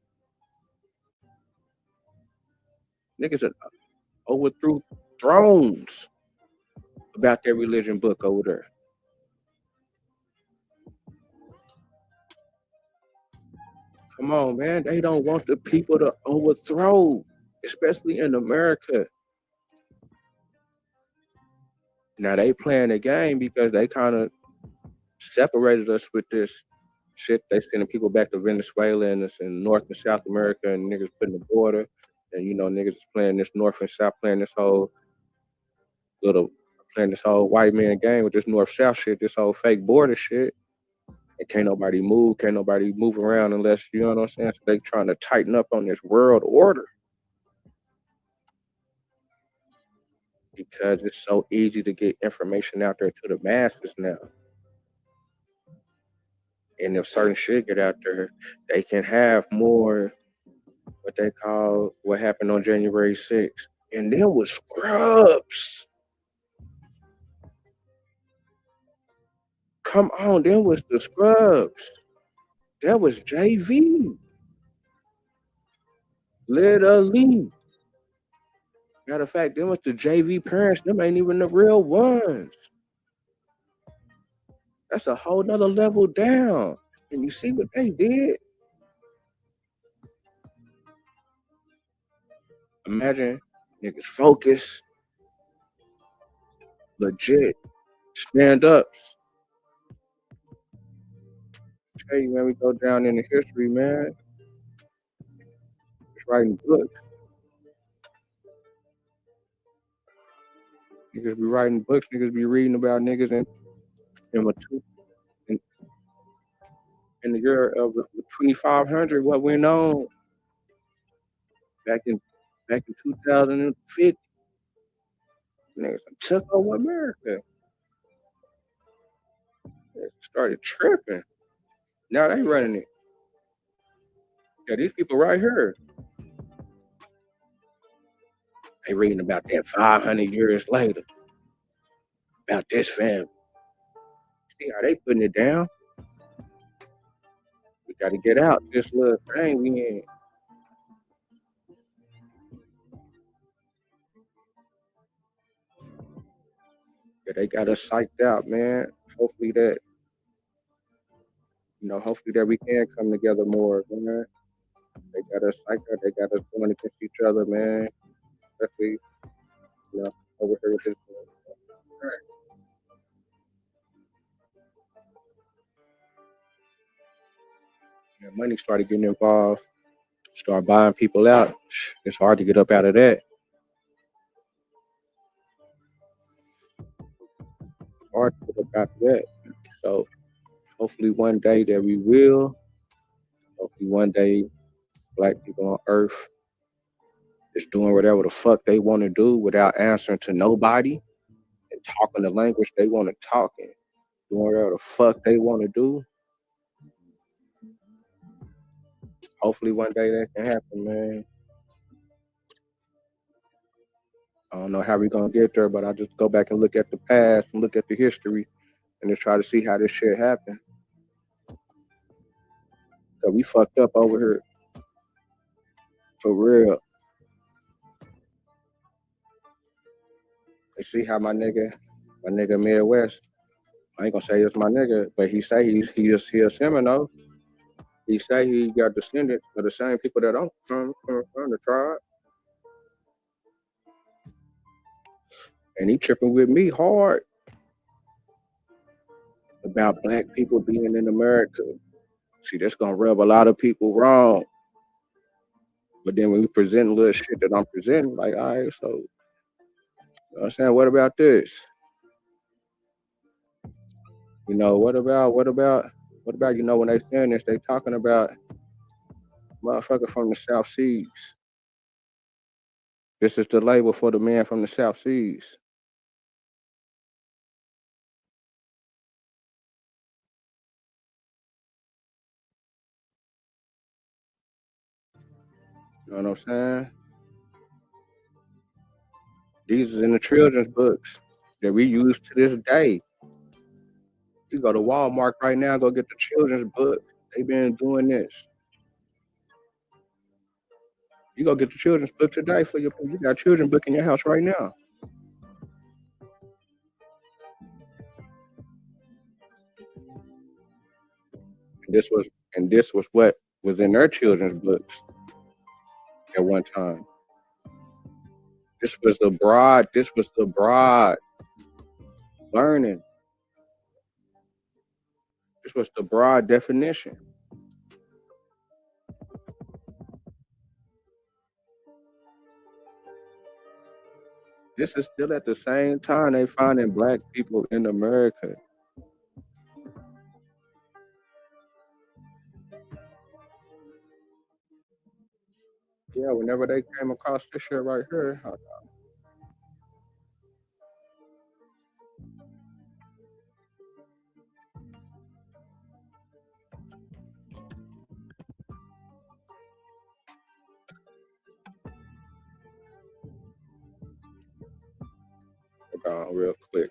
Niggas overthrew thrones about their religion book over there. Come on, man. They don't want the people to overthrow, especially in America. Now they playing the game because they kind of separated us with this shit. They sending people back to Venezuela and it's in North and South America, and niggas putting the border. And niggas is playing this North and South, playing this whole little playing this whole white man game with this North-South shit, this whole fake border shit. And can't nobody move around unless, you know what I'm saying? So they trying to tighten up on this world order. Because it's so easy to get information out there to the masses now. And if certain shit get out there, they can have more what they call what happened on January 6th. And them was scrubs. Come on, them was the scrubs. That was JV. Literally. Matter of fact, them was the JV parents. Them ain't even the real ones. That's a whole nother level down. And you see what they did? Imagine niggas focus, legit, stand ups. Tell you, man, we go down in the history, man. Just writing books. Niggas be writing books. Niggas be reading about niggas in the year of 2500. What went on back in 2050? Niggas took over America. They started tripping. Now they running it. Yeah, these people right here. They reading about that 500 years later. About this family. See how they putting it down? We got to get out this little thing we in. Yeah, they got us psyched out, man. Hopefully that we can come together more, man. They got us psyched out. They got us going against each other, man. Especially, over here with this. Yeah, money started getting involved. Start buying people out. It's hard to get up out of that. Hard to get up out of that. So hopefully one day that we will. Hopefully one day black people on earth is doing whatever the fuck they want to do without answering to nobody and talking the language they want to talk in. Doing whatever the fuck they want to do. Hopefully one day that can happen, man. I don't know how we're gonna get there, but I just go back and look at the past and look at the history and just try to see how this shit happened. Cause we fucked up over here. For real. You see how my nigga Midwest, I ain't gonna say it's my nigga, but he say he a Seminole. He say he got descendants of the same people that I'm from the tribe. And he tripping with me hard about black people being in America. See, that's gonna rub a lot of people wrong. But then when we present little shit that I'm presenting, like, all right, so, you know what I'm saying, what about this? What about, when they saying this, they talking about motherfucker from the South Seas. This is the label for the man from the South Seas. You know what I'm saying? These is in the children's books that we use to this day. You go to Walmart right now, go get the children's book. They been doing this. You go get the children's book today you got a children's book in your house right now. And this was what was in their children's books at one time. This was the broad learning. This was the broad definition. This is still at the same time they finding black people in America. Yeah, whenever they came across this shit right here, hold on real quick.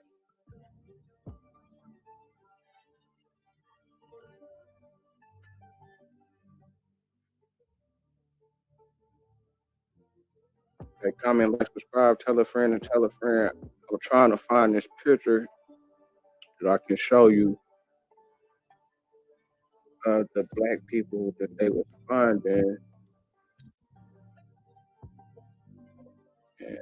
Hey, comment, like, subscribe, tell a friend, and tell a friend. I'm trying to find this picture that I can show you the black people that they were finding. And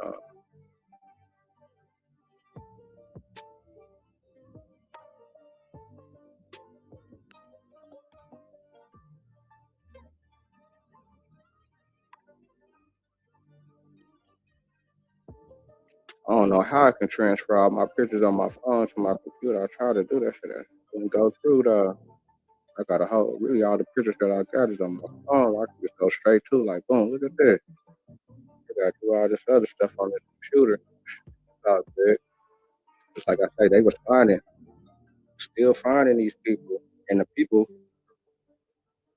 uh, I don't know how I can transfer all my pictures on my phone to my computer. I try to do that shit. And go through I got a whole, really all the pictures that I got is on my phone. I can just go straight to, like, boom, look at this. I got to do all this other stuff on this computer. Just like I say, they was still finding these people. And the people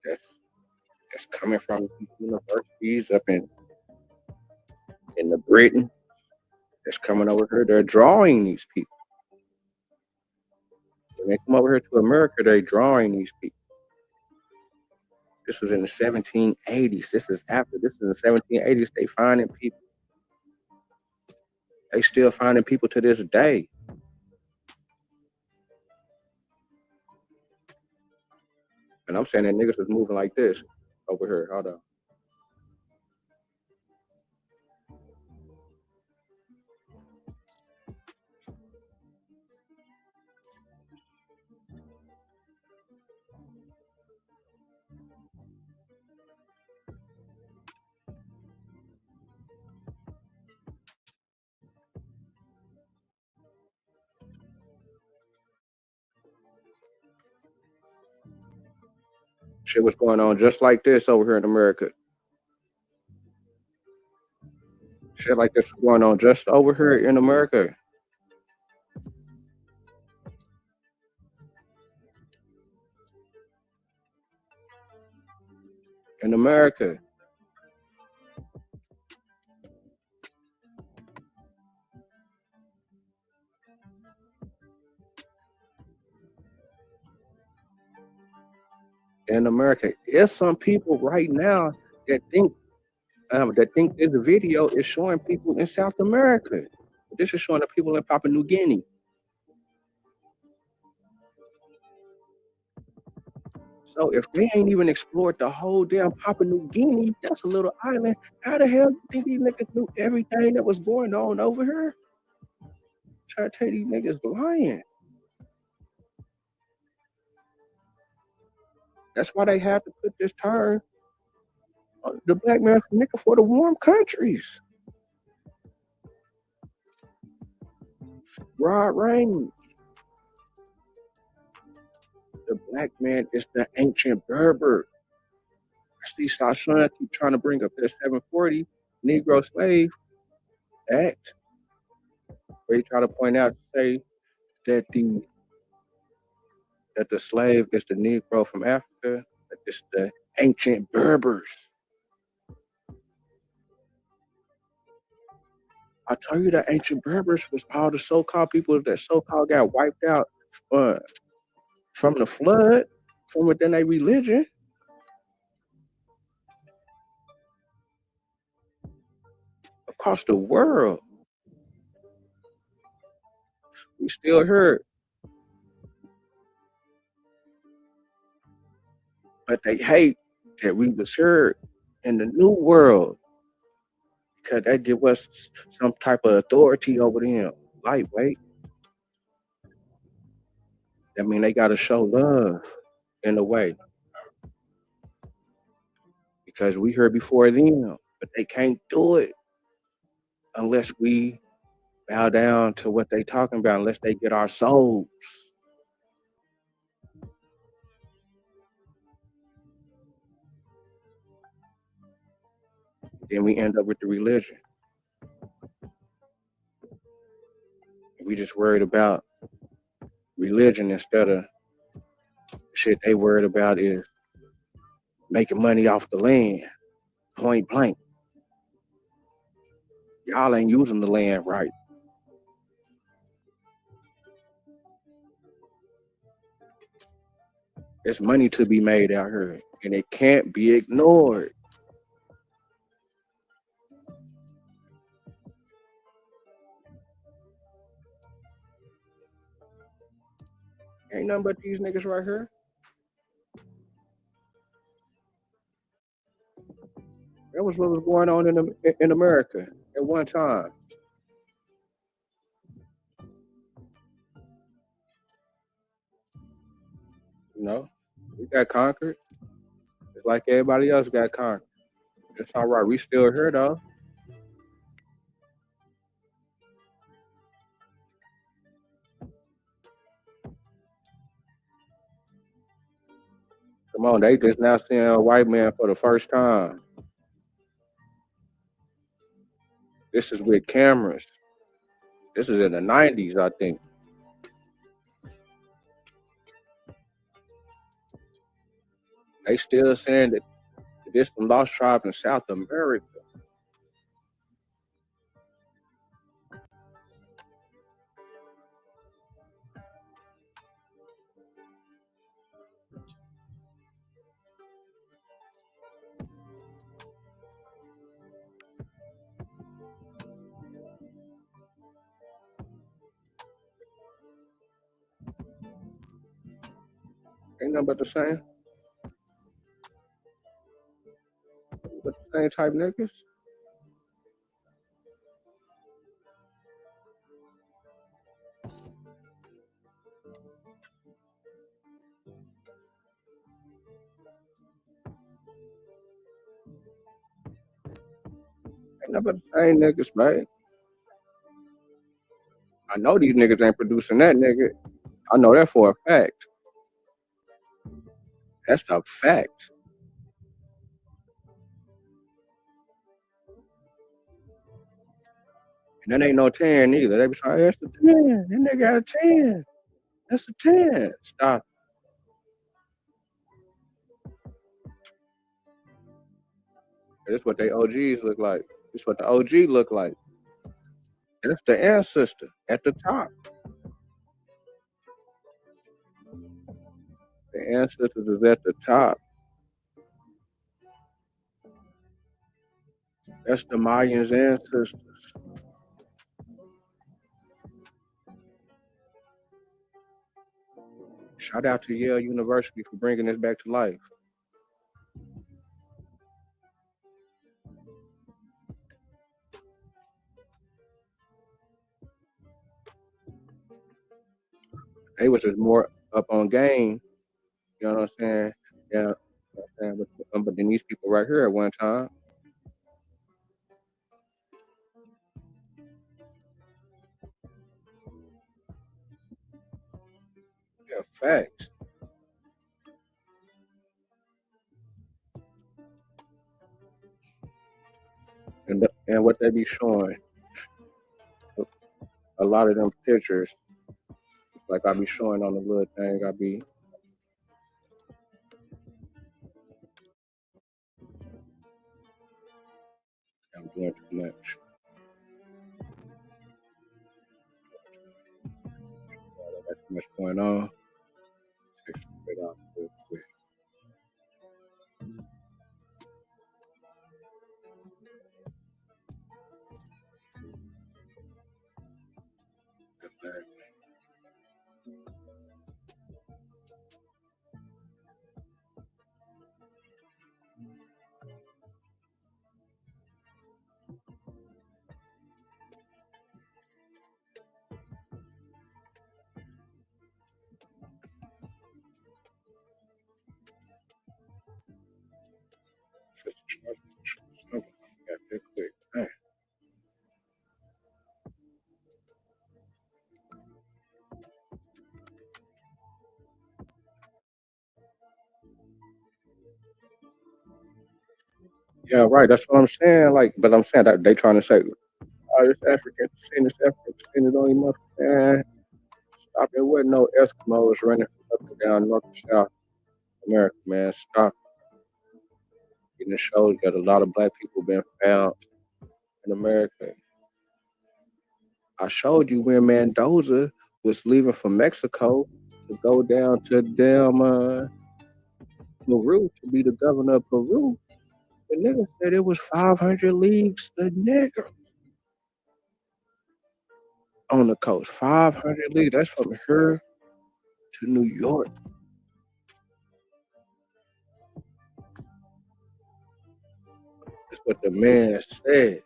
that's coming from these universities up in the Britain, that's coming over here, they're drawing these people. When they come over here to America, they're drawing these people. This was in the 1780s. This is in the 1780s. They finding people. They still finding people to this day. And I'm saying that niggas was moving like this over here. Hold on. Shit was going on just like this over here in America. Shit like this was going on just over here in America. In America. In America. There's some people right now that think this video is showing people in South America. This is showing the people in Papua New Guinea. So if they ain't even explored the whole damn Papua New Guinea, that's a little island. How the hell do you think these niggas knew everything that was going on over here? Try to tell these niggas lying. That's why they have to put this term, the black man nigga for the warm countries. Rod Rain. The black man is the ancient Berber. I see Sasha keep trying to bring up that 740 Negro Slave Act, where he try to point out, say that the slave is the Negro from Africa, that it's the ancient Berbers. I tell you, the ancient Berbers was all the so-called people that so-called got wiped out from the flood, from within their religion. Across the world. We still heard, but they hate that we was heard in the new world because that give us some type of authority over them. Lightweight. I mean, they gotta show love in a way because we heard before them, but they can't do it unless we bow down to what they talking about, unless they get our souls. Then we end up with the religion. We just worried about religion instead of shit they worried about is making money off the land, point blank. Y'all ain't using the land right. There's money to be made out here, and it can't be ignored. Ain't nothing but these niggas right here. That was what was going on in America at one time. You know, we got conquered, just like everybody else got conquered. It's all right. We still here though. Come on, they just now seeing a white man for the first time. This is with cameras. This is in the 90s, I think. They still saying that there's some lost tribes in South America. Ain't nothing but the same. But the same type niggas. Ain't nothing but the same niggas, man. I know these niggas ain't producing that nigga. I know that for a fact. That's a fact. And that ain't no 10 either. They be saying, that's a 10. That nigga got a 10. That's a 10. Stop. That's what they OGs look like. That's what the OG look like. That's the ancestor at the top. The ancestors is at the top. That's the Mayans' ancestors. Shout out to Yale University for bringing this back to life. They was just more up on game. You know what I'm saying? Yeah. But then these people right here at one time. Yeah, facts. And what they be showing, a lot of them pictures, like I be showing on the little thing, I'm doing too much. That's too much going on. Take it straight off real quick. Get back. Yeah, right. That's what I'm saying. Like, but I'm saying that they trying to say, oh, this African descent, this African descent don't even know. Man, stop. There wasn't no Eskimos running up and down North and South America, man. Stop. And it shows that a lot of black people been found in America. I showed you when Mendoza was leaving from Mexico to go down to damn Peru to be the governor of Peru. The nigga said it was 500 leagues a nigga on the coast. 500 leagues. That's from here to New York. That's what the man said.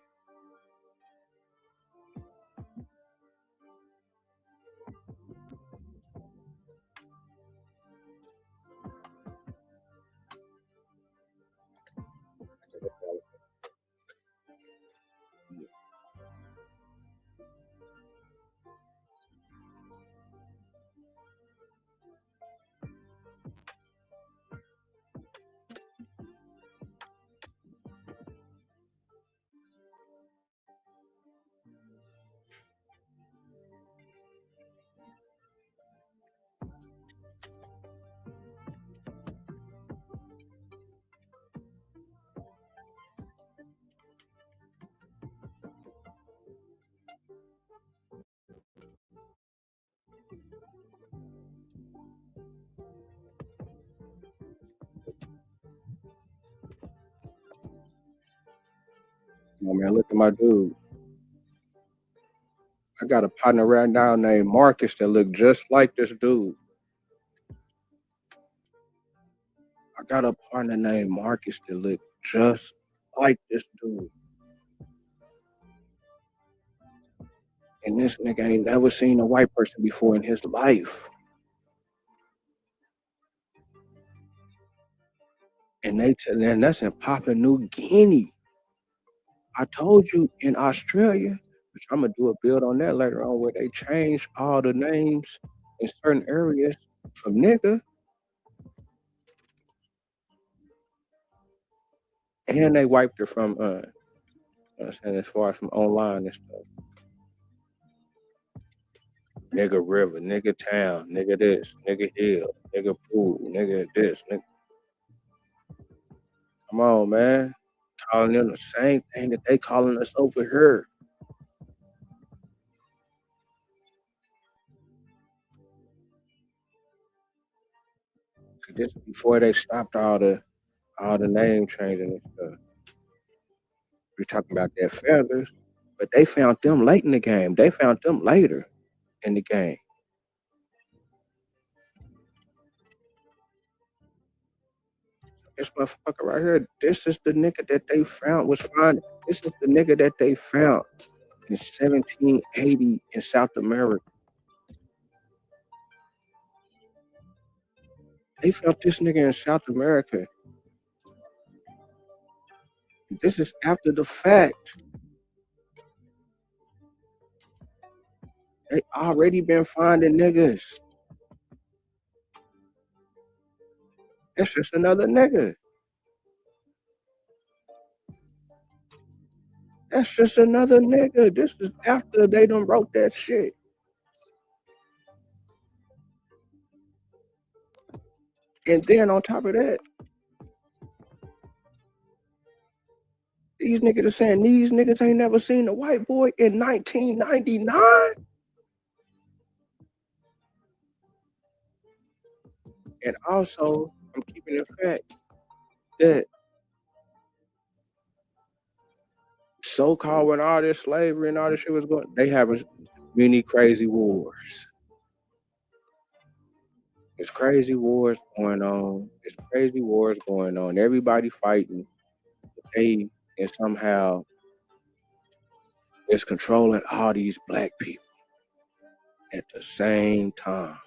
Oh man, look at my dude. I got a partner right now named Marcus that look just like this dude. I got a partner named Marcus that look just like this dude. And this nigga ain't never seen a white person before in his life. And and that's in Papua New Guinea. I told you in Australia, which I'm gonna do a build on that later on, where they changed all the names in certain areas from nigga, and they wiped it from as far as from online and stuff. Nigga river, nigga town, nigga this, nigga hill, nigga pool, nigga this, nigga. Come on, man. Calling them the same thing that they calling us over here. This before they stopped all the name changing and stuff. We're talking about their feathers, but they found them late in the game. They found them later in the game. This motherfucker right here, this is the nigga that they found was found. This is the nigga that they found in 1780 in South America. They found this nigga in South America. This is after the fact. They already been finding niggas. That's just another nigga. That's just another nigga. This is after they done wrote that shit. And then on top of that, these niggas are saying these niggas ain't never seen a white boy in 1999. And also, I'm keeping in fact that so-called when all this slavery and all this shit was going, they having many crazy wars. There's crazy wars going on. There's crazy wars going on. Everybody fighting. They and somehow it's controlling all these black people at the same time.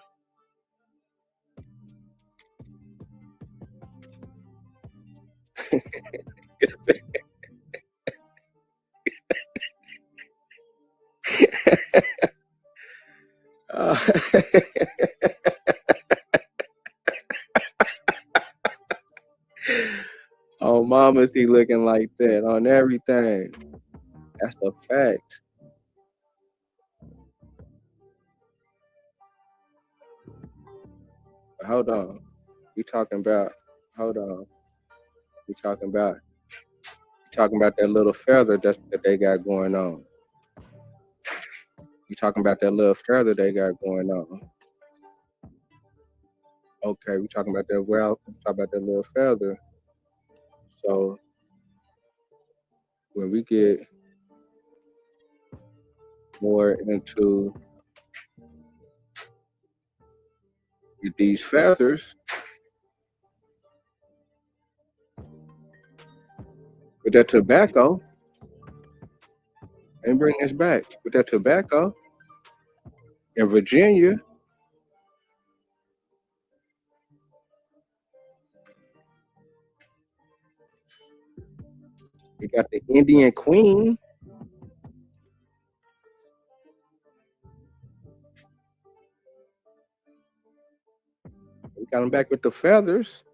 Oh, mamas, he looking like that on everything. That's a fact. Hold on. We talking about, hold on. We talking about that little feather that they got going on. You talking about that little feather they got going on. Okay, we talking about that, well, we talking about that little feather. So when we get more into these feathers, with that tobacco, and bring this back, with that tobacco in Virginia, we got the Indian Queen. We got them back with the feathers.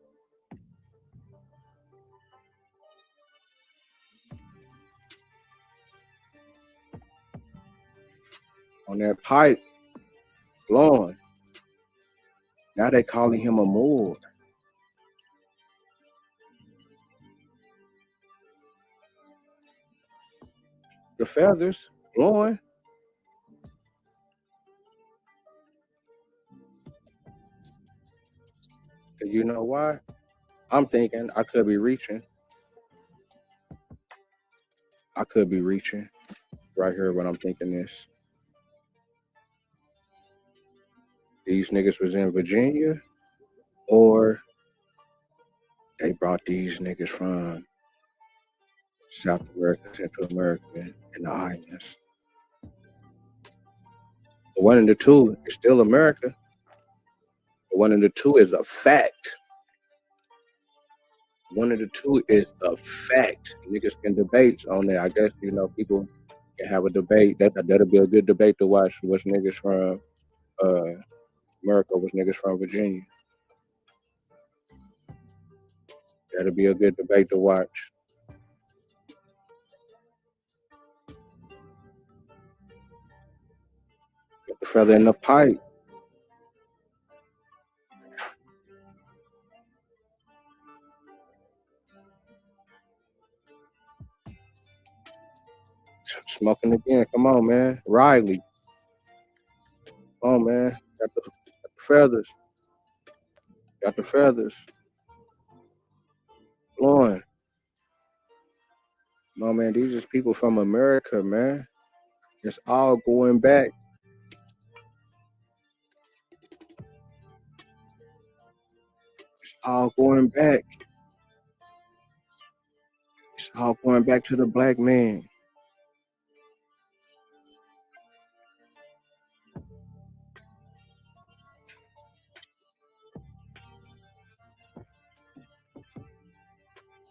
On that pipe, blowing. Now they calling him a Moor. The feathers blowing. You know why? I'm thinking I could be reaching. I could be reaching right here when I'm thinking this. These niggas was in Virginia, or they brought these niggas from South America, Central America, and the islands. The one and the two is still America. The one and the two is a fact. One of the two is a fact. Niggas can debate on that. I guess, you know, people can have a debate. That'll be a good debate to watch. What's niggas from America, what's niggas from Virginia. That'll be a good debate to watch. Get the feather in the pipe. Smoking again. Come on, man. Riley. Come on, man. Got the feathers. Got the feathers. Blowing. Come on, man. These is people from America, man. It's all going back. It's all going back. It's all going back to the black man.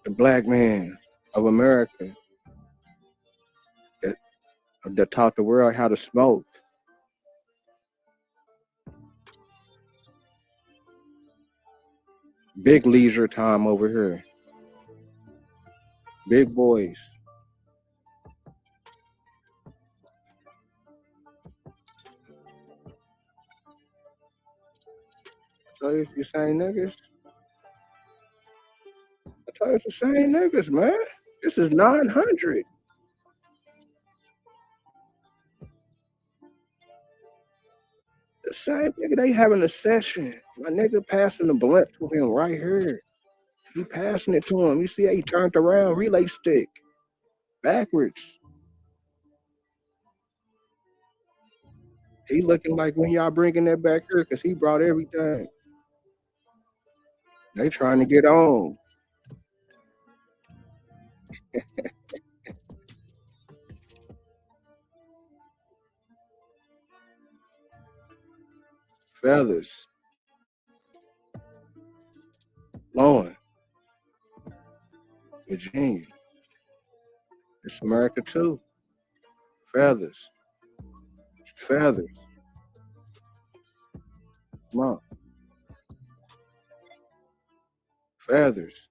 The black man of America that taught the world how to smoke. Big leisure time over here. Big boys. So it's the same niggas. I tell you, it's the same niggas, man. This is 900. The same nigga, they having a session. My nigga passing the blunt to him right here. He passing it to him. You see how he turned around, relay stick. Backwards. He looking like when y'all bringing that back here, because he brought everything. They trying to get on. Feathers. Blowing. Virginia. It's America too. Feathers. Feathers. Come on. Feathers.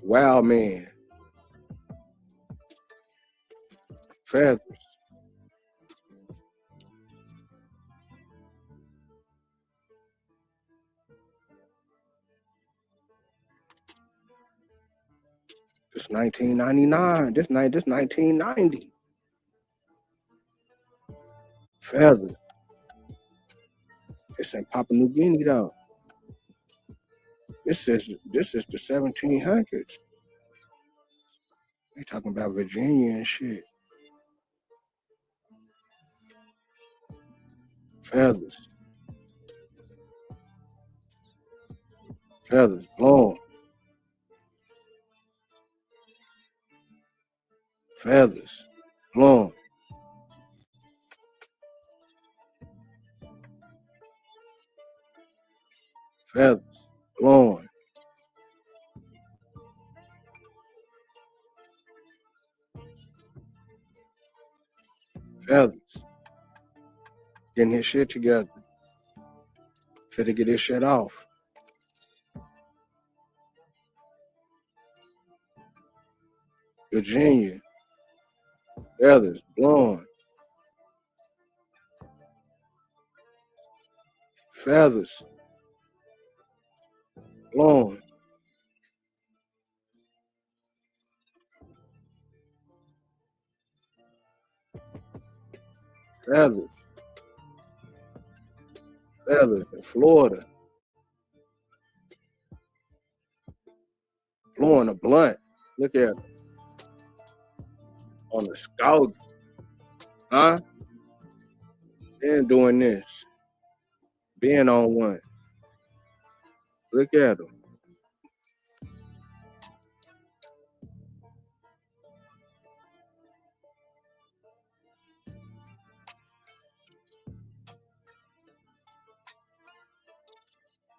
Wild Man. Feathers. This 1999. This 1990. Feathers. This ain't Papua New Guinea though. This is the 1700s. They talking about Virginia and shit. Feathers. Feathers blowing. Feathers blowing. Feathers blowing. Feathers getting his shit together. Finna get his shit off. Virginia. Feathers blowing. Feathers blowing. Feathers. Feathers in Florida. Blowing a blunt. Look at him. On the scout. Huh? Then doing this. Being on one. Look at him.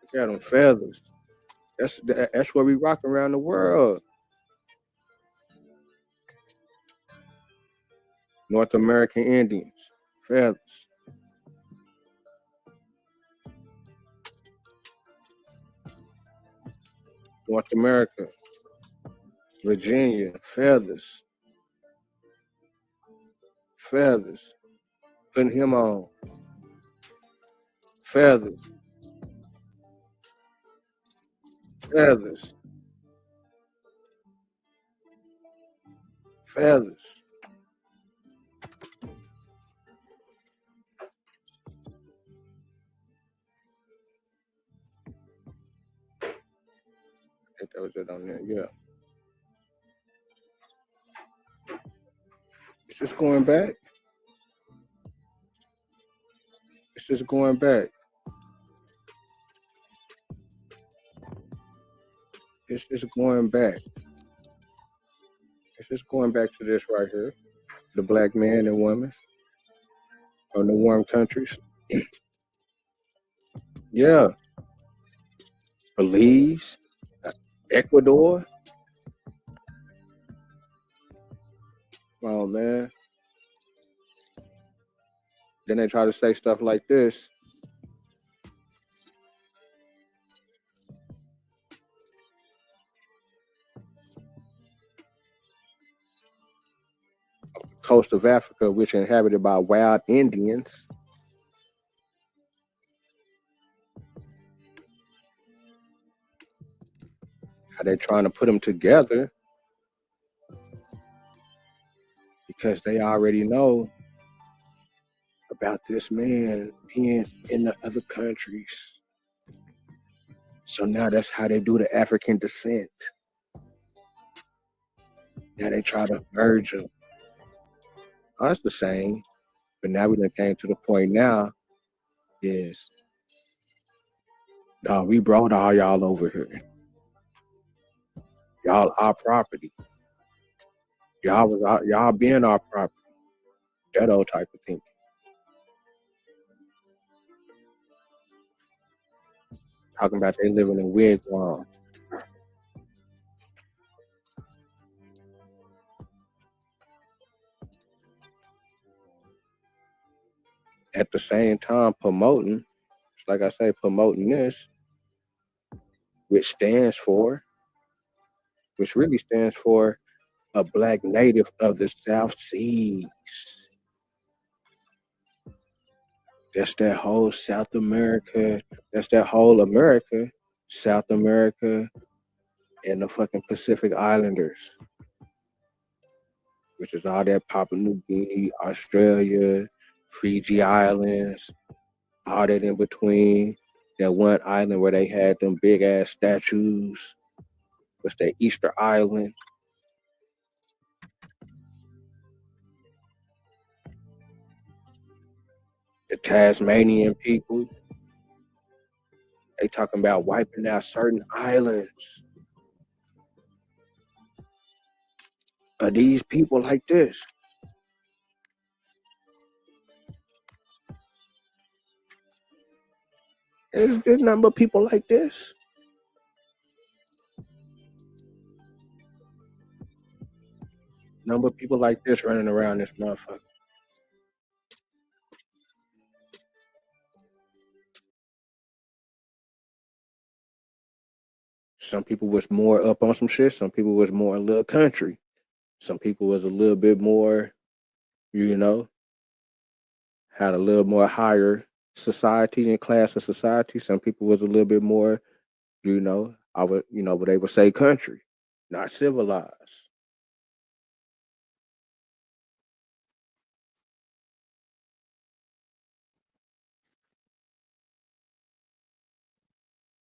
Look at them feathers. That's where we rock around the world. North American Indians. Feathers. North America. Virginia. Feathers. Feathers. Putting him on. Feathers. Feathers. Feathers. I think that was it on there. Yeah. It's just going back. It's just going back. It's just going back. It's just going back to this right here. The black man and woman on the warm countries. Yeah. Belize, Ecuador. Oh man. Then they try to say stuff like this. Coast of Africa, which inhabited by wild Indians. How they're trying to put them together because they already know about this man being in the other countries. So now that's how they do the African descent. Now they try to merge them. Oh, it's the same, but now we done came to the point now is, no, we brought all y'all over here. Y'all our property. Y'all being our property. That old type of thinking. Talking about they living in wigwams. At the same time promoting, like I say, promoting this, which stands for which really stands for a black native of the South Seas. That's that whole South America. That's that whole America, South America, and the fucking Pacific Islanders, which is all that Papua New Guinea, Australia, Fiji Islands, all that in between. That one island where they had them big ass statues. What's that, Easter Island? The Tasmanian people. They talking about wiping out certain islands. Are these people like this? There's nothing but people like this. Nothing but people like this running around this motherfucker. Some people was more up on some shit. Some people was more a little country. Some people was a little bit more, you know, had a little more higher society and class of society. Some people was a little bit more, but they would say country, not civilized.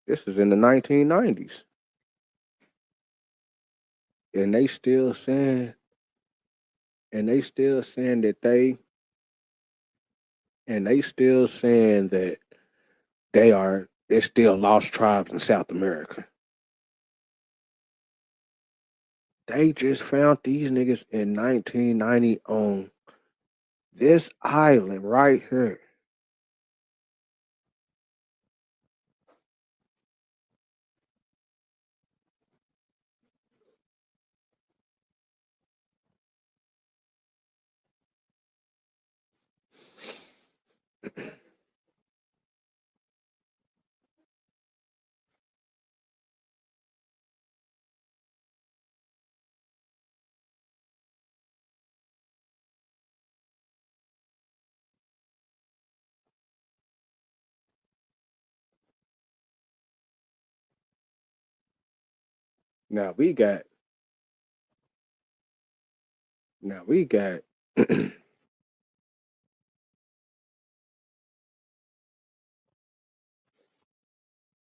This is in the 1990s. And they still saying, that they're still lost tribes in South America. They just found these niggas in 1990 on this island right here. Now we got now we got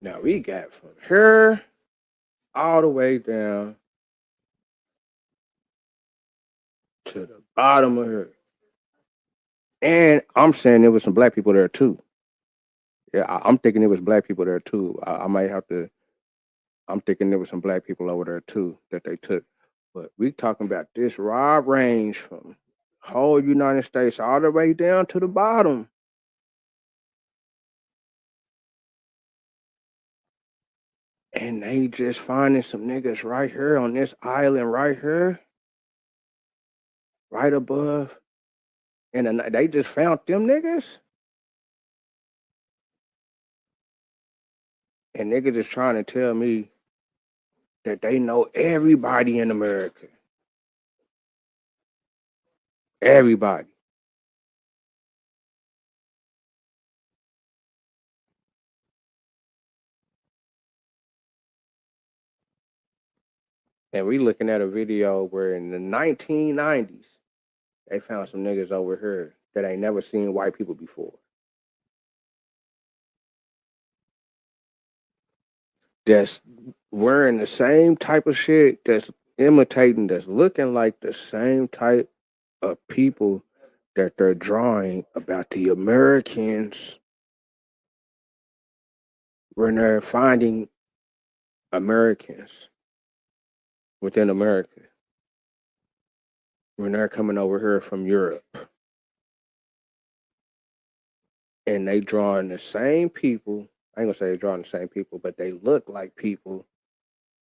now we got from here all the way down to the bottom of her. And I'm saying there was some black people there too. Yeah, I'm thinking there was black people there too. I might have to. I'm thinking there was some black people over there too that they took. But we talking about this raw range from whole United States all the way down to the bottom. And they just finding some niggas right here on this island right here, right above. And they just found them niggas. And niggas is trying to tell me that they know everybody in America. Everybody. And we looking at a video where in the 1990s, they found some niggas over here that ain't never seen white people before. That's wearing the same type of shit, that's imitating, that's looking like the same type of people that they're drawing about the Americans when they're finding Americans within America, when they're coming over here from Europe. And they drawing the same people. I ain't gonna say they're drawing the same people, but they look like people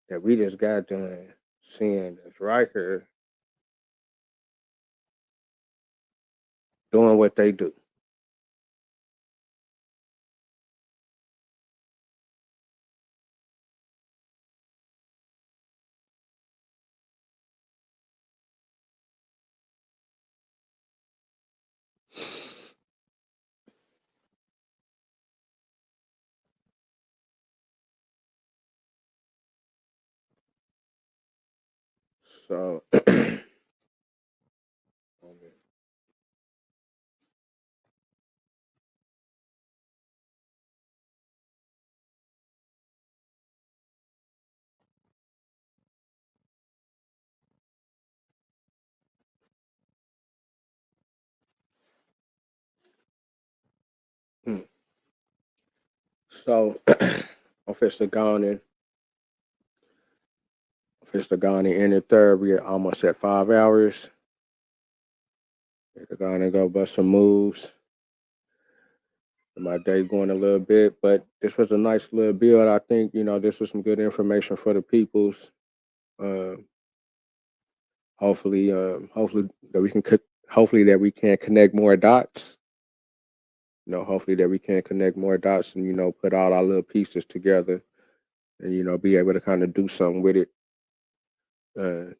that we just got done seeing that's right here doing what they do. So so officially gone in. Officially gone in the third. We're almost at 5 hours. They're gonna go bust some moves. My day going a little bit, but this was a nice little build. I think this was some good information for the peoples. Um, hopefully that we can hopefully that we can connect more dots. Hopefully that we can connect more dots and put all our little pieces together and be able to kind of do something with it. To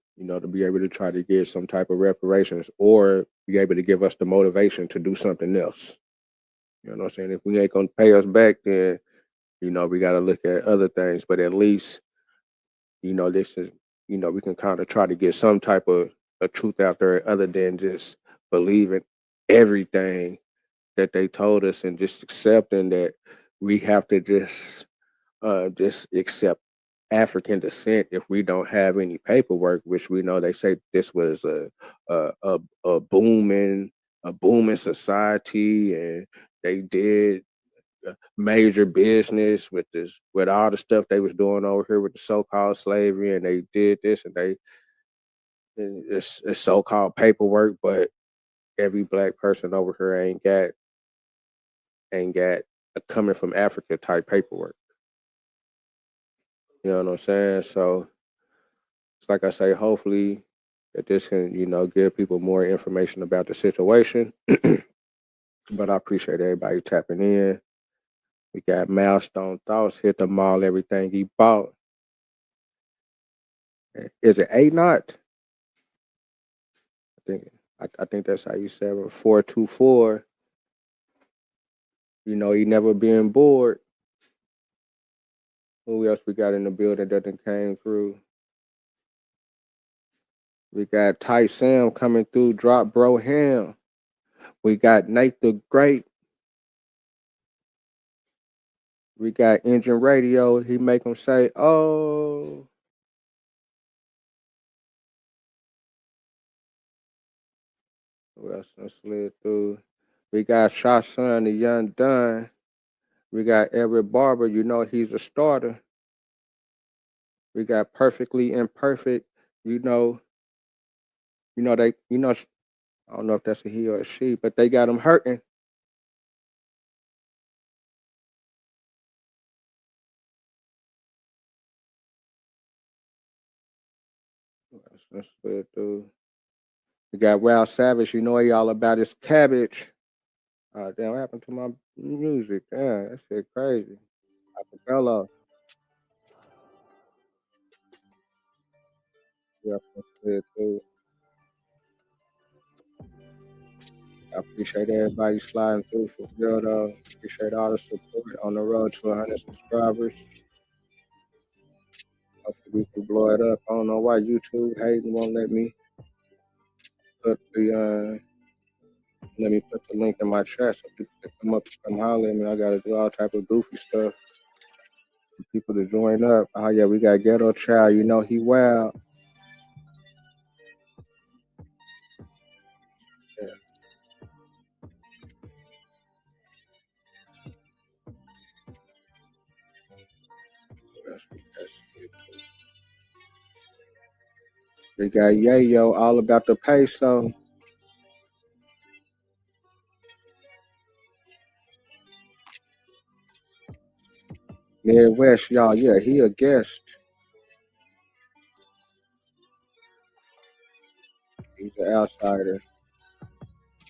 be able to try to get some type of reparations or be able to give us the motivation to do something else. You know what I'm saying? If we ain't gonna pay us back, then we got to look at other things. But at least this is we can kind of try to get some type of a truth out there other than just believing everything that they told us and just accepting that we have to just accept African descent if we don't have any paperwork, which we know they say this was a booming society, and they did major business with all the stuff they was doing over here with the so-called slavery, and they did this and it's so-called paperwork, but every black person over here ain't got a coming from Africa type paperwork. You know what I'm saying? So it's like I say, hopefully that this can, give people more information about the situation. But I appreciate everybody tapping in. We got Milestone Thoughts, hit the mall, everything he bought. Is it 8 knot? I think that's how you say it. 424. He never been bored. Who else we got in the building that done came through? We got Ty Sam coming through, Drop Bro Ham. We got Nate the Great. We got Engine Radio. He make them say, oh. Who else done slid through? We got Shot Son, the Young Dunn. We got Everett Barber. He's a starter. We got Perfectly Imperfect. They, I don't know if that's a he or a she, but they got him hurting. Let's slid through. We got Wild Savage. He all about his cabbage. Damn, what happened to my music? Damn, that shit crazy. Acapella. Yeah, slid through. I appreciate everybody sliding through for real though. Appreciate all the support on the road to 100 subscribers. Hopefully we can blow it up. I don't know why YouTube hating won't let me put the link in my chat so people can come up and come holler at me. I gotta do all type of goofy stuff for people to join up. Oh yeah, we got Ghetto Child. He wild. Yeah. We got Yayo all about the peso. Midwest, y'all. Yeah, he a guest. He's an outsider.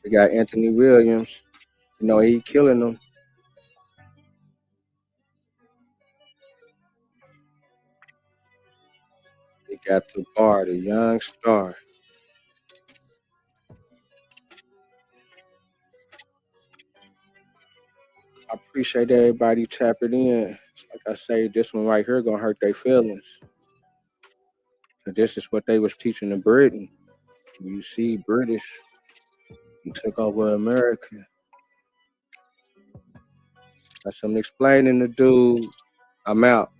We got Anthony Williams. He killing them. We got the bar, the young star. I appreciate everybody tapping in. Like I say, this one right here gonna hurt their feelings. This is what they was teaching in Britain. You see, British took over America. Got something explaining to do. I'm out.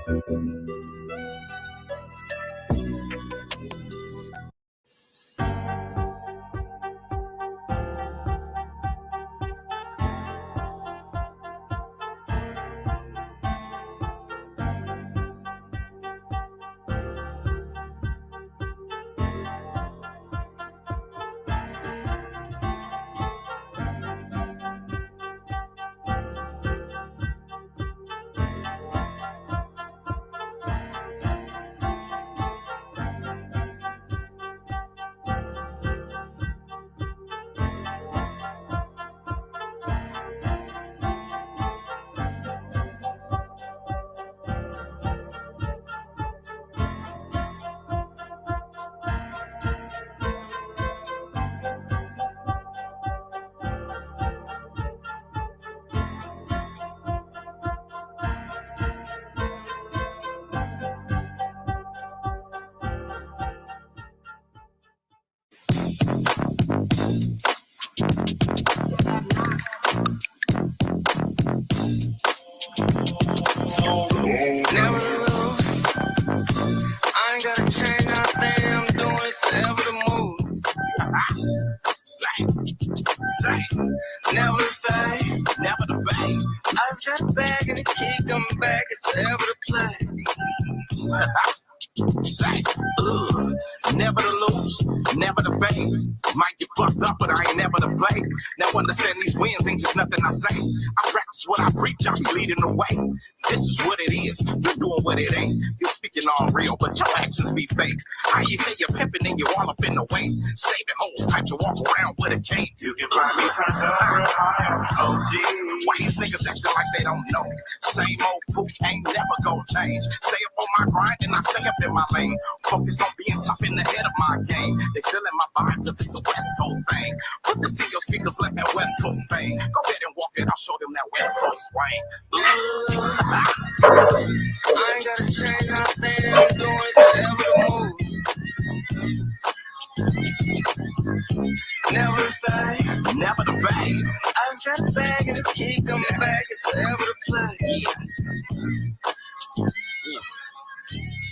Never lose. I ain't gotta change nothing. I'm doing forever the move. Never the fade. Never the fade. I just got a bag and a key coming back. It's forever the play. Never to lose, never to fade. Might get fucked up, but I ain't never to play. Now understand these wins ain't just nothing I say. I practice what I preach, I be leading the way. This is what it is, you're doing what it ain't. You're speaking all real, but your actions be fake. How you say you're pimping and you're all up in the way. Saving hoes, type to walk around with a cape. You can find me turned up real high as OG. Why these niggas acting like they don't know? Same old poop ain't never gonna change. Stay up on my grind and I stay up in my lane. Focus on being top in the head of my game. They feeling my vibe cause it's a West Coast thing. Put this in your speakers, let that West Coast bang. Go ahead and walk it, I'll show them that West Coast swing. I ain't gotta change nothing, I'm doing forever the move. Never the fade, never the fade. I just got a bag and a key coming back, it's forever the play.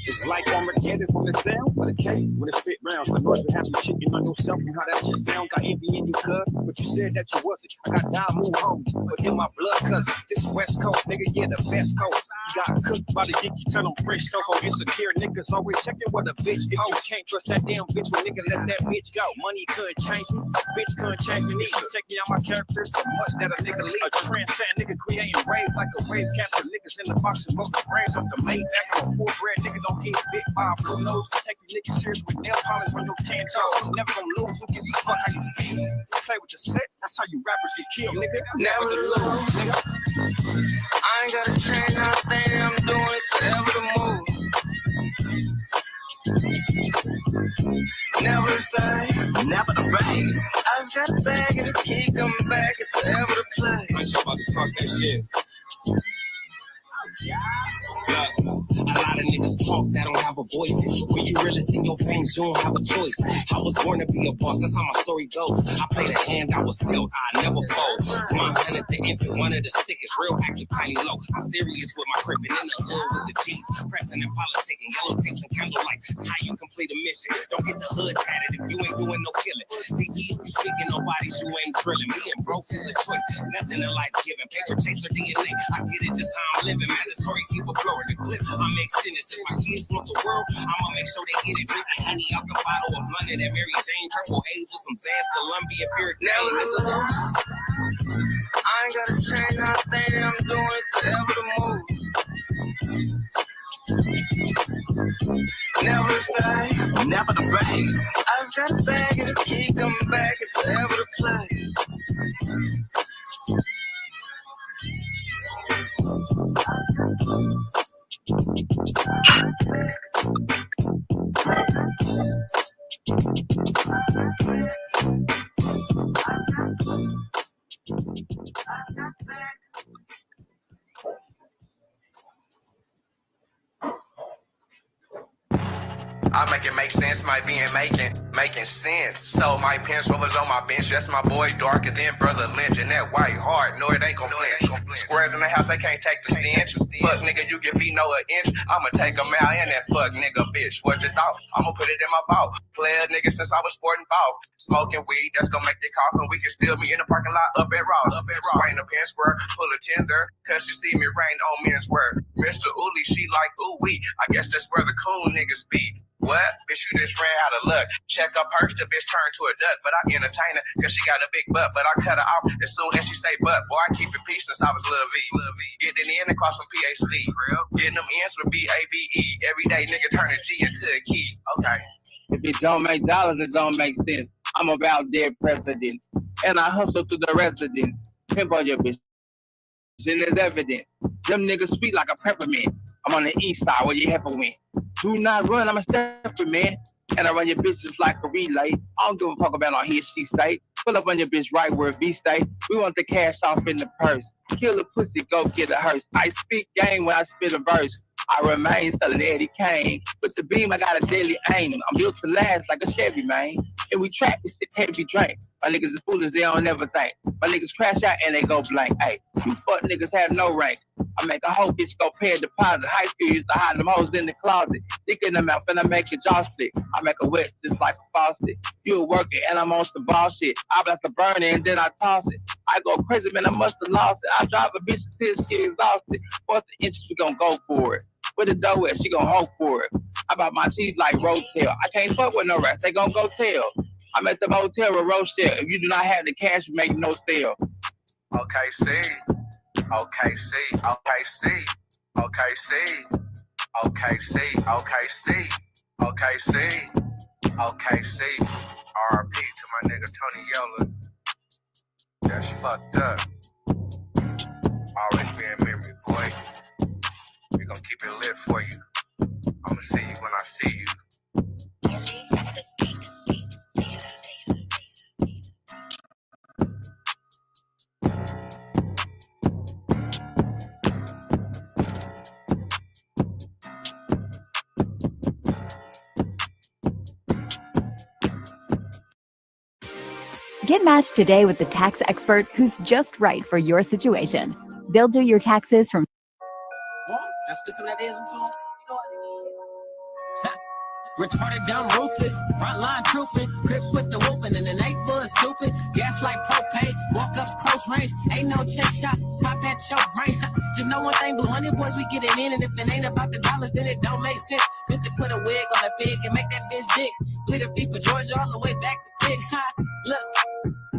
It's like Armageddon from the sound, but a K when it spit rounds. The noise of having chicken on yourself and how that shit sound. Got envy in you, cuz, but you said that you wasn't. I got diamond homies, but in my blood cousin. This West Coast, nigga, yeah, the best coast. You got cooked by the Yankee, turn on fresh toast. On insecure niggas always checking what a bitch do. You can't trust that damn bitch when nigga let that bitch go. Money couldn't change me, bitch couldn't change me. Neither take me out my character so much that a nigga leave. A transcend nigga creating waves like a wave capture. Niggas in the box and both the brains off the made back on a full bread. Nigga don't get bit by a blue nose. Take you niggas serious with nail polish on your 10 toes. Never gonna lose. Who gives a fuck how you feel? You play with your set, that's how you rappers get killed, nigga. Never to lose, nigga. I ain't gotta change nothing, I'm doing forever the move. Never the fade, never the fade. I just got a bag and a key coming back, it's forever the play. I'm just about to talk that shit. Look, a lot of niggas talk that don't have a voice. When you really see your veins, you don't have a choice. I was born to be a boss, that's how my story goes. I played a hand I was dealt, I never fold. My hunted the infant, one of the sickest, real active, tiny low. I'm serious with my crippin' in the hood with the G's. Pressing and politicking, yellow tapes and candlelights. It's how you complete a mission. Don't get the hood tatted if you ain't doing no killing. Sticky, if you speaking nobodies, you ain't drilling. Being broke is a choice, nothing in life giving. Paper chaser DNA, I get it just how I'm living. Mandatory, keep a blowing the clip. I make sentences. If my kids want the world, I'ma make sure they get it. Drinking honey out the bottle of London and Mary Jane, Purple Haze with some Zaz, Columbia, Pure Never lose. I ain't gotta change nothing, I'm doing forever the move. Never the fade, never the fade. I just got a bag and a key coming back, it's forever the play. I make it make sense, my being making sense. So my pants rollers on my bench, that's my boy darker than Brother Lynch. And that white hard, no, it ain't gon' flinch. Squares in the house, they can't take the stench. Fuck nigga, you give Vino an inch, I'ma take him out in that fuck nigga bitch. What you thought? I'ma put it in my mouth. Player nigga since I was sporting ball. Smoking weed, that's gonna make you cough, and we can still be in the parking lot up at Ross. Sprain the pen square, pull a tender, cause she see me rain on men's wear. Mr. Uli, she like ooh wee. I guess that's where the cool niggas be. What? Bitch, you just ran out of luck. Check her purse, the bitch turned to a duck. But I entertain her, cause she got a big butt. But I cut her off as soon as she say butt. Boy, I keep it peace since I was Lil V. Getting in and cross some PhD. Getting them ends from BABE. Every day nigga turn a G into a key. Okay. If it don't make dollars, it don't make sense. I'm about dead president. And I hustle through the residence. Pimp on your bitch. And there's evidence. Them niggas sweet like a peppermint. I'm on the east side where you heifer went. Do not run, I'm a stepper, man. And I run your bitch just like a relay. I don't give a fuck about on here, she say. Pull up on your bitch right where V stay. We want the cash off in the purse. Kill the pussy, go get a hearse. I speak game when I spit a verse. I remain selling Eddie Kane. With the beam, I got a deadly aim. I'm built to last like a Chevy, man. And we trap, we sip heavy drink. My niggas is foolish, they don't never think. My niggas crash out and they go blank. Hey, you fuck niggas have no rank. I make a whole bitch go pay a deposit. High school used to hide them hoes in the closet. Dick in the mouth and I make a jaw stick. I make a wet just like a faucet. You a worker and I'm on some ball shit. I blast the burner and then I toss it. I go crazy, man, I must have lost it. I drive a bitch until she get exhausted. What's the inches, we gon' go for it. Where the dough at, she gon' hope for it. I bought my cheese like Rotel. I can't fuck with no rats, they gon' go tell. I'm at the motel with Rochelle. If you do not have the cash, you make no sale. Okay, see. Okay, see. Okay, see. Okay, see. Okay, see. Okay, see. Okay, see. Okay, see. R.I.P. to my nigga Tony Yeller. That's fucked up. Always be in memory, boy. We gon' keep it lit for you. I'ma see you when I see you. Get matched today with the tax expert who's just right for your situation. They'll do your taxes from That's just what that is. Retarded, dumb, ruthless, frontline trooping, Crips with the whooping, and an 8-foot stupid, gas like propane, walk ups close range, ain't no chest shots, pop at your brain. Just know one thing, blue honey boys, we get it in, and if it ain't about the dollars, then it don't make sense. Just to put a wig on a pig and make that bitch big, bleed a beat for Georgia all the way back to big. Look.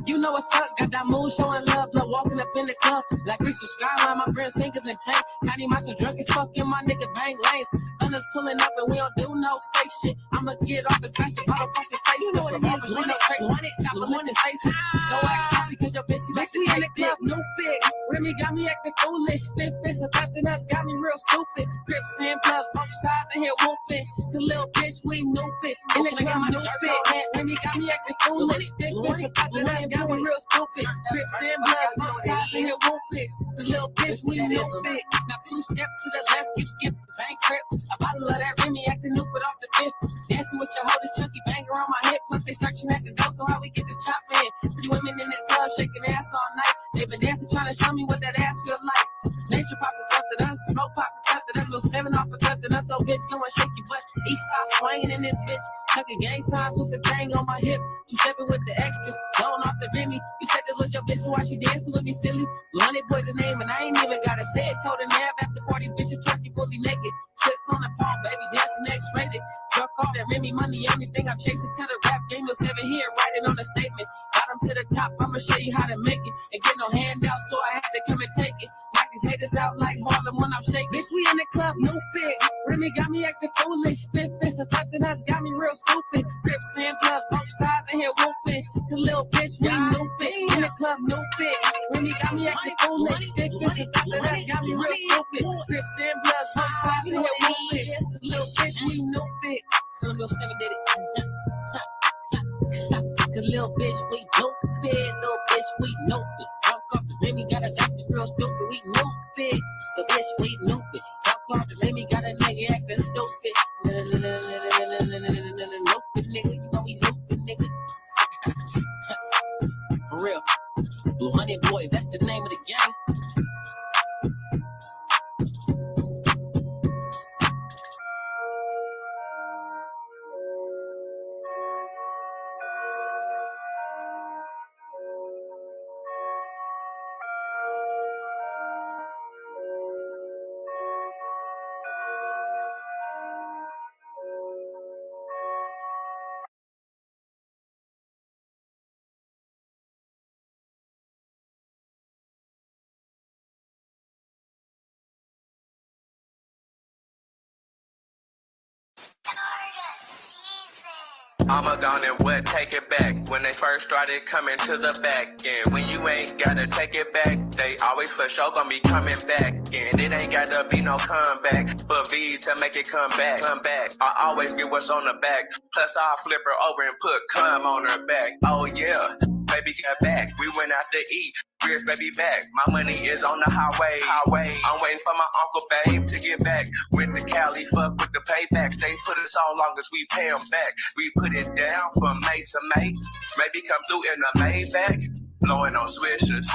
You know what's up, got that moon showing love, love walking up in the club. Black Reese skyline, my friends fingers and tank. Tiny Mouse drunk as fuck in my nigga bang lanes. Thunder pulling up and we don't do no fake shit. I'ma get off and smash the bottle across the face. You know what it is, we no traces. Chop them in the faces. No act happy cause your bitch, she likes to take the club, new big. Remy got me acting foolish. Big fist of nothing else got me real stupid. Crips and bloods, both sides in here whooping. The little bitch, we knew fit. In the club, new big. Remy got me acting foolish. Big fist of nothing else got me real stupid. Crips and bloods, both sides in here whooping. The little bitch, we knew fit. Now 2 step to the left, skip, bang crip. A bottle of that Remy acting new, but off the fifth. Dancing with your hoe, this chunky banger on my hip. Plus they searching at the door, so how we get this chop in? Pretty women in the club shaking ass all night. They been dancing, trying to show me what that ass feel like. Nature poppin' up to us, smoke poppin' up to us, little 7 off the left to us, so bitch, come and shake your butt. East side swinging in this bitch, tucking gang signs with the thing on my hip. 2-stepping with the extras, going off the Remy. You said this was your bitch, so why she dancing with me, silly? Blondie boy's the name, and I ain't even gotta say it. Cold and nab after parties, bitches twerking fully naked. Twist on the palm, baby, dancing X-rated. Drunk off that Remy money, only thing I'm chasing to the rap game. You're 7 here, writing on the statement. Got him to the top, I'ma show you how to make it. And get no handouts, so I had to come and take it. Knock these haters out like Harlem when I'm shaking. Bitch, we in the club, new fit. Remy got me acting foolish. Big fist of nothing else got me real stupid. Crips and bloods, both sides in here whooping. The little bitch, we new fit. In the club, new fit. Remy got me acting foolish. Big fist of nothing else got me real stupid. Crips and bloods, both sides in here whooping. The little bitch, we new fit. Tell him your 7 did it. The little bitch, we stupid. Little bitch, we know it. Drunk off the Remy, got us acting real stupid. We know it. The bitch, we know it. Drunk off the Remy, got a nigga acting stupid. I'ma gone and what, take it back. When they first started coming to the back end. When you ain't gotta take it back, they always for sure gonna be coming back. And it ain't gotta be no comeback for V to make it come back. I always get what's on the back. Plus I'll flip her over and put cum on her back. Oh yeah, baby got back. We went out to eat. Chris, baby, back. My money is on the highway. I'm waiting for my uncle, babe, to get back. With the Cali, fuck with the paybacks. They put us on long as we pay them back. We put it down from May to May. Maybe come through in a Maybach. Blowing on swishers.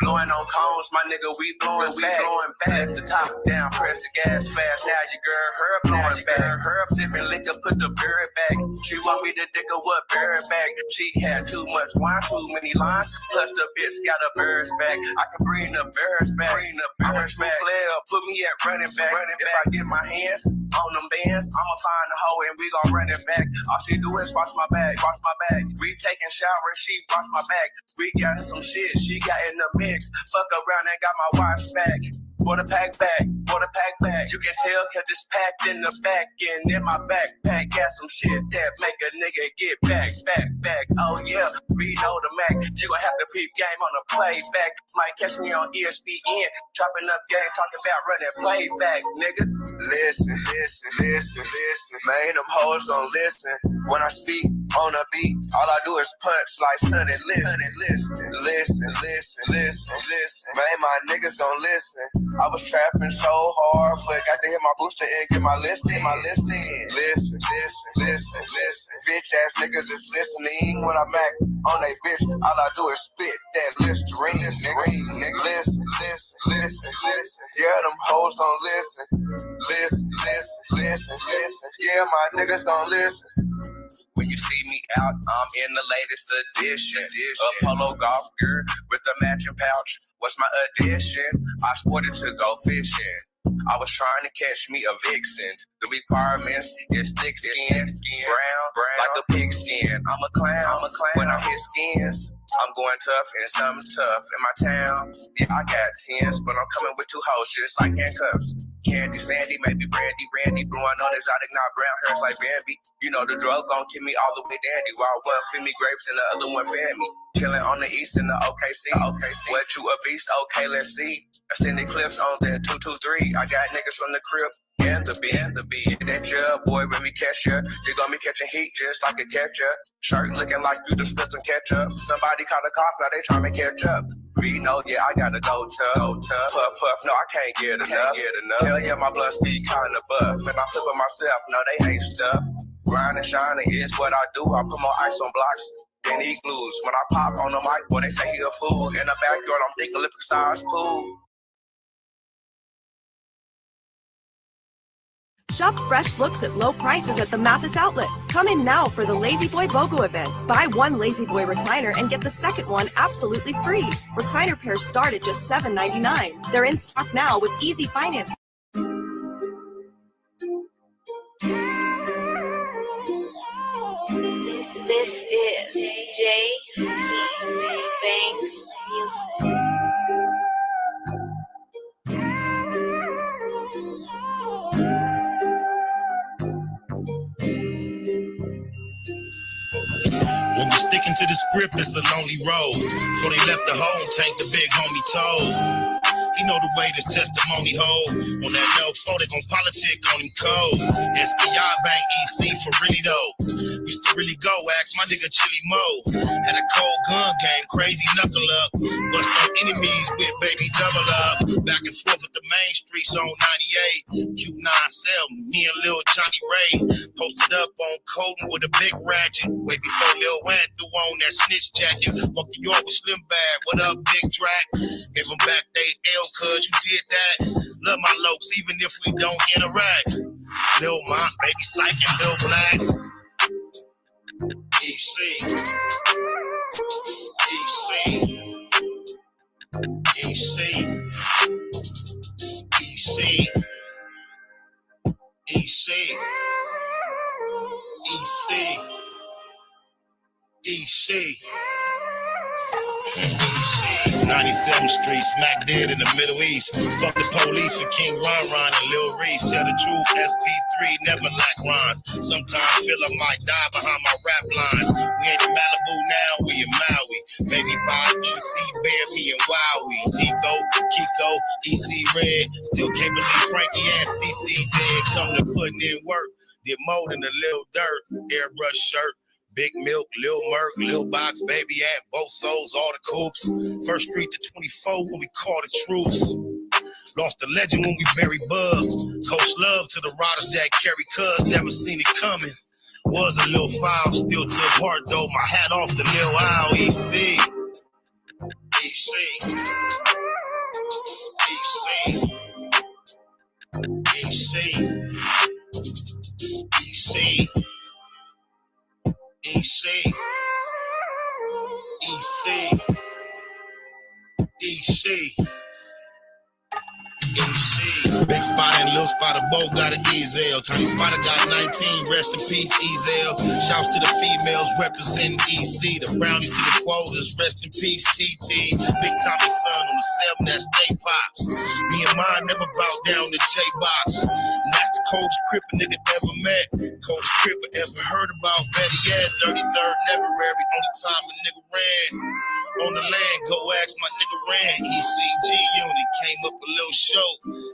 Blowing on cones, my nigga, we blowing back. The top down, press the gas fast. Now your girl, her blowing back. Her sipping liquor, put the bird back. She want me to dick her what bird back. She had too much wine, too many lines. Plus the bitch got a bird's back. I can bring the birds back. I'm a true player, put me at running back. If I get my hands on them bands, I'ma find a hoe and we gon' run it back. All she do is wash my back. We taking showers, she wash my back. We got some shit, she got in the mix. Fuck around and got my watch back. Bought a pack back. You can tell cause it's packed in the back and in my backpack. Got some shit that make a nigga get back. Oh yeah, we know the Mac. You gon' have to peep game on the playback. Might catch me on ESPN, chopping up game, talking about running playback, nigga. Listen. Man, them hoes gon' listen. When I speak on a beat, all I do is punch like son and listen. Man, my niggas gon' listen. I was trapping so hard, forgot to hit my booster and get my list in. Listen. Bitch ass niggas is listening. When I'm back on they bitch, all I do is spit that Listerine, nigga. Listen. Yeah, them hoes gon' listen. Listen. Yeah, my niggas gon' listen. When you see me out, I'm in the latest edition. A polo golf gear with a matching pouch. What's my addition? I sported to go fishing. I was trying to catch me a vixen. The requirements is thick skin, brown, like a pig skin. I'm a clown when I hit skins. I'm going tough and something tough in my town. Yeah, I got tens, but I'm coming with two hoes just like handcuffs. Candy, Sandy, maybe Brandy, blowing on exotic, not brown hairs like Bambi. You know the drug gon' keep me all the way dandy. While one feed me grapes and the other one fed me. Chillin' on the east in the OKC. What you a beast? Okay, let's see. Extended clips on that 223. I got niggas from the crib and the B. That ya, boy, when we catch ya, you gon' be catching heat just like a catcher. Shirt looking like you just spilled some ketchup. Somebody call the cops, now they tryna catch up. We know, yeah, I gotta go tough. Puff, no, I can't get enough. Hell yeah, my blood speed kinda buff. And I flip it myself, no, they ain't stuff. Grind and shining is what I do. I put more ice on blocks. Then he glues. When I pop on the mic, boy, they say he a fool. In the backyard, I'm thinking Olympic size pool. Shop fresh looks at low prices at the Mathis Outlet. Come in now for the Lazy Boy BOGO event. Buy one Lazy Boy recliner and get the second one absolutely free. Recliner pairs start at just $7.99. They're in stock now with easy financing. This is J.P. Banks Music. When you're sticking to the script, it's a lonely road. So they left the home tank, the big homie told. He know the way this testimony hold. On that L4, they gon' politic on him cold. SBI Bank EC for really though. Used to really go, ask my nigga Chili Mo. Had a cold gun game, crazy knuckle up. Bust on enemies with baby double up. Back and forth with the main streets on 98. Q9 me and Lil Johnny Ray. Posted up on Colton with a big ratchet. Way before Lil Wayne threw on that snitch jacket. Walked the York with Slim Bad. What up, Big Drac? Gave them back they L cause you did that. Love my lokes even if we don't interact. Lil Mont, Baby Psych and Lil Black. EC. EC. 97th Street, smack dead in the Middle East. Fuck the police for King Ron and Lil Reese. Tell the truth, SP3 never lack rhymes. Sometimes feel I might die behind my rap lines. We ain't in Malibu now, we in Maui. Baby Pie, EC, Bear, me and Wowie. Nico, Kiko, EC Red. Still can't believe Frankie and CC dead. Come to putting in work. Did more than a little dirt. Airbrush shirt. Big Milk, Lil Merc, Lil Box, Baby Ant, both souls, all the coops. First Street to 24 when we call the troops. Lost the legend when we buried Bug. Coach Love to the riders that carry cuz, never seen it coming. Was a little foul, still took heart though. My hat off to Lil Owl, EC. Big Spot and Lil Spot both got an Ezel. Tiny Spider got 19, rest in peace, Ezel. Shouts to the females representing EC. The brownies to the quotas, rest in peace, TT. Big Tommy son on the 7, that's J Pops. Me and mine never bowed down to J-Box. And that's the coldest Cripper nigga ever met. Coldest Cripper ever heard about, better yet. 33rd never every only time a nigga ran. On the land, go ask my nigga Ran. ECG unit came up a little show.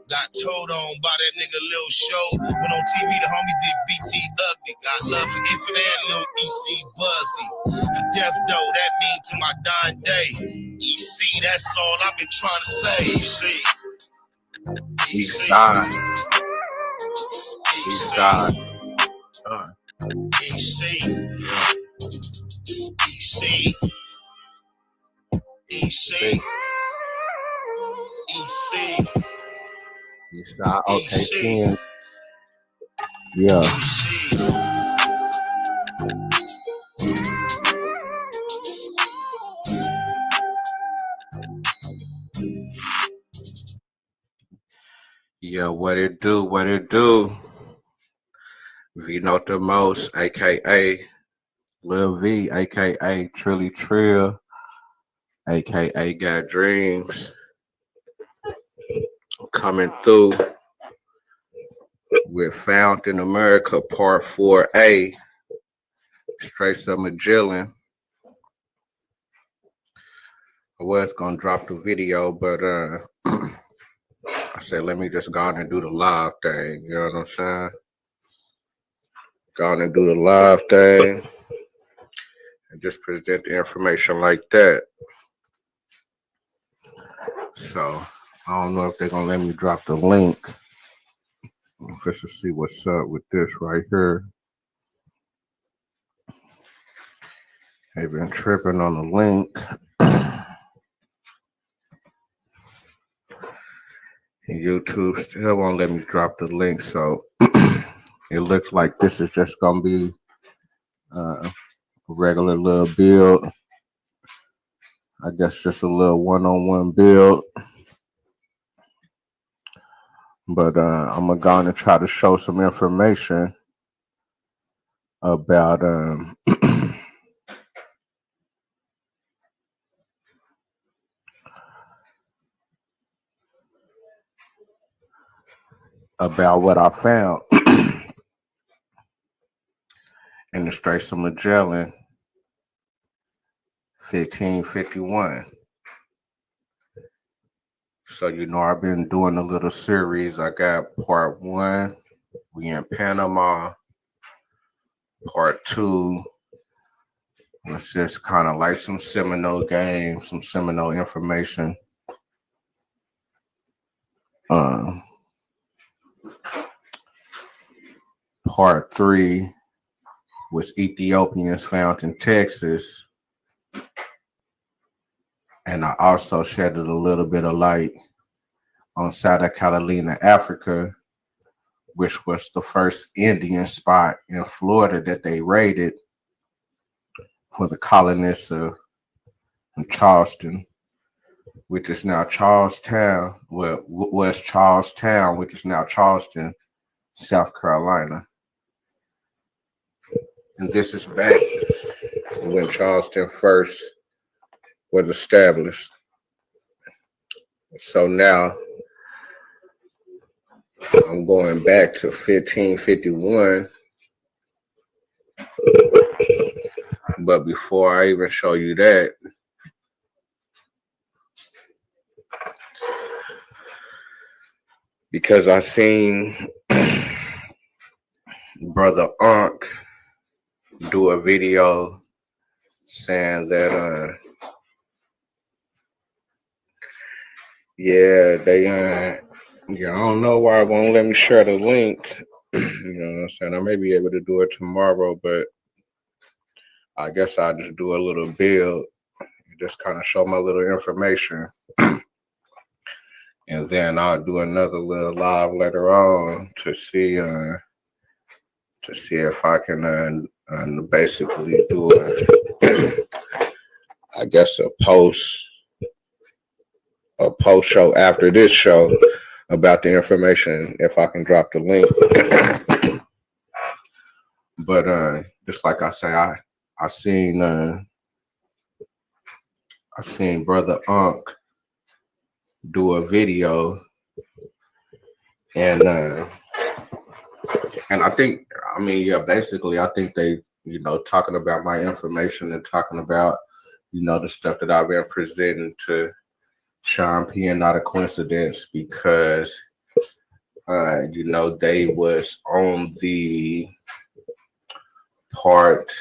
Got told on by that nigga Lil Show. Went on TV, the homies did BT Ugly. Got love for Infinite and Lil EC Buzzy. For death though, that mean to my dying day. EC, that's all I've been trying to say. He's died. He's died. EC. EC. EC. EC. He's died. Okay, Ken. Yeah. Yeah, what it do, what it do. Vino the Most, aka Lil V, aka Trilly Trill, aka Got Dreams, coming through with Found in America Part 4A, Straits of Magellan. I was gonna drop the video, but I said, let me just go on and do the live thing. You know what I'm saying? Go on and do the live thing and just present the information like that. So I don't know if they're gonna let me drop the link. Let's just see what's up with this right here. They've been tripping on the link. And YouTube still won't let me drop the link, so it looks like this is just gonna be a regular little build. I guess just a little one-on-one build. But I'm gonna go on and try to show some information about about what I found in the Straits of Magellan 1551. So, you know, I've been doing a little series. I got part 1, we in Panama. Part 2 was just kind of like some Seminole games, some Seminole information. Part 3 was Ethiopians found in Texas. And I also shedded a little bit of light on Santa Catalina, Africa, which was the first Indian spot in Florida that they raided for the colonists of Charleston, which is now Charlestown. Well, was Charlestown, which is now Charleston, South Carolina. And this is back when Charleston first was established. So now I'm going back to 1551. But before I even show you that, because I seen Brother Ankh do a video saying that I don't know why it won't let me share the link. You know what I'm saying? I may be able to do it tomorrow, but I guess I'll just do a little build, just kind of show my little information. And then I'll do another little live later on to see if I can basically do I guess a post show after this show about the information, if I can drop the link. But just like I say, I seen Brother Ankh do a video, and I think, basically I think they, talking about my information and talking about, the stuff that I've been presenting to Sean P. and not a coincidence, because they was on the part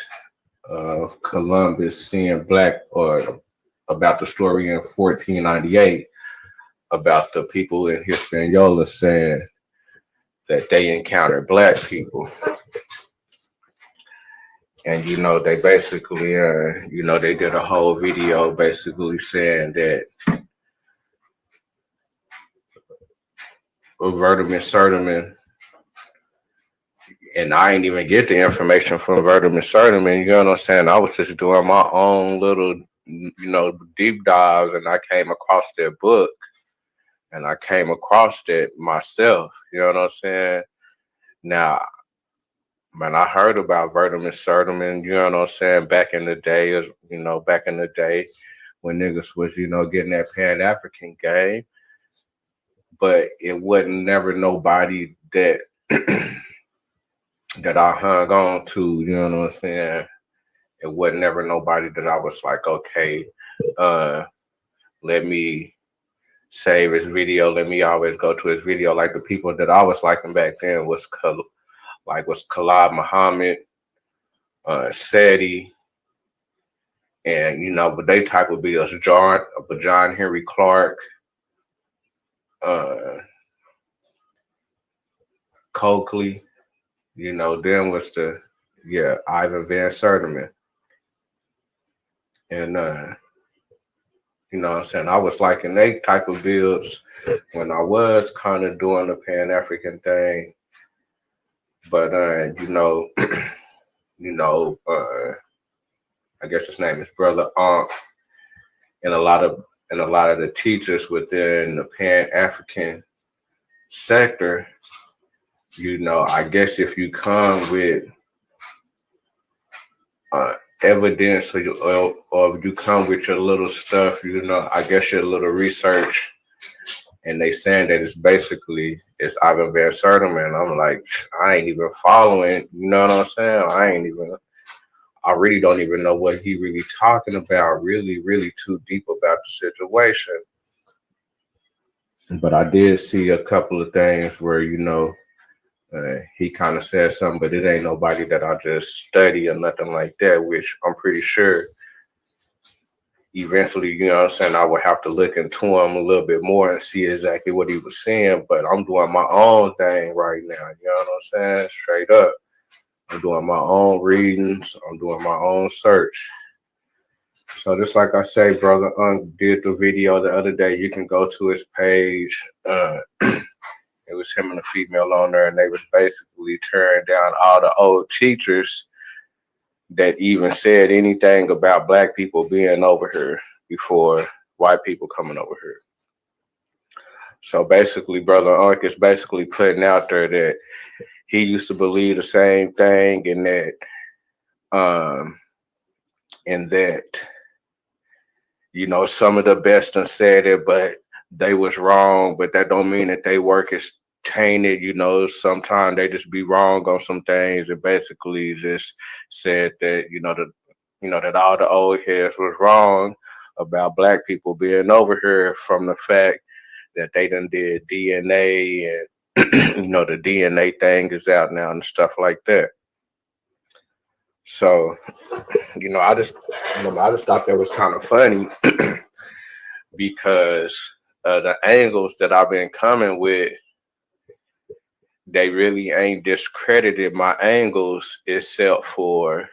of Columbus seeing black, or about the story in 1498 about the people in Hispaniola saying that they encountered black people. And, they basically, they did a whole video basically saying that Vertimus Sertiman, and I ain't even get the information from Vertimus Sertiman, you know what I'm saying? I was just doing my own little, deep dives, and I came across their book, and I came across it myself, you know what I'm saying? Now, man, I heard about Vertimus Sertiman, you know what I'm saying, back in the day, when niggas was, getting that Pan-African game. But it wasn't never nobody that that I hung on to, you know what I'm saying? It wasn't never nobody that I was like, okay, let me save his video, let me always go to his video. Like the people that I was liking back then was Khalid Muhammad, Seti, and but they type of videos, John Henry Clark, Coakley, then was Ivan Van Sertiman. And you know what I'm saying, I was liking they type of builds when I was kind of doing the Pan-African thing. But I guess his name is Brother Ankh, and a lot of the teachers within the Pan-African sector, I guess if you come with evidence, or if you come with your little stuff, I guess your little research, and they saying that it's Ivan Van Sertiman. I'm like, I ain't even following, you know what I'm saying? I really don't even know what he really talking about, really, really too deep about the situation. But I did see a couple of things where, he kind of said something, but it ain't nobody that I just study or nothing like that, which I'm pretty sure eventually, I would have to look into him a little bit more and see exactly what he was saying. But I'm doing my own thing right now, you know what I'm saying? Straight up. I'm doing my own readings. I'm doing my own search. So just like I say, Brother Ankh did the video the other day. You can go to his page. It was him and a female on there, and they was basically tearing down all the old teachers that even said anything about black people being over here before white people coming over here. So basically, Brother Ankh is basically putting out there that he used to believe the same thing, and that some of the best done said it, but they was wrong, but that don't mean that they work is tainted. You know, sometimes they just be wrong on some things, and basically just said that that all the old heads was wrong about black people being over here from the fact that they done did DNA and the DNA thing is out now and stuff like that. So, I just thought that was kind of funny because the angles that I've been coming with, they really ain't discredited my angles except for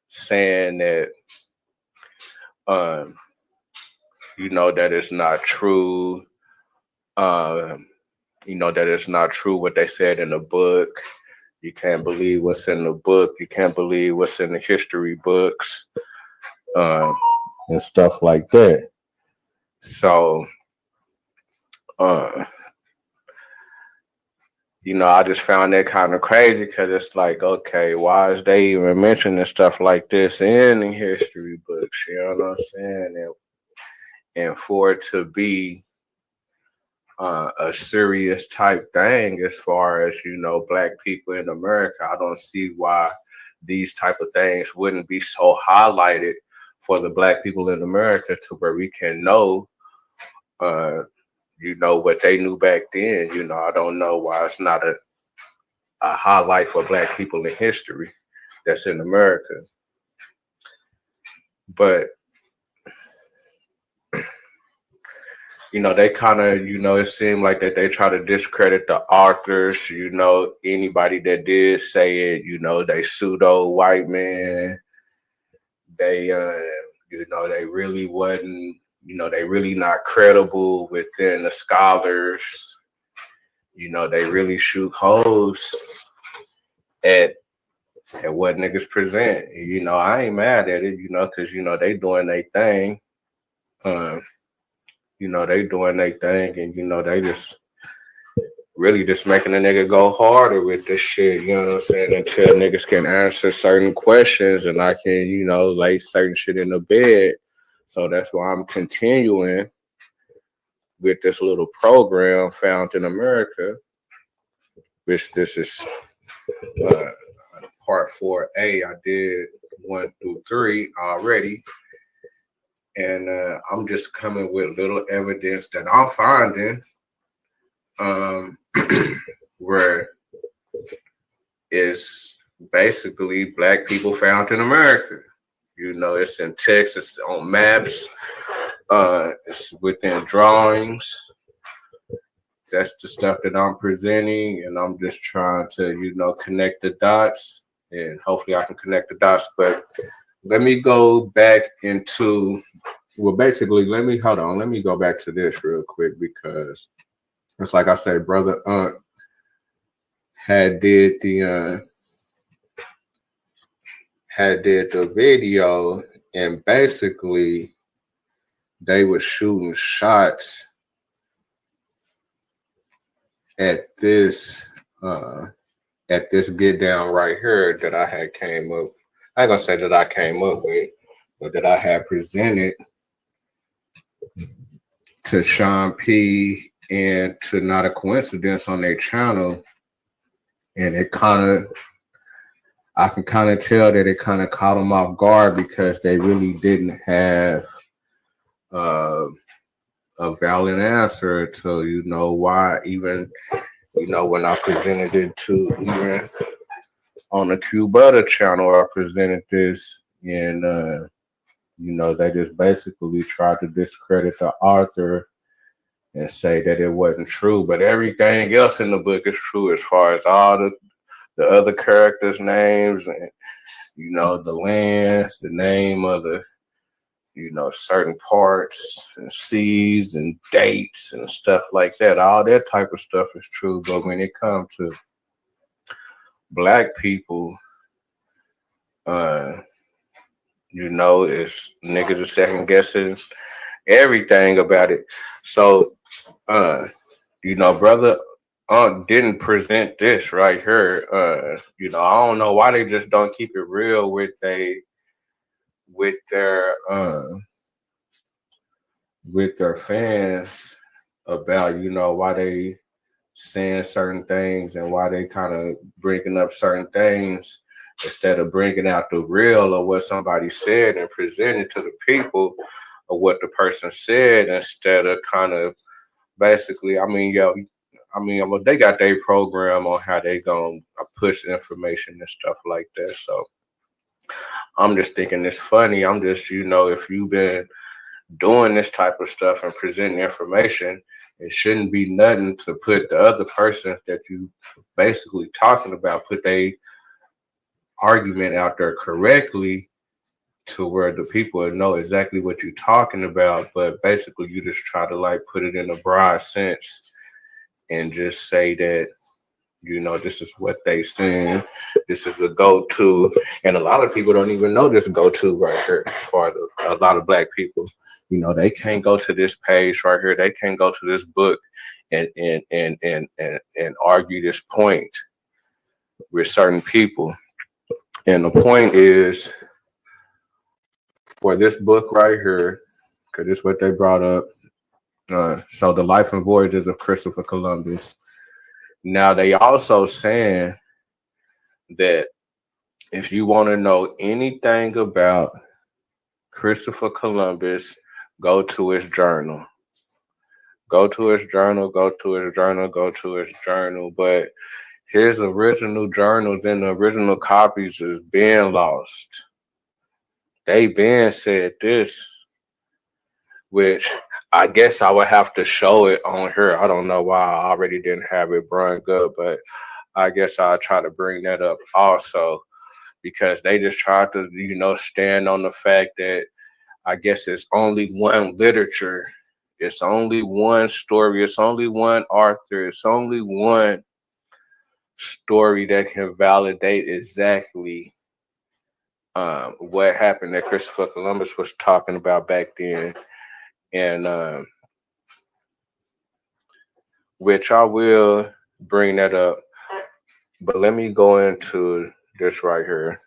saying that, that it's not true. That it's not true what they said in the book. You can't believe what's in the book. You can't believe what's in the history books, and stuff like that. So, I just found that kind of crazy because it's like, okay, why is they even mentioning stuff like this in the history books? You know what I'm saying? And for it to be a serious type thing as far as, black people in America, I don't see why these type of things wouldn't be so highlighted for the black people in America to where we can know, what they knew back then. I don't know why it's not a highlight for black people in history that's in America. But they kind of, it seemed like that they try to discredit the authors, anybody that did say it, they pseudo white man. They, they really wasn't, they really not credible within the scholars. They really shoot holes at what niggas present. I ain't mad at it, because, they doing their thing. They doing their thing, and they just really just making a nigga go harder with this shit, you know what I'm saying, until niggas can answer certain questions and I can, lay certain shit in the bed. So that's why I'm continuing with this little program, Found in America, which this is part 4A. I did 1 through 3 already. And I'm just coming with little evidence that I'm finding where it's basically black people found in America. It's in text, it's on maps, it's within drawings. That's the stuff that I'm presenting, and I'm just trying to, connect the dots, and hopefully I can connect the dots. But let me go back into, basically, let me go back to this real quick, because it's like I said, Brother Unc had did the video, and basically they were shooting shots at this get down right here that I had came up. I ain't gonna say that I came up with, but that I had presented to Sean P and to Not a Coincidence on their channel. And I can kind of tell that it kind of caught them off guard, because they really didn't have a valid answer to, why even, when I presented it to even on the Q Butter channel, I presented this, and they just basically tried to discredit the author and say that it wasn't true. But everything else in the book is true, as far as all the other characters' names and the lands, the name of the certain parts and seas and dates and stuff like that. All that type of stuff is true. But when it comes to black people, it's niggas are second guessing everything about it. So, Brother didn't present this right here. I don't know why they just don't keep it real with their fans about, you know, why they saying certain things and why they kind of bringing up certain things instead of bringing out the real of what somebody said and presenting to the people of what the person said instead of kind of basically, well, they got their program on how they gonna push information and stuff like that. So I'm just thinking it's funny. I'm just, you know, if you've been doing this type of stuff and presenting information, it shouldn't be nothing to put the other persons that you basically talking about, put their argument out there correctly to where the people know exactly what you're talking about. But basically you just try to like put it in a broad sense and just say that, you know, this is what they saying. This is a go-to. And a lot of people don't even know this go-to right here as far as a lot of Black people. You know, they can't go to this page right here. They can't go to this book and argue this point with certain people. And the point is, for this book right here, because this is what they brought up. So the Life and Voyages of Christopher Columbus. Now they also saying that if you want to know anything about Christopher Columbus, go to his journal. Go to his journal, go to his journal, go to his journal. But his original journals and the original copies is being lost. They been said this, which I guess I would have to show it on here. I don't know why I already didn't have it brought up, but I guess I'll try to bring that up also, because they just tried to, you know, stand on the fact that I guess it's only one literature. It's only one story. It's only one author. It's only one story that can validate exactly what happened that Christopher Columbus was talking about back then. And which I will bring that up. But let me go into this right here,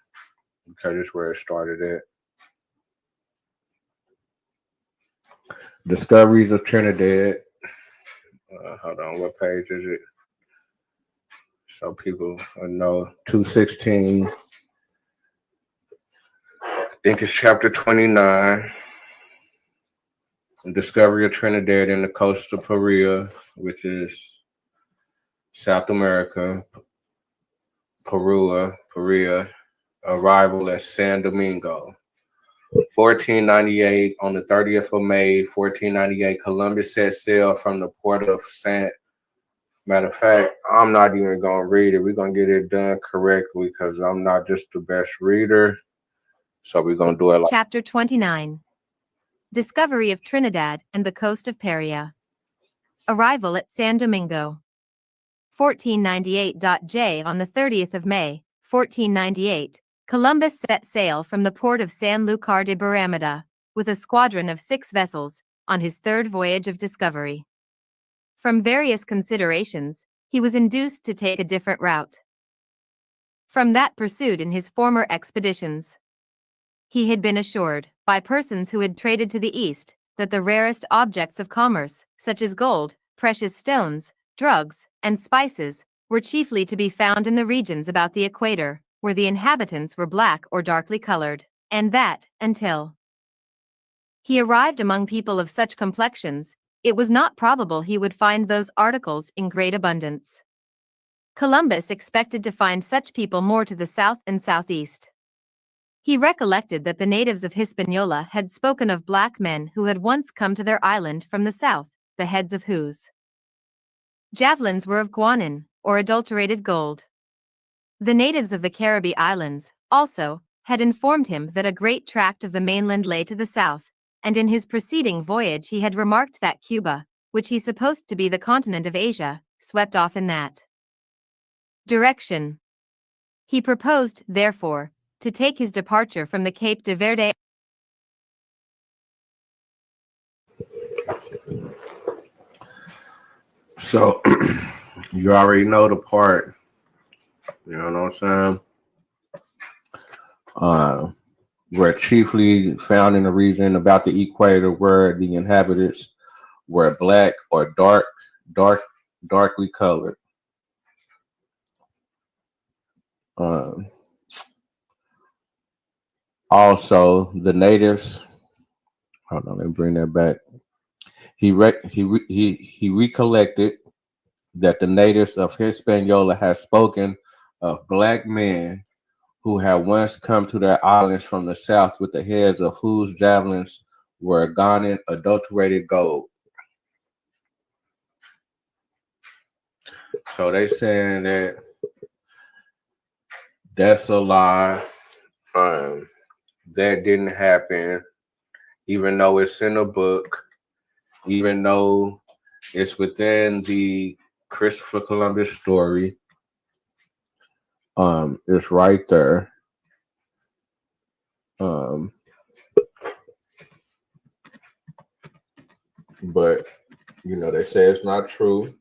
because this is where it started at. Discoveries of Trinidad. Hold on, what page is it? So people know 216. I think it's chapter 29. Discovery of Trinidad and the coast of Perea, which is South America. Perea. Arrival at San Domingo. 1498, on the 30th of May, 1498, Columbus set sail from the port of St. Matter of fact, I'm not even going to read it. We're going to get it done correctly because I'm not just the best reader. So we're going to do it like Chapter 29. Discovery of Trinidad and the coast of Perea. Arrival at San Domingo. 1498. On the 30th of May, 1498, Columbus set sail from the port of San Lucar de Barrameda, with a squadron of 6 vessels, on his third voyage of discovery. From various considerations, he was induced to take a different route from that pursued in his former expeditions. He had been assured, by persons who had traded to the east, that the rarest objects of commerce, such as gold, precious stones, drugs, and spices, were chiefly to be found in the regions about the equator, where the inhabitants were black or darkly colored, and that, until he arrived among people of such complexions, it was not probable he would find those articles in great abundance. Columbus expected to find such people more to the south and southeast. He recollected that the natives of Hispaniola had spoken of black men who had once come to their island from the south, the heads of whose javelins were of guanin, or adulterated gold. The natives of the Caribbee Islands, also, had informed him that a great tract of the mainland lay to the south, and in his preceding voyage he had remarked that Cuba, which he supposed to be the continent of Asia, swept off in that direction. He proposed, therefore, to take his departure from the Cape de Verde. So you already know the part. You know what I'm saying? Were chiefly found in the region about the equator where the inhabitants were black or darkly colored. Also, the natives. Hold on, let me bring that back. He recollected that the natives of Hispaniola had spoken of black men who had once come to their islands from the south with the heads of whose javelins were Ghanaian adulterated gold. So they saying that that's a lie. That didn't happen, even though it's in a book, even though it's within the Christopher Columbus story. It's right there. But you know, they say it's not true,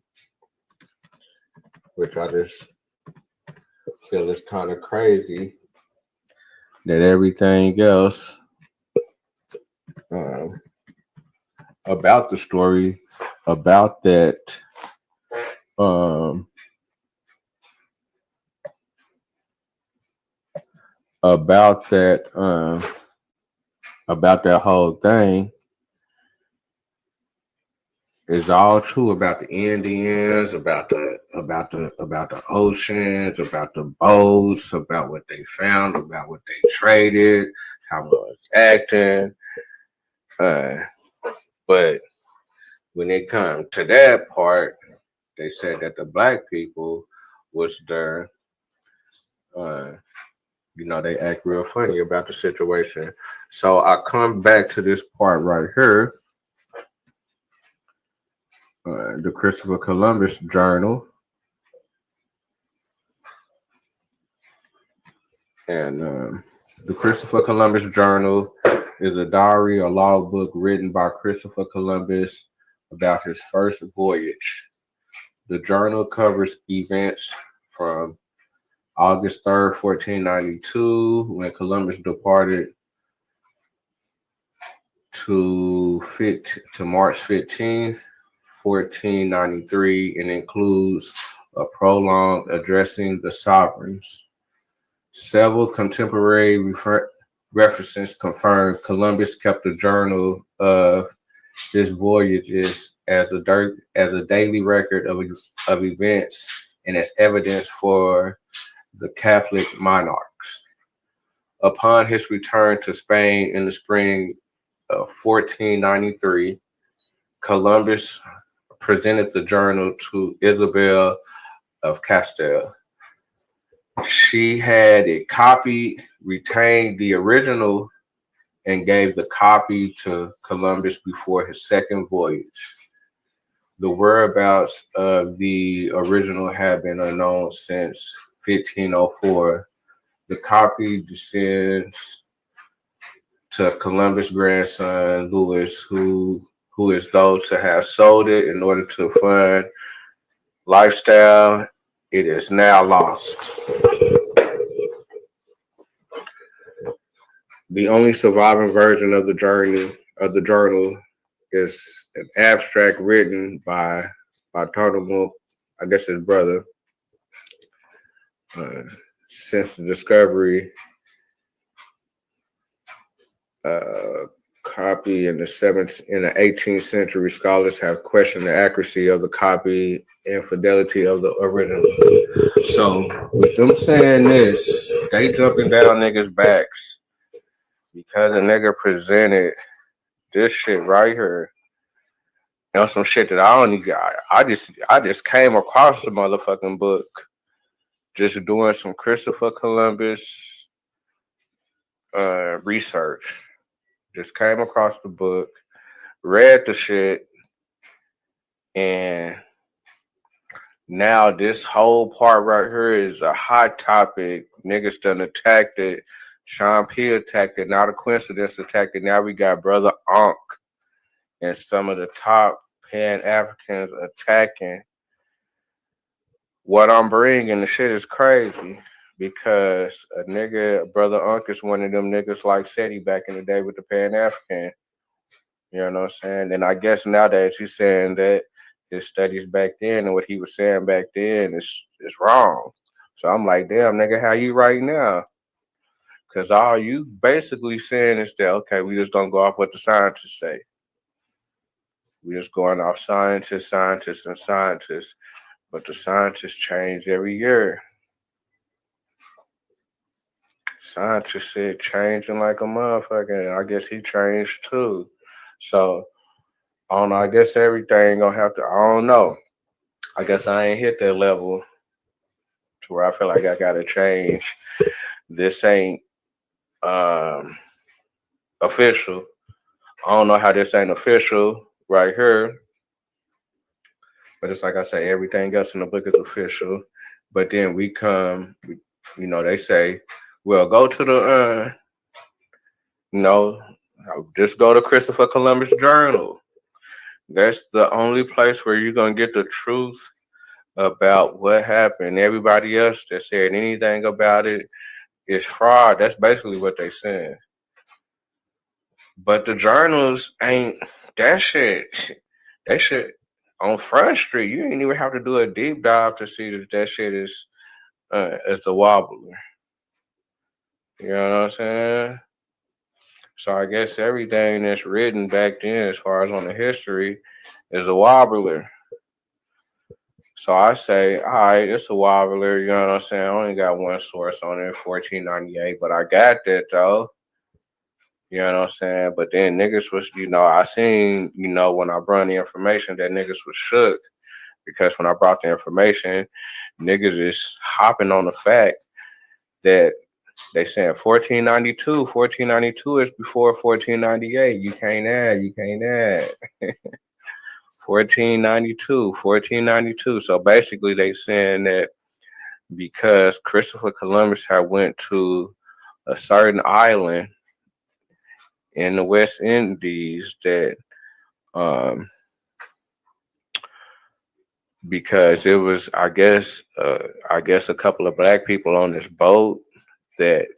which I just feel is kind of crazy that everything else about the story, about that about that whole thing is all true, about the Indians, about the oceans, about the boats, about what they found, about what they traded, how it was acting. But when it comes to that part, they said that the black people was there. You know, they act real funny about the situation. So I come back to this part right here. The Christopher Columbus Journal. And the Christopher Columbus Journal is a diary or logbook written by Christopher Columbus about his first voyage. The journal covers events from August 3rd, 1492, when Columbus departed, to March 15th, 1493, and includes a prologue addressing the sovereigns. Several contemporary references confirm Columbus kept a journal of his voyages as a daily record of events and as evidence for the Catholic monarchs. Upon his return to Spain in the spring of 1493, Columbus presented the journal to Isabel of Castile. She had it copied, retained the original, and gave the copy to Columbus before his second voyage. The whereabouts of the original had been unknown since 1504. The copy descends to Columbus' grandson, Louis, who is thought to have sold it in order to fund lifestyle. It is now lost. The only surviving version of the journal is an abstract written by Bartholomew, I guess his brother. Since the discovery, copy in the 18th century, scholars have questioned the accuracy of the copy and fidelity of the original. So with them saying this, they jumping down niggas' backs because a nigga presented this shit right here. You know, some shit that I just came across the motherfucking book, just doing some Christopher Columbus research. Just came across the book, read the shit, and now this whole part right here is a hot topic. Niggas done attacked it. Sean P attacked it. Not a coincidence attacked it. Now we got Brother Ankh and some of the top Pan-Africans attacking what I'm bringing. The shit is crazy because Brother Ankh is one of them niggas like SETI back in the day with the Pan-African. You know what I'm saying? And I guess nowadays he's saying that his studies back then and what he was saying back then is wrong. So I'm like, damn, nigga, how you right now? Because all you basically saying is that, okay, we just gonna go off what the scientists say. We just going off scientists, and scientists. But the scientists change every year. Scientists said changing like a motherfucker, and I guess he changed too. So I don't know. I guess everything gonna have to. I don't know. I guess I ain't hit that level to where I feel like I gotta change. This ain't official. I don't know how this ain't official right here, but it's like I say, everything else in the book is official. But then we come, you know, they say, well, go to the, you know, just go to Christopher Columbus Journal. That's the only place where you're gonna get the truth about what happened. Everybody else that said anything about it is fraud. That's basically what they saying. But the journals ain't that shit. That shit on Front Street. You ain't even have to do a deep dive to see that shit is a wobbler. You know what I'm saying? So I guess everything that's written back then, as far as on the history, is a wobbler. So I say, all right, it's a wobbler. You know what I'm saying? I only got one source on it, 1498, but I got that though. You know what I'm saying? But then niggas was, you know, I seen, you know, when I brought the information that niggas was shook, because when I brought the information, niggas is hopping on the fact that they saying 1492. 1492 is before 1498. You can't add. 1492. So basically they saying that because Christopher Columbus had went to a certain island in the West Indies, that because it was, I guess a couple of black people on this boat, that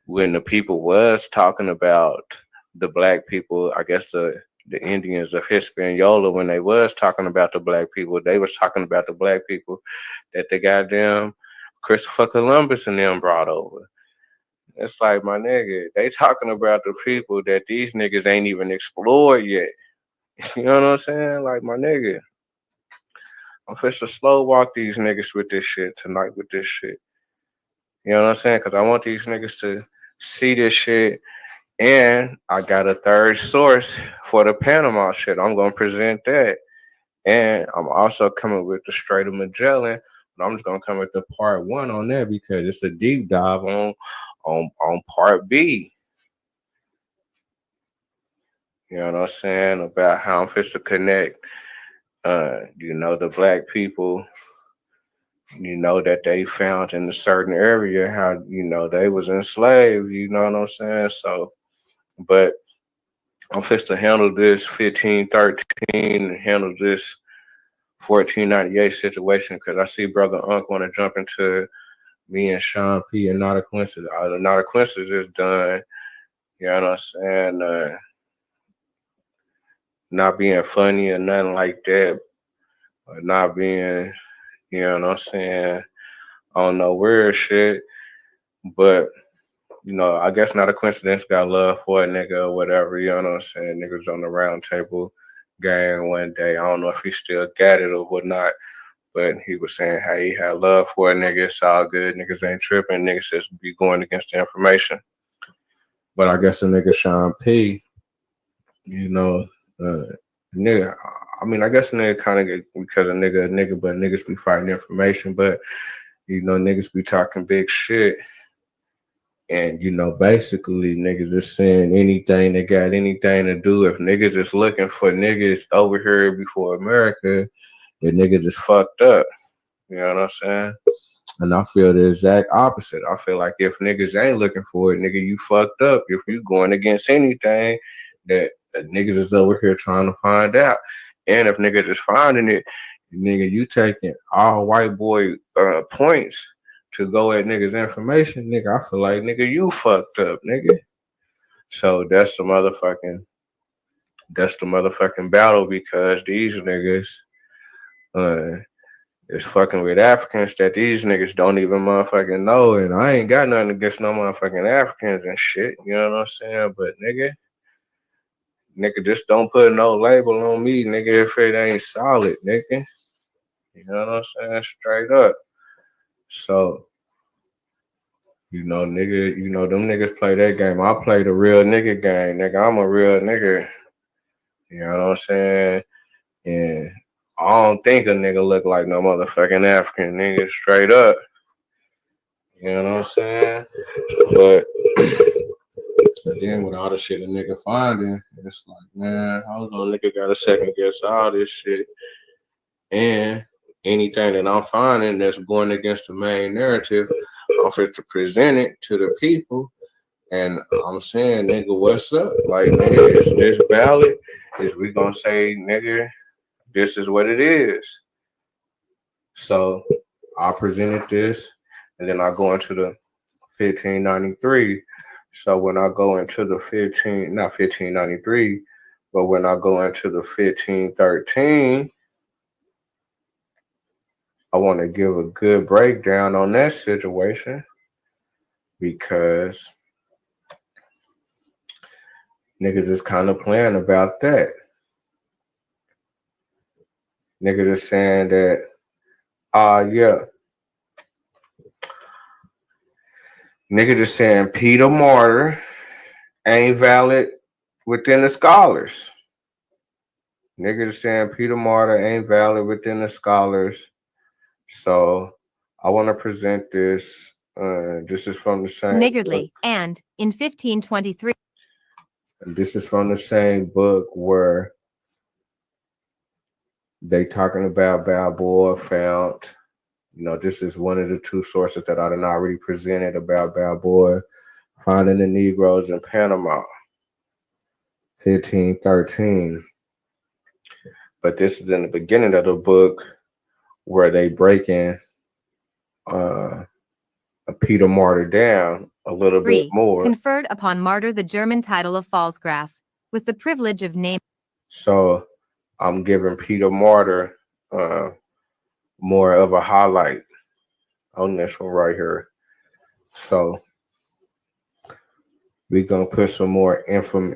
when the people was talking about the black people, I guess the Indians of Hispaniola, when they was talking about the black people, they was talking about the black people that the goddamn Christopher Columbus and them brought over. It's like, my nigga, they talking about the people that these niggas ain't even explored yet. You know what I'm saying? Like, my nigga, I'm finna slow walk these niggas with this shit tonight with this shit. You know what I'm saying? Because I want these niggas to see this shit. And I got a third source for the Panama shit. I'm going to present that. And I'm also coming with the Strait of Magellan. But I'm just going to come with the part 1 on that because it's a deep dive on part B. You know what I'm saying? About how I'm supposed to connect, you know, the black people, you know, that they found in a certain area, how, you know, they was enslaved, you know what I'm saying? So, but I'm supposed to handle this 1513 and handle this 1498 situation because I see Brother Unc want to jump into me and Sean P. and Not a Coincidence. Not a Coincidence is done. You know what I'm saying? Not being funny or nothing like that. Or not being, you know what I'm saying, on no weird shit. But, you know, I guess Not a Coincidence got love for a nigga or whatever, you know what I'm saying? Niggas on the round table game one day. I don't know if he still got it or whatnot, but he was saying how he had love for a nigga. It's all good. Niggas ain't tripping. Niggas just be going against the information. But I guess the nigga Sean P, you know, nigga, I mean, I guess a nigga kind of get, because a nigga, but niggas be fighting information, but, you know, niggas be talking big shit. And, you know, basically niggas is saying anything that got anything to do. If niggas is looking for niggas over here before America, the niggas is fucked up. You know what I'm saying? And I feel the exact opposite. I feel like if niggas ain't looking for it, nigga, you fucked up. If you going against anything that niggas is over here trying to find out. And if niggas is finding it, nigga, you taking all white boy points to go at niggas' information, nigga, I feel like, nigga, you fucked up, nigga. So that's the motherfucking that's the motherfucking battle because these niggas is fucking with Africans that these niggas don't even motherfucking know. And I ain't got nothing against no motherfucking Africans and shit. You know what I'm saying? But nigga, just don't put no label on me, nigga, if it ain't solid, nigga. You know what I'm saying? Straight up. So, nigga, them niggas play that game. I play the real nigga game, nigga. I'm a real nigga. You know what I'm saying? And I don't think a nigga look like no motherfucking African nigga, straight up. You know what I'm saying? But then with all the shit a nigga finding, it's like, man, how no nigga got to second guess all this shit? And anything that I'm finding that's going against the main narrative, I'm fit to present it to the people. And I'm saying, nigga, what's up? Like, nigga, is this valid? Is we gonna say, nigga, this is what it is? So I presented this, and then I go into the 1593. So when I go into the not 1593, but when I go into the 1513, I want to give a good breakdown on that situation because niggas is kind of playing about that. Niggas is saying that, yeah. Niggas is saying Peter Martyr ain't valid within the scholars. Niggas is saying Peter Martyr ain't valid within the scholars. So I want to present this. This is from the same Niggardly, book. and in 1523. And this is from the same book where they talking about Balboa found. This is one of the two sources that I done already presented about Balboa finding the Negroes in Panama, 1513. But this is in the beginning of the book where they breaking Peter Martyr down a little bit more. Conferred upon Martyr the German title of Pfalzgraf, with the privilege of name. So I'm giving Peter Martyr more of a highlight on this one right here. So we're gonna put some more emphasis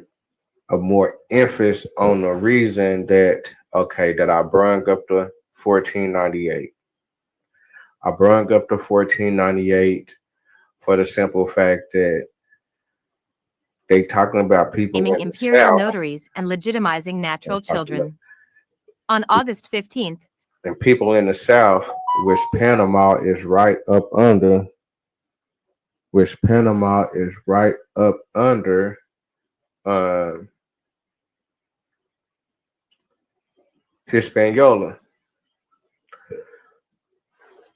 on the reason that I brung up the 1498. I brung up the 1498 for the simple fact that they talking about people Naming in imperial the South, notaries and legitimizing natural children. On August 15th, and people in the South, which Panama is right up under, Hispaniola.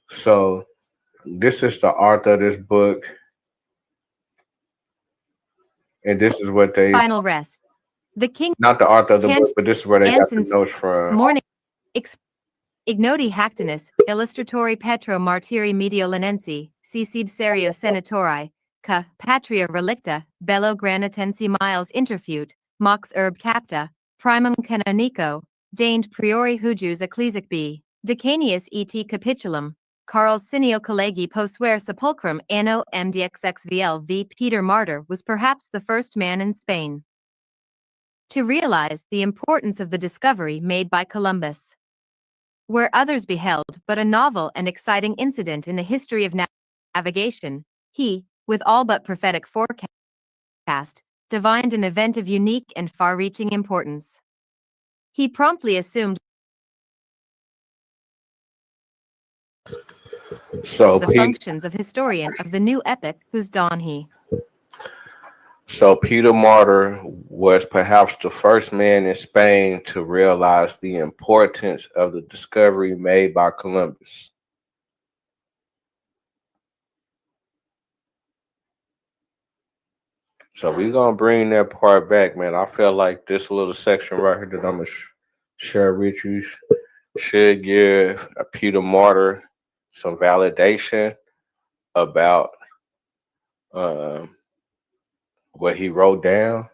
So this is the author of this book, and this is what they final rest. The king, not the author of the book, but this is where they got the Anson's notes from. Morning. Ignoti Hactinus, illustratori Petro Martiri Mediolanensi, Cicid Serio Senatori, ca Patria Relicta, Bello Granitensi Miles Interfute, Mox Herb Capta, Primum Canonico, Deigned Priori Hujus Ecclesic B, Decanius et Capitulum, Carl Cineo Collegi Posuere Sepulchrum Anno MDXXVL v. Peter Martyr was perhaps the first man in Spain to realize the importance of the discovery made by Columbus. Where others beheld but a novel and exciting incident in the history of navigation, he, with all but prophetic forecast, divined an event of unique and far-reaching importance. He promptly assumed the functions of historian of the new epoch whose dawn he. So Peter Martyr was perhaps the first man in Spain to realize the importance of the discovery made by Columbus. So we're going to bring that part back, man. I feel like this little section right here that I'm going to share with you should give Peter Martyr some validation about what he wrote down.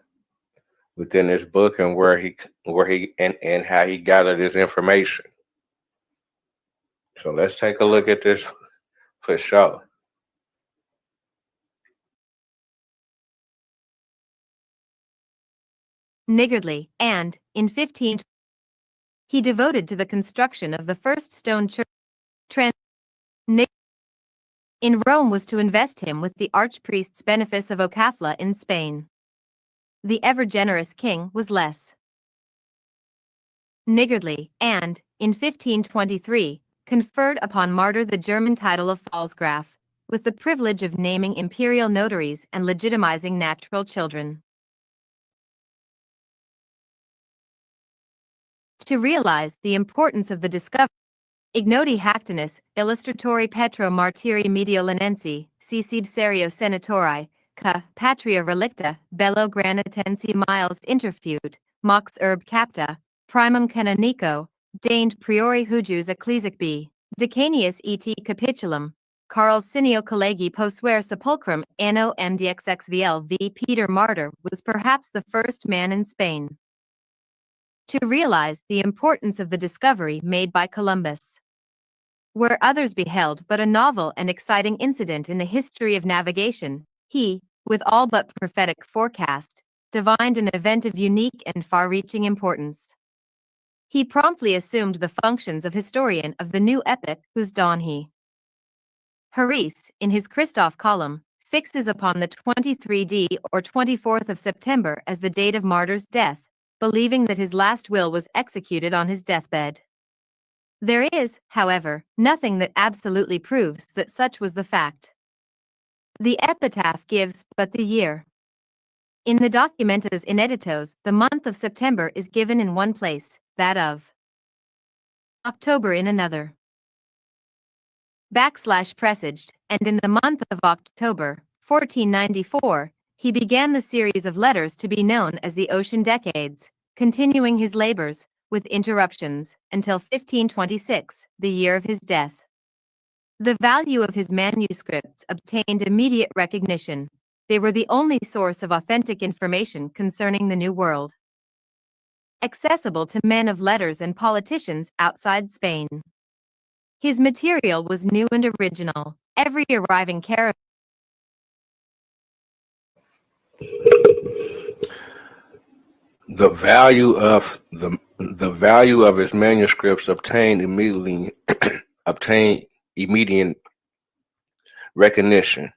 within this book and where he and how he gathered his information. So let's take a look at this for sure. Niggardly, and, in 15, he devoted to the construction of the first stone church. In Rome was to invest him with the archpriest's benefice of Ocafla in Spain. The ever-generous king was less niggardly, and, in 1523, conferred upon Martyr the German title of Pfalzgraf, with the privilege of naming imperial notaries and legitimizing natural children. To realize the importance of the discovery, Ignoti Hactinus, illustratori Petro Martiri Mediolanensi, Cicid Serio Senatori, ca Patria Relicta, Bello Granitensi Miles interviewed, Mox Urb Capta, Primum Canonico, deigned Priori Hujus Ecclesic B, Decanius et Capitulum, Carl Cineo Collegi Posuere Sepulchrum Anno MDXXVL v. Peter Martyr was perhaps the first man in Spain to realize the importance of the discovery made by Columbus. Where others beheld but a novel and exciting incident in the history of navigation, he, with all but prophetic forecast, divined an event of unique and far-reaching importance. He promptly assumed the functions of historian of the new epoch whose dawn he, Haris, in his Christoph column, fixes upon the 23d or 24th of September as the date of Martyr's death, believing that his last will was executed on his deathbed. There is, however, nothing that absolutely proves that such was the fact. The epitaph gives but the year. In the Documentos Ineditos, the month of September is given in one place, that of October in another. Presaged, and in the month of October, 1494, he began the series of letters to be known as the Ocean Decades, continuing his labors, with interruptions, until 1526, the year of his death. The value of his manuscripts obtained immediate recognition. They were the only source of authentic information concerning the New World, accessible to men of letters and politicians outside Spain. His material was new and original. Every arriving caravan The value of his manuscripts obtained immediate recognition.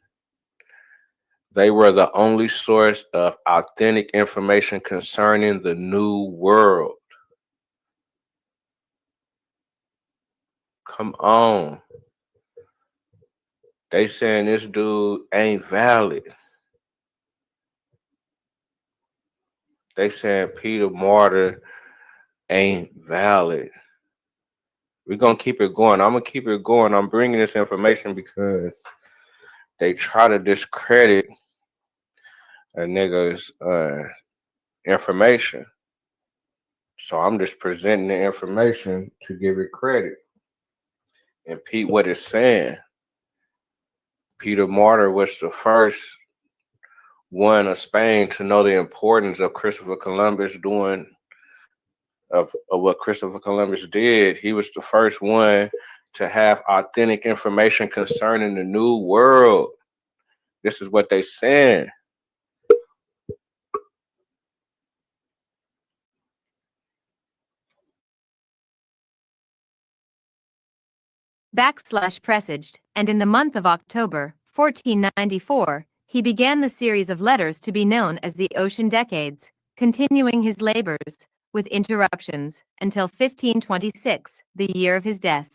They were the only source of authentic information concerning the New World. Come on. They saying this dude ain't valid. They saying Peter Martyr ain't valid. We're going to keep it going. I'm going to keep it going. I'm bringing this information because they try to discredit a nigga's information. So I'm just presenting the information to give it credit. And Pete, what it's saying, Peter Martyr was the first one of Spain to know the importance of Christopher Columbus doing of what Christopher Columbus did. He was the first one to have authentic information concerning the New World. This is what they saying. Presaged, and in the month of October, 1494, he began the series of letters to be known as the Ocean Decades, continuing his labors, with interruptions, until 1526, the year of his death.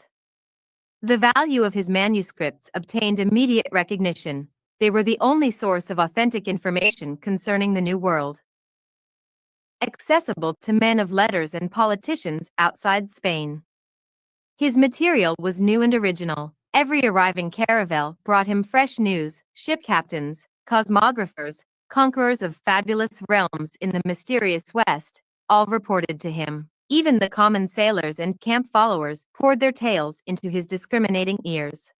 The value of his manuscripts obtained immediate recognition. They were the only source of authentic information concerning the New World, accessible to men of letters and politicians outside Spain. His material was new and original. Every arriving caravel brought him fresh news. Ship captains, cosmographers, conquerors of fabulous realms in the mysterious West, all reported to him. Even the common sailors and camp followers poured their tales into his discriminating ears.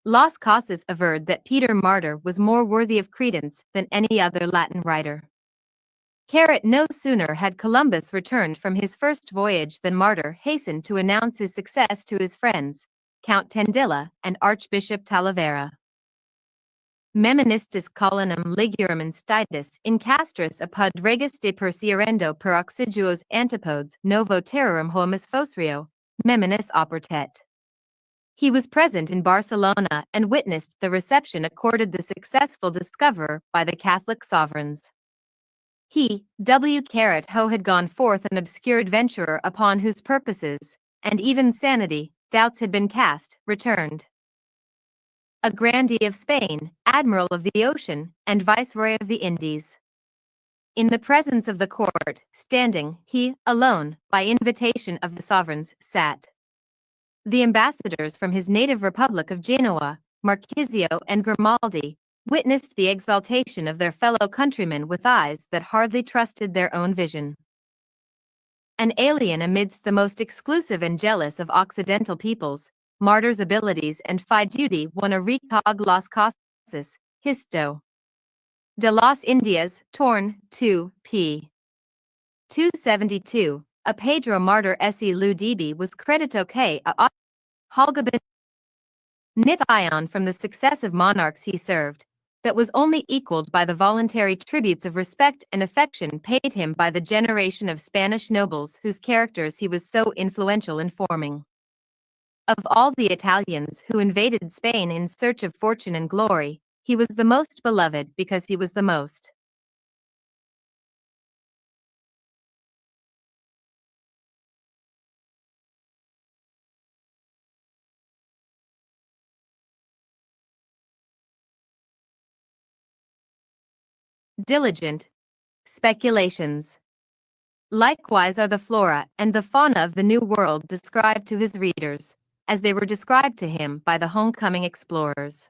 Las Casas averred that Peter Martyr was more worthy of credence than any other Latin writer. Carrot no sooner had Columbus returned from his first voyage than Martyr hastened to announce his success to his friends, Count Tandilla and Archbishop Talavera. Meministis colonum ligurem institus in castris apud regis de persierendo per oxyduos antipodes novo terrorum homus fosrio, Meminis opertet. He was present in Barcelona and witnessed the reception accorded the successful discoverer by the Catholic sovereigns. He, W. Carrot Ho, had gone forth an obscure adventurer upon whose purposes, and even sanity, doubts had been cast, returned. A grandee of Spain, admiral of the ocean, and viceroy of the Indies. In the presence of the court, standing, he, alone, by invitation of the sovereigns, sat. The ambassadors from his native republic of Genoa, Marquisio and Grimaldi, witnessed the exaltation of their fellow countrymen with eyes that hardly trusted their own vision. An alien amidst the most exclusive and jealous of Occidental peoples, Martyr's abilities and fide duty won a recog las causas, histo. De las Indias, torn, 2, p. 272, a Pedro Martyr se lu db was credito que a Holgaben nit ion from the successive monarchs he served, that was only equaled by the voluntary tributes of respect and affection paid him by the generation of Spanish nobles whose characters he was so influential in forming. Of all the Italians who invaded Spain in search of fortune and glory, he was the most beloved because he was the most diligent. Speculations. Likewise are the flora and the fauna of the New World described to his readers, as they were described to him by the homecoming explorers.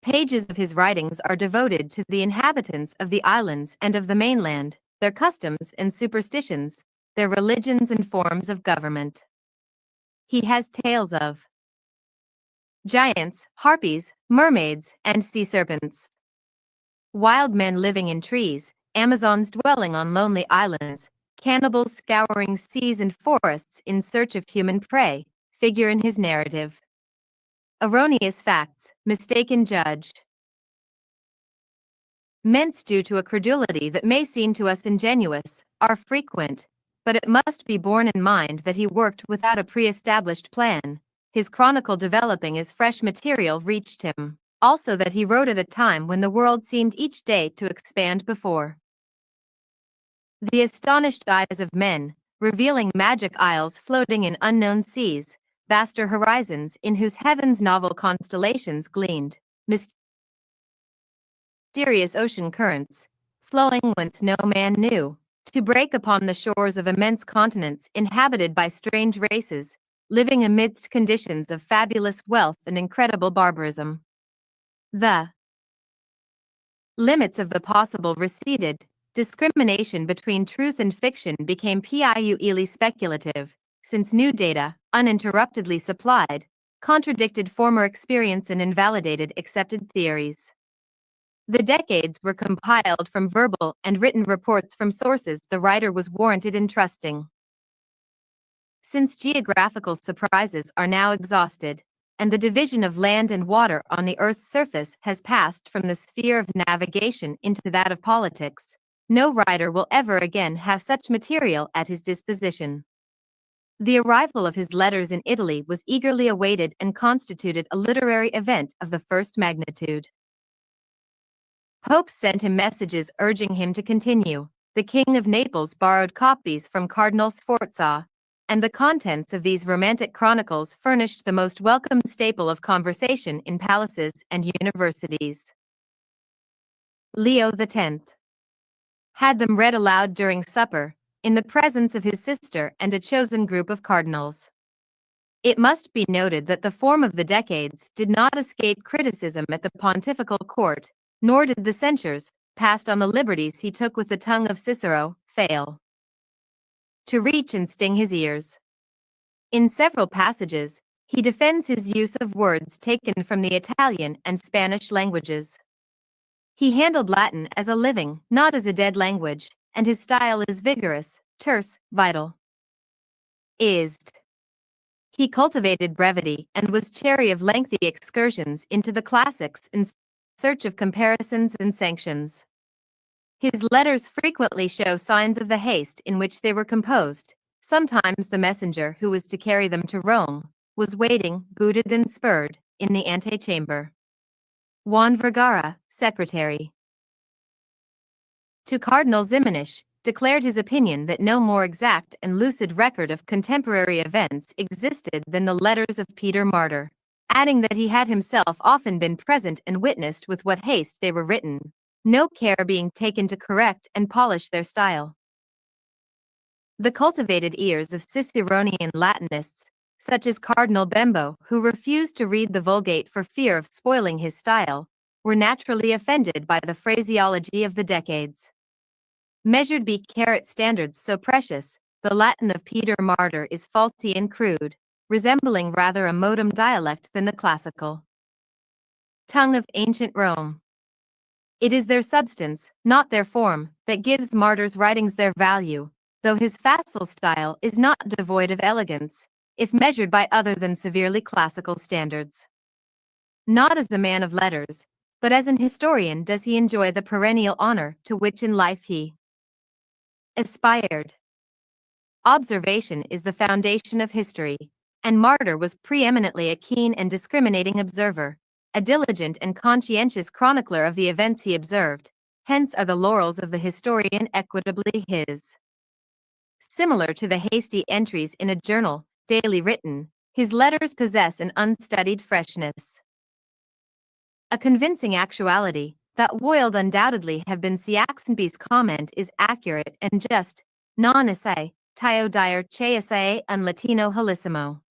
Pages of his writings are devoted to the inhabitants of the islands and of the mainland, their customs and superstitions, their religions and forms of government. He has tales of giants, harpies, mermaids, and sea serpents. Wild men living in trees, Amazons dwelling on lonely islands, cannibals scouring seas and forests in search of human prey, figure in his narrative. Erroneous facts, mistaken judged. Ments due to a credulity that may seem to us ingenuous, are frequent, but it must be borne in mind that he worked without a pre-established plan, his chronicle developing as fresh material reached him. Also that he wrote at a time when the world seemed each day to expand before the astonished eyes of men, revealing magic isles floating in unknown seas, vaster horizons in whose heavens novel constellations gleamed, mysterious ocean currents, flowing whence no man knew, to break upon the shores of immense continents inhabited by strange races, living amidst conditions of fabulous wealth and incredible barbarism. The limits of the possible receded, discrimination between truth and fiction became purely speculative, since new data, uninterruptedly supplied, contradicted former experience and invalidated accepted theories. The decades were compiled from verbal and written reports from sources the writer was warranted in trusting. Since geographical surprises are now exhausted, and the division of land and water on the Earth's surface has passed from the sphere of navigation into that of politics, no writer will ever again have such material at his disposition. The arrival of his letters in Italy was eagerly awaited and constituted a literary event of the first magnitude. Popes sent him messages urging him to continue. The King of Naples borrowed copies from Cardinal Sforza, and the contents of these romantic chronicles furnished the most welcome staple of conversation in palaces and universities. Leo X had them read aloud during supper, in the presence of his sister and a chosen group of cardinals. It must be noted that the form of the decades did not escape criticism at the pontifical court, nor did the censures, passed on the liberties he took with the tongue of Cicero, fail to reach and sting his ears. In several passages, he defends his use of words taken from the Italian and Spanish languages. He handled Latin as a living, not as a dead language, and his style is vigorous, terse, vital. He cultivated brevity and was chary of lengthy excursions into the classics in search of comparisons and sanctions. His letters frequently show signs of the haste in which they were composed. Sometimes the messenger who was to carry them to Rome was waiting, booted and spurred, in the antechamber. Juan Vergara, secretary to Cardinal Ximenes, declared his opinion that no more exact and lucid record of contemporary events existed than the letters of Peter Martyr, adding that he had himself often been present and witnessed with what haste they were written, no care being taken to correct and polish their style. The cultivated ears of Ciceronian Latinists, such as Cardinal Bembo, who refused to read the Vulgate for fear of spoiling his style, were naturally offended by the phraseology of the decades. Measured by carat standards so precious, the Latin of Peter Martyr is faulty and crude, resembling rather a modem dialect than the classical tongue of ancient Rome. It is their substance, not their form, that gives Martyr's writings their value, though his facile style is not devoid of elegance, if measured by other than severely classical standards. Not as a man of letters, but as an historian does he enjoy the perennial honor to which in life he aspired. Observation is the foundation of history, and Martyr was preeminently a keen and discriminating observer, a diligent and conscientious chronicler of the events he observed, hence are the laurels of the historian equitably his. Similar to the hasty entries in a journal, daily written, his letters possess an unstudied freshness, a convincing actuality. That would undoubtedly have been Ciaxenby's comment is accurate and just, non esse, tio dire che esse un latino helissimo.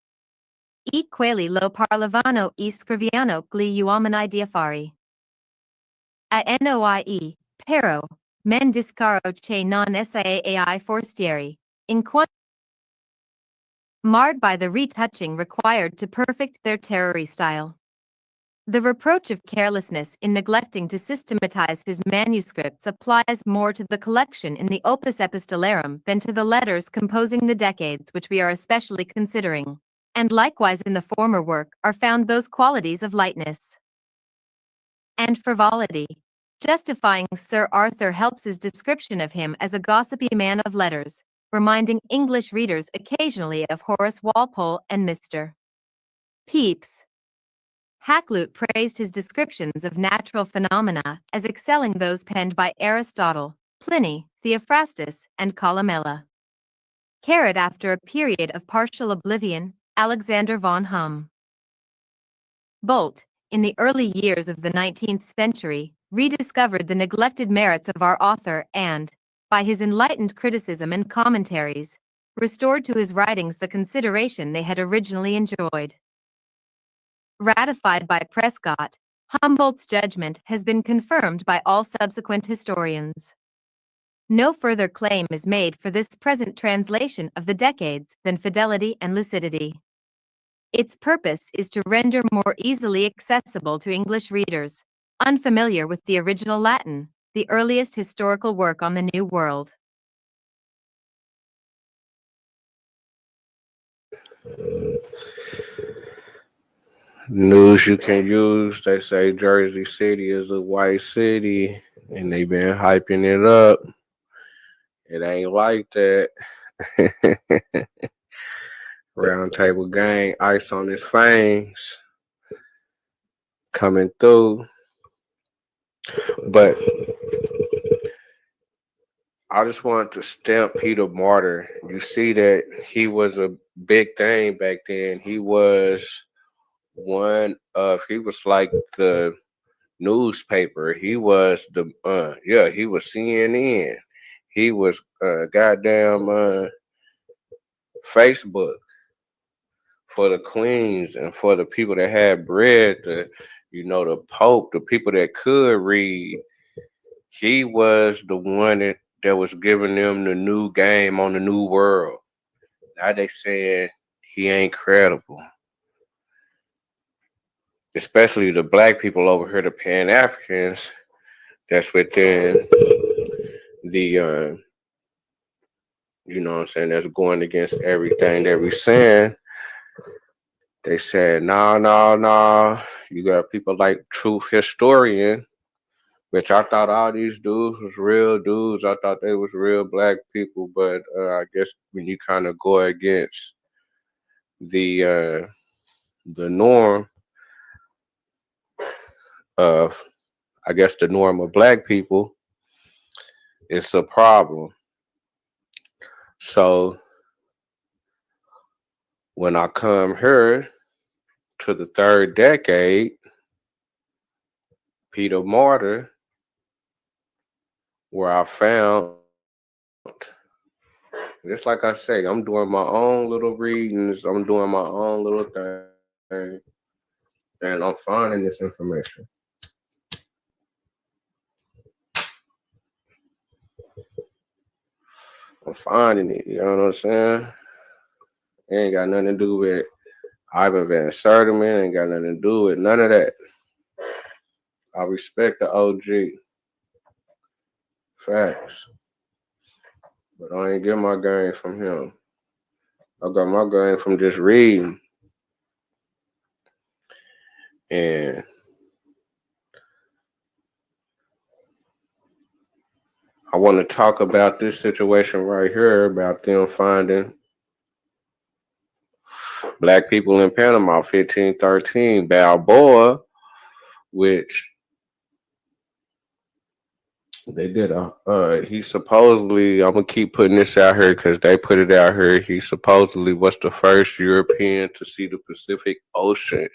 E quelli lo parlavano e scriviano gli uomini di affari. A noie, pero, men discaro che non esse ai forestieri, in quanto marred by the retouching required to perfect their terrory style. The reproach of carelessness in neglecting to systematize his manuscripts applies more to the collection in the Opus Epistolarum than to the letters composing the decades which we are especially considering, and likewise in the former work are found those qualities of lightness and frivolity, justifying Sir Arthur Helps's description of him as a gossipy man of letters, reminding English readers occasionally of Horace Walpole and Mr. Pepys. Hakluyt praised his descriptions of natural phenomena as excelling those penned by Aristotle, Pliny, Theophrastus, and Columella. Carried after a period of partial oblivion, Alexander von Humboldt, in the early years of the 19th century, rediscovered the neglected merits of our author and, by his enlightened criticism and commentaries, restored to his writings the consideration they had originally enjoyed. Ratified by Prescott, Humboldt's judgment has been confirmed by all subsequent historians. No further claim is made for this present translation of the decades than fidelity and lucidity. Its purpose is to render more easily accessible to English readers, unfamiliar with the original Latin, the earliest historical work on the New World. News you can use. They say Jersey City is a white city, and they've been hyping it up. It ain't like that. Round Table Gang, ice on his fangs, coming through. But I just wanted to stamp Peter Martyr. You see that he was a big thing back then. He was he was like the newspaper. He was he was CNN. He was goddamn Facebook for the queens and for the people that had bread, the Pope, the people that could read. He was the one that was giving them the new game on the new world. Now they saying he ain't credible. Especially the black people over here, the Pan-Africans, that's within the you know what I'm saying, that's going against everything that we saying. They said, nah. You got people like Truth Historian, which I thought all these dudes was real dudes. I thought they was real black people, but I guess when you kind of go against the norm of, I guess, the norm of black people, it's a problem. So when I come here to the third decade, Peter Martyr, where I found, just like I say, I'm doing my own little readings, I'm doing my own little thing, and I'm finding this information. I'm finding it, you know what I'm saying? It ain't got nothing to do with Ivan Van Sertima, ain't got nothing to do with none of that. I respect the OG. Facts. But I ain't get my game from him. I got my game from just reading. And I want to talk about this situation right here, about them finding black people in Panama, 1513. Balboa, which they did he supposedly, I'm gonna keep putting this out here because they put it out here. He supposedly was the first European to see the Pacific Ocean.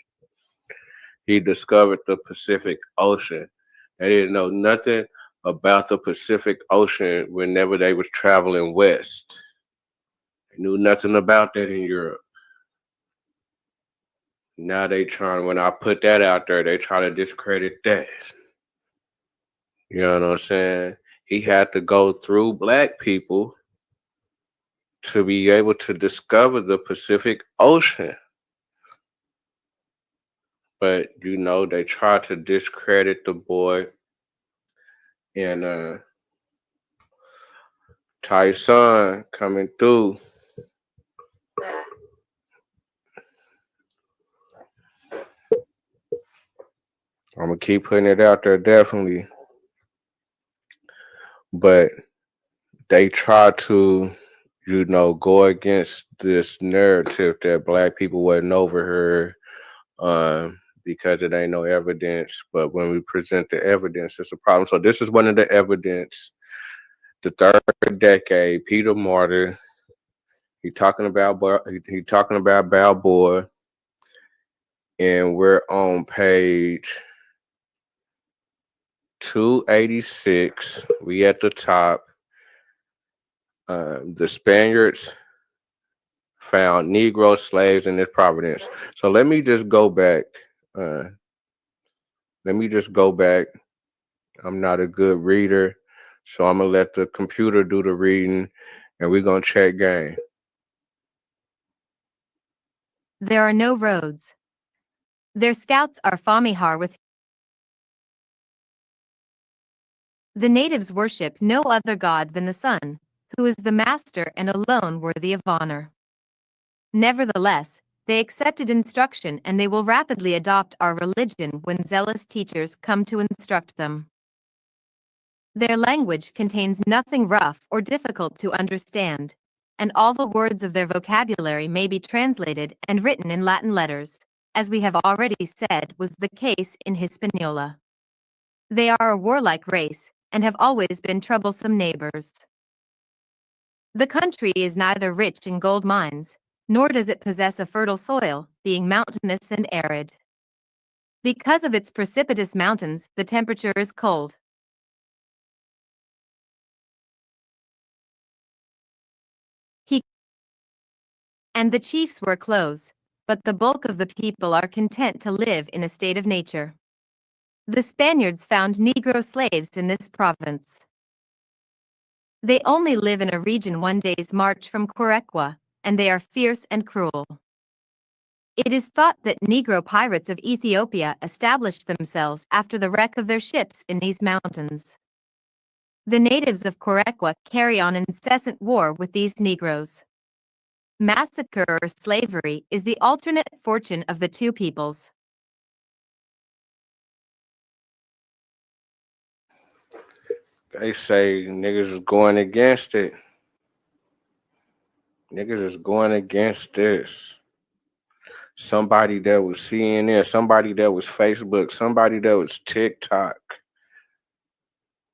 He discovered the Pacific Ocean. They didn't know nothing about the Pacific Ocean whenever they was traveling west. They knew nothing about that in Europe. Now they trying, when I put that out there, they try to discredit that. You know what I'm saying? He had to go through black people to be able to discover the Pacific Ocean. But, you know, they try to discredit the boy. And Tyson coming through. I'm going to keep putting it out there, definitely. But they try to, you know, go against this narrative that black people wasn't over here because it ain't no evidence. But when we present the evidence, it's a problem. So this is one of the evidence. The third decade, Peter Martyr, he talking about Balboa, and we're on page 286. We at the top. The Spaniards found Negro slaves in this province. So let me just go back. I'm not a good reader, so I'm gonna let the computer do the reading, and we're gonna check game. There are no roads. Their scouts are Famihar with. The natives worship no other god than the sun, who is the master and alone worthy of honor. Nevertheless, they accepted instruction and they will rapidly adopt our religion when zealous teachers come to instruct them. Their language contains nothing rough or difficult to understand, and all the words of their vocabulary may be translated and written in Latin letters, as we have already said was the case in Hispaniola. They are a warlike race, and have always been troublesome neighbors. The country is neither rich in gold mines, nor does it possess a fertile soil, being mountainous and arid. Because of its precipitous mountains, the temperature is cold. And the chiefs wear clothes, but the bulk of the people are content to live in a state of nature. The Spaniards found Negro slaves in this province. They only live in a region 1 day's march from Querequa, and they are fierce and cruel. It is thought that Negro pirates of Ethiopia established themselves after the wreck of their ships in these mountains. The natives of Corequa carry on incessant war with these Negroes. Massacre or slavery is the alternate fortune of the two peoples. They say niggas is going against it. Niggas is going against this. Somebody that was CNN, somebody that was Facebook, somebody that was TikTok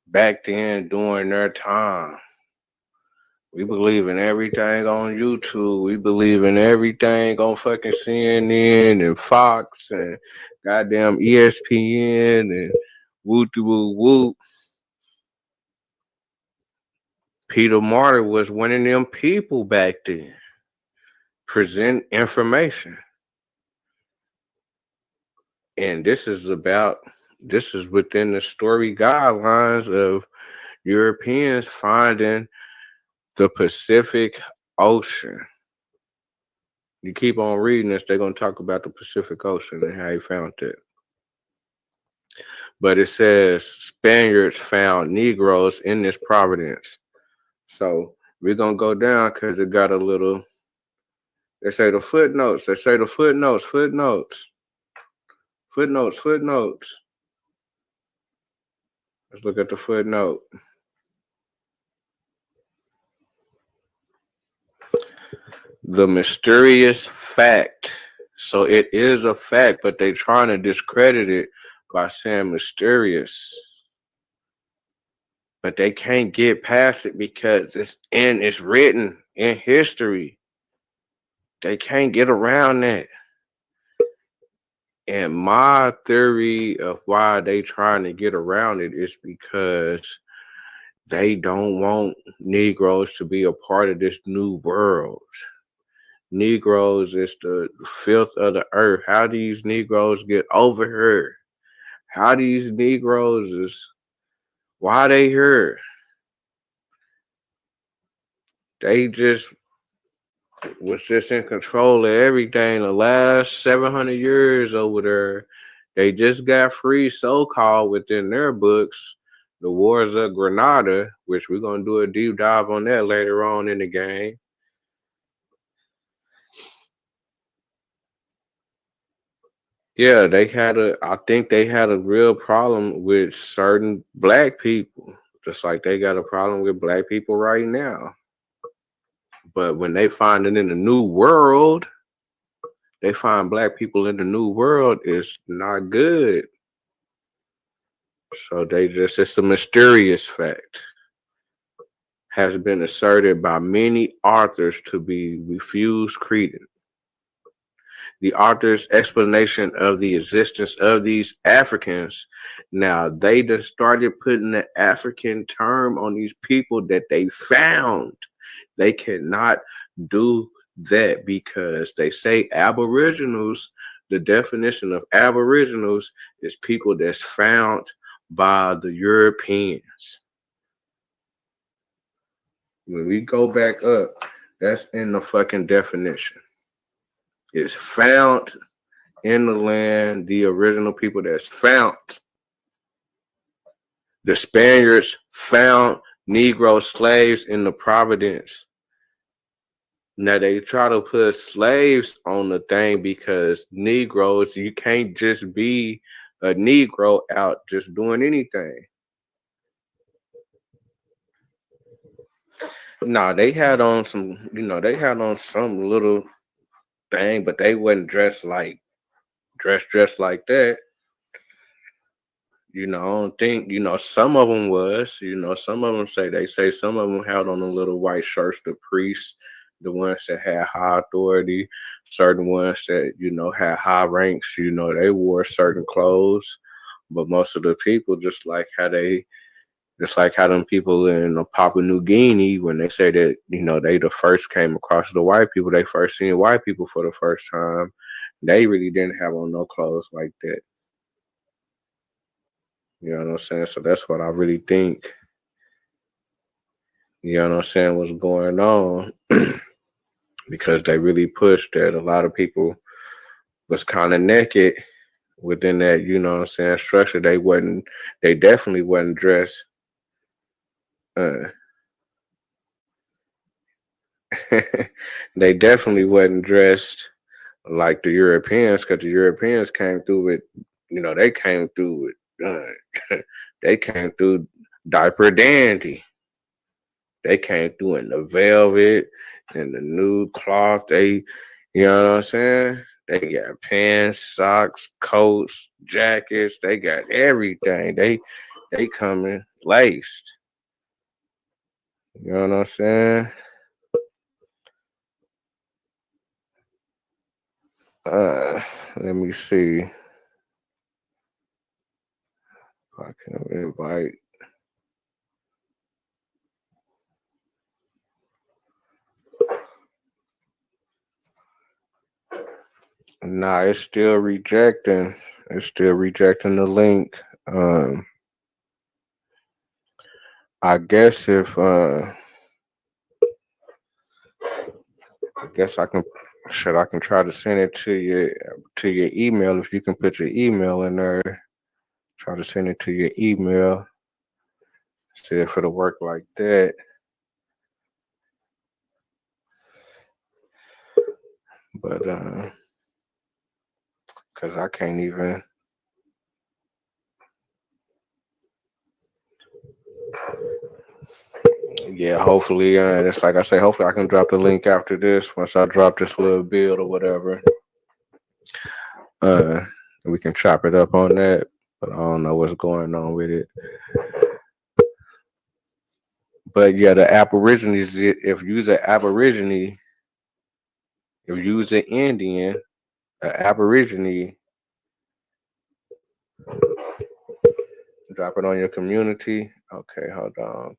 back then during their time. We believe in everything on YouTube. We believe in everything on fucking CNN and Fox and goddamn ESPN and whoop-de-whoop-whoop. Peter Martyr was one of them people back then. Present information. And this is within the story guidelines of Europeans finding the Pacific Ocean. You keep on reading this, they're going to talk about the Pacific Ocean and how he found it. But it says Spaniards found Negroes in this province. So we're going to go down because it got a little, they say the footnotes. Let's look at the footnote. The mysterious fact. So it is a fact, but they're trying to discredit it by saying mysterious. But they can't get past it because it's written in history. They can't get around that. And my theory of why they trying to get around it is because they don't want Negroes to be a part of this new world. Negroes is the filth of the earth. How these Negroes get over here? How these Negroes is, why they here? They just was just in control of everything the last 700 years over there. They just got free, so-called, within their books, the Wars of Grenada, which we're going to do a deep dive on that later on in the game. Yeah, I think they had a real problem with certain black people, just like they got a problem with black people right now. But when they find it in the new world, they find black people in the new world is not good. So it's a mysterious fact. Has been asserted by many authors to be refused credence. The author's explanation of the existence of these Africans, now they just started putting the African term on these people that they found. They cannot do that because they say aboriginals, the definition of aboriginals is people that's found by the Europeans. When we go back up, that's in the fucking definition. It's found in the land, the original people that's found. The Spaniards found Negro slaves in the Providence. Now they try to put slaves on the thing because Negroes, you can't just be a Negro out just doing anything. Nah, they had on some little thing, but they wasn't dressed like that. I don't think, some of them was, some of them say some of them had on the little white shirts, the priests, the ones that had high authority, certain ones that, had high ranks, they wore certain clothes, but most of the people, just like how them people in Papua New Guinea, when they say that, they the first came across the white people, they first seen white people for the first time, they really didn't have on no clothes like that. You know what I'm saying? So that's what I really think, was going on. Because they really pushed that a lot of people was kind of naked within that, structure. They definitely wasn't dressed They definitely wasn't dressed like the Europeans, because the Europeans came through with, they came through with, they came through diaper dandy. They came through in the velvet and the nude cloth. They, you know what I'm saying? They got pants, socks, coats, jackets. They got everything. They coming laced. You know what I'm saying? Let me see if I can invite. Nah, it's still rejecting. It's still rejecting the link. I guess if I guess I can try to send it to your email. If you can put your email in there, try to send it to your email. See if it'll work like that. But because I can't even. Yeah, hopefully, it's like I say, hopefully I can drop the link after this. Once I drop this little build or whatever, we can chop it up on that. But I don't know what's going on with it. But yeah, the Aborigines, if you's an Aborigine, if you's an Indian, an Aborigine, drop it on your community. Okay, hold on.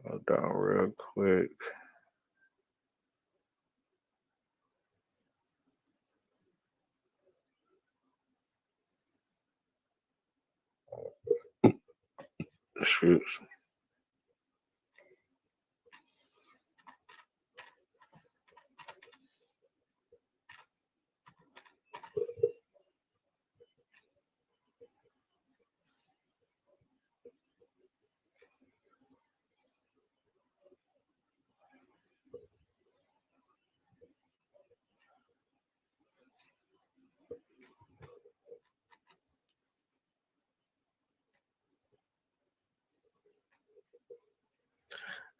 Hold on real quick. Shoot.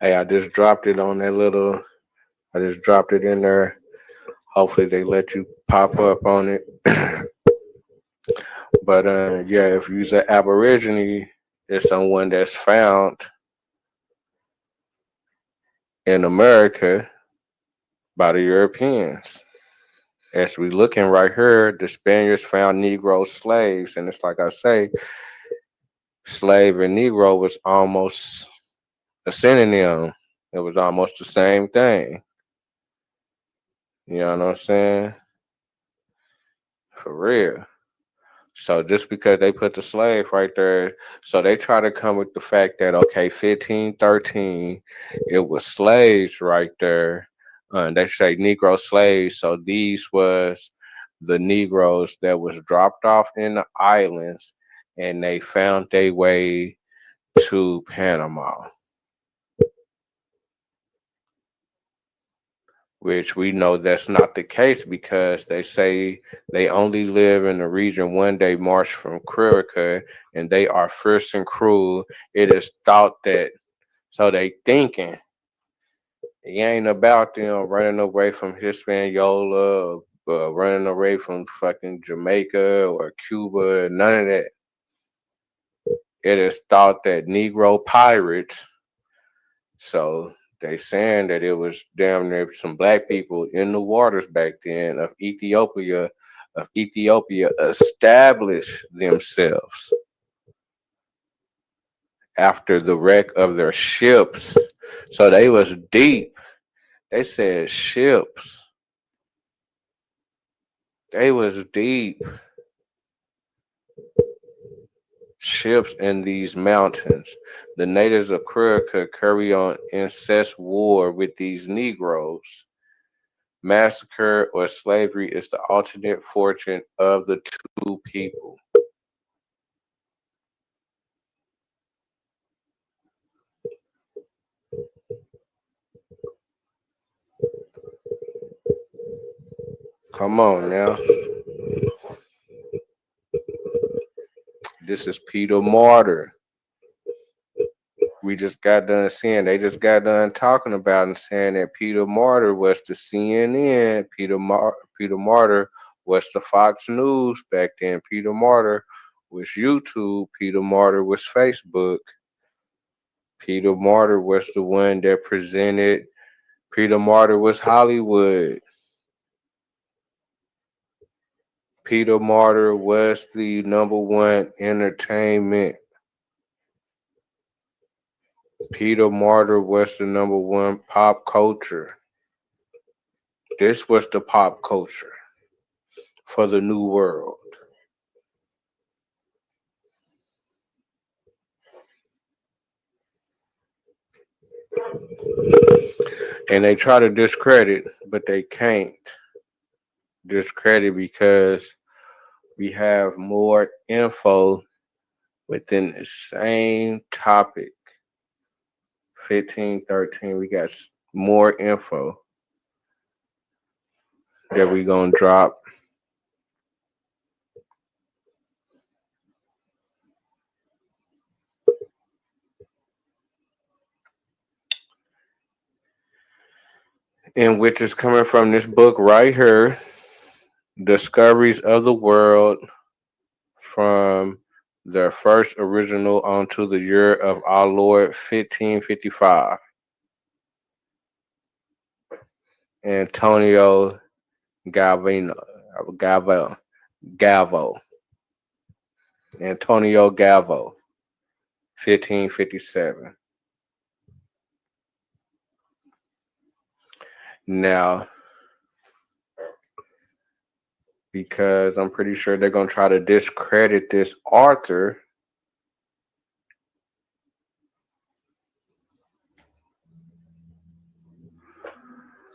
Hey, I just dropped it on that little. I just dropped it in there. Hopefully they let you pop up on it. But yeah, if you're an Aborigine, it's someone that's found in America by the Europeans. As we looking right here, the Spaniards found Negro slaves, and it's like I say, slave and Negro was almost a synonym. It was almost the same thing. You know what I'm saying? For real. So just because they put the slave right there, so they try to come with the fact that, okay, 1513, it was slaves right there. They say Negro slaves. So these was the Negroes that was dropped off in the islands, and they found their way to Panama, which we know that's not the case, because they say they only live in the region one day march from Quirica, and they are fierce and cruel. It is thought that, so they thinking it ain't about them running away from Hispaniola, running away from fucking Jamaica or Cuba, none of that. It is thought that Negro pirates, so they saying that it was damn near some black people in the waters back then of Ethiopia established themselves after the wreck of their ships. So they was deep. They said ships. They was deep. ships in these mountains. The natives of Kurica carry on incest war with these Negroes. Massacre or slavery is the alternate fortune of the two people. Come on now. This is Peter Martyr. We just got done saying, they just got done talking about and saying that Peter Martyr was the CNN. Peter Martyr was the Fox News back then. Peter Martyr was YouTube. Peter Martyr was Facebook. Peter Martyr was the one that presented. Peter Martyr was Hollywood. Peter Martyr was the #1 entertainment. Peter Martyr was the #1 pop culture. This was the pop culture for the new world. And they try to discredit, but they can't discredit because we have more info within the same topic. 1513, we got more info that we gonna drop. And which is coming from this book right here, Discoveries of the World, from their first original onto the year of our Lord 1555. Antonio Galvo. Antonio Galvo, 1557. Now, because I'm pretty sure they're going to try to discredit this author,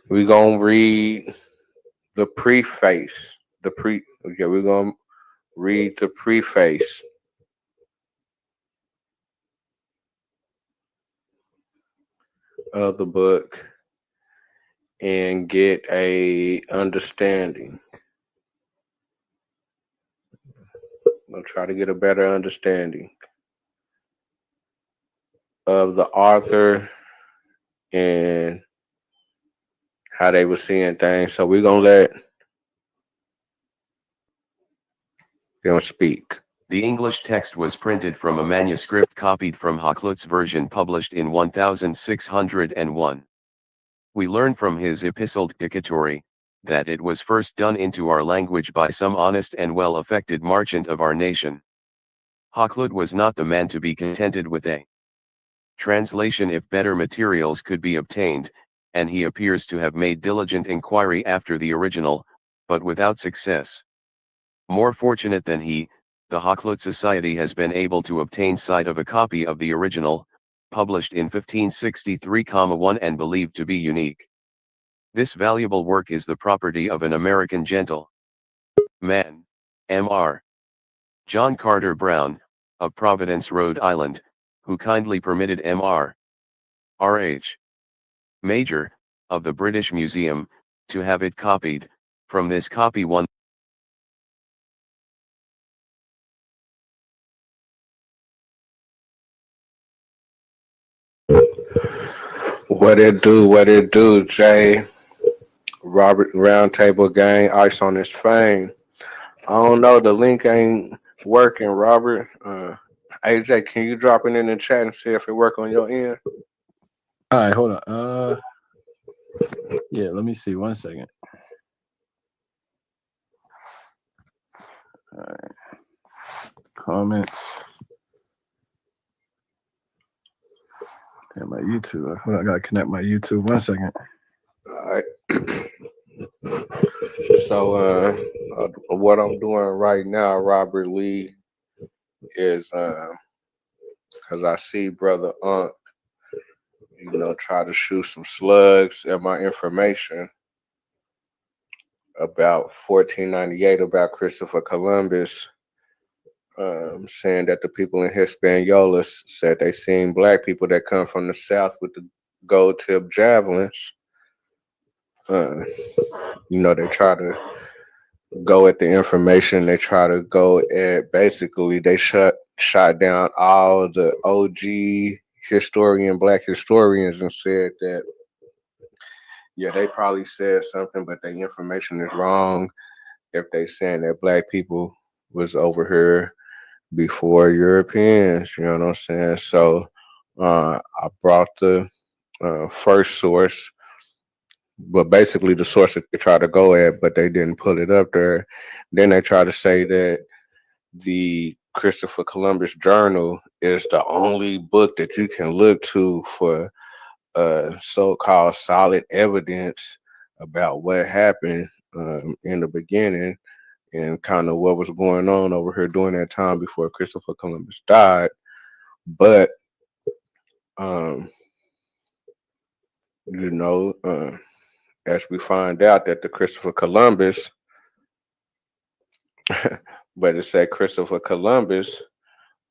we're going to read the preface. We're going to read the preface of the book and get a understanding. I'm going to try to get a better understanding of the author and how they were seeing things. So we're going to let them speak. The English text was printed from a manuscript copied from Hakluyt's version published in 1601. We learn from his Epistle Dictatory that it was first done into our language by some honest and well-affected merchant of our nation. Hakluyt was not the man to be contented with a translation if better materials could be obtained, and he appears to have made diligent inquiry after the original, but without success. More fortunate than he, the Hakluyt Society has been able to obtain sight of a copy of the original, published in 1563,1 and believed to be unique. This valuable work is the property of an American gentleman, Mr. John Carter Brown, of Providence, Rhode Island, who kindly permitted Mr. R.H. Major, of the British Museum, to have it copied. From this copy one What it do, Jay? Robert Roundtable Gang, ice on his fame. I don't know, the link ain't working, Robert. AJ, can you drop it in the chat and see if it work on your end? All right, hold on. Yeah, let me see. 1 second. All right. Comments. And my YouTube. Hold on, I gotta connect my YouTube. 1 second. All right. So what I'm doing right now, Robert Lee, is because I see Brother Unc, try to shoot some slugs at my information about 1498 about Christopher Columbus, saying that the people in Hispaniola said they seen black people that come from the south with the gold tip javelins. They try to go at the information. They try to go at basically they shot down all the OG black historians and said that, yeah, they probably said something, but the information is wrong if they saying that black people was over here before Europeans, you know what I'm saying? So I brought the first source, but basically the source that they try to go at, but they didn't put it up there. Then they try to say that the Christopher Columbus Journal is the only book that you can look to for so-called solid evidence about what happened in the beginning and kind of what was going on over here during that time before Christopher Columbus died. But as we find out that the Christopher Columbus, but it said Christopher Columbus,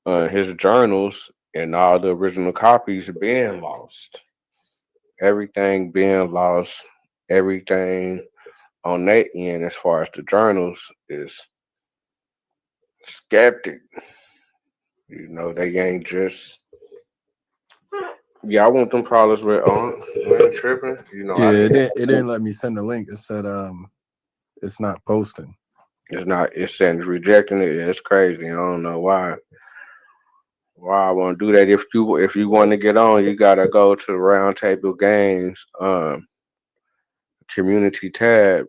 his journals and all the original copies being lost. Everything being lost, everything on that end as far as the journals is skeptic. They ain't just. Yeah, I want them problems with I ain't tripping. Yeah, it didn't let me send the link. It said it's not posting. It's not. It's saying it's rejecting it. It's crazy. I don't know why. Why I want to do that? If you want to get on, you gotta go to the Roundtable Games community tab,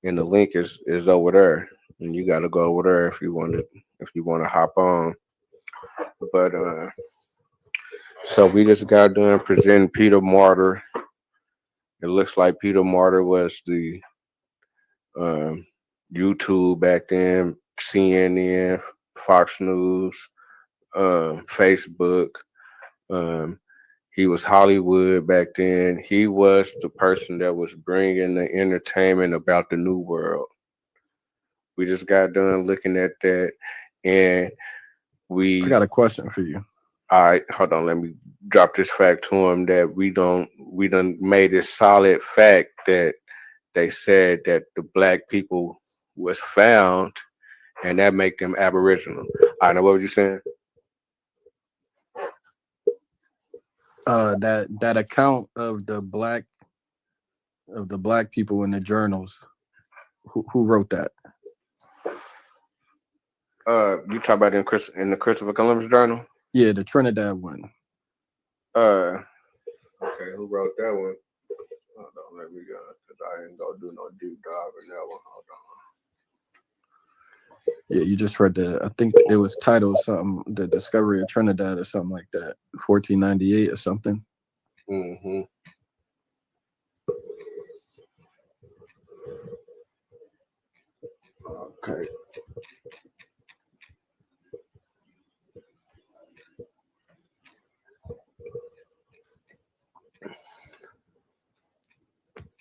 and the link is over there, and you gotta go over there if you want to hop on. But so we just got done presenting Peter Martyr. It looks like Peter Martyr was the YouTube back then, CNN, Fox News, Facebook. He was Hollywood back then. He was the person that was bringing the entertainment about the New World. We just got done looking at that, and I got a question for you. All right, hold on. Let me drop this fact to him that we done made this solid fact that they said that the black people was found, and that make them Aboriginal. I know, what were you saying? That account of the black people in the journals. Who wrote that? You talk about in the Christopher Columbus Journal? Yeah, the Trinidad one. Okay, who wrote that one? Hold on, let me go, because I ain't gonna do no deep dive in that one. Hold on. Yeah, you just read I think it was titled something, The Discovery of Trinidad or something like that, 1498 or something. Mm-hmm. Okay.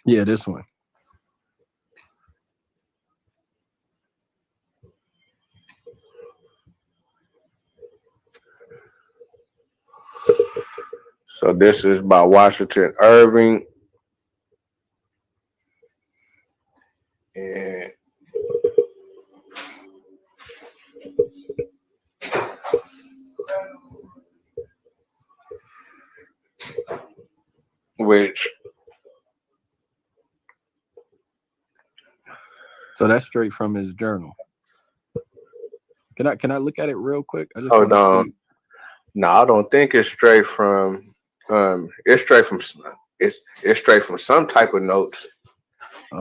Yeah, this one. So this is by Washington Irving. And So that's straight from his journal. Can I look at it real quick? I just hold on. No, I don't think it's straight from. It's straight from some type of notes.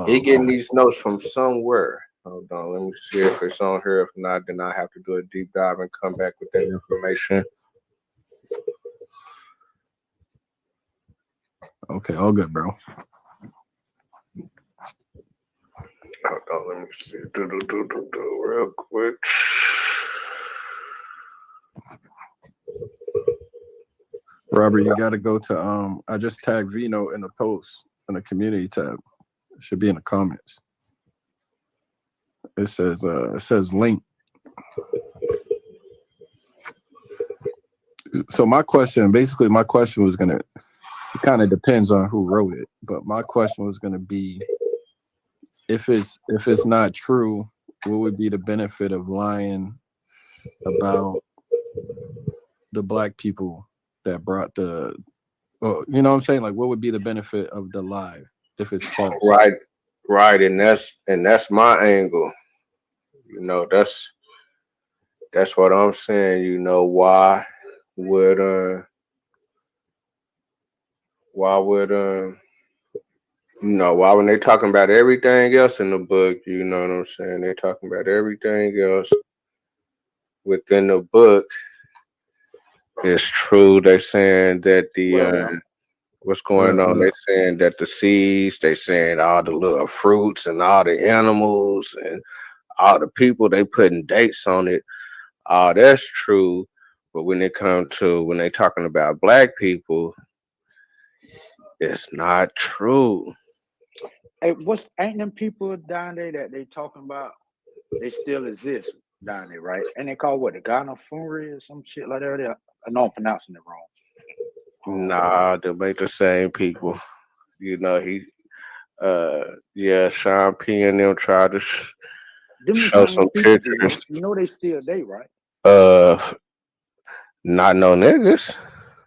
He getting these notes from somewhere. Hold on, let me see if it's on here. If not, then I have to do a deep dive and come back with that information. Okay, all good, bro. Hold on, let me see. Real quick. Robert, you got to go to I just tagged Vino in the post in the community tab. It should be in the comments. It says link. So my question was gonna, it kind of depends on who wrote it, but my question was gonna be, if it's not true, what would be the benefit of lying about the black people that brought the, you know what I'm saying? Like, what would be the benefit of the lie if it's false? Right, and that's my angle. You know, that's what I'm saying. You know, why would you know, why when they talking about everything else in the book, you know what I'm saying? They talking about everything else within the book. It's true. They're saying that the what's going on? They're saying that the seeds, they saying all the little fruits and all the animals and all the people, they putting dates on it. That's true. But when it comes to when they talking about black people, it's not true. Hey, ain't them people down there that they talking about? They still exist down there, right? And they call what, the Ghana Funri or some shit like that? I know I'm pronouncing it wrong. Nah, they make the same people. You know, Sean P and them tried to show some pictures. You know they still they, right? Not no niggas.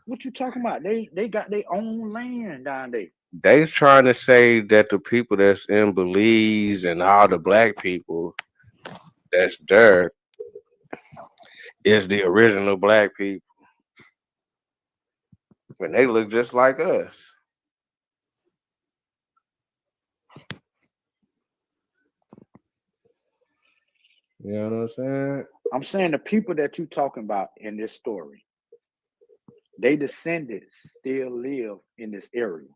What you talking about? They got their own land down there. They trying to say that the people that's in Belize and all the black people that's there is the original black people. And they look just like us. You know what I'm saying? I'm saying the people that you talking about in this story, they descendants still live in this area,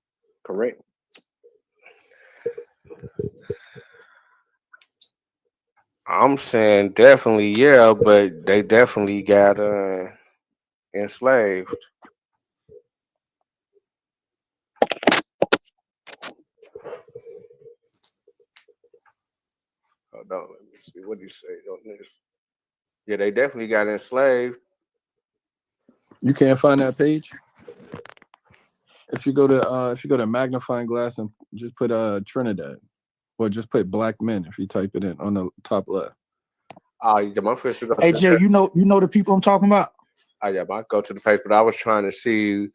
correct? I'm saying definitely, yeah, but they definitely got enslaved. Hold on, let me see. What do you say on this? Yeah, they definitely got enslaved. You can't find that page? If you go to magnifying glass and just put Trinidad, or just put black men if you type it in on the top left. Yeah, my first. Hey Jay, you know the people I'm talking about? Yeah, I go to the page, but I was trying to see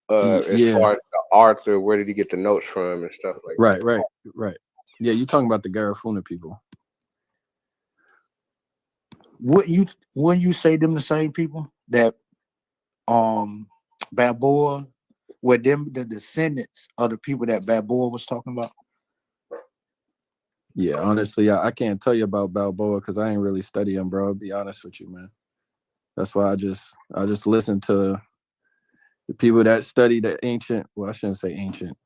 as far as the author, where did he get the notes from and stuff like that. Right. Yeah, you talking about the Garifuna people. When you say them the same people that Balboa, were them the descendants of the people that Balboa was talking about? Yeah, honestly, I can't tell you about Balboa because I ain't really study him, bro. I'll be honest with you, man. That's why I just listen to the people that study the ancient, well, I shouldn't say ancient,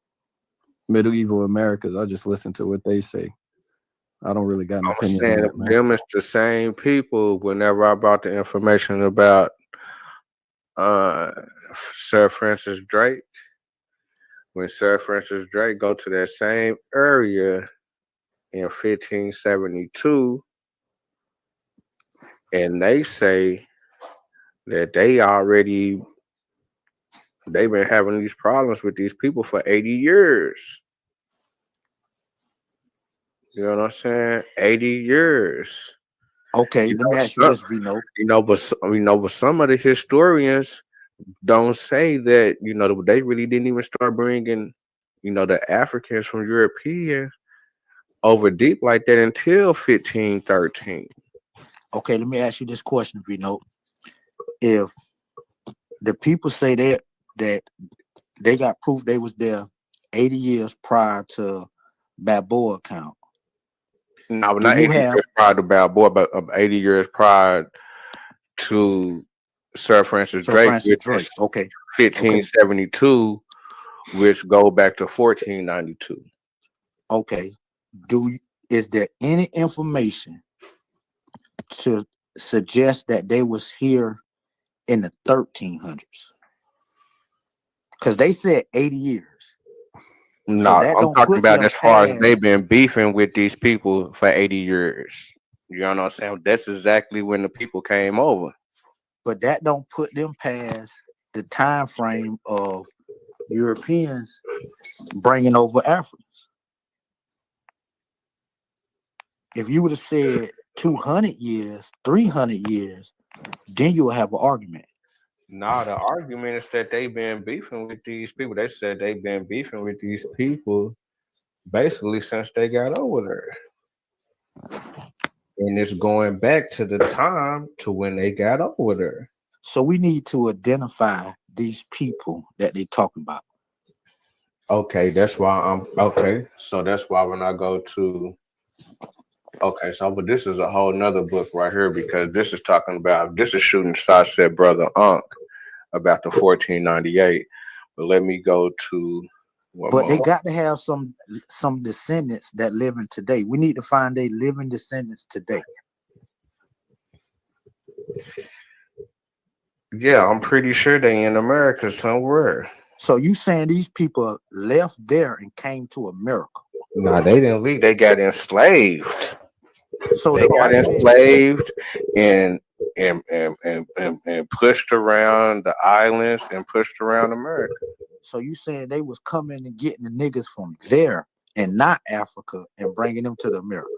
medieval Americas. I just listen to what they say. I don't really got an opinion on that, man. Them is the same people. Whenever I brought the information about Sir Francis Drake, when Sir Francis Drake go to that same area in 1572, and they say that they've been having these problems with these people for 80 years. You know what I'm saying? 80 years. Okay, let me ask you this, Vino. But some of the historians don't say that, they really didn't even start bringing, the Africans from European over deep like that until 1513. Okay, let me ask you this question, Vino. If the people say that they got proof they was there 80 years prior to Balboa count. No, not 80 years prior to Balboa, but 80 years prior to Sir Francis Drake, which is 1572, which go back to 1492. Okay. Is there any information to suggest that they was here in the 1300s? Because they said 80 years. No, that I'm don't talking put about them as far as they've past. been beefing with these people for 80 years. You know what I'm saying? That's exactly when the people came over. But that don't put them past the time frame of Europeans bringing over Africans. If you would have said 200 years, 300 years, then you will have an argument. Nah, the argument is that they've been beefing with these people. They said they've been beefing with these people basically since they got over there. And it's going back to the time to when they got over there. So we need to identify these people that they talking about. Okay, that's why I'm okay. So that's why when I go to but this is a whole nother book right here because this is talking about shooting shots at Brother Unc about the 1498. But let me go to But they got to have some descendants that living today. We need to find their living descendants today. Yeah, I'm pretty sure they in America somewhere. So you saying these people left there and came to America? No, they didn't leave. They got enslaved. So they got enslaved and pushed around the islands and pushed around America. So you saying they was coming and getting the niggas from there and not Africa and bringing them to the Americas?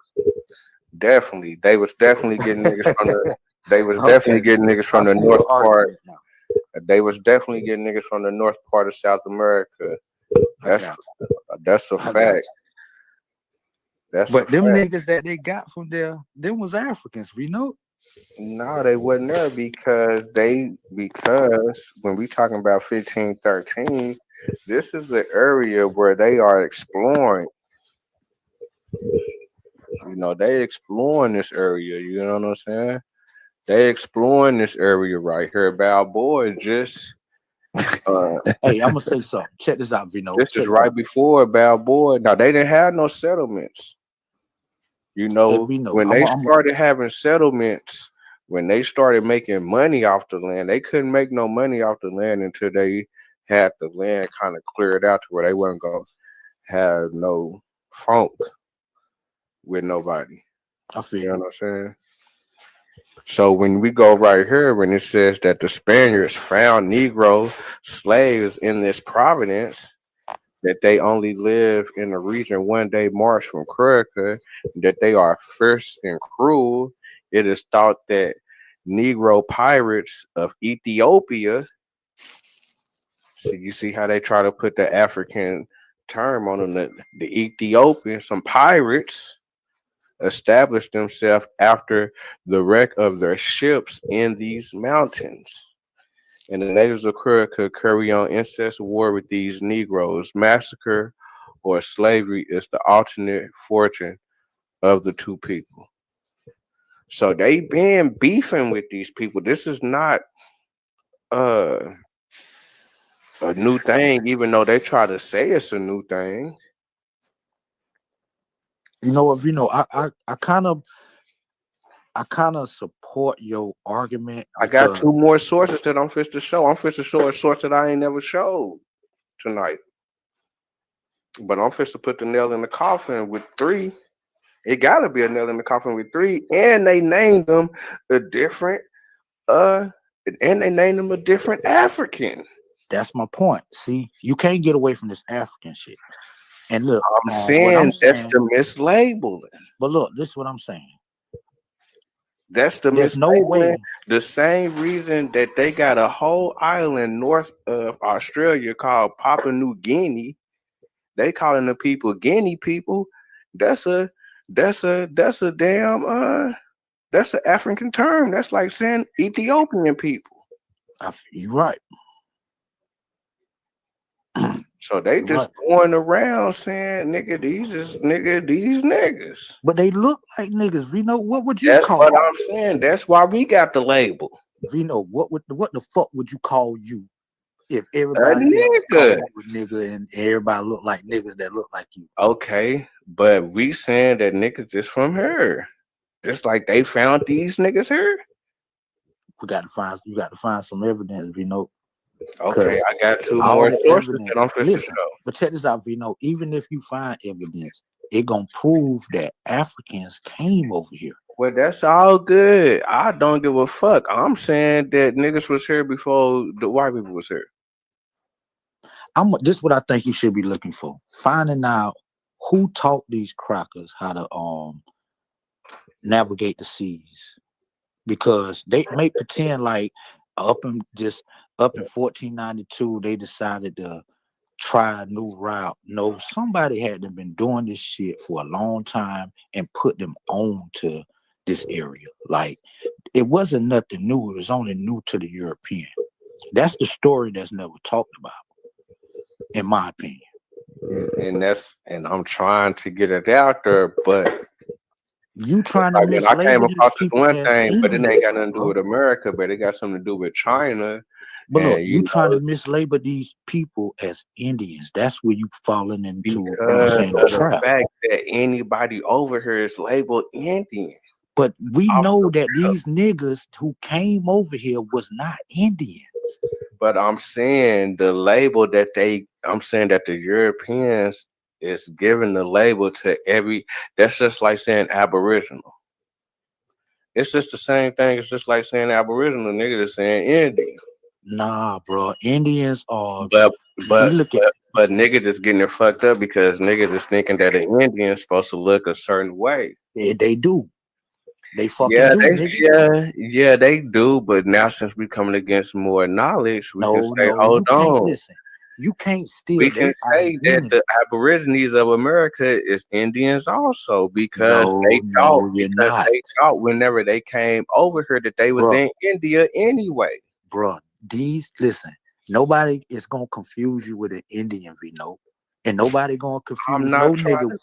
Definitely, they was definitely getting niggas from the. They was definitely getting niggas from the north part. They was definitely getting niggas from the north part of South America. That's a fact. But them niggas that they got from there, them was Africans, we know. No, they wasn't there because when we talking about 1513, this is the area where they are exploring. You know, they exploring this area, you know what I'm saying? They exploring this area right here. Balboa just hey, I'm gonna say something. Check this out, Vino. This is right before Balboa. Now they didn't have no settlements. You know, when they started having settlements, when they started making money off the land, they couldn't make no money off the land until they had the land kind of cleared out to where they wasn't gonna have no funk with nobody. I feel you know what I'm saying. So when we go right here, when it says that the Spaniards found Negro slaves in this province, that they only live in the region 1 day march from Kurica, that they are fierce and cruel, it is thought that Negro pirates of Ethiopia, so you see how they try to put the African term on them, the Ethiopians, some pirates, established themselves after the wreck of their ships in these mountains. And the natives of Kurica carry on incest war with these Negroes. Massacre or slavery is the alternate fortune of the two people. So they been beefing with these people. This is not a new thing, even though they try to say it's a new thing. You know what, Vino? I kind of support your argument. I got two more sources that I'm fit to show. I'm fit to show a source that I ain't never showed tonight. But I'm fit to put the nail in the coffin with 3. It gotta be a nail in the coffin with 3. And they named them a different African. That's my point. See, you can't get away from this African shit. And look, I'm saying that's the mislabeling. But look, this is what I'm saying. That's the There's no way. The same reason that they got a whole island north of Australia called Papua New Guinea. They calling the people Guinea people. That's an African term. That's like saying Ethiopian people. You're right. So they just going around saying, nigga, these niggas. But they look like niggas. Vino, what would you That's call what them? I'm saying. That's why we got the label. Vino, what the fuck would you call you if everybody nigga. With nigga and everybody look like niggas that look like you? Okay, but we saying that niggas is from here. Just like they found these niggas here. You got to find some evidence, Vino. Okay, I got two all more the sources evidence. that I'm finna Listen, show. but check this out, Vino. Even if you find evidence, it gonna prove that Africans came over here. Well, that's all good. I don't give a fuck. I'm saying that niggas was here before the white people was here. This is what I think you should be looking for. Finding out who taught these crackers how to navigate the seas. Because they may pretend like up in 1492 they decided to try a new route. No, somebody had to been doing this shit for a long time and put them on to this area. Like, it wasn't nothing new. It was only new to the European. That's the story that's never talked about, in my opinion. And I'm trying to get it out there, but you trying to like, I came mislabel these across this people one as thing, but it ain't Indians, got nothing to do bro. with America, but it got something to do with China. But look, And you trying to mislabel these people as Indians. That's where you falling into, you know what I'm because saying, of the the trap. fact that anybody over here is labeled Indian. But we know that these niggas who came over here was not Indians. But I'm saying the label that I'm saying that the Europeans is giving the label to that's just like saying Aboriginal. It's just the same thing. It's just like saying Aboriginal. Niggas is saying Indian. Nah, bro. Indians are. But niggas is getting it fucked up because niggas is thinking that an Indian is supposed to look a certain way. They do. They fucking Yeah, do. Nigga. they do. But now since we coming against more knowledge, we can say, you hold can't on. listen. You can't steal. We can say that the Aborigines of America is Indians also because they thought whenever they came over here that they was in India anyway. Bro, listen, nobody is gonna confuse you with an Indian, Vino, and nobody gonna confuse no nigga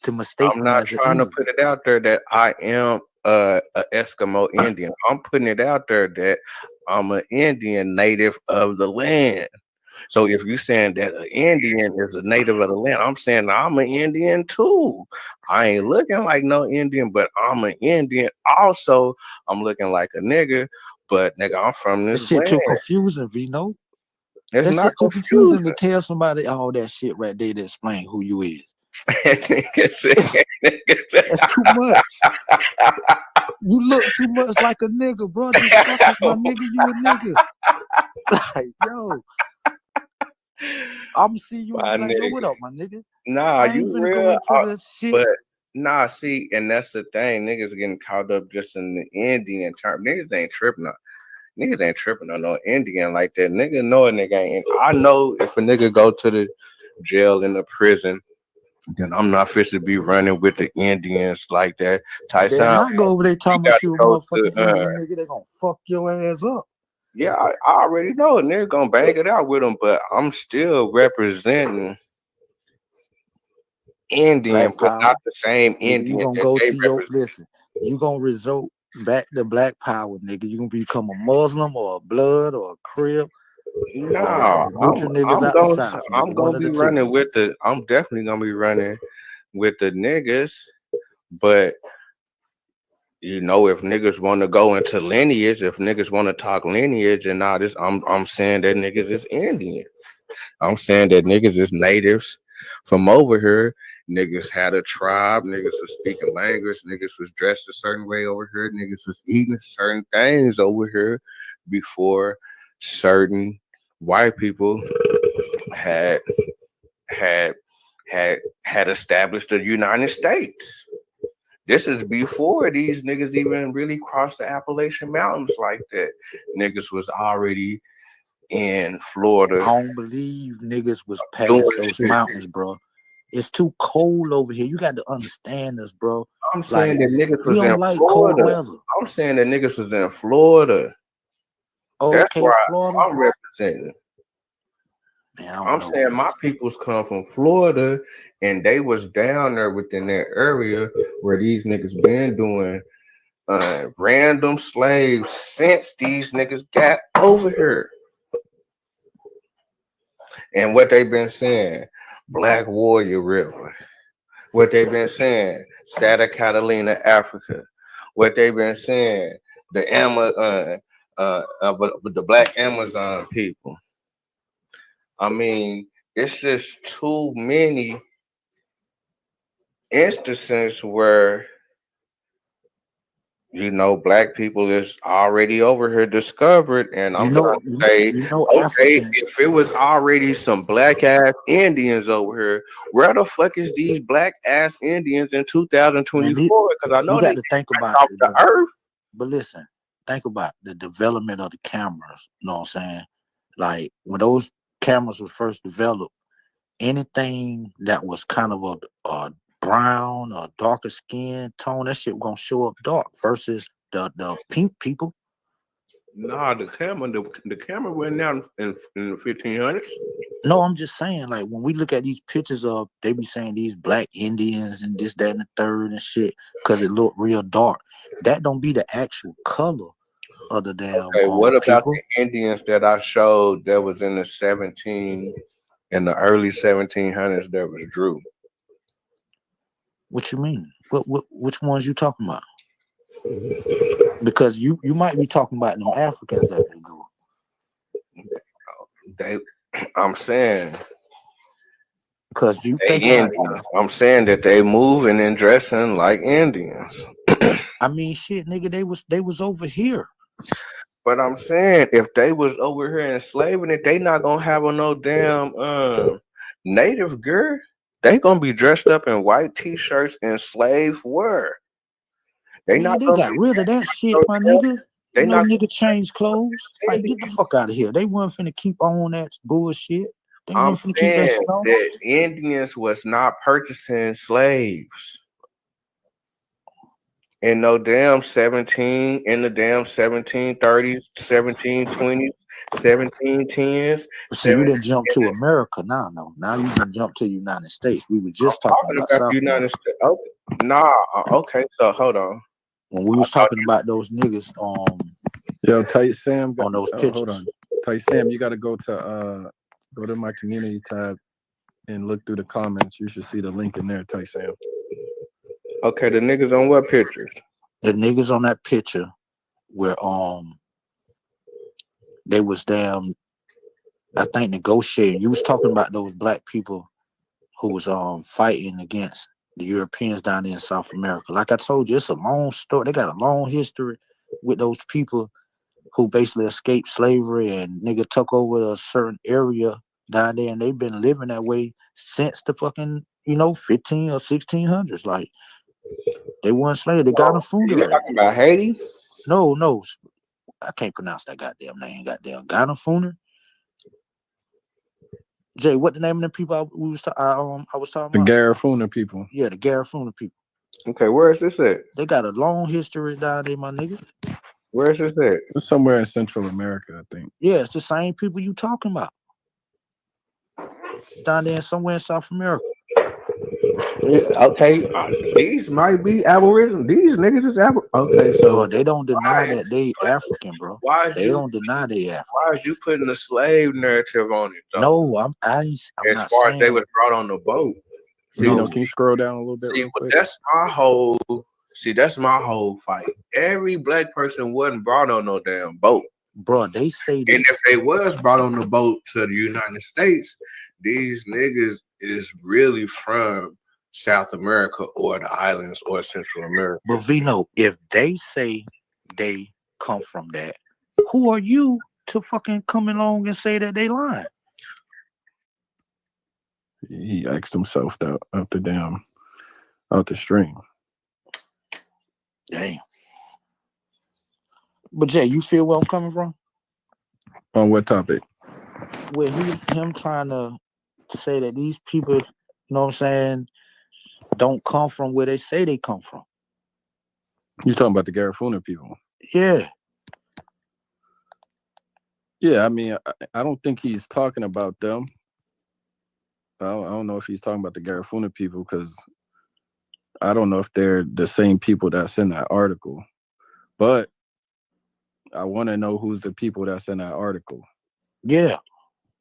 to mistake. I'm not trying to put it out there that I am a Eskimo Indian. I'm putting it out there that I'm an Indian native of the land. So if you're saying that an Indian is a native of the land, I'm saying I'm an Indian too. I ain't looking like no Indian, but I'm an Indian. Also, I'm looking like a nigga, but nigga, I'm from this shit land. too confusing, Vino. It's That not shit too confusing confusing to tell somebody all that shit right there to explain who you is. That's too much. You look too much like a nigga, bro. Just fuck with my nigga, you a nigga. Like, yo. I'm see you My like, yo, nigga. what up, my nigga? Nah, I ain't you finna real, go into this shit. but nah, see, and that's the thing. Niggas getting caught up just in the Indian term. Niggas ain't tripping on no Indian like that. Nigga know a nigga ain't. I know if a nigga go to the jail in the prison, then I'm not fit to be running with the Indians like that. They not go over there talking about you a motherfucking Indian nigga. They gonna fuck your ass up. Yeah, I already know a nigga gonna bang it out with them, but I'm still representing Indian, but not the same Indian. You gonna go to your listen. You gonna resort back to black power, nigga. You gonna become a Muslim or a Blood or a Crip. No, I'm gonna be running with I'm definitely gonna be running with the niggas, but you know, if niggas want to go into lineage, if niggas want to talk lineage and all this, I'm saying that niggas is Indian. I'm saying that niggas is natives from over here. Niggas had a tribe. Niggas was speaking language. Niggas was dressed a certain way over here. Niggas was eating certain things over here before certain white people had established the United States. This is before these niggas even really crossed the Appalachian Mountains like that. Niggas was already in Florida. I don't believe niggas was past those mountains, bro. It's too cold over here. You got to understand this, bro. I'm saying that niggas was in like Florida. cold weather. I'm saying that niggas was in Florida. That's Okay, where Florida. I'm representing. Man, I'm saying my peoples come from Florida, and they was down there within that area where these niggas been doing random slaves since these niggas got over here. And what they been saying, Black Warrior River. What they been saying, Santa Catalina, Africa. What they been saying, the Black Amazon people. I mean, it's just too many instances where black people is already over here discovered, and I'm trying to say, okay, Africans. if it was already some black ass Indians over here, where the fuck is these black ass Indians in 2024? Because I know You they got to think about off the earth. But listen, think about the development of the cameras. You know what I'm saying? Like when those cameras were first developed, anything that was kind of a brown or darker skin tone, that shit gonna show up dark versus the pink people. Nah, the camera went down in the 1500s. No, I'm just saying, like when we look at these pictures of, they be saying these black Indians and this, that, and the third and shit, because it look real dark. That don't be the actual color of the damn. Okay, what about people? the Indians that I showed that was in the early 1700s that was Drew? What you mean? Which ones you talking about? Because you might be talking about them Africans that they drew. I'm saying because you they think Indians. I'm saying that they moving and dressing like Indians. I mean, shit, nigga, they was over here. But I'm saying if they was over here enslaving it, they not gonna have on no damn native gear. They gonna be dressed up in white t-shirts and slave wear. They got rid of that shit, my nigga. They no nigga change clothes. Like, get the fuck out of here. They weren't finna keep on that bullshit. They I'm weren't finna keep that shit on. that Indians was not purchasing slaves. In no damn 17, in the damn 1730s, 1720s, 1710s. So you didn't jump to America now, no. Now you can jump to the United States. We were just talking about the United States. Oh, nah, okay, so hold on. When we was talking about those niggas, yo, Tight Sam on those pictures. Hold on, Tight Sam, you got to go to my community tab and look through the comments. You should see the link in there, Tight Sam. Okay, the niggas on what pictures? The niggas on that picture where they was damn, I think, negotiating. You was talking about those black people who was fighting against the Europeans down there in South America. Like I told you, it's a long story. They got a long history with those people who basically escaped slavery and nigga took over a certain area down there, and they've been living that way since the fucking 15 or 1600s. Like they weren't slaves. They got a food. You talking about Haiti? No, I can't pronounce that goddamn name. Goddamn Ghana Funa. Jay, what the name of the people I was talking about? The Garifuna people. Yeah, the Garifuna people. Okay, where is this at? They got a long history down there, my nigga. Where is this at? It's somewhere in Central America, I think. Yeah, it's the same people you talking about. Down there somewhere in South America. Okay, these might be Aboriginal. These niggas is Aboriginal. Okay, so they don't deny that they African, bro. They don't deny they African. Why is you putting the slave narrative on it, though? No, I'm as not far saying as they was brought on the boat. See, can you scroll down a little bit? See, that's my whole. That's my whole fight. Every black person wasn't brought on no damn boat, bro. They say, and if they was brought on the boat to the United States, these niggas is really from South America or the islands or Central America. But Vino, if they say they come from that, who are you to fucking come along and say that they lying? He asked himself out the stream. Damn. But Jay, you feel where I'm coming from? On what topic? With him trying to say that these people, you know what I'm saying, don't come from where they say they come from. You talking about the Garifuna people? Yeah. Yeah, I mean, I don't think he's talking about them. I don't know if he's talking about the Garifuna people because I don't know if they're the same people that's in that article. But I want to know who's the people that's in that article. Yeah.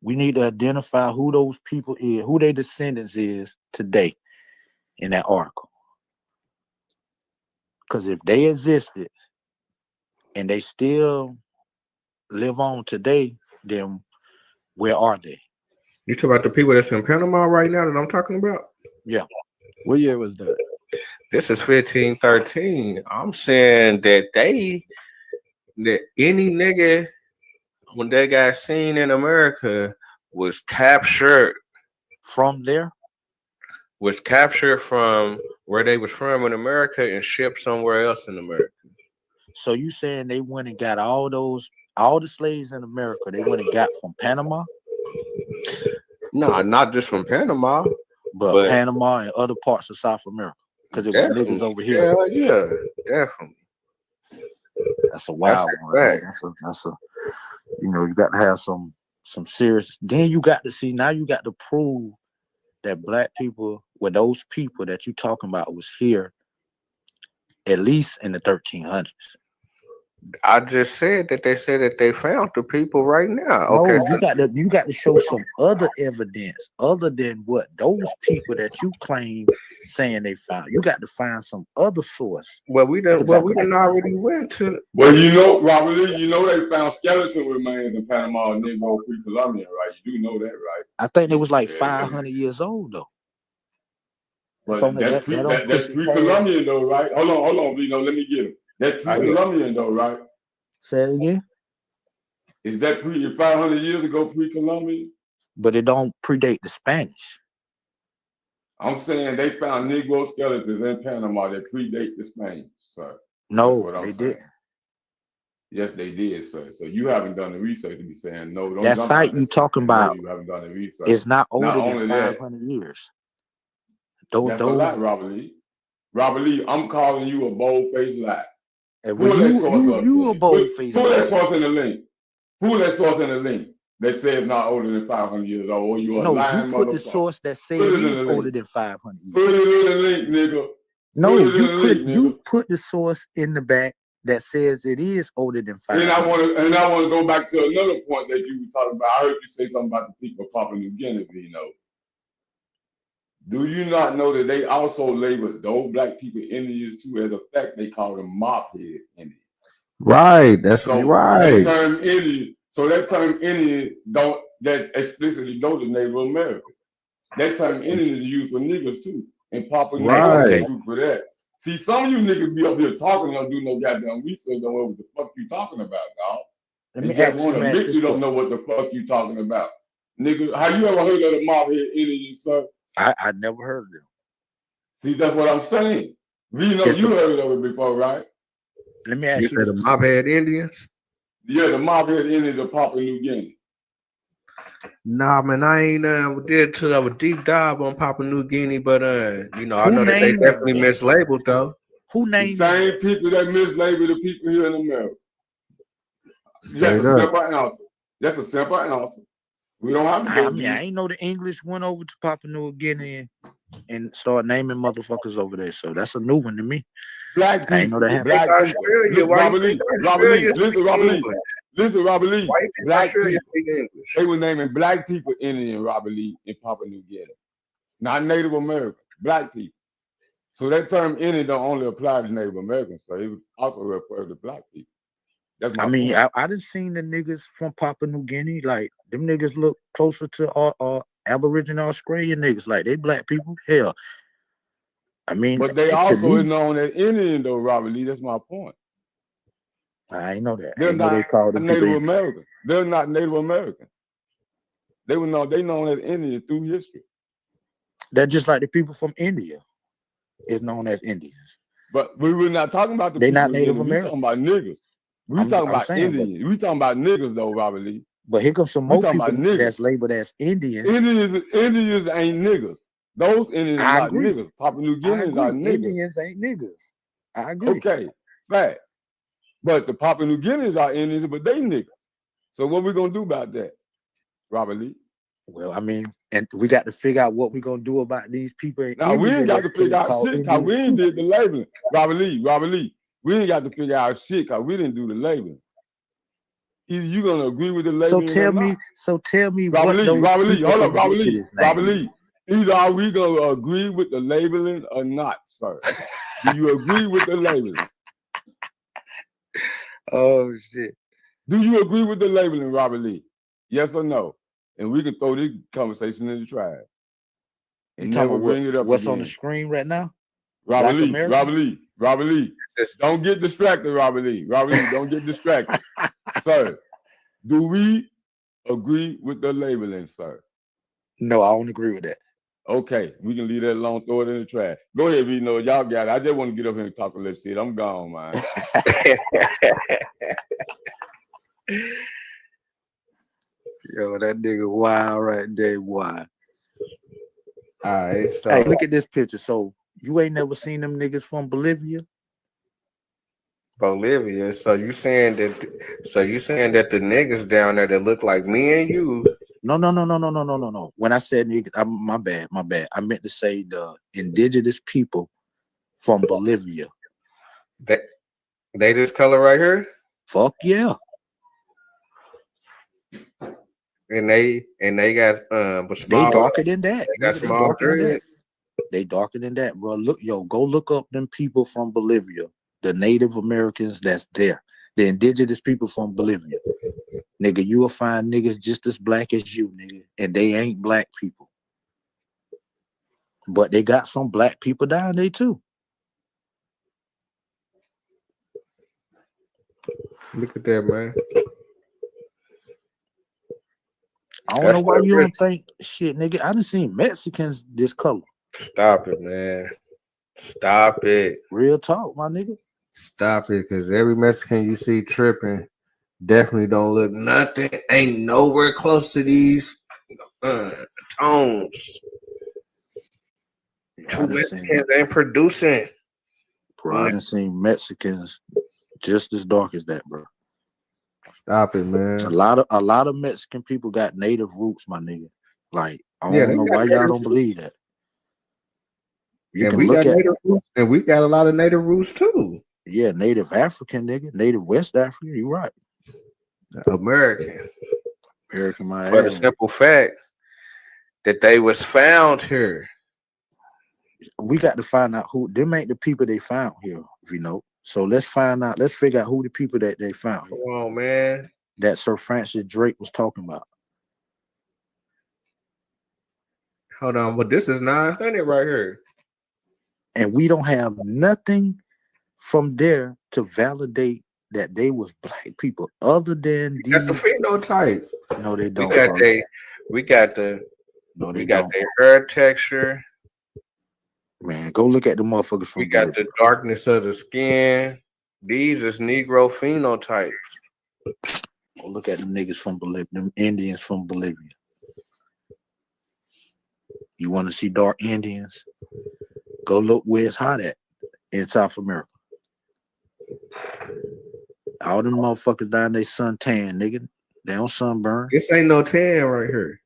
We need to identify who those people is, who their descendants is today in that article. Because if they existed and they still live on today, then where are they? You talk about the people that's in Panama right now that I'm talking about? Yeah. What year was that? This is 1513. I'm saying that any nigga when they got seen in America was captured from there. Was captured from where they was from in America and shipped somewhere else in America. So you saying they went and got all the slaves in America? They went and got from Panama? No, not just from Panama, but Panama and other parts of South America. Because it was niggas over here. Yeah, definitely. That's a wild one. Man. That's a you got to have some serious. Then you got to see, now you got to prove that black people, with those people that you talking about, was here at least in the 1300s. I just said that they said that they found the people right now. Okay, no, you got to show some other evidence other than what those people that you claim saying they found. You got to find some other source. Well, we done already went to. Well, Robert Lee, they found skeleton remains in Panama and Negro pre-Columbian, right? You do know that, right? I think it was like 500 years old though. But that's pre-Columbian though, right? Hold on, Vino, let me get him. That's pre-Columbian though, right? Say it again. Is that 500 years ago pre-Columbian? But it don't predate the Spanish. I'm saying they found Negro skeletons in Panama that predate the Spanish, sir. No, they didn't. Yes, they did, sir. So you haven't done the research to be saying no. Don't that site you talking about you haven't done the research. It's not older than 500 years. That's a lie, Robert Lee. Robert Lee, I'm calling you a bold-faced lie. Well, you a bold-faced lie. Who that source in the link? Who that source in the link that says not older than 500 years old? Or you a lying you put motherfucker? The source that says it is older than 500 years. Put it in the link, nigga. No, you put the source in the back that says it is older than 500. And I want to go back to another point that you were talking about. I heard you say something about the people of Papua New Guinea, Do you not know that they also labeled those black people Indians too? As a fact, they call them mophead Indians. Right, that's right. That term Indian that explicitly go to Native American. That term Indian is used for niggas too. And Papua New Guinea for that. See, some of you niggas be up here talking, don't do no goddamn research, don't know what the fuck you talking about, dog. You just want to admit you don't know what the fuck you talking about. Nigga, have you ever heard of the mophead Indian, sir? I never heard of them. See, that's what I'm saying. We know you heard of it before, right? Let me ask you. You said the mophead Indians? Yeah, the mophead Indians of Papua New Guinea. Nah, man, I ain't did to a deep dive on Papua New Guinea, but I know that they definitely mislabeled though. Who named the same people that mislabeled the people here in America? That's a simple answer. We don't have to go. I ain't know the English went over to Papua New Guinea and started naming motherfuckers over there. So that's a new one to me. Black people. I ain't know that happened. Black people. Listen, Robert Lee. Black people. They were naming black people Indian, Robert Lee, in Papua New Guinea. Not Native American. Black people. So that term Indian don't only apply to Native Americans. So it would also refer to black people. That's my point. I done seen the niggas from Papua New Guinea, like them niggas look closer to Aboriginal Australian niggas, like they black people. Hell, but they also is known as Indian though, Robert Lee. That's my point. I ain't know that. They're not they call them Native American. They're not Native American. They known as Indians through history. They're just like the people from India is known as Indians. But we were not talking about the they people not Native Americans. We talking about niggas. We talking about Indians. We talking about niggas though, Robert Lee. But here comes some more people that's labeled as Indians. Indians ain't niggas. Those Indians are not niggas. Papua New Guineans are niggas. Indians ain't niggas. I agree. Okay, fact. But the Papua New Guineans are Indians, but they niggas. So what we gonna do about that, Robert Lee? Well, and we got to figure out what we gonna do about these people. Now we ain't got to figure out shit because we ain't did the labeling. Robert Lee. We ain't got to figure out shit because we didn't do the labeling. Either you gonna agree with the labeling. So tell me, Robert Lee. Hold up, Robert Lee. Either are we gonna agree with the labeling or not, sir? Do you agree with the labeling? Oh shit. Do you agree with the labeling, Robert Lee? Yes or no? and we can throw this conversation in the trash You and talking never about bring it up what's again. on the screen right now? Robert Black Lee, Americans? Robert Lee. Don't get distracted, Robert Lee. Robert Lee, don't get distracted. Sir, do we agree with the labeling, sir? No, I don't agree with that. Okay, we can leave that alone, throw it in the trash. Go ahead, Vino. Y'all got it. I just want to get up here and talk a little shit. I'm gone, man. Yo, that nigga wild right there, wild. All right, so Hey, look at this picture. So you ain't never seen them niggas from Bolivia? Bolivia. So you saying that the niggas down there that look like me and you? No. When I said nigga, my bad. I meant to say the indigenous people from Bolivia. They this color right here? Fuck yeah. And they got small, they darker than that. They got Nigga, small darker than that. dreads. They darker than that, bro. Look, go look up them people from Bolivia, the Native Americans that's there, the indigenous people from Bolivia. Nigga, you will find niggas just as black as you, nigga, and they ain't black people. But they got some black people down there too. Look at that, man. I don't know why you don't think shit, nigga. I done seen Mexicans this color. Stop it, man. Stop it. Real talk, my nigga. Stop it, because every Mexican you see tripping definitely don't look nothing. Ain't nowhere close to these tones. Two Mexicans ain't producing. Bro, I done seen Mexicans just as dark as that, bro. Stop it, man. A lot of Mexican people got native roots, my nigga. Like, I don't know why y'all don't believe that. And we got native roots, and we got a lot of native roots too. Yeah, native African, nigga. Native West African, you right. American, my for the ass. simple fact that they was found here. We got to find out who them ain't the people they found here, you know. So let's find out. Let's figure out who the people that they found here. Come on, man. That Sir Francis Drake was talking about. Hold on, but this is 900 right here. And we don't have nothing from there to validate that they was black people other than these. Got the phenotype. No, they don't. We got their hair texture. Man, go look at the motherfuckers from. We got the darkness of the skin. These is Negro phenotypes. Go look at them niggas from Bolivia, them Indians from Bolivia. You want to see dark Indians? Go look where it's hot at in South America. All them motherfuckers down there suntan, nigga. They don't sunburn. This ain't no tan right here.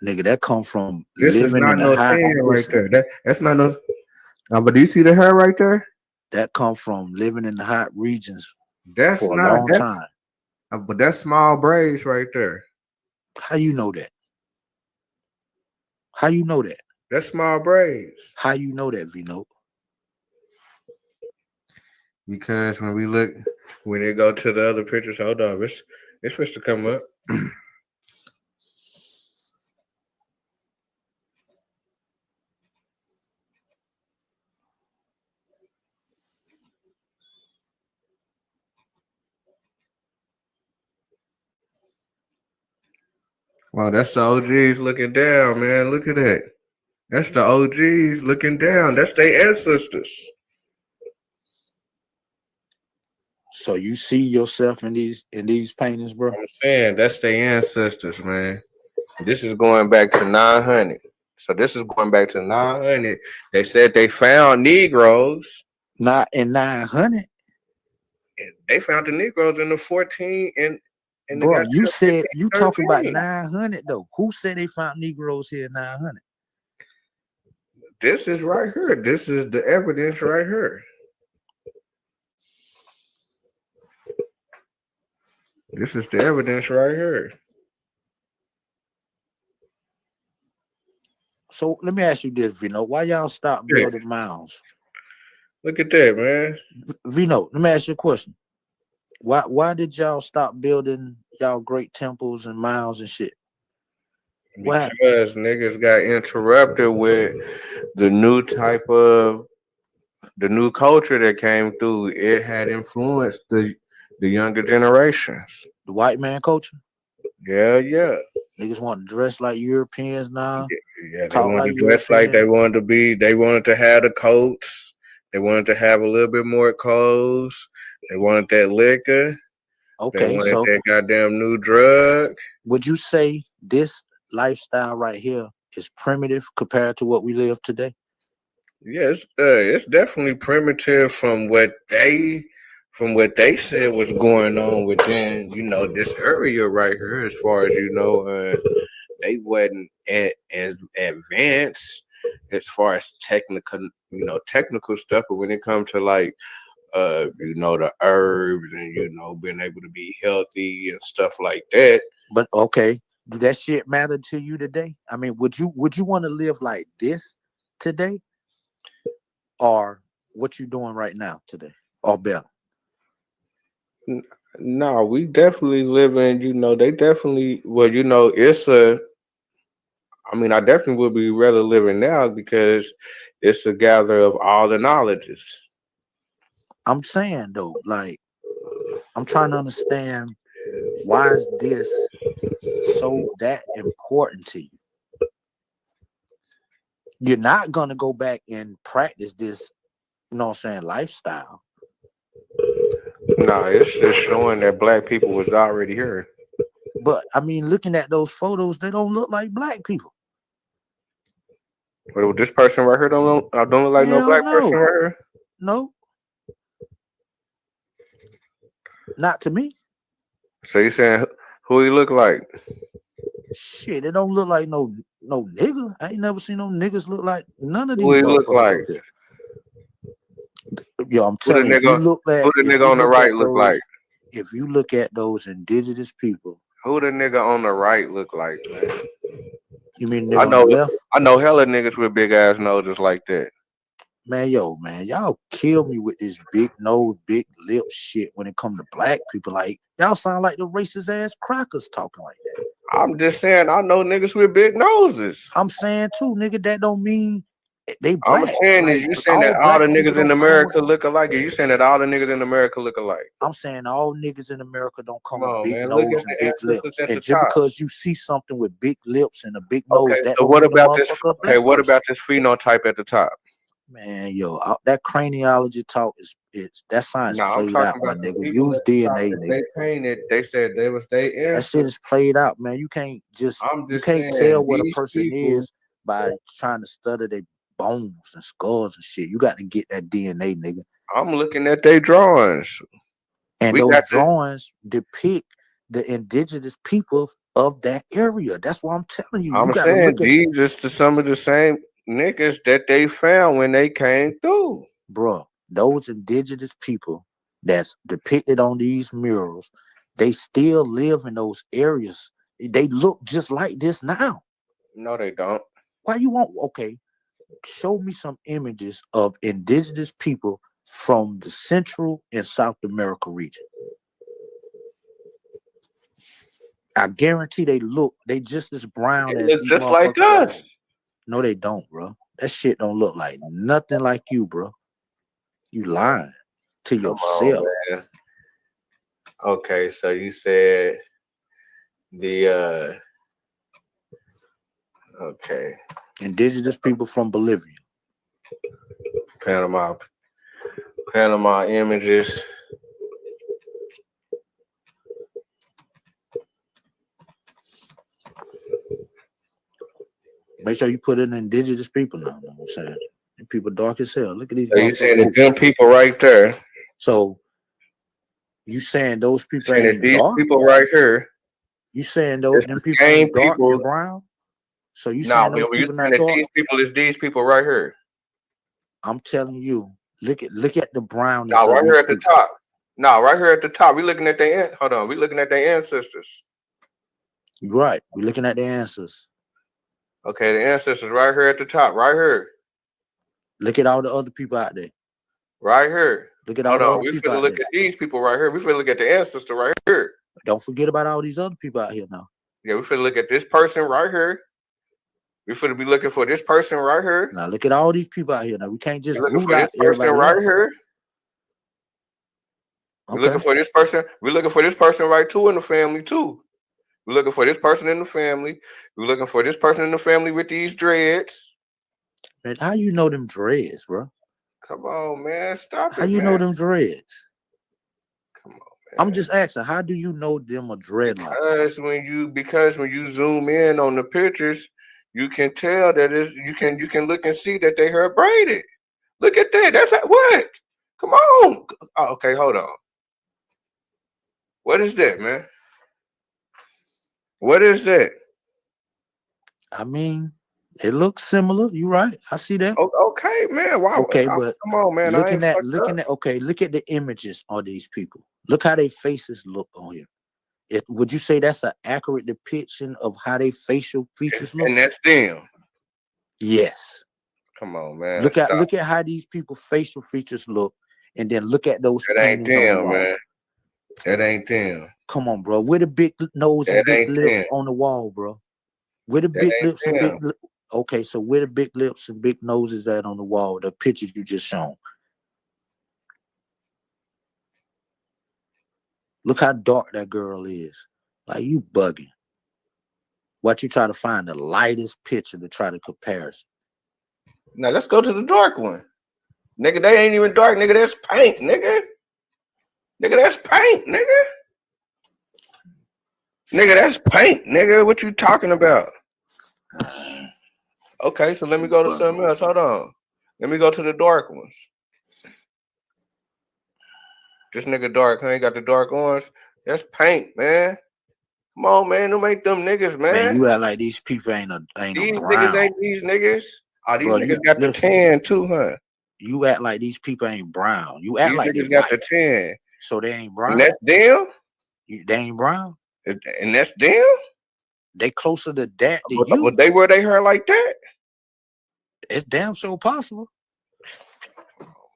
Nigga, that come from this is not no tan right there. That's not no. But do you see the hair right there? That come from living in the hot regions. That's for not a long time. But that's small braids right there. How you know that? How you know that? That's small braids. How you know that, Vino? Because when they go to the other pictures, hold on, it's supposed to come up. Wow, that's the OGs looking down, man. Look at that. That's the OGs looking down. That's their ancestors. So you see yourself in these paintings, bro? I'm saying that's their ancestors, man. This is going back to 900. So this is going back to 900. They said they found Negroes. Not in 900. They found the Negroes in the 14 and bro, you said you talking about 900 though. Who said they found Negroes here in 900? This is right here. This is the evidence right here. This is the evidence right here. So let me ask you this, Vino. Why y'all stop building mounds? Look at that, man. Vino, let me ask you a question. Why did y'all stop building y'all great temples and mounds and shit? What? Because niggas got interrupted with the new culture that came through. It had influenced the younger generations. The white man culture? Yeah. Niggas want to dress like Europeans now. Yeah, they Talk wanted like to dress like they Europeans. wanted to be. They wanted to have the coats. They wanted to have a little bit more clothes. They wanted that liquor. They Okay, wanted so that goddamn new drug. would you say this lifestyle right here is primitive compared to what we live today? Yes, it's definitely primitive from what they said was going on within this area right here. As far as they wasn't as advanced as far as technical stuff. But when it comes to like the herbs and being able to be healthy and stuff like that. But okay, do that shit matter to you today? I mean, would you want to live like this today, or what you doing right now today, or better? No, we definitely live in. They definitely. Well, it's a. I mean, I definitely would be rather living now because it's a gather of all the knowledges. I'm saying though, like, I'm trying to understand why is this so that important to you? You're not gonna go back and practice this, lifestyle. No, it's just showing that black people was already here. But I mean, looking at those photos, they don't look like black people. But this person right here don't look like no black person right here. No, not to me. So you saying who he look like? Shit, it don't look like no nigga. I ain't never seen no niggas look like none of these. Who he look like? Yo, I'm telling you, who the nigga on the right look like? If you look at those indigenous people, who the nigga on the right look like, man? You mean nigga on the left? I know hella niggas with big ass noses like that. Man, y'all kill me with this big nose, big lip shit when it comes to black people. Like, y'all sound like the racist ass crackers talking like that. I'm just saying, I know niggas with big noses. I'm saying too, nigga, that don't mean they black. I'm saying that you saying that all the niggas in America look alike, or you saying that all the niggas in America look alike? I'm saying all niggas in America don't come with big man, nose and big lips. And just because you see something with big lips and a big nose, that so what about this? Okay, what about this phenotype at the top? Man, that craniology talk is that science played out, my nigga. Use DNA, nigga. They painted. They said they was they in. That shit is played out, man. You can't tell what a person is by trying to study their bones and skulls and shit. You got to get that DNA, nigga. I'm looking at their drawings, and those drawings depict the indigenous people of that area. That's what I'm telling you. I'm saying these is some of the same niggas that they found when they came through. Bruh, those indigenous people that's depicted on these murals, they still live in those areas. They look just like this now. No, they don't. Why you want? Okay, show me some images of indigenous people from the Central and South America region. I guarantee they just as brown as look just like us. No, they don't, bro. That shit don't look like nothing like you, bro. You lying to yourself. On, okay, so you said the okay. Indigenous people from Bolivia. Panama images. Make sure you put in indigenous people now. You know what I'm saying? And people dark as hell. Look at these. So you saying them people right there. So you saying those people ain't these dark? People right here. You saying those them people ain't dark and brown? So you saying those people not dark? These people is these people right here. I'm telling you, look at the brown. No, right here at the top. No, right here at the top. We looking at their hold on. We looking at their ancestors. Right. We looking at their ancestors. Okay, the ancestors right here at the top, right here. Look at all the other people out there. Right here. Look at all the other people. We finna look at these people right here. We finna look at the ancestor right here. Don't forget about all these other people out here now. Yeah, we finna look at this person right here. We finna be looking for this person right here. Now look at all these people out here. Now we can't just We're looking rule for this out person everybody right else. here. We're Okay. looking for this person. We're looking for this person right too in the family too. We're looking for this person in the family. We're looking for this person in the family with these dreads. Man, how you know them dreads, bro? Come on, man. Stop How it, you man. know them dreads? Come on, man. I'm just asking, how do you know them are dreadlocks? Because when you zoom in on the pictures, you can tell that you can look and see that they hair braided. Look at that. That's what? Come on. Oh, okay, hold on. What is that, man? What is that? I mean, it looks similar. You right. I see that. Okay, man. Wow. Okay, but come on, man. I ain't fucked up. Okay, look at the images on these people. Look how their faces look on here. Would you say that's an accurate depiction of how their facial features look? And that's them. Yes. Come on, man. Look at how these people facial features look, and then look at those That ain't paintings on the them, wall. man. That ain't them. Come on, bro. Where the big nose and That big ain't lips them. on the wall, bro? Where the That big ain't lips and them. big okay, so where the big lips and big noses at on the wall? The pictures you just shown. Look how dark that girl is. Like, you bugging. What you try to find the lightest picture to try to comparison. Now let's go to the dark one. Nigga, they ain't even dark, nigga. That's paint, nigga. Nigga, that's paint, nigga. Nigga, that's paint, nigga. What you talking about? Okay, so let me go to something else. Hold on. Let me go to the dark ones. This nigga dark, huh? He got the dark orange. That's paint, man. Come on, man. Them ain't them niggas, man. Man, you act like these people ain't These no brown. niggas ain't these niggas. Oh, these Bro, niggas you- got the listen. 10 too, huh? You act like these people ain't brown. You act These like they niggas got white. the 10. So they ain't brown. And that's them? They ain't brown. And that's them? They closer to that than you. But they wear their hair like that? It's damn sure possible.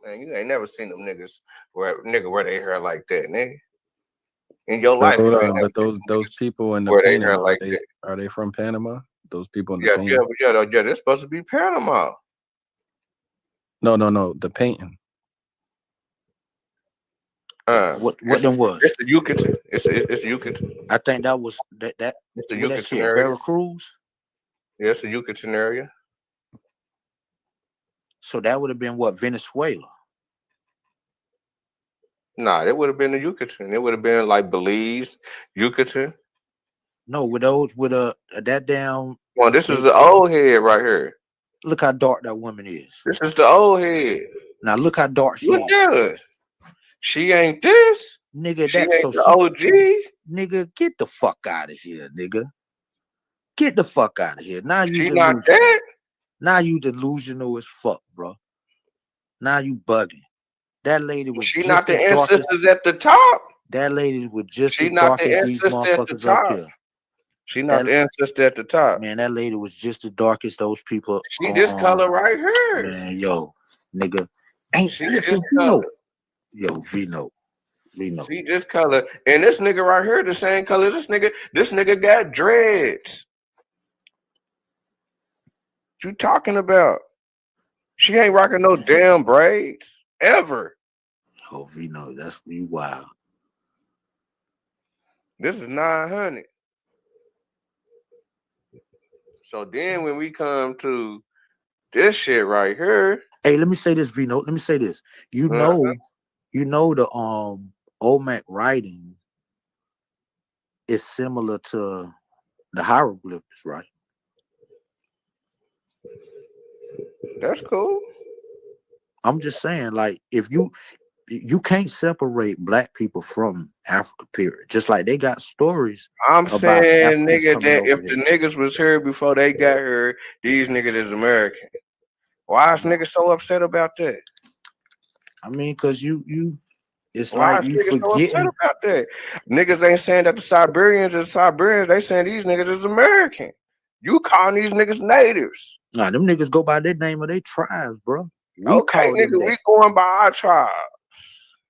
Man, you ain't never seen them niggas wear their hair like that, nigga. In your But life, hold you ain't on, never but those people in the wear their painting, hair like that. are they from Panama? Those people in the Yeah, painting? yeah, they're supposed to be Panama. No, the painting. What them was? It's the Yucatan. It's Yucatan. I think that was that. It's the where that Yucatan shit, area. Veracruz. Yeah, it's the Yucatan area. So that would have been what, Venezuela? Nah, it would have been the Yucatan. It would have been like Belize, Yucatan. No, with that damn. Well, this is the old head right here. Look how dark that woman is. This is the old head. Now look how dark she Look is. at her. She ain't this. Nigga, She that's ain't so the OG. Nigga, get the fuck out of here, nigga. Get the fuck out of here. Now you She delusional. not that. Now you delusional as fuck, bro. Now you bugging. That lady was She just not the as dark ancestors at the top. That lady was just She as not dark the as these ancestor at the motherfuckers up top. here. She not the ancestor at the top. Man, that lady was just as dark as those people. She this color right here. Man, yo, nigga. Ain't She listen, this Vino. color. Yo, Vino. She this color. And this nigga right here, the same color. This nigga got dreads. What you talking about? She ain't rocking no damn braids ever. Oh, Vino, that's you wild. This is 900. So then when we come to this shit right here. Hey, let me say this, Vino. Let me say this. You know the Olmec writing is similar to the hieroglyphs, right? That's cool. I'm just saying, like, if you can't separate black people from Africa, period. Just like they got stories. I'm about saying, Africans nigga, coming that over if here. the niggas was here before they got here, these niggas is American. Why is niggas so upset about that? I mean, cause it's Why like is you niggas so upset forgetting. about that? Niggas ain't saying that the Siberians is Siberians. They saying these niggas is American. You calling these niggas natives. Nah, them niggas go by their name of their tribes, bro. We Okay, call them nigga, that. we going by our tribe.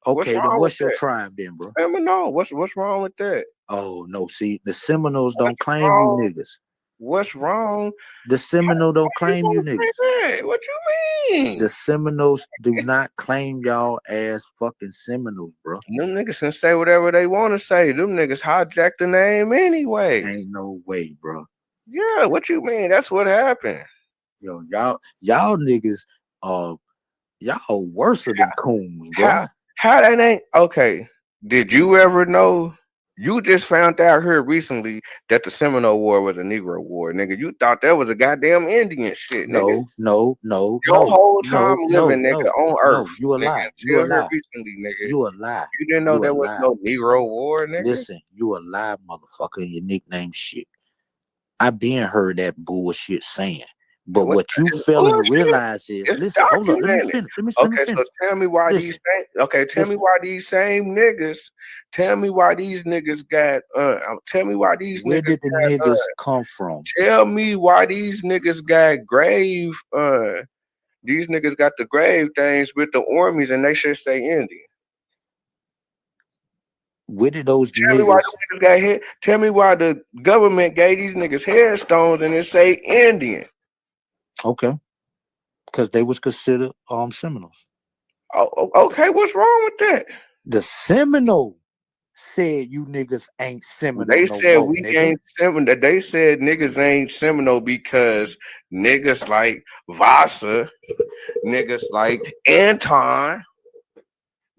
Okay, then wrong what's with your that? tribe then, bro? Seminole. What's wrong with that? Oh no, see, the Seminoles don't claim wrong? you niggas. What's wrong? The Seminole don't claim you niggas. Hey, what you mean? The Seminoles do not claim y'all as fucking Seminoles, bro. Them niggas can say whatever they want to say. Them niggas hijacked the name anyway. Ain't no way, bro. Yeah, what you mean? That's what happened. Yo, y'all niggas y'all worse than coons, bro. How that ain't okay? Did you ever know? You just found out here recently that the Seminole War was a Negro War, nigga. You thought that was a goddamn Indian shit, nigga. No. Your whole time living, nigga, on Earth. You a nigga, lie. You a until here lie. recently, nigga. You a lie. You didn't know You a there was lie. no Negro War, nigga. Listen, you a lie, motherfucker, and your nickname shit. I been heard that bullshit saying. But what you failing to realize is, listen, hold up, let me finish. Okay, so tell me why these tell me why these same niggas, tell me why these niggas got tell me why these where niggas did the got, niggas come from? Tell me why these niggas got grave these niggas got the grave things with the armies and they should say Indian. Where did those Tell me why those niggas got hit. Tell me why the government gave these niggas headstones and it say Indian. Okay. Because they was considered Seminoles. Oh, okay, what's wrong with that? The Seminole said you niggas ain't Seminole. They said more, we nigga. ain't Seminole. They said niggas ain't Seminole because niggas like Vasa, niggas like Anton,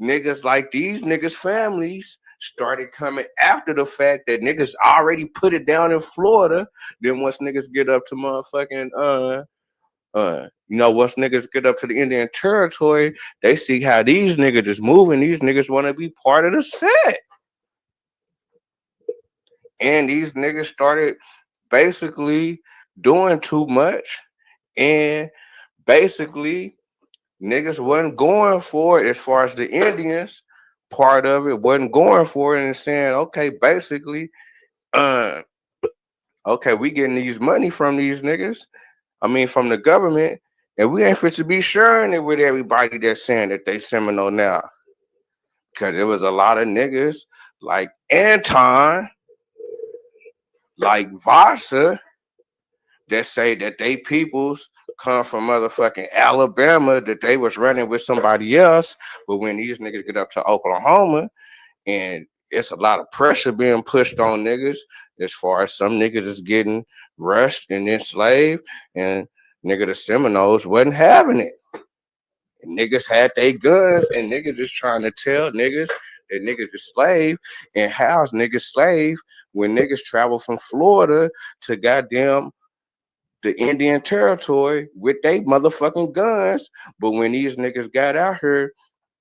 niggas like these niggas' families started coming after the fact that niggas already put it down in Florida. Then once niggas get up to motherfucking once niggas get up to the Indian Territory, they see how these niggas is moving. These niggas want to be part of the set. And these niggas started basically doing too much. And basically, niggas wasn't going for it as far as the Indians part of it wasn't going for it and saying, okay, basically, okay, we getting these money from these niggas. I mean, from the government, and we ain't fit to be sharing it with everybody that's saying that they Seminole now. Because there was a lot of niggas like Anton, like Vasa, that say that they peoples come from motherfucking Alabama, that they was running with somebody else. But when these niggas get up to Oklahoma, and it's a lot of pressure being pushed on niggas, as far as some niggas is getting rushed and enslaved, and nigga the Seminoles wasn't having it. And niggas had their guns, and niggas just trying to tell niggas that niggas is slave and house niggas slave when niggas travel from Florida to goddamn the Indian Territory with they motherfucking guns. But when these niggas got out here,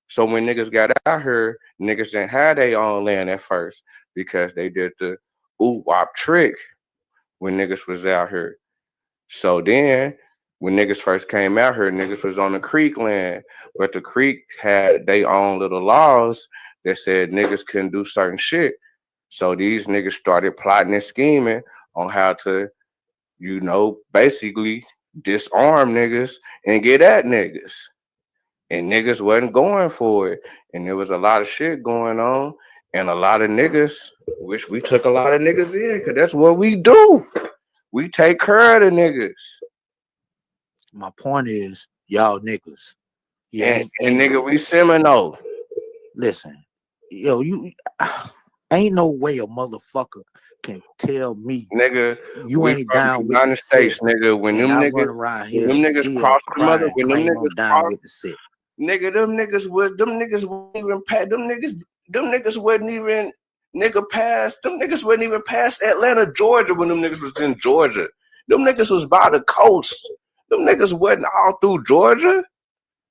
so when niggas got out here, niggas didn't have their own land at first because they did the oop-wop trick when niggas was out here. So then, when niggas first came out here, niggas was on the Creek land, but the Creek had their own little laws that said niggas couldn't do certain shit. So these niggas started plotting and scheming on how to, basically disarm niggas and get at niggas. And niggas wasn't going for it. And there was a lot of shit going on. And a lot of niggas, which we took a lot of niggas in, because that's what we do. We take care of the niggas. My point is, y'all niggas. And nigga, we Seminole. Listen, yo, you ain't no way a motherfucker can tell me, nigga, you ain't down with United States, nigga. When them niggas cross the mother, when them niggas down with the shit. Nigga, them niggas wasn't even past. Them niggas wasn't even past Atlanta, Georgia when them niggas was in Georgia. Them niggas was by the coast. Them niggas wasn't all through Georgia.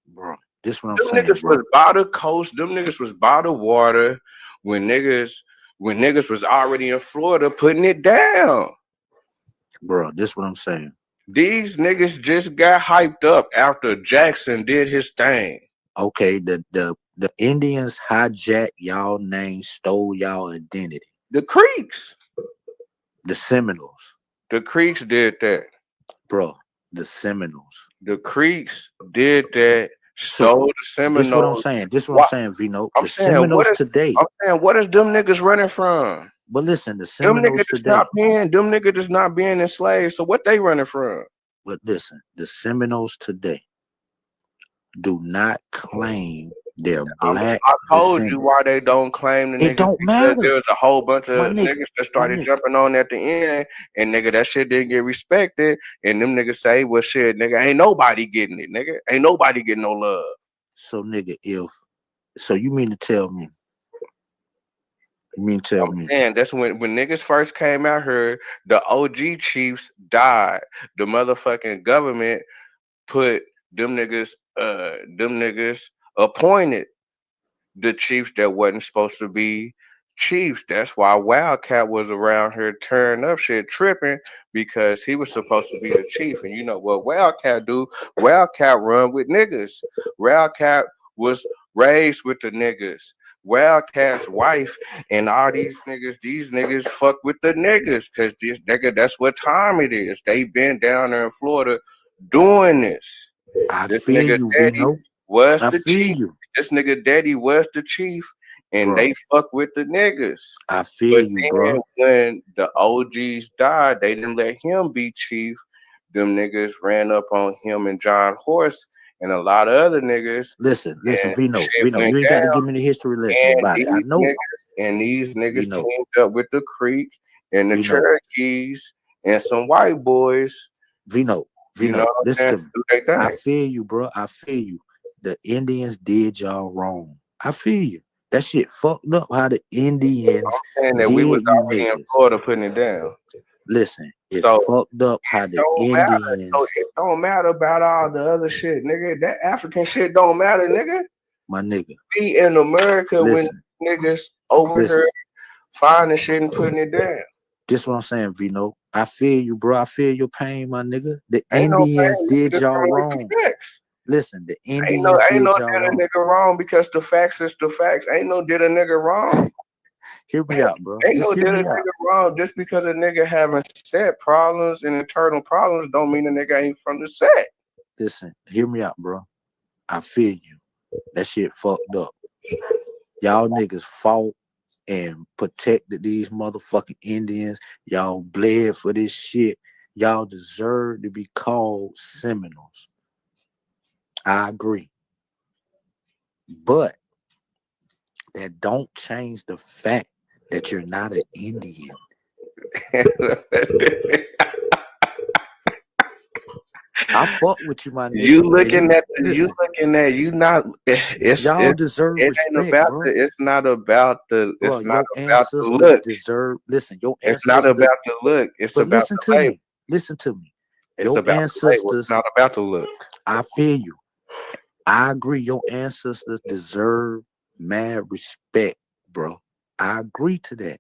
Bro, this what I'm them saying. Niggas bro. was by the coast. Them niggas was by the water when niggas was already in Florida putting it down. Bro, this what I'm saying. These niggas just got hyped up after Jackson did his thing. Okay, the Indians hijacked y'all name, stole y'all identity. The Creeks. The Seminoles. The Creeks did that. Bro, the Seminoles. The Creeks did that. Stole the Seminoles. This is what I'm saying. This is what I'm saying, Vino. The Seminoles today. I'm saying, what is them niggas running from? But listen, the Them Seminoles niggas just today. not being, them niggas just not being enslaved. So what they running from? But listen, the Seminoles today do not claim their black I told you descendants. why they don't claim the niggas. It don't because matter. there was a whole bunch My of nigga, niggas that my started nigga. jumping on at the end, and nigga, that shit didn't get respected. And them niggas say, well, shit, nigga, ain't nobody getting it, nigga. Ain't nobody getting no love. So nigga, so you mean to tell me? You mean to tell me? And that's when niggas first came out here, the OG chiefs died. The motherfucking government put them niggas appointed the chiefs that wasn't supposed to be chiefs. That's why Wildcat was around here tearing up shit, tripping, because he was supposed to be the chief. And you know what Wildcat do? Wildcat run with niggas. Wildcat was raised with the niggas. Wildcat's wife and all these niggas fuck with the niggas, cause this nigga, that's what time it is. They been down there in Florida doing this. This nigga daddy was the chief. This nigga daddy was the chief, and they fuck with the niggas. I feel you, bro. When the OGs died, they didn't let him be chief. Them niggas ran up on him and John Horse and a lot of other niggas. Listen, Vino, you ain't got to give me the history lesson about it. I know. These niggas teamed up with the Creek and the Cherokees and some white boys. Vino, listen to me. I feel you, bro. I feel you. The Indians did y'all wrong. I feel you. That shit fucked up how the Indians and that we was already in Florida putting it down. Listen, it's fucked up how the Indians. So it don't matter about all the other shit, nigga. That African shit don't matter, nigga. My nigga. Be in America when niggas over here finding shit and putting it down. This what I'm saying, Vino. I feel you, bro. I feel your pain, my nigga. The Indians did y'all wrong. Listen, the Indians ain't no did did a nigga wrong because the facts is the facts. Ain't no did a nigga wrong. Hear me out, bro. Ain't no did a nigga wrong. Just because a nigga having set problems and internal problems don't mean a nigga ain't from the set. Listen, hear me out, bro. I feel you. That shit fucked up. Y'all niggas fought and protected these motherfucking Indians. Y'all bled for this shit. Y'all deserve to be called Seminoles. I agree. But that don't change the fact that you're not an Indian. I fuck with you, my nigga. You looking at you not. Y'all deserve it respect, ain't about bro. it's not about the. Bro, it's not your about the ancestors look. deserve. Listen, your ancestors. It's not about the look. It's but about listen the to label. me. Listen to me. It's Your about ancestors. the label. It's not about the look. I feel you. I agree. Your ancestors deserve mad respect, bro. I agree to that.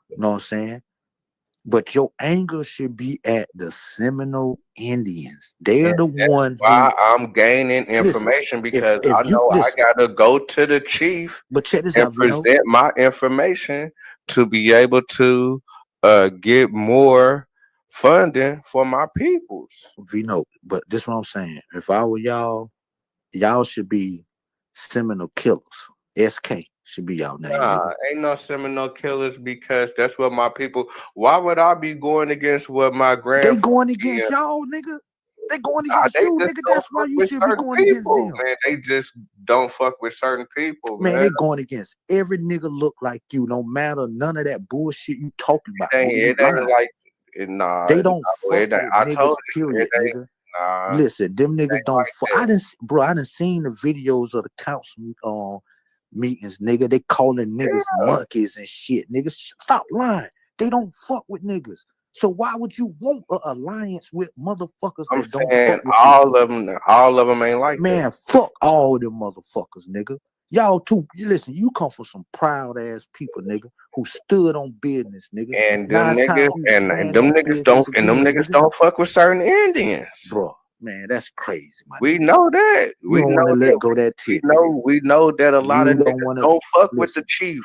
You know what I'm saying? But your anger should be at the Seminole Indians. They're the one why I'm gaining information because I know I gotta go to the chief and present my information to be able to get more funding for my peoples. Vino, but this is what I'm saying. If I were y'all should be Seminole Killers. SK should be y'all name. Nah, ain't no Seminole Killers because that's what my people. Why would I be going against what my grandfather? They going against y'all, nigga. They going against you, nigga. That's why you should be going against them. Man, they just don't fuck with certain people, man. They going against every nigga look like you. No matter none of that bullshit you talking about. It ain't like nah. They don't fuck with niggas, period, nigga. Nah. Listen, them niggas don't fuck. I done seen the videos of the council meetings, nigga. They calling niggas monkeys and shit. Niggas, stop lying. They don't fuck with niggas. So why would you want an alliance with motherfuckers that don't fuck with all of them ain't like man, that. Fuck all them motherfuckers, nigga. Y'all too, listen, you come from some proud ass people, nigga, who stood on business, nigga. And them niggas don't fuck with certain Indians. Bro, man, that's crazy, man. We know that. We don't want to let go that tip. We know that a lot of niggas don't fuck with the chief.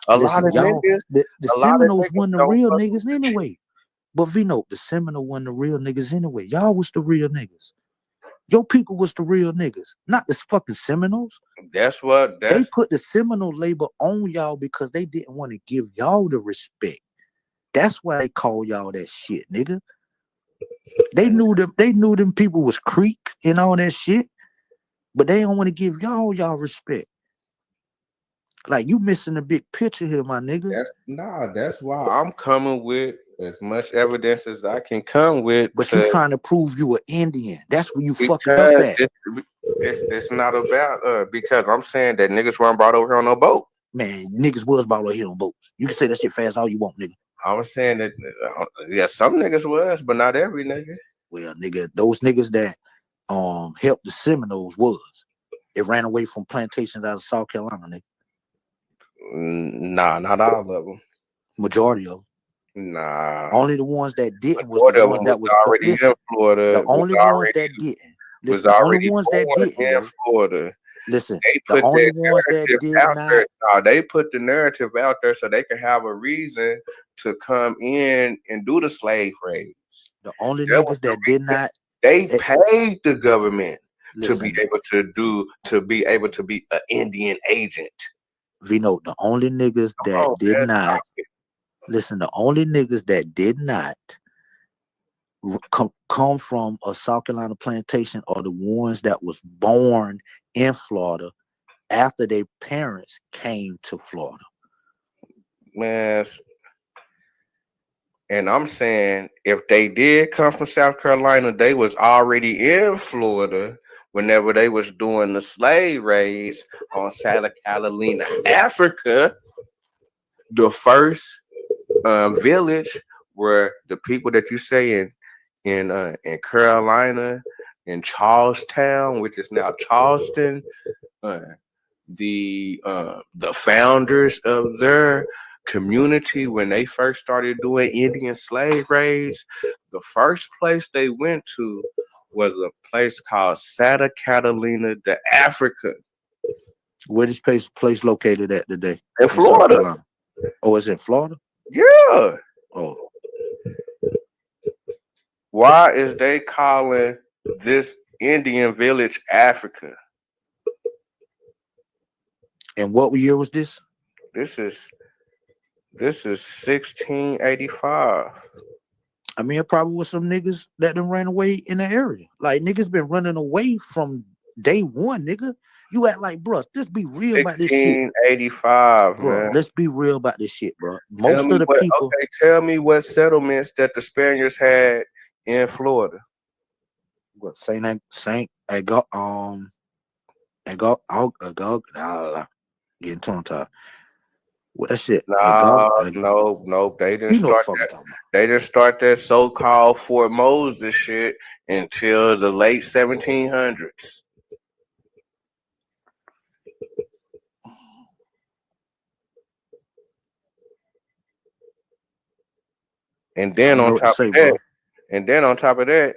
A lot of niggas. The Seminoles wasn't the real niggas anyway. But Vino, the Seminole wasn't the real niggas anyway. Y'all was the real niggas. Your people was the real niggas, not the fucking Seminoles. That's what They put the Seminole label on y'all because they didn't want to give y'all the respect. That's why they call y'all that shit, nigga. They knew them people was Creek and all that shit, but they don't want to give y'all respect. Like, you missing the big picture here, my nigga. That's why I'm coming with as much evidence as I can come with. But you trying to prove you an Indian. That's where you fucking up at. It's not about because I'm saying that niggas weren't brought over here on no boat. Man, niggas was brought over here on boats. You can say that shit fast all you want, nigga. I was saying that yeah, some niggas was, but not every nigga. Well, nigga, those niggas that helped the Seminoles was. It ran away from plantations out of South Carolina, nigga. Nah, not all of them. Majority of them. Nah. Only the ones that didn't was the ones that was already in Florida. The only ones that didn't. Listen, the only ones that didn't in Florida. Listen, they the put only that ones that narrative did out not. there. No, they put the narrative out there so they could have a reason to come in and do the slave raids. The only niggas that did not. They paid the government Listen, to be able to be an Indian agent. Vino, the only niggas that did not. Listen, the only niggas that did not come from a South Carolina plantation are the ones that was born in Florida after their parents came to Florida. Man, and I'm saying if they did come from South Carolina, they was already in Florida whenever they was doing the slave raids on Santa Catalina, Africa. The first village where the people that you say in Carolina, in Charlestown, which is now Charleston, the founders of their community, when they first started doing Indian slave raids, the first place they went to was a place called Santa Catalina de Africa. Where this place located at today? In Florida. Oh, it's in Florida? Yeah. Oh. Why is they calling this Indian village Africa? And what year was this? This is 1685. I mean, it probably was some niggas that done ran away in the area. Like, niggas been running away from day one, nigga. You act like, bro, let's be real about this shit. 1685, bro, man. let's be real about this shit, bro. Most of the people. Okay, tell me what settlements that the Spaniards had in Florida. What, getting tongue tied. What that shit? No, they didn't start that. They didn't start that so-called Fort Moses shit until the late 1700s. And then on top of that,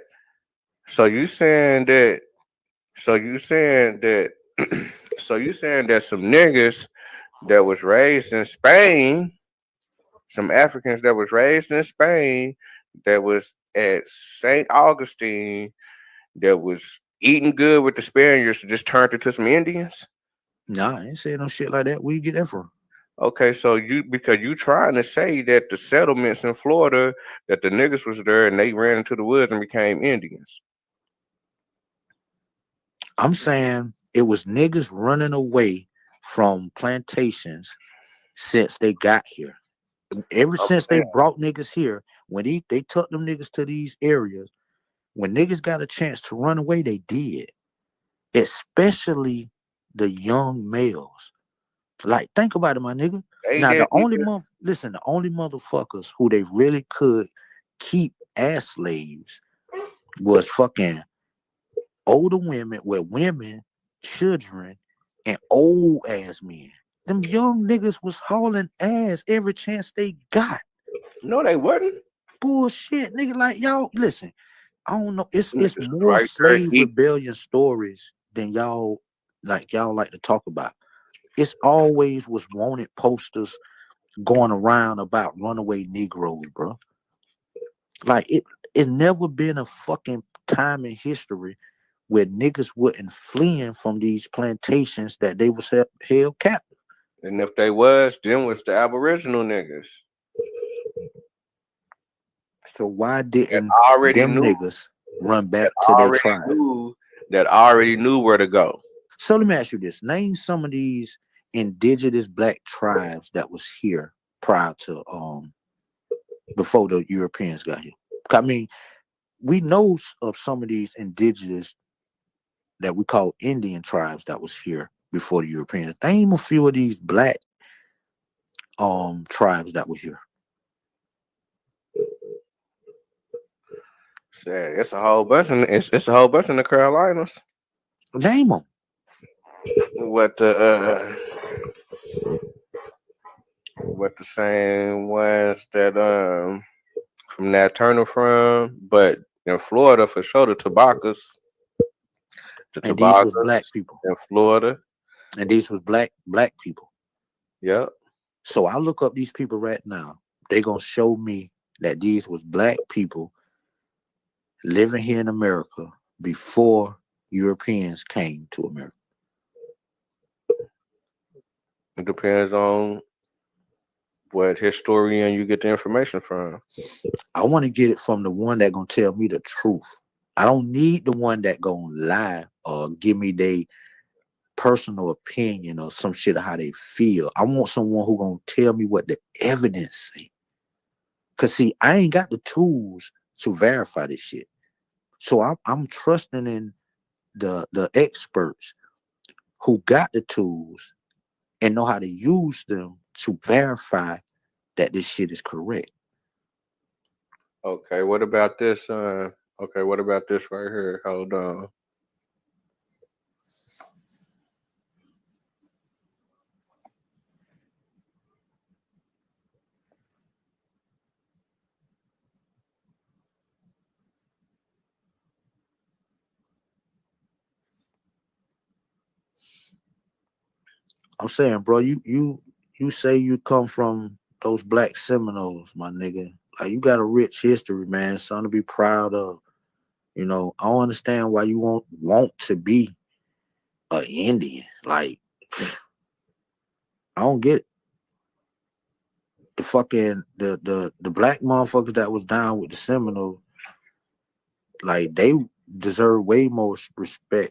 so you saying that some niggas that was raised in Spain, some Africans that was raised in Spain, that was at St. Augustine, that was eating good with the Spaniards, just turned into some Indians? Nah, I ain't saying no shit like that. Where you get that from? Okay, so because you trying to say that the settlements in Florida, that the niggas was there and they ran into the woods and became Indians. I'm saying it was niggas running away from plantations since they got here. Ever since they brought niggas here, when they took them niggas to these areas, when niggas got a chance to run away, they did. Especially the young males. Like, think about it, my nigga. The only motherfuckers who they really could keep as slaves was fucking older women, children, and old ass men. Them young niggas was hauling ass every chance they got. No, they wasn't. Bullshit, nigga. Like, y'all, listen, I don't know. It's more slave rebellion stories than y'all like to talk about. It's always was wanted posters going around about runaway Negroes, bro. Like, it's never been a fucking time in history where niggas wasn't fleeing from these plantations that they was held captive. And if they was, them was the Aboriginal niggas. So why didn't already them knew niggas run back to their tribe? That already knew where to go. So let me ask you this. Name some of these indigenous black tribes that was here prior to before the Europeans got here. I mean, we know of some of these indigenous that we call Indian tribes that was here before the Europeans. Name a few of these black tribes that were here. It's a whole bunch of it's a whole bunch in the Carolinas. Name them. What the same ones that from Nat Turner from, but in Florida for sure the Tobaccas. And these was black people in Florida. And these was black people. Yep. So I look up these people right now. They gonna show me that these was black people living here in America before Europeans came to America. It depends on what historian you get the information from. I want to get it from the one that gonna tell me the truth. I don't need the one that gonna lie or give me their personal opinion or some shit of how they feel. I want someone who gonna tell me what the evidence say. Cause see, I ain't got the tools to verify this shit. So I'm trusting in the experts who got the tools and know how to use them to verify that this shit is correct. Okay, what about this? Okay, what about this right here? Hold on. I'm saying, bro, you say you come from those black Seminoles, my nigga. Like, you got a rich history, man. Something to be proud of. You know, I don't understand why you want to be an Indian. Like, I don't get it. The fucking the black motherfuckers that was down with the Seminoles, like, they deserve way more respect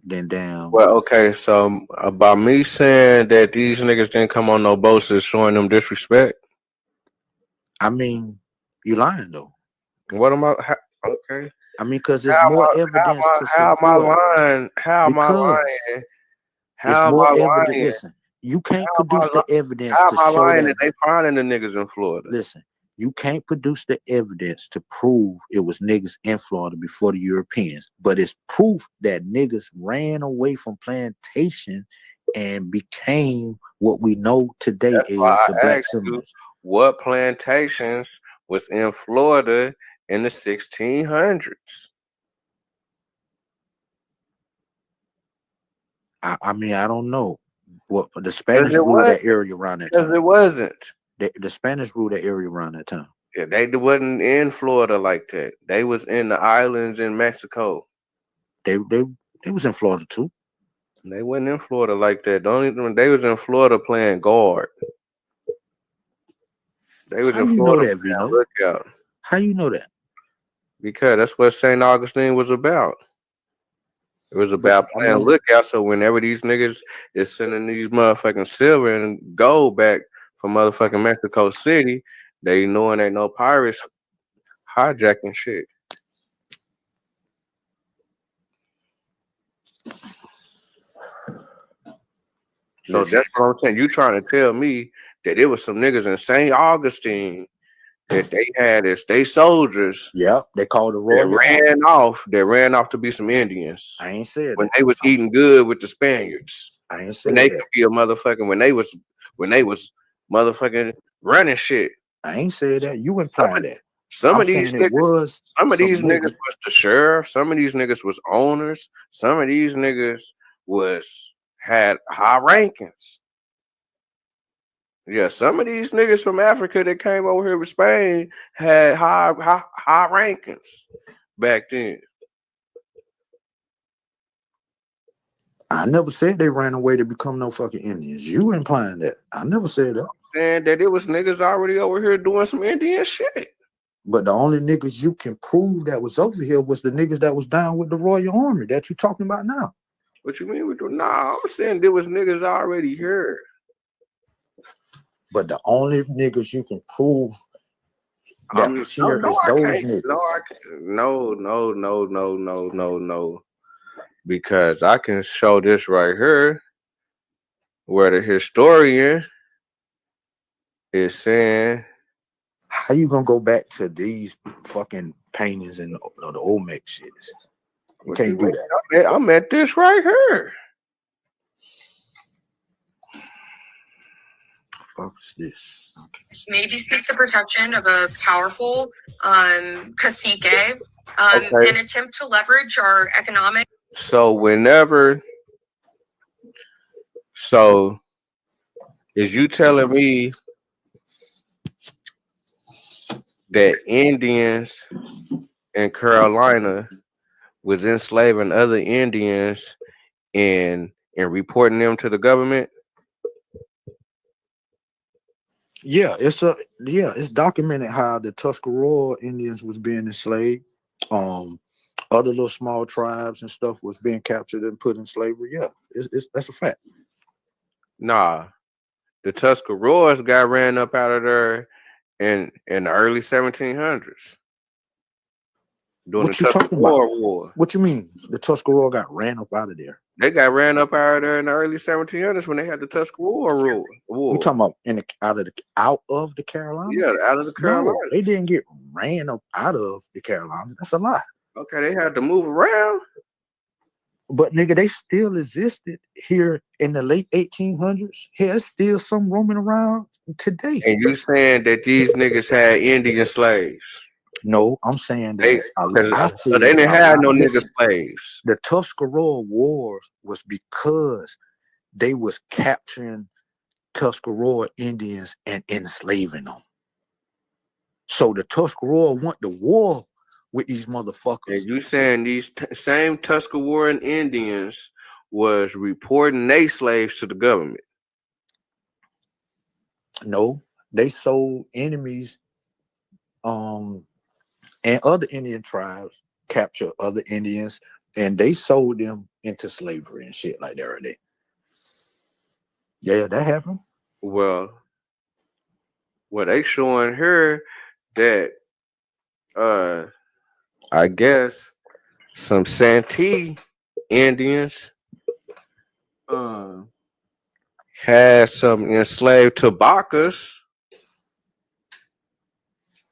than damn. Well, okay, so about me saying that these niggas didn't come on no boats is showing them disrespect. I mean, you lying though. What am I? Okay. I mean, because there's more evidence to support. How am I lying? How am I lying? How am I lying? Listen, you can't produce the evidence How to am I show lying that they finding the niggas in Florida? Listen, you can't produce the evidence to prove it was niggas in Florida before the Europeans, but it's proof that niggas ran away from plantation and became what we know today That's is why the I black asked you Seminoles. what plantations was in Florida in the 1600s. I mean, I don't know what the Spanish ruled that area around that time. Because it wasn't. The Spanish ruled that area around that time. Yeah, they wasn't in Florida like that. They was in the islands in Mexico. They was in Florida too. They wasn't in Florida like that. They was in Florida playing guard. They was in Florida playing lookout. How you know that? Because that's what St. Augustine was about. It was about playing lookout. So whenever these niggas is sending these motherfucking silver and gold back from motherfucking Mexico City, they knowing ain't no pirates hijacking shit. So that's what I'm saying. You trying to tell me that it was some niggas in St. Augustine that they had as they soldiers. Yeah, they called the Royal. They ran off to be some Indians. I ain't said when that. They was eating good with the Spaniards. I ain't said when they that. could be a motherfucking when they was motherfucking running shit. I ain't said that. You implying that. Some of these niggas was the sheriff. Some of these niggas was owners. Some of these niggas had high rankings. Yeah, some of these niggas from Africa that came over here with Spain had high rankings back then. I never said they ran away to become no fucking Indians. You implying that. I never said that. Saying that it was niggas already over here doing some Indian shit. But the only niggas you can prove that was over here was the niggas that was down with the Royal Army that you talking about now. What you mean? Nah, I'm saying there was niggas already here. But the only niggas you can prove that was here is those niggas. No. Because I can show this right here where the historian is saying. How you gonna go back to these fucking paintings and the Olmec shit? You can't do that. I'm at this right here. Fuck is this? Maybe seek the protection of a powerful cacique in attempt to leverage our economic. So is you telling me that Indians in Carolina was enslaving other Indians and reporting them to the government? Yeah, it's documented how the Tuscarora Indians was being enslaved. Other little small tribes and stuff was being captured and put in slavery. Yeah, that's a fact. Nah, the Tuscaroras got ran up out of there in the early 1700s during the Tuscarora War. What you mean? The Tuscarora got ran up out of there? They got ran up out of there in the early 1700s when they had the Tuscarora War. You talking about out of the Carolinas? Yeah, out of the Carolinas. No, they didn't get ran up out of the Carolinas. That's a lie. Okay, they had to move around. But nigga, they still existed here in the late 1800s. There's still some roaming around today. And you saying that these niggas had Indian slaves? No, I'm saying that they didn't have no nigga slaves. The Tuscarora Wars was because they was capturing Tuscarora Indians and enslaving them. So the Tuscarora went to war with these motherfuckers. And you saying these same Tuscaroran Indians was reporting they slaves to the government? No, they sold enemies, and other Indian tribes captured other Indians, and they sold them into slavery and shit like that. Right? Yeah, that happened. Well, they showing her that I guess some Santee Indians had some enslaved Tabacas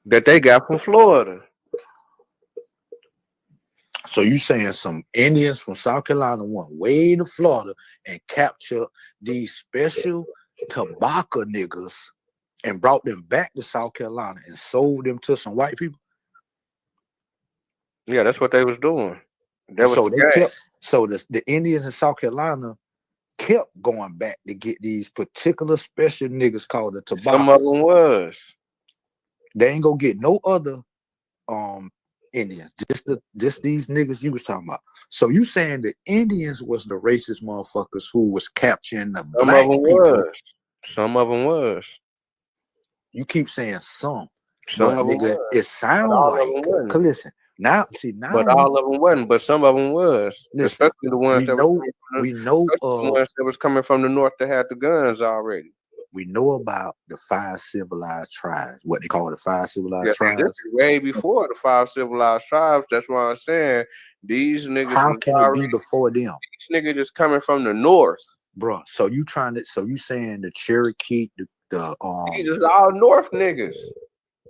that they got from Florida. So you saying some Indians from South Carolina went way to Florida and captured these special Tabaka niggas and brought them back to South Carolina and sold them to some white people? Yeah, that's what they was doing. The Indians in South Carolina kept going back to get these particular special niggas called the Tabaka. Some of them was. They ain't gonna get no other Indians. Just these niggas you was talking about. So you saying the Indians was the racist motherfuckers who was capturing the black people? Some of them was. You keep saying some. Some of them nigga, was. it sounds like. Cause listen, now. But all of them wasn't. But some of them was. Listen, especially the ones the ones that was coming from the north that had the guns already. We know about the 5 civilized tribes. What they call the 5 civilized tribes. This is way before the 5 civilized tribes. That's why I'm saying these niggas. How can it be before them? These niggas just coming from the north, bro. So you saying the Cherokee, these is all north niggas.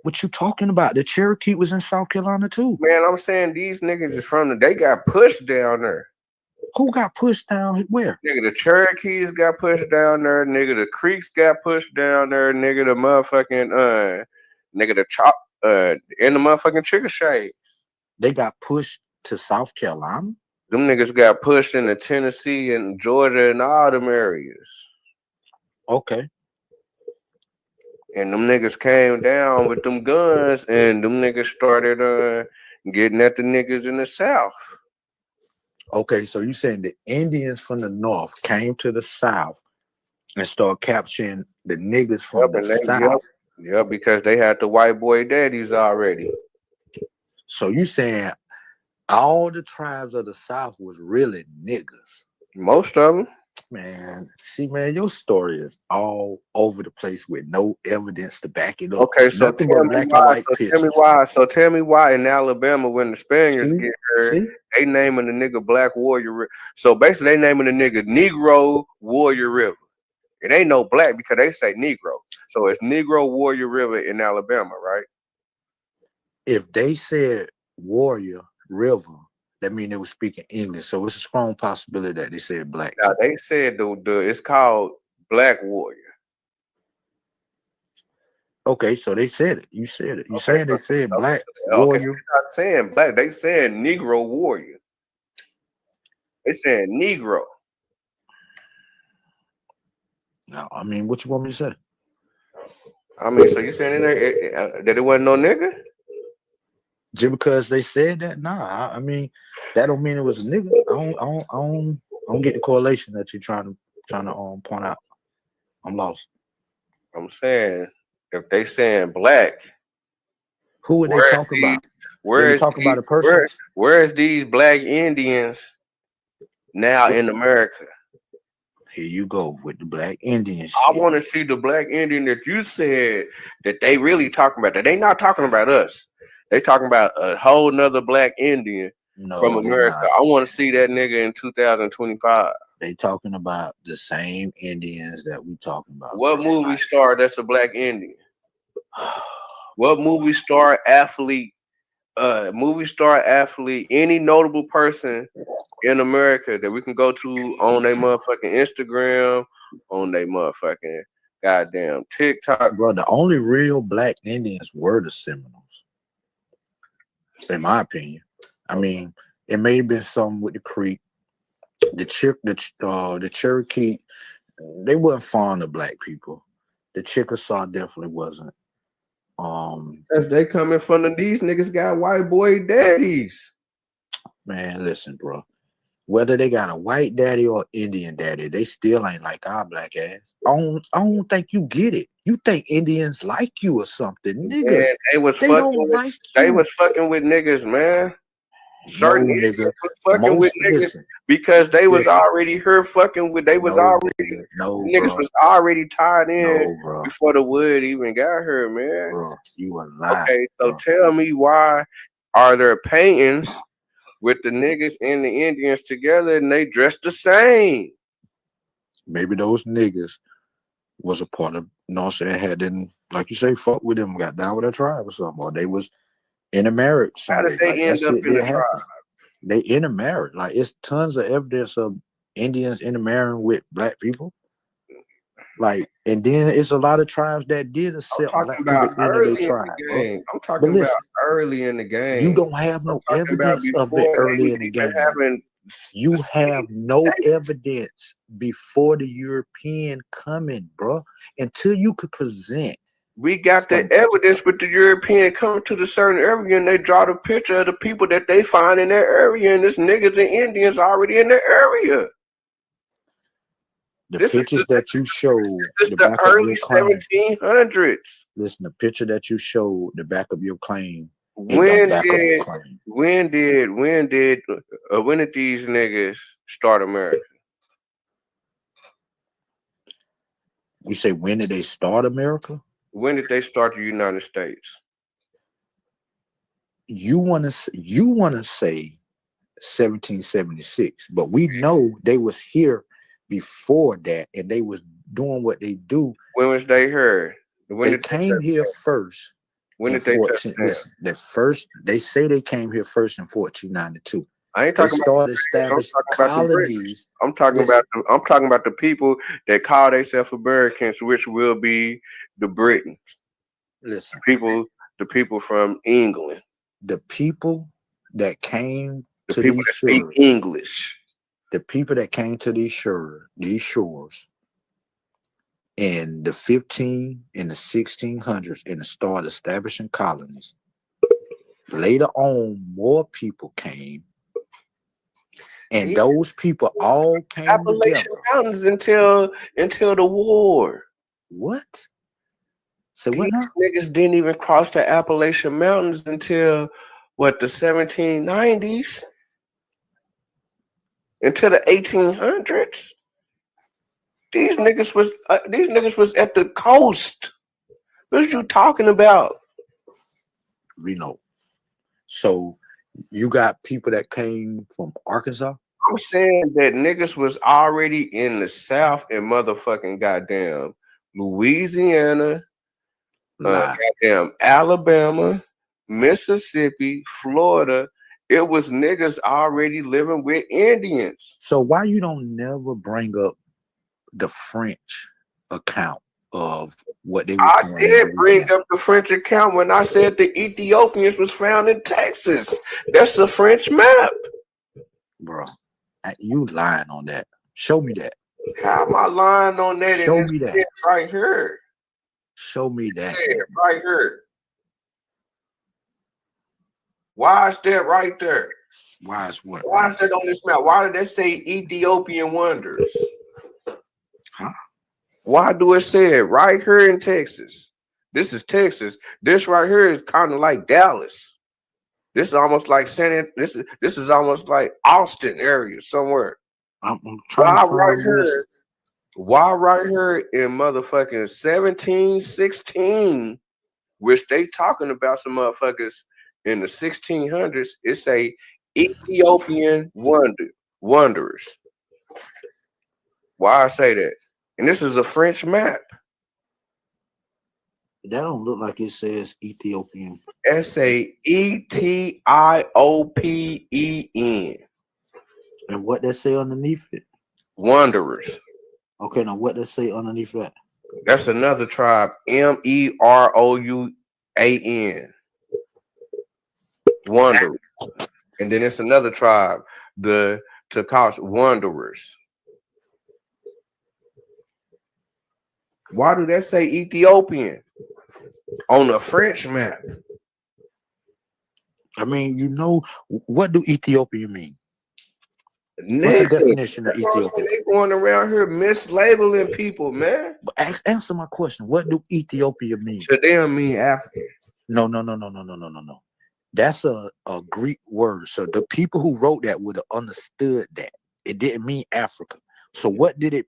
What you talking about? The Cherokee was in South Carolina too. Man, I'm saying these niggas is they got pushed down there. Who got pushed down where? Nigga, the Cherokees got pushed down there. Nigga, the Creeks got pushed down there. Nigga, the motherfucking nigga, the chop in the motherfucking Chickasha. They got pushed to South Carolina. Them niggas got pushed into Tennessee and Georgia and all them areas. Okay. And them niggas came down with them guns, and them niggas started getting at the niggas in the South. Okay, so you saying the Indians from the north came to the south and started capturing the niggas from the south. Yep, because they had the white boy daddies already. So you saying all the tribes of the south was really niggas? Most of them. Man, see, man, your story is all over the place with no evidence to back it up. Okay, so nothing tell but me black and why. white So pictures. tell me why. So tell me why in Alabama when the Spaniards get here, they naming the nigga Black Warrior. So basically, they naming the nigga Negro Warrior River. It ain't no black because they say Negro. So it's Negro Warrior River in Alabama, right? If they said Warrior River, that means they were speaking English. So it's a strong possibility that they said black. Now they said the it's called Black Warrior. Okay, so they said it. You said it. You saying they said Black Warrior? They're not saying black. They saying Negro Warrior. They saying Negro. No, I mean, what you want me to say? I mean, so you saying that it wasn't no nigga? Just because they said that, nah. I mean, that don't mean it was a nigga. I don't get the correlation that you're trying to point out. I'm lost. I'm saying if they saying black, who are they talking about? Where is talking about a person? Where is these black Indians now in America? Here you go with the black Indians. I want to see the black Indian that you said that they really talking about. That they not talking about us. They talking about a whole nother black Indian from America. I want to see that nigga in 2025. They talking about the same Indians that we talking about. What movie star that's a black Indian? What movie star athlete, any notable person in America that we can go to on their motherfucking Instagram, on their motherfucking goddamn TikTok? Bro, the only real black Indians were the Seminoles, in my opinion. I mean, it may have been some with the Creek, the Cherokee. They weren't fond of black people. The Chickasaw definitely wasn't. As they coming from these niggas got white boy daddies. Man, listen, bro. Whether they got a white daddy or Indian daddy, they still ain't like our black ass. I don't think you get it. You think Indians like you or something, nigga? Man, they was fucking with niggas, man. Certain niggas was fucking with niggas because they was already here fucking with. They was niggas was already tied in before the wood even got here, man. Bro, you a lie. Okay, so tell me why are there paintings with the niggas and the Indians together and they dressed the same? Maybe those niggas was a part of, you know what I'm saying, had them, like you say, fuck with them, got down with their tribe or something, or they was intermarried. How did they end up in the tribe? They intermarried. Like, it's tons of evidence of Indians intermarrying with black people. Like, and then it's a lot of tribes that did accept black people into their tribe. I'm talking about early in the game. You don't have no evidence of it early in the game. You have no evidence before the European coming, bro. Until you could present. We got the evidence with the European coming to the certain area and they draw the picture of the people that they find in their area, and this niggas and Indians already in their area. The pictures that you showed, the early 1700s. Listen, the picture that you showed, the back of your claim. When did these niggas start America? We say, when did they start America? When did they start the United States? You want to say 1776, but we know they was here before that, and they was doing what they do. When was they here? They came here first. When did they they say they came here first in 1492. I ain't talking about colonies. I'm talking about the people that call themselves Americans, which will be the Britons. Listen, the people from England. The people that came to people that speak English. The people that came to these shores in the 15 and the 1600s and started establishing colonies. Later on, more people came. And those people all came Appalachian together. Mountains until the war. What? So These what now? niggas didn't even cross the Appalachian Mountains until what, the 1790s? Until the 1800s. These niggas was at the coast. What are you talking about? Reno. So you got people that came from Arkansas? I'm saying that niggas was already in the South and motherfucking goddamn Louisiana, goddamn Alabama, Mississippi, Florida. It was niggas already living with Indians. So why you don't never bring up the French account of what they were I doing? did bring up the French account when I said the Ethiopians was found in Texas. That's a French map. Bro, you lying on that. Show me that. How am I lying on that? Show me that. Right here. Show me that. Right here. Why is that right there? Why is what? Why is that on this map? Why did they say Ethiopian wonders? Huh? Why do it say it right here in Texas? This is Texas. This right here is kind of like Dallas. This is almost like this is almost like Austin area somewhere. I'm trying to right find here? this. Why right here in motherfucking 1716, which they talking about some motherfuckers in the 1600s, it say Ethiopian wanderers. Why I say that? And this is a French map. That don't look like it says Ethiopian. SAETIOPEN. And what they say underneath it? Wanderers. Okay, now what they say underneath that? That's another tribe. MEROUAN. Wanderers. And then it's another tribe, the Takash Wanderers. Why do that say Ethiopian on the French map? I mean, you know, what do Ethiopia mean? Nigga, what's the definition of Ethiopia? They going around here mislabeling people, man. But answer my question. What do Ethiopia mean? To them mean African. No. That's a Greek word. So the people who wrote that would have understood that. It didn't mean Africa. So what would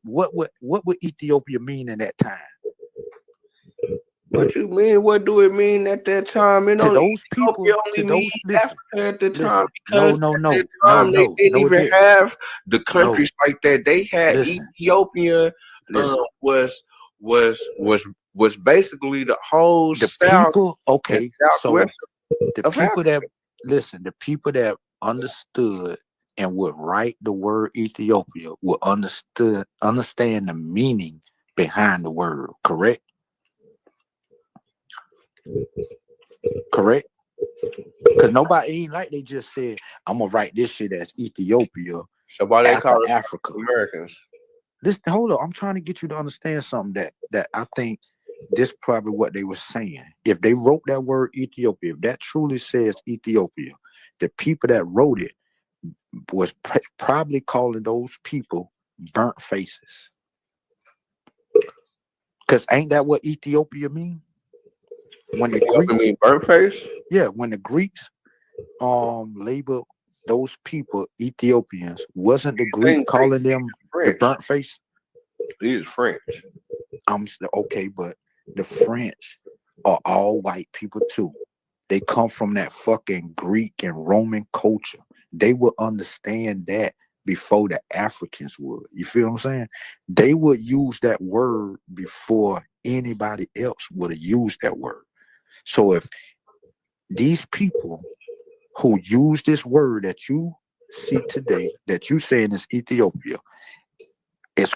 Ethiopia mean in that time? What you mean? What do it mean at that time? To those people, only mean Africa at the time because no, at that time they didn't even have the countries like that. They had Ethiopia was basically the whole South. People, okay, so the of people Africa. the people that understood and would write the word Ethiopia would understand the meaning behind the word, correct? Correct? Because nobody ain't like they just said, I'm gonna write this shit as Ethiopia. So why they call it Africa? Americans. Hold on, I'm trying to get you to understand something that I think this probably what they were saying. If they wrote that word Ethiopia, if that truly says Ethiopia, the people that wrote it was probably calling those people burnt faces. Because ain't that what Ethiopia mean? When the Greeks mean burnt face? Yeah, when the Greeks labeled those people Ethiopians, wasn't the Greek calling them the burnt face? These French. Okay, but the French are all white people too. They come from that fucking Greek and Roman culture. They would understand that before the Africans would. You feel what I'm saying? They would use that word before anybody else would have used that word. So if these people who use this word that you see today, that you saying is Ethiopia, it's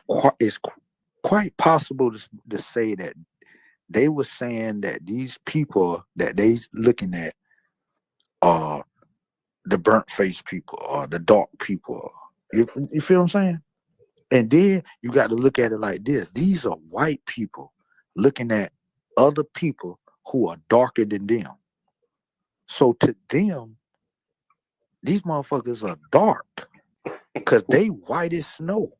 quite possible to say that they were saying that these people that they looking at are the burnt face people or the dark people. You feel what I'm saying? And then you got to look at it like this. These are white people looking at other people who are darker than them. So to them, these motherfuckers are dark. Because they white as snow.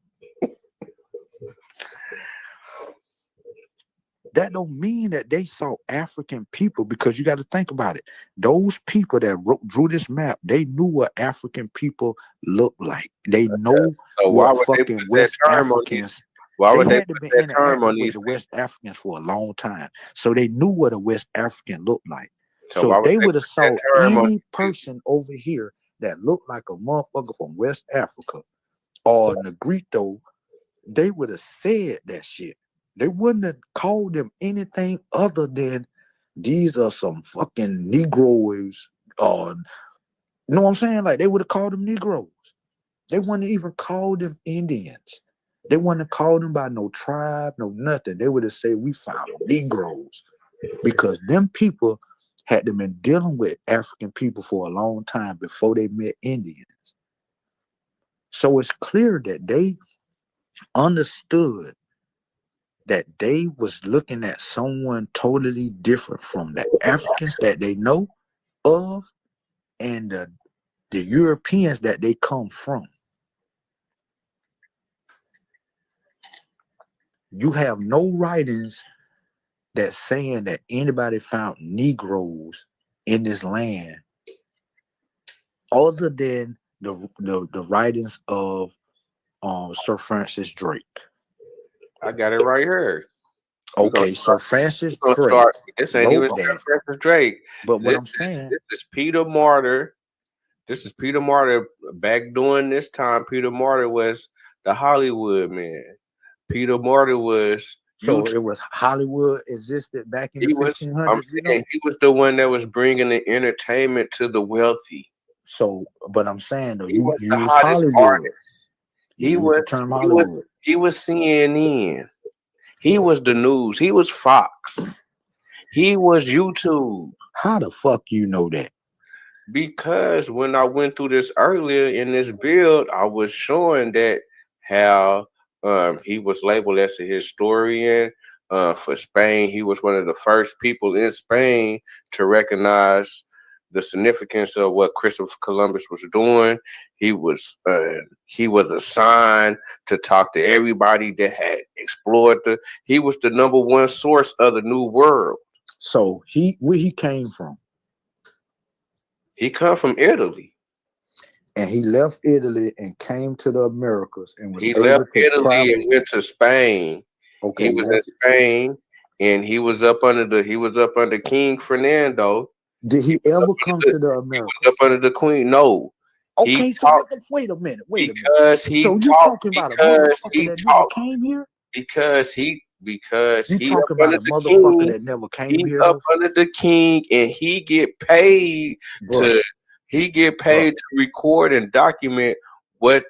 That don't mean that they saw African people, because you got to think about it. Those people that drew this map, they knew what African people look like. They know So why what would they fucking put that West term on Africans. these? Why would They they had to put be that term interacting on with these the people? West Africans for a long time, so they knew what a West African looked like. So So why if would they they would have put saw that term on? any person over here that looked like a motherfucker from West Africa or Negrito, they would have said that shit. They wouldn't have called them anything other than these are some fucking Negroes. Or, you know what I'm saying? Like, they would have called them Negroes. They wouldn't even call them Indians. They wouldn't have called them by no tribe, no nothing. They would have said, we found Negroes. Because them people had been dealing with African people for a long time before they met Indians. So it's clear that they understood that they was looking at someone totally different from the Africans that they know of and the Europeans that they come from. You have no writings that's saying that anybody found Negroes in this land other than the writings of Sir Francis Drake. I got it right here. Okay, so Francis Drake. This ain't even Francis Drake. But what I'm saying, this is Peter Martyr. This is Peter Martyr. Back during this time, Peter Martyr was the Hollywood man. Peter Martyr was. So it was Hollywood existed back in the 1500s. I'm saying he was the one that was bringing the entertainment to the wealthy. So, but I'm saying though, he was you the use hottest Hollywood. artist. He was CNN. He was the news. He was Fox. He was YouTube. How the fuck you know that? Because when I went through this earlier in this build, I was showing that how he was labeled as a historian for Spain. He was one of the first people in Spain to recognize the significance of what Christopher Columbus was doing. He was assigned to talk to everybody that had explored he was the #1 source of the New World. So where he came from? He come from Italy. And he left Italy and came to the Americas and was He able left to Italy travel. and went to Spain. Okay, he was in Spain and he was up under King Fernando. Did he ever come to the Americas? He was up under the Queen. No. Okay, wait a minute. Because he so you talked, talking about a because motherfucker he that talked, never came here? Because You he talking up about under a the motherfucker king, that never came he here? up under the king, and he get paid to record and document what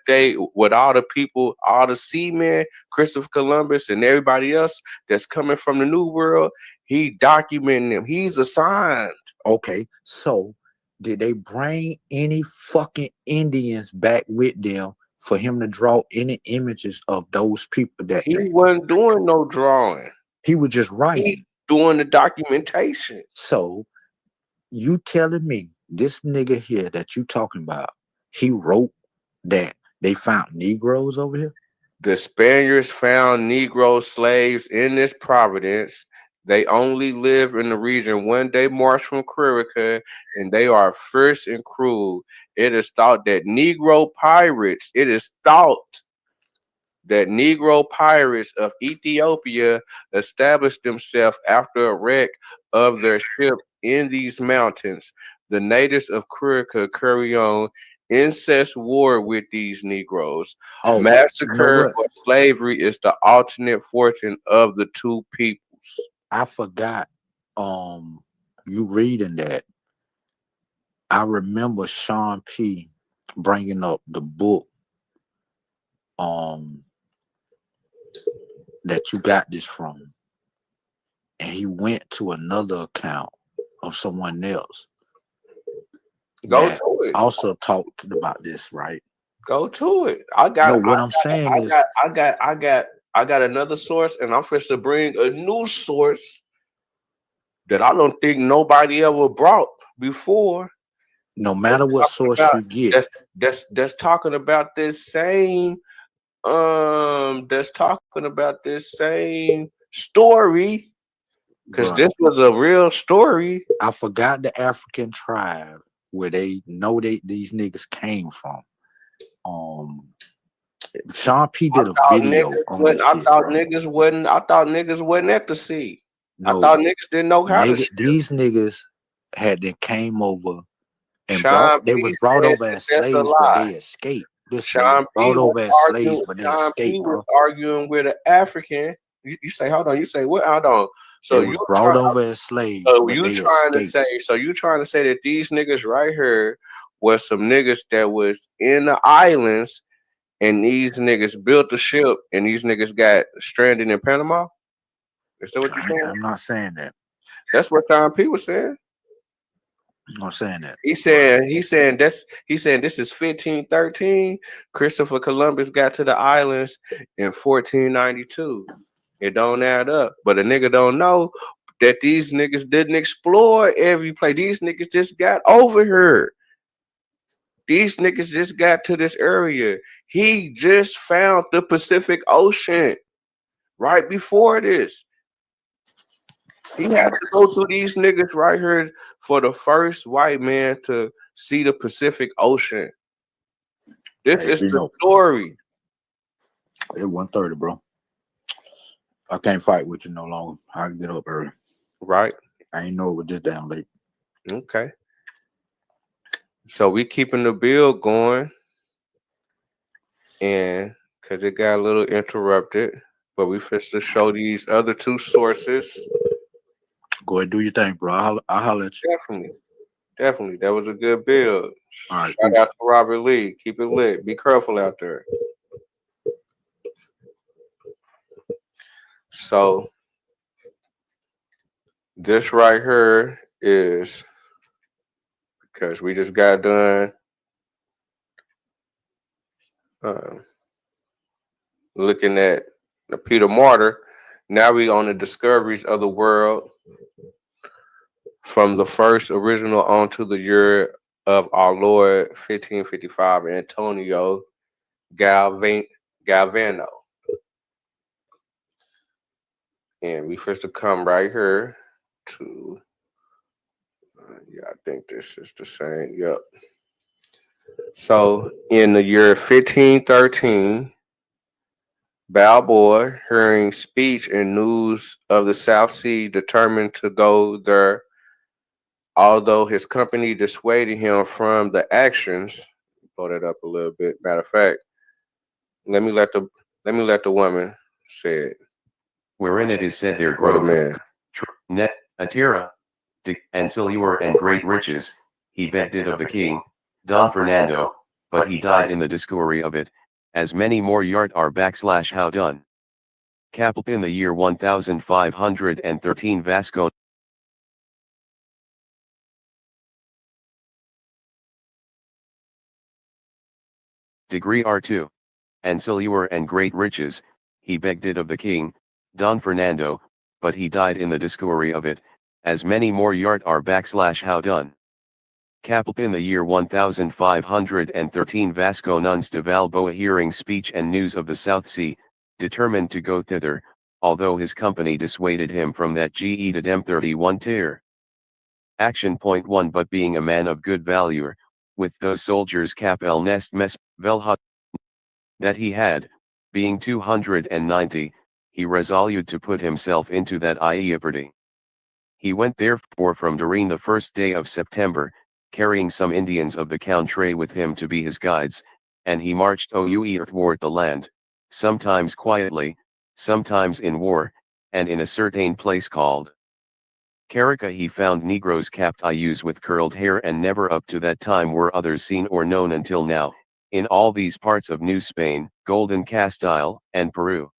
all the people, all the seamen, Christopher Columbus and everybody else that's coming from the New World. He documenting them. He's assigned. Okay, so did they bring any fucking Indians back with them for him to draw any images of those people that he wasn't doing no drawing? He was just writing. He doing the documentation. So you telling me this nigga here that you talking about, he wrote that they found Negroes over here? The Spaniards found Negro slaves in this province. They only live in the region 1 day march from Quirica, and they are fierce and cruel. It is thought that Negro pirates of Ethiopia established themselves after a wreck of their ship in these mountains. The natives of Quirica carry on incest war with these Negroes. Massacre or slavery is the alternate fortune of the two peoples. I forgot you reading that. I remember Sean P bringing up the book that you got this from, and he went to another account of someone else. Go to it. Also talked about this, right? Go to it. I got another source, and I'm supposed to bring a new source that I don't think nobody ever brought before. No matter what source you get, that's talking about this same story, because this was a real story. I forgot the African tribe where they know these niggas came from. Sean P did a video on this I shit, thought bro. niggas wasn't at the sea. No, I thought niggas didn't know how to. These niggas then came over and they was P brought said over as that's a slaves, but lie. they escaped. This Sean brought P over as slaves, arguing. but they Sean escaped, P bro. was arguing with an African. You say, hold on. You say what? Hold on. So They you was brought over as slaves, So but you they trying to escaped. say that these niggas right here was some niggas that was in the islands, and these niggas built the ship, and these niggas got stranded in Panama? Is that what you saying? I'm not saying that. That's what Sean P was saying. I'm not saying that. He's saying this is 1513. Christopher Columbus got to the islands in 1492. It don't add up. But a nigga don't know that these niggas didn't explore every place. These niggas just got over here. These niggas just got to this area. He just found the Pacific Ocean right before this. He had to go to these niggas right here for the first white man to see the Pacific Ocean. This is the story. It's 1:30, bro. I can't fight with you no longer. I can get up early. Right. I ain't know it was this damn late. Okay. So we keeping the build going, and because it got a little interrupted, but we fixed to show these other two sources. Go ahead, do your thing, bro. I'll holler at you. Definitely. That was a good build. All right. Shout out to Robert Lee. Keep it lit. Be careful out there. So this right here is because we just got done looking at the Peter Martyr. Now we on the discoveries of the world from the first original onto the year of our Lord 1555, Antonio Galvano. And we first to come right here to, yeah, I think this is the same. Yep. So in the year 1513, Balboa, hearing speech and news of the South Sea, determined to go there, although his company dissuaded him from the actions. Pull that up a little bit. Matter of fact, let me let the woman say it. Wherein it is said there growth net Atira, and silver and great riches, he begged it of the king, Don Fernando, but he died in the discovery of it, as many more yard are / how done. Capel in the year 1513 Vasco degree R2, and silver and great riches, he begged it of the king, Don Fernando, but he died in the discovery of it, as many more yard are / how done. Capel in the year 1513 Vasco Nunes de Balboa, hearing speech and news of the South Sea, determined to go thither, although his company dissuaded him from that ge to dem 31 tier. Action point 1. But being a man of good value, with those soldiers Capel nest mes velhut that he had, being 290, he resolved to put himself into that jeopardy. He went therefore from Doreen the first day of September, carrying some Indians of the country with him to be his guides, and he marched earthward the land, sometimes quietly, sometimes in war, and in a certain place called Carica he found Negroes capped with curled hair, and never up to that time were others seen or known until now, in all these parts of New Spain, Golden Castile, and Peru.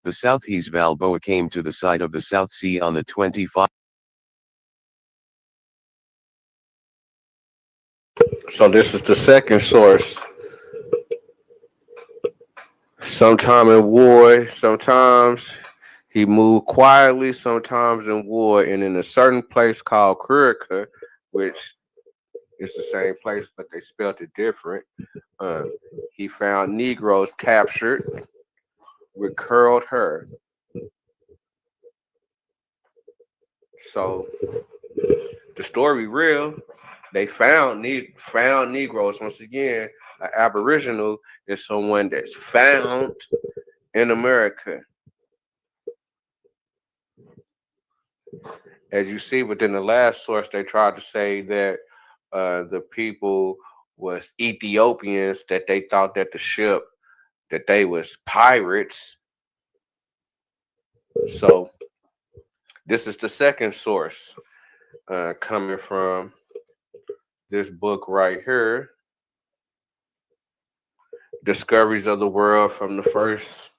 The Southeast Balboa came to the side of the South Sea on the 25th. So this is the second source. Sometime in war, sometimes he moved quietly, sometimes in war, and in a certain place called Curica, which It's the same place, but they spelled it different. He found Negroes captured with curled hair. So the story real. They found Negroes. Once again, an Aboriginal is someone that's found in America. As you see within the last source, they tried to say that the people was Ethiopians, that they thought that the ship, that they was pirates. So this is the second source coming from this book right here, Discoveries of the World from the First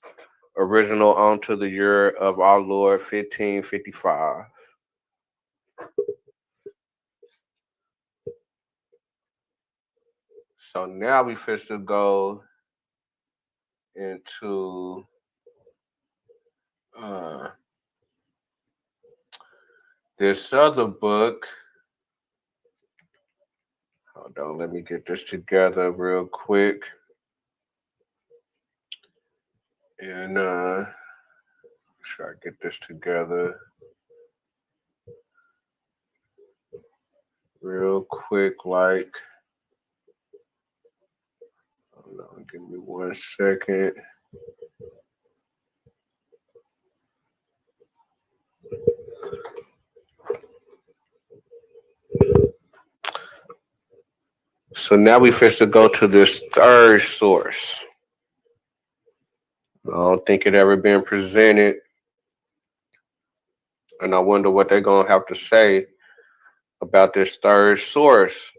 Original onto the Year of Our Lord 1555. So now we fit to go into this other book. Hold on, let me get this together real quick. And try to get this together real quick, like, hold on, give me 1 second. So now we fit to go to this third source. I don't think it ever been presented. And I wonder what they're going to have to say about this third source.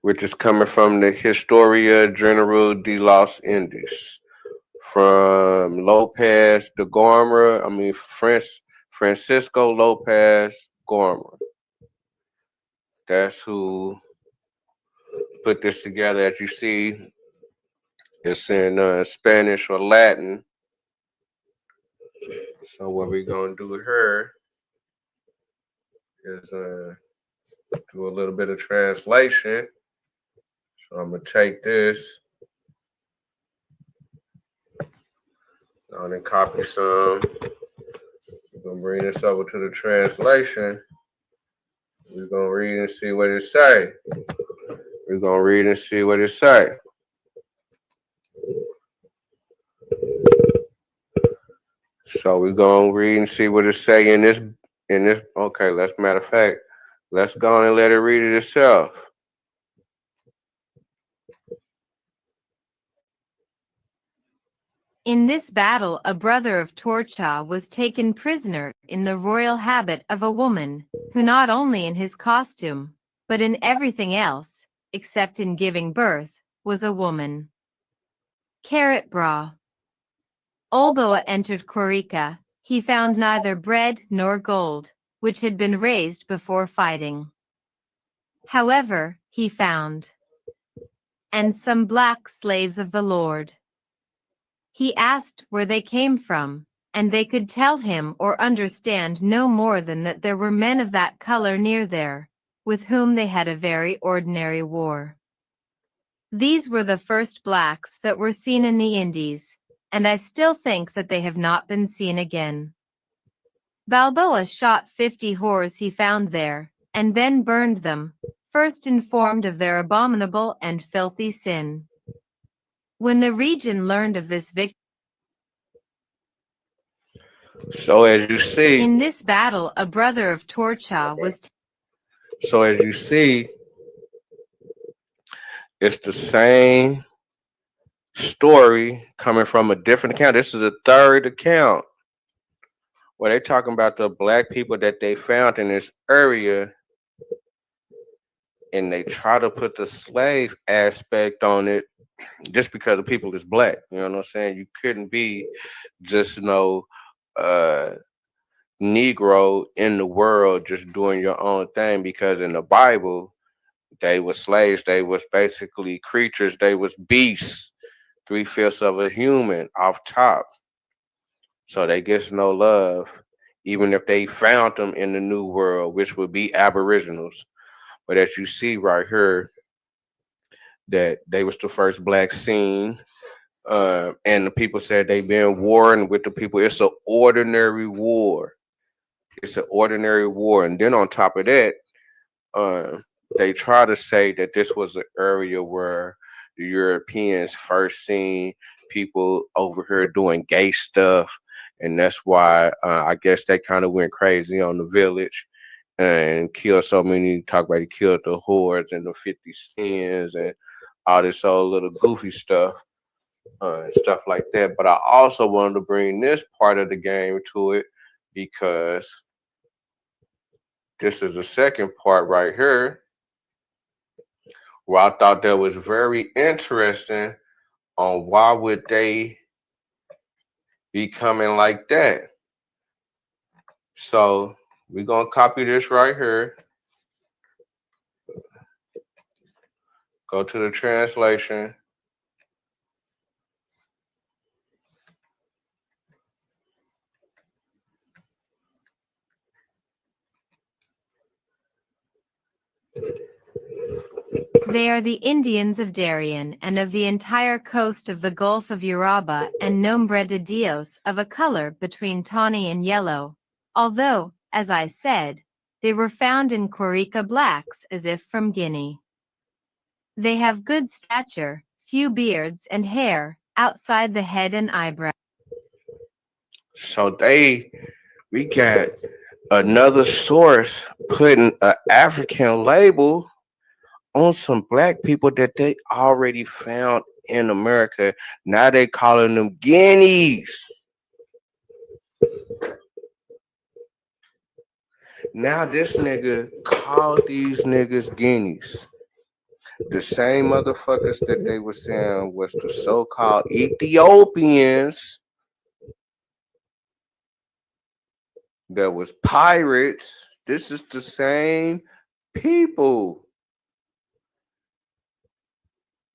Which is coming from the Historia General de los Indies. From Lopez de Gomara, Francisco Lopez Gomara. That's who put this together. As you see, it's in Spanish or Latin. So what we're going to do here is do a little bit of translation. So I'm going to take this and then copy some. We're going to bring this over to the translation. We're going to read and see what it say. We're going to read and see what it say. So we're going to read and see what it say in this. Okay, matter of fact, let's go on and let it read it itself. In this battle, a brother of Torcha was taken prisoner in the royal habit of a woman, who not only in his costume, but in everything else, except in giving birth, was a woman. Bra. Although entered Corica, he found neither bread nor gold, which had been raised before fighting. However, he found and some black slaves of the Lord. He asked where they came from, and they could tell him or understand no more than that there were men of that color near there, with whom they had a very ordinary war. These were the first blacks that were seen in the Indies, and I still think that they have not been seen again. Balboa shot 50 whores he found there, and then burned them, first informed of their abominable and filthy sin. When the region learned of this victory, so as you see, in this battle, a brother of Torcha was. So as you see, it's the same story coming from a different account. This is the third account where they're talking about the black people that they found in this area, and they try to put the slave aspect on it just because the people is black. You know what I'm saying? You couldn't be just Negro in the world just doing your own thing, because in the Bible they were slaves. They was basically creatures. They was beasts, 3/5 of a human off top. So they get no love, even if they found them in the New World, which would be Aboriginals. But as you see right here, that they was the first black seen. And the people said they been warring with the people. It's an ordinary war. It's an ordinary war. And then on top of that, they try to say that this was an area where the Europeans first seen people over here doing gay stuff. And that's why I guess they kind of went crazy on the village and killed so many. Talk about he killed the hordes and the 50 Cents and all this old little goofy stuff. And stuff like that. But I also wanted to bring this part of the game to it because this is the second part right here where I thought that was very interesting on why would they be coming like that. So we're going to copy this right here. Go to the translation. They are the Indians of Darien and of the entire coast of the Gulf of Uraba and Nombre de Dios of a color between tawny and yellow, although, as I said, they were found in Quirica blacks as if from Guinea. They have good stature, few beards and hair, outside the head and eyebrow. So we got another source putting an African label on some black people that they already found in America. Now they calling them Guineas. Now this nigga called these niggas Guineas. The same motherfuckers that they were saying was the so-called Ethiopians that was pirates. This is the same people.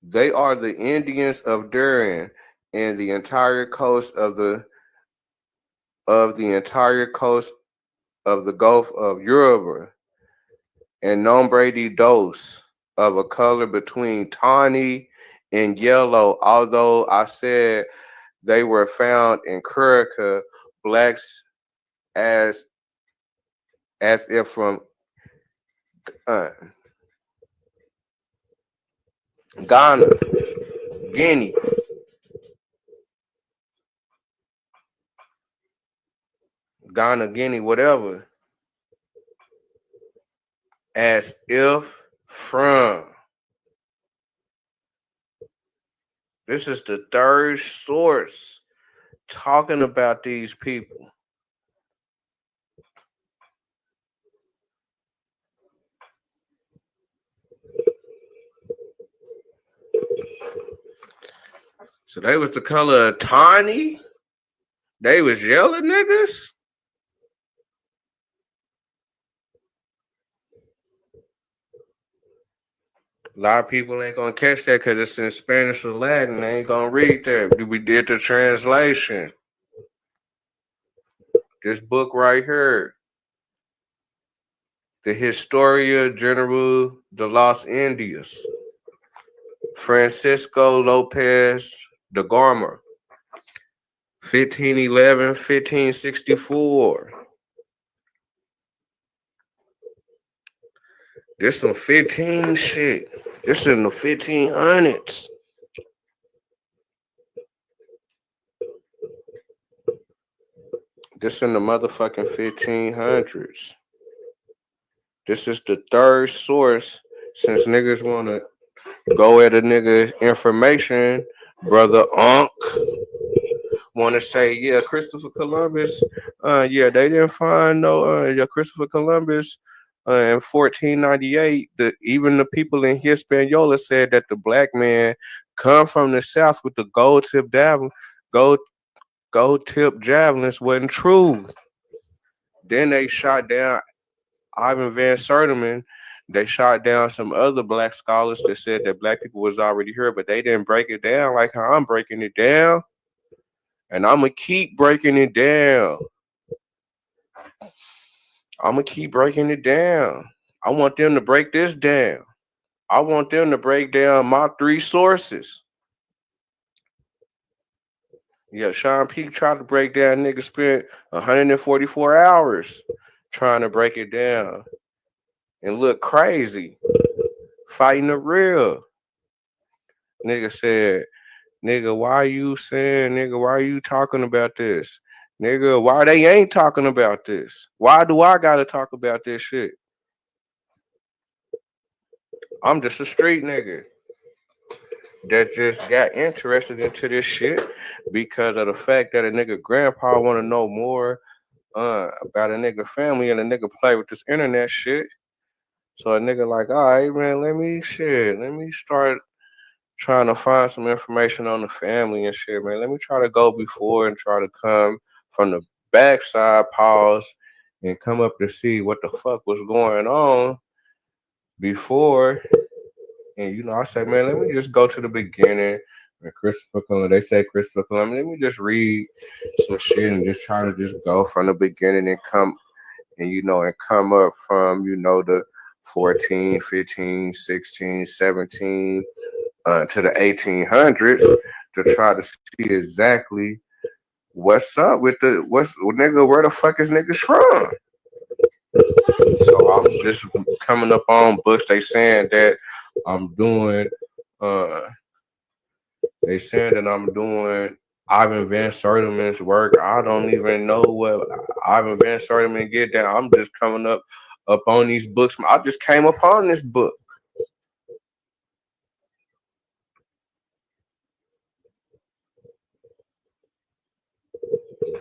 They are the Indians of Darien and the entire coast of the entire coast of the Gulf of Uraba and Nombre de Dios of a color between tawny and yellow. Although I said they were found in Quirica blacks as if from Ghana, Guinea. Ghana, Guinea, whatever. As if from. This is the third source talking about these people. So they was the color of tawny. They was yellow niggas. A lot of people ain't gonna catch that because it's in Spanish or Latin. They ain't gonna read that. We did the translation. This book right here, the Historia General de los Indios, Francisco Lopez de Gama, 1511, 1564. This some 15 shit. This in the 1500s. This in the motherfucking 1500s. This is the third source since niggas want to go at a nigga information. Brother Unc want to say, yeah, Christopher Columbus, yeah, they didn't find no, Christopher Columbus in 1498. Even the people in Hispaniola said that the black man come from the south with the gold tip javelins wasn't true. Then they shot down Ivan Van Sertima. They shot down some other black scholars that said that black people was already here, but they didn't break it down like how I'm breaking it down. And I'm gonna keep breaking it down. I want them to break this down. I want them to break down my 3 sources. Yeah, Sean P tried to break down. Nigga spent 144 hours trying to break it down and look crazy, fighting the real. Nigga said, nigga, why you talking about this? Nigga, why they ain't talking about this? Why do I gotta talk about this shit? I'm just a street nigga that just got interested into this shit because of the fact that a nigga grandpa want to know more about a nigga family, and a nigga play with this internet shit. So a nigga like, all right, man, let me start trying to find some information on the family and shit, man. Let me try to go before and try to come from the backside, pause, and come up to see what the fuck was going on before. And you know, I say, man, let me just go to the beginning. And Christopher Columbus, they say Christopher Columbus. Let me just read some shit and just try to just go from the beginning and come up from, the 14, 15, 16, 17 to the 1800s to try to see exactly what's up with nigga, where the fuck is niggas from? So I'm just coming up on books. They saying that I'm doing Ivan Van Sertiman's work. I don't even know what Ivan Van Sertiman get down. I'm just coming up on these books. I just came upon this book.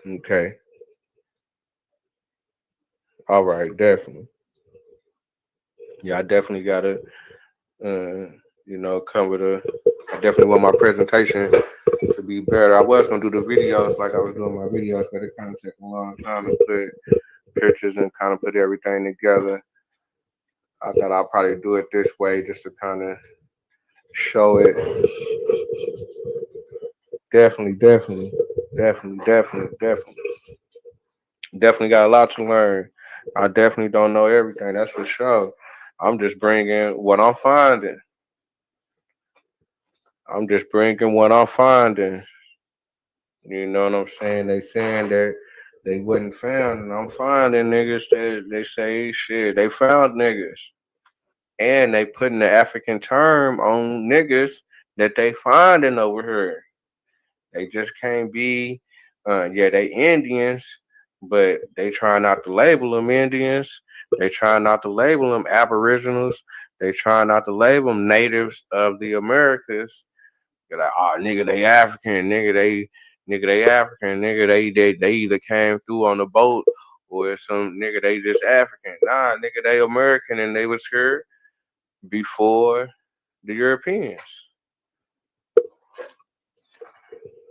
Okay. All right, definitely. Yeah, I definitely gotta come with I definitely want my presentation to be better. I was gonna do the videos like I was doing my videos, but it kind of took a long time to put pictures and kind of put everything together. I thought I'll probably do it this way just to kind of show it. Definitely got a lot to learn. I definitely don't know everything, that's for sure. I'm just bringing what I'm finding. You know what I'm saying? They saying that they wasn't found, and I'm finding niggas that they say shit. They found niggas, and they putting the African term on niggas that they finding over here. They just can't be, they Indians, but they try not to label them Indians. They try not to label them Aboriginals. They try not to label them natives of the Americas. They're like, oh, nigga, they African. Nigga, they African. Nigga, they either came through on the boat or some nigga, they just African. Nah, nigga, they American, and they was here before the Europeans.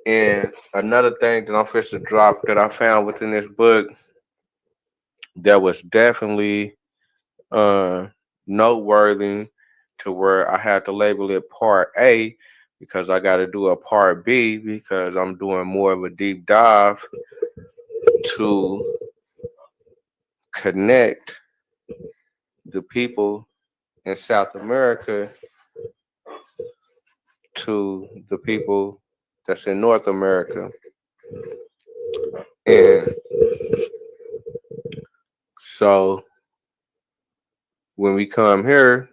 And another thing that I'm supposed to drop that I found within this book that was definitely noteworthy to where I had to label it part A because I got to do a part B because I'm doing more of a deep dive to connect the people in South America to the people that's in North America. And so when we come here,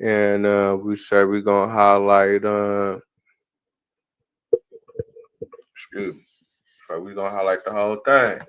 and we say we're gonna highlight so we're gonna highlight the whole thing.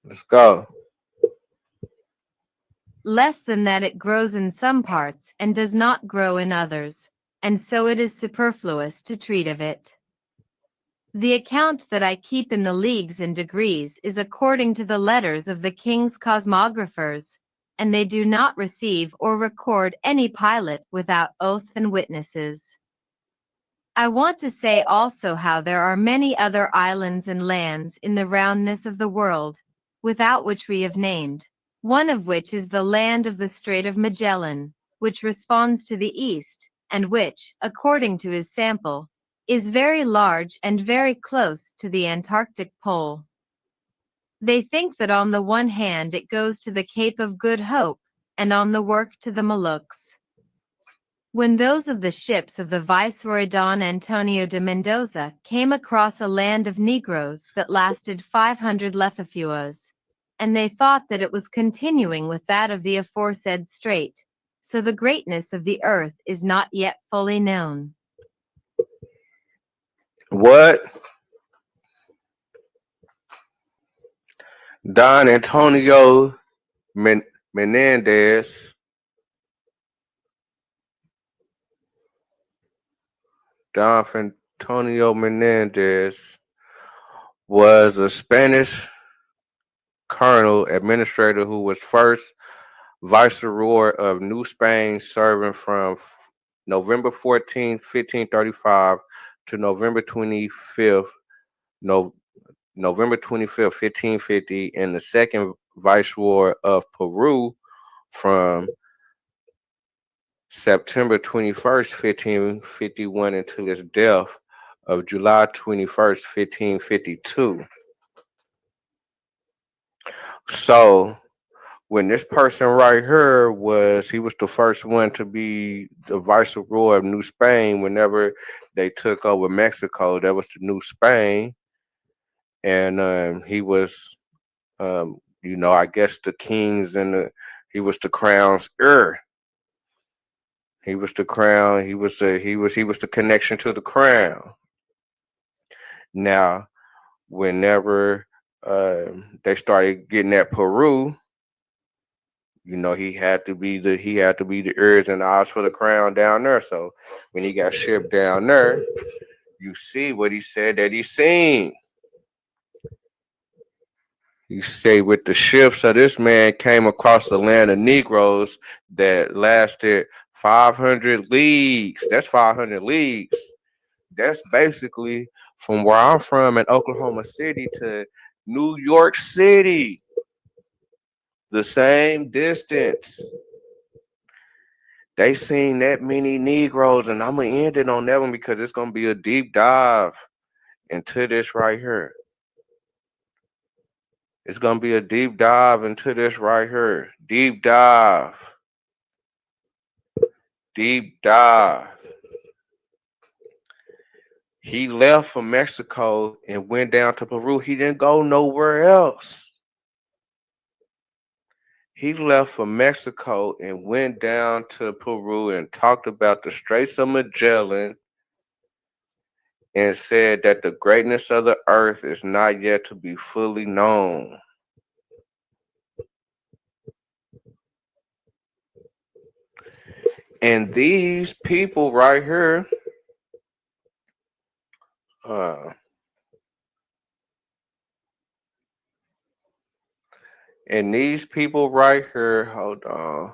Let's go. less than that it grows in some parts and does not grow in others, and so it is superfluous to treat of it. The account that I keep in the leagues and degrees is according to the letters of the king's cosmographers, and they do not receive or record any pilot without oath and witnesses. I want to say also how there are many other islands and lands in the roundness of the world, without which we have named, one of which is the land of the Strait of Magellan, which responds to the east, and which, according to his sample, is very large and very close to the Antarctic pole. They think that on the one hand it goes to the Cape of Good Hope, and on the work to the Moluccas. When those of the ships of the Viceroy Don Antonio de Mendoza came across a land of Negroes that lasted 500 lefafuas, and they thought that it was continuing with that of the aforesaid strait, so the greatness of the earth is not yet fully known. What? Don Antonio Menendez. Don Antonio Menendez was a Spanish colonel administrator who was first viceroy of New Spain, serving from November 14th, 1535 to November 25th, November 25th, 1550, and the second viceroy of Peru from September 21st, 1551 until his death of July 21st, 1552. So when this person right here he was the first one to be the viceroy of New Spain whenever they took over Mexico. That was the New Spain. And he was, I guess the kings and he was the crown's heir. He was the crown. He was the connection to the crown. Now, whenever they started getting at Peru, he had to be the ears and eyes for the crown down there. So when he got shipped down there, you see what he said that he seen. He stayed with the ships. So this man came across the land of Negroes that lasted 500 leagues. That's 500 leagues. That's basically from where I'm from in Oklahoma City to New York City. The same distance. They seen that many Negroes, and I'm going to end it on that one because it's going to be a deep dive into this right here. It's going to be a deep dive into this right here. Deep dive. Deep dive. He left from Mexico and went down to Peru. He didn't go nowhere else. He left from Mexico and went down to Peru and talked about the Straits of Magellan and said that the greatness of the earth is not yet to be fully known. And these people right here, hold on.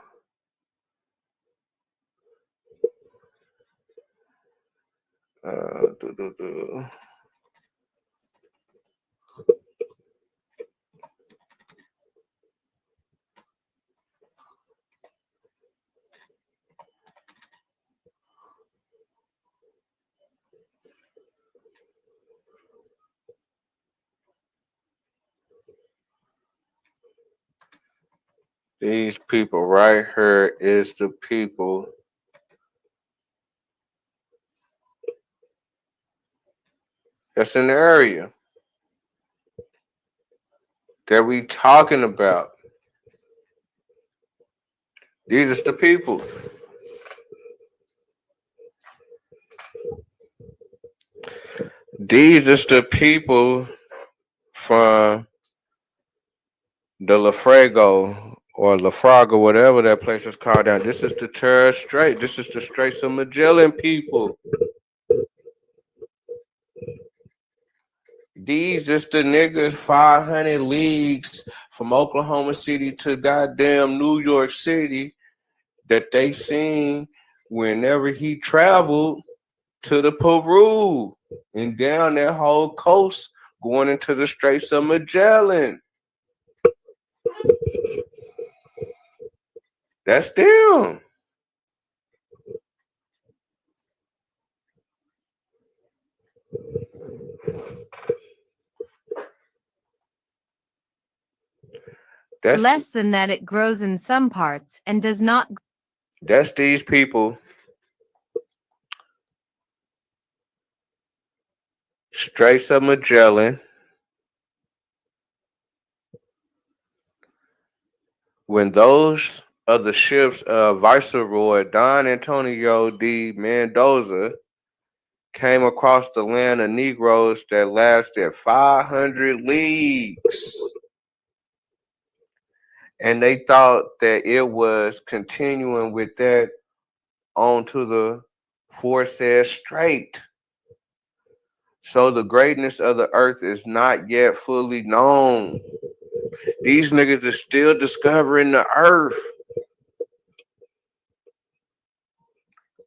These people right here is the people that's in the area that we talking about. These are the people. These are the people from the Lafrago or La Fraga, whatever that place is called down. This is the Torres Strait. This is the Straits of Magellan, people. These is the niggas 500 leagues from Oklahoma City to goddamn New York City that they seen whenever he traveled to the Peru and down that whole coast going into the Straits of Magellan. That's them. That's Less than that, it grows in some parts and does not. That's these people. Straits of Magellan. When those other ships, Viceroy Don Antonio de Mendoza, came across the land of Negroes that lasted 500 leagues. And they thought that it was continuing with that onto the foresaid strait. So the greatness of the earth is not yet fully known. These niggas are still discovering the earth.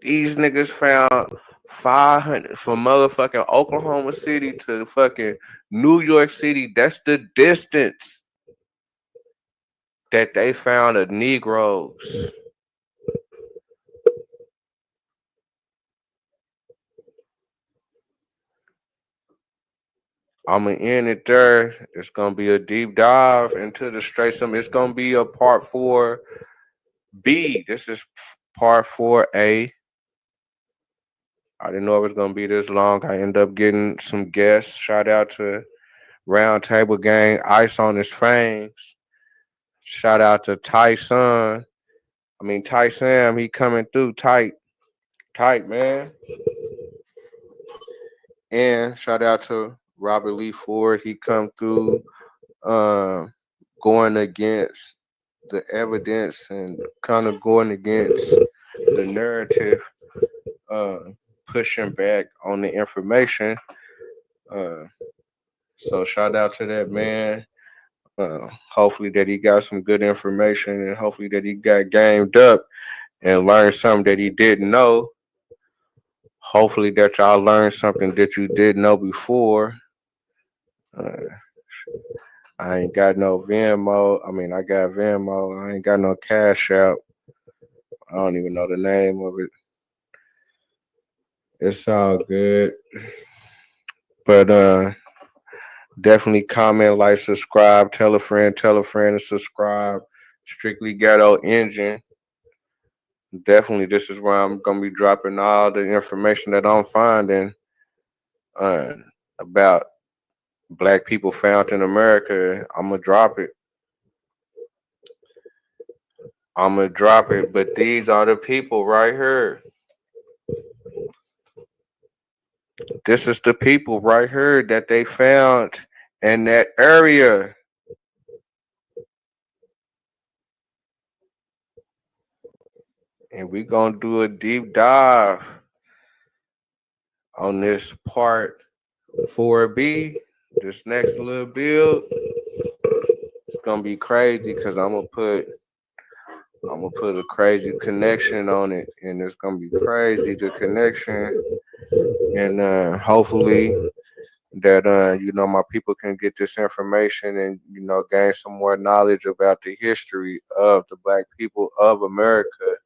These niggas found 500 from motherfucking Oklahoma City to fucking New York City. That's the distance that they found of Negroes. I'm gonna end it there. It's gonna be a deep dive into the Straits. It's gonna be a part 4B. This is part 4A. I didn't know it was gonna be this long. I ended up getting some guests. Shout out to Round Table Gang, Ice on his fangs. Shout out to Tyson. Tyson, he coming through tight, man. And shout out to Robert Lee Ford. He come through going against the evidence and kind of going against the narrative, pushing back on the information. So shout out to that man. Hopefully that he got some good information and hopefully that he got gamed up and learned something that he didn't know. Hopefully that y'all learned something that you didn't know before. I ain't got no Venmo. I got Venmo. I ain't got no Cash App. I don't even know the name of it. It's all good. But definitely comment, like, subscribe, tell a friend to subscribe. Strictly Ghetto Engine. Definitely, this is where I'm gonna be dropping all the information that I'm finding about Black people found in America. I'm gonna drop it. But these are the people right here. This is the people right here that they found in that area. And we're going to do a deep dive on this part 4B, this next little build. It's going to be crazy because I'm going to put a crazy connection on it. And it's going to be crazy, the connection. And hopefully that, my people can get this information and, gain some more knowledge about the history of the Black people of America.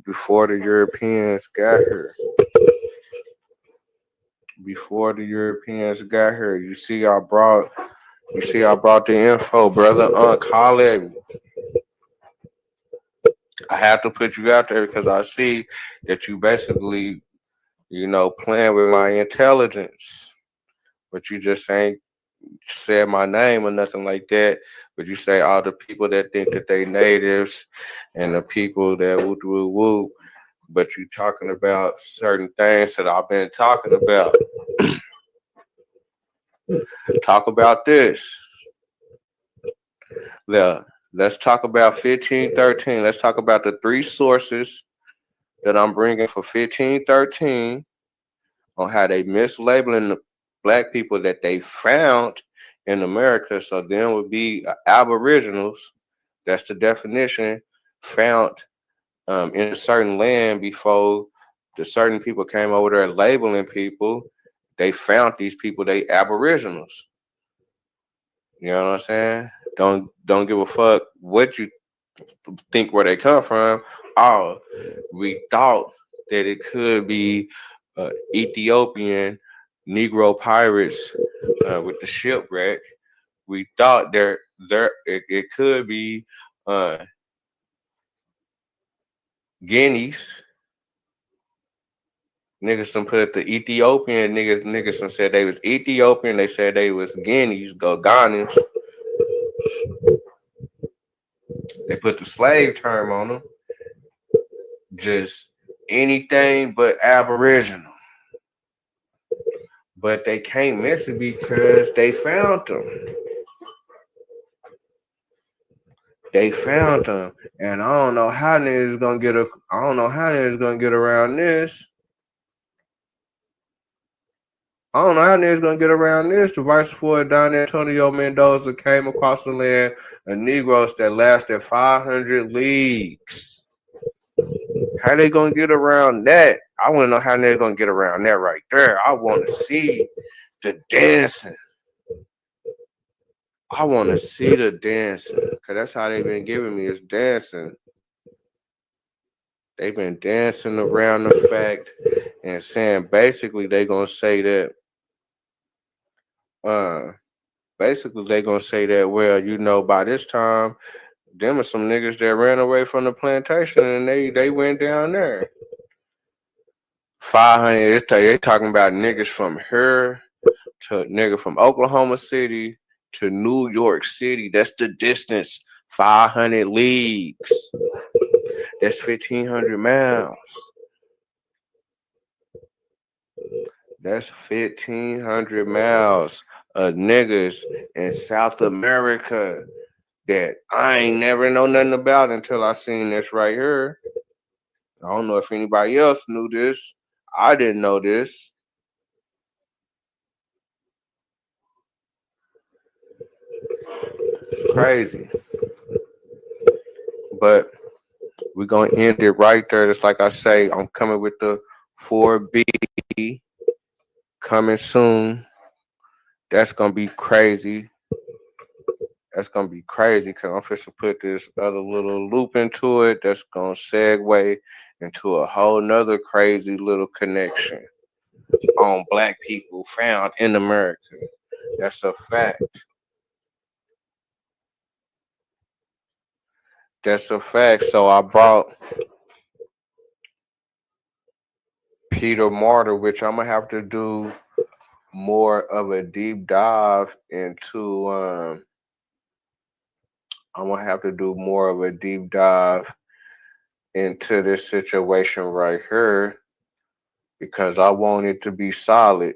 Before the Europeans got here. You see, I brought the info, brother. Call at me. I have to put you out there because I see that you basically, playing with my intelligence. But you just ain't said my name or nothing like that. But you say all the people that think that they natives and the people that whoop whoop whoop. But you talking about certain things that I've been talking about. Talk about this. Let's talk about 1513. Let's talk about the 3 sources that I'm bringing for 1513 on how they mislabeling the black people that they found in America. So then would be aboriginals. That's the definition. Found in a certain land before the certain people came over there labeling people. They found these people, they aboriginals. You know what I'm saying? Don't give a fuck what you think where they come from. Oh, we thought that it could be Ethiopian Negro pirates with the shipwreck. We thought it could be Guineas. Niggas done put it the Ethiopian niggas done said they was Ethiopian. They said they was Guineas, Ghanaians. They put the slave term on them. Just anything but Aboriginal. But they can't miss it because they found them. They found them. And I don't know how niggas gonna get around this. I don't know how niggas gonna get around this. The vice for Don Antonio Mendoza came across the land of Negroes that lasted 500 leagues. How they gonna get around that? I wanna know how they're gonna get around that right there. I wanna see the dancing. I wanna see the dancing. Cause that's how they've been giving me is dancing. They've been dancing around the fact and saying basically they gonna say that basically they gonna say that, well, you know, by this time, them are some niggas that ran away from the plantation and they went down there. 500, they talking about niggas from here to nigga from Oklahoma City to New York City. That's the distance, 500 leagues. That's 1,500 miles. That's 1,500 miles of niggas in South America that I ain't never know nothing about until I seen this right here. I don't know if anybody else knew this. I didn't know this. It's crazy. But we're going to end it right there. Just like I say, I'm coming with the 4B coming soon. That's going to be crazy. That's going to be crazy because I'm supposed to put this other little loop into it that's going to segue into a whole nother crazy little connection on black people found in America. That's a fact. That's a fact. So I brought Peter Martyr, which I'm going to have to do more of a deep dive into. I'm going to have to do more of a deep dive into this situation right here because I want it to be solid.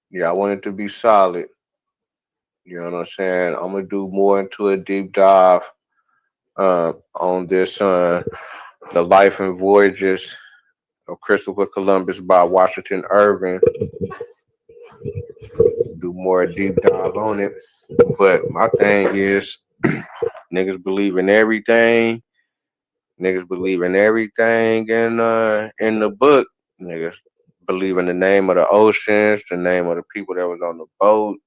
Yeah, I want it to be solid. You know what I'm saying? I'm going to do more into a deep dive on this, the life and voyages of Christopher Columbus by Washington Irving. Do more deep dive on it. But my thing is, niggas believe in everything. Niggas believe in everything in the book. Niggas believe in the name of the oceans, the name of the people that was on the boat,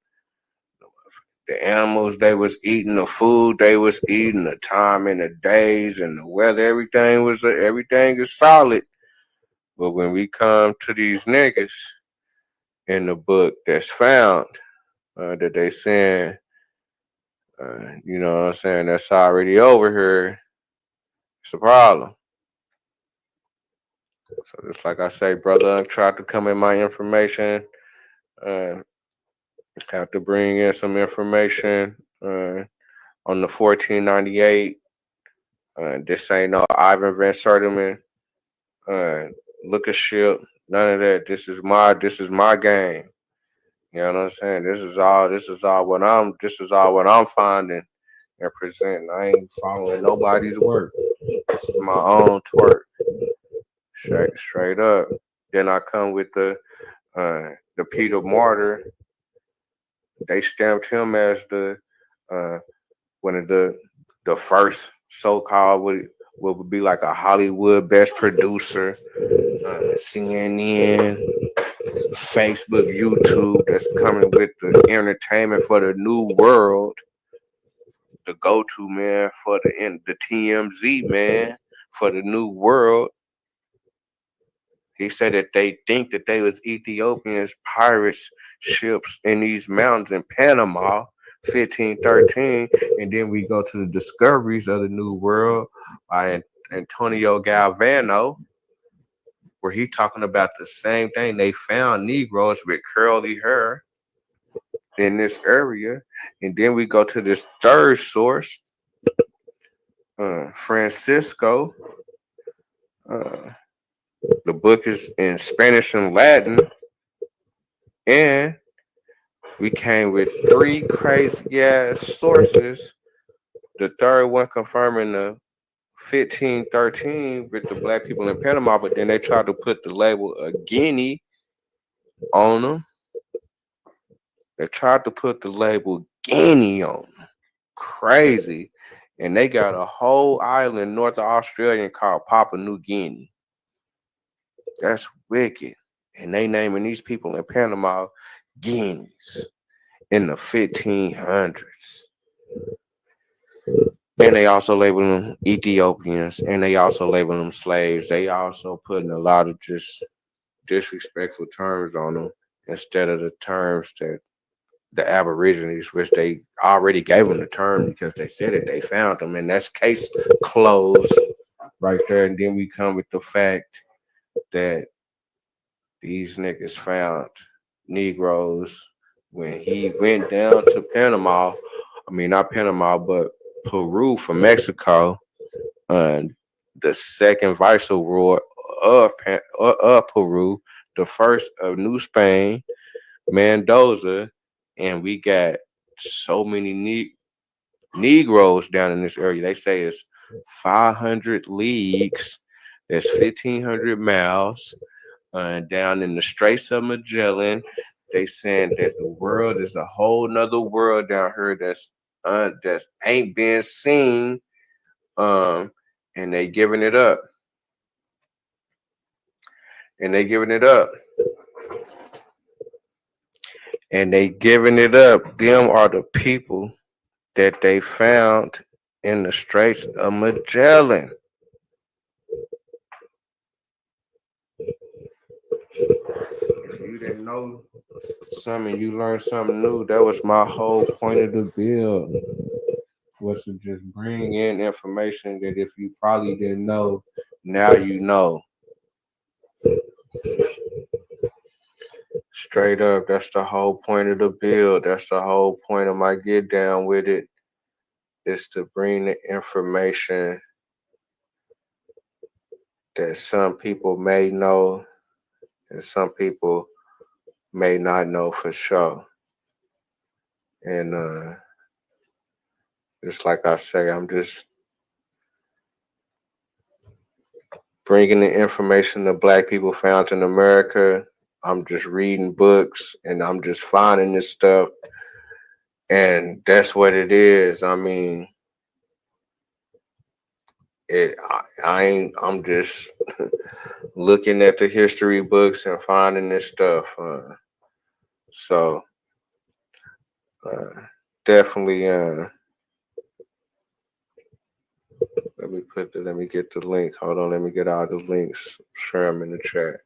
the animals they was eating, the food they was eating, the time and the days and the weather. Everything is solid. But when we come to these niggas in the book that's found, that they saying, you know what I'm saying, that's already over here, it's a problem. So just like I say, brother, I tried to come in my information, have to bring in some information on the 1498. This ain't no Ivan Van Sertiman, Lucas-ship, none of that. This is my game. You know what I'm saying? This is all what I'm finding and present. I ain't following nobody's work. My own twerk. Straight up. Then I come with the Peter Martyr. They stamped him as the one of the first so-called would be like a Hollywood best producer, CNN, Facebook, YouTube, that's coming with the entertainment for the new world, the go-to man for the TMZ man for the new world. He said that they think that they was Ethiopians, pirates, ships in these mountains in Panama, 1513, and then we go to the discoveries of the New World by Antonio Galvano, where he talking about the same thing. They found Negroes with curly hair in this area, and then we go to this third source, Francisco. The book is in Spanish and Latin, and we came with 3 crazy ass sources. The third one confirming the 1513 with the black people in Panama, but then they tried to put the label of Guinea on them. They tried to put the label Guinea on them. Crazy. And they got a whole island north of Australia called Papua New Guinea. That's wicked. And they naming these people in Panama Guineas in the 1500s. And they also label them Ethiopians, and they also label them slaves. They also putting a lot of just disrespectful terms on them instead of the terms that the Aborigines, which they already gave them the term because they said it, they found them, and that's case closed right there. And then we come with the fact that these niggas found Negroes when he went down to Panama. I mean, not Panama, but Peru from Mexico. The second viceroy of Peru, the first of New Spain, Mendoza, and we got so many Negroes down in this area. They say it's 500 leagues. That's 1,500 miles. Down in the Straits of Magellan, they saying that the world is a whole nother world down here that ain't been seen. And they giving it up. And they giving it up. And they giving it up. Them are the people that they found in the Straits of Magellan. If you didn't know something, you learned something new. That was my whole point of the build, was to just bring in information that if you probably didn't know, now you know. Straight up, that's the whole point of the build. That's the whole point of my get down with it, is to bring the information that some people may know and some people may not know for sure. And just like I say, I'm just bringing the information that black people found in America. I'm just reading books and I'm just finding this stuff. And that's what it is. I mean, I'm just looking at the history books and finding this stuff. So definitely let me get the link. Hold on, let me get all the links. Share them in the chat.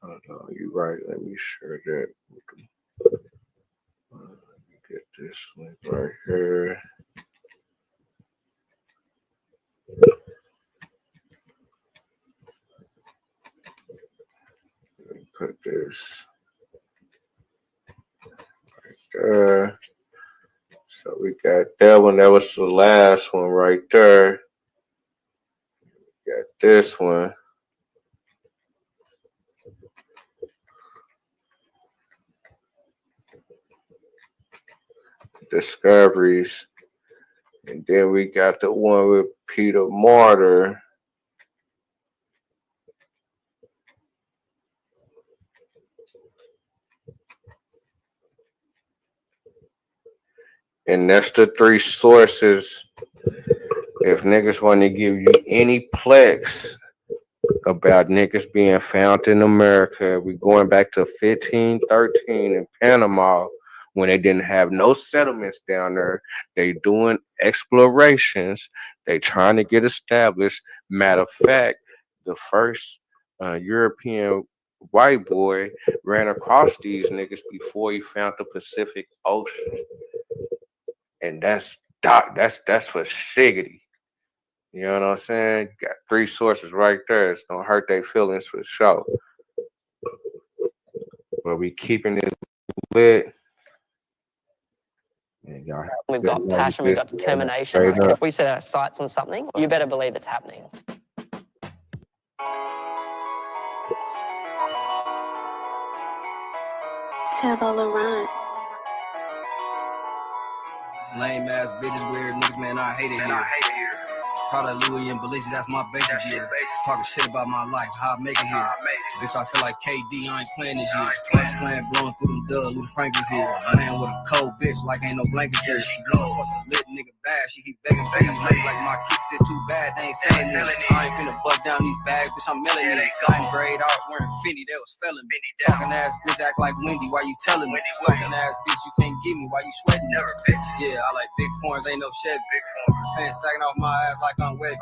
Hold on, you right. Let me share that. Let me get this link right here. Let me put this right there. So we got that one. That was the last one right there. Got this one. Discoveries. And then we got the one with Peter Martyr. And that's the three sources. If niggas want to give you any plex about niggas being found in America, we going back to 1513 in Panama when they didn't have no settlements down there. They doing explorations. They trying to get established. Matter of fact, the first European white boy ran across these niggas before he found the Pacific Ocean. And that's for shiggity. You know what I'm saying? You got three sources right there. It's gonna hurt their feelings for sure. But we keeping it lit. And y'all have We've got passion, we've got determination. Like, if we set our sights on something, you better believe it's happening. Tell Laurent. Lame ass bitches, weird niggas, man, I hate it here. Prada, Louis, and Balenciaga, that's my basic gear. Talking shit about my life, how I make it here. Bitch, I feel like KD, I ain't playing this year. Us playing, blowing through them dubs, Luther Franklin's here. Playing with a cold bitch like ain't no blankets here. She blowing fuck a lit nigga bad, she keep begging for these niggas like my kicks is too bad, they ain't selling it. I ain't finna buck down these bags, bitch, I'm melon it. 9th grade, I was wearing Fendi, they was felling me. Talking ass bitch, act like Wendy, why you telling me? Fucking ass bitch, you can't give me, why you sweating? Never, bitch. Yeah, I like big foreigns, ain't no Chevy. Pants sagging off my ass like I'm wet.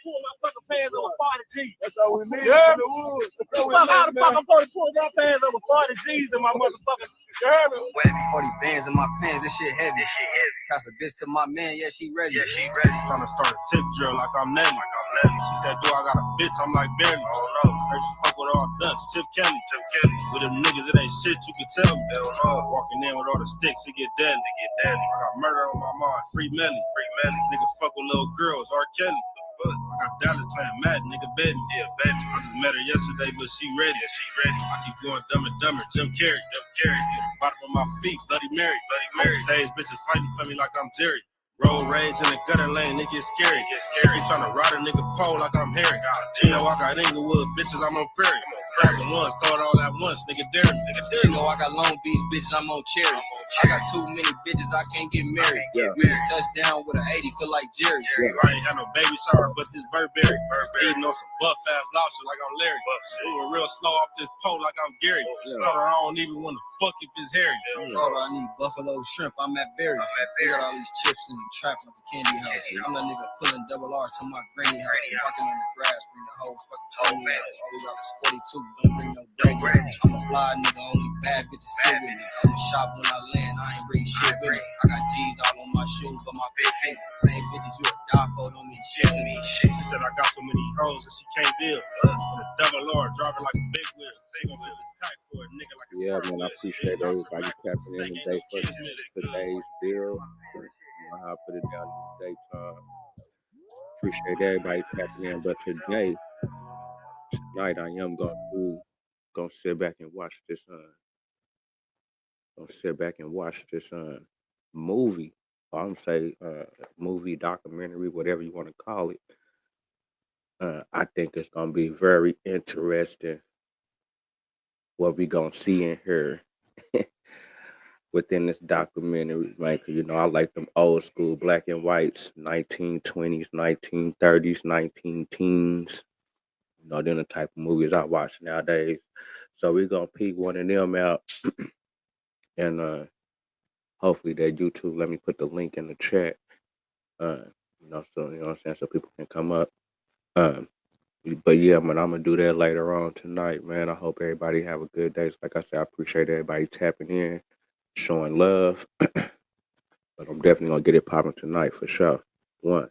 Pull my fucking pants over 40 G's. That's all we need. Yeah. In the woods. How the fuck I'm supposed to pull my pants over 40 G's in my motherfucking shirt? 40 bands in my pants, this shit heavy. Pass a bitch to my man, yeah, she ready. Yeah, she ready. Trying to start a tip drill like I'm Nelly. She said, do I got a bitch? I'm like, barely. Oh no. Heard you fuck with all Dutch, Tip Kelly. With them niggas, it ain't shit you can tell me. Walking in with all the sticks, it get deadly. I got murder on my mind, free Melly. Nigga fuck with little girls, R. Kelly. I got Dallas playing Madden, nigga betting. Yeah, betting. I just met her yesterday, but she ready. Yeah, she ready. I keep going Dumb and Dumber, Jim Carrey. Yeah, the bottom of my feet, Bloody Mary. On stage, bitches fighting for me like I'm Jerry. Road rage in the gutter lane, it gets scary. She trying to ride a nigga pole like I'm Harry. You know I got Inglewood, bitches, I'm on Prairie. Cracking once, throw it all at once, nigga dare me. You know I got Long Beach, bitches, I'm on Cherry. I got too many bitches, I can't get married. We just touched down with an 80, feel like Jerry. I ain't had no baby shower, but this Burberry. Eating on some buff ass lobster like I'm Larry. Moving real slow off this pole like I'm Gary. Told her I don't even want to fuck if it's hairy. Told her I need buffalo shrimp, I'm at Berry's. We got all these chips in the trap like a candy house. I'm that nigga pulling double R to my granny house. Walking on the grass, bring the whole fucking family out. All we got is 42, don't bring no break. I'm a fly nigga, only bad bitches sit with me. I'm a shop when I land, I ain't bring shit with me. I got G's all on my shoes, but my fit ain't. Same bitches you a die for, don't mean shit to me. She said I got so many hoes that she can't deal. With a double R, driving like a big wheel. They gon' feel this tight for a nigga like a yeah, man, I appreciate everybody tapping in today for today's bill. I'll put it down in the daytime. Appreciate everybody tapping in, but tonight I am gonna sit back and watch this. Gonna sit back and watch this movie. I'm say movie, documentary, whatever you want to call it. I think it's gonna be very interesting what we gonna see in here. Within this documentary, man, because you know I like them old school black and whites, 1920s, 1930s, 1910s. You know, they're the type of movies I watch nowadays. So we're gonna pick one of them out, and hopefully they do too. Let me put the link in the chat. So you know what I'm saying, so people can come up. But yeah, man, I'm gonna do that later on tonight, man. I hope everybody have a good day. Like I said, I appreciate everybody tapping in, showing love. But I'm definitely gonna get it popping tonight for sure. One.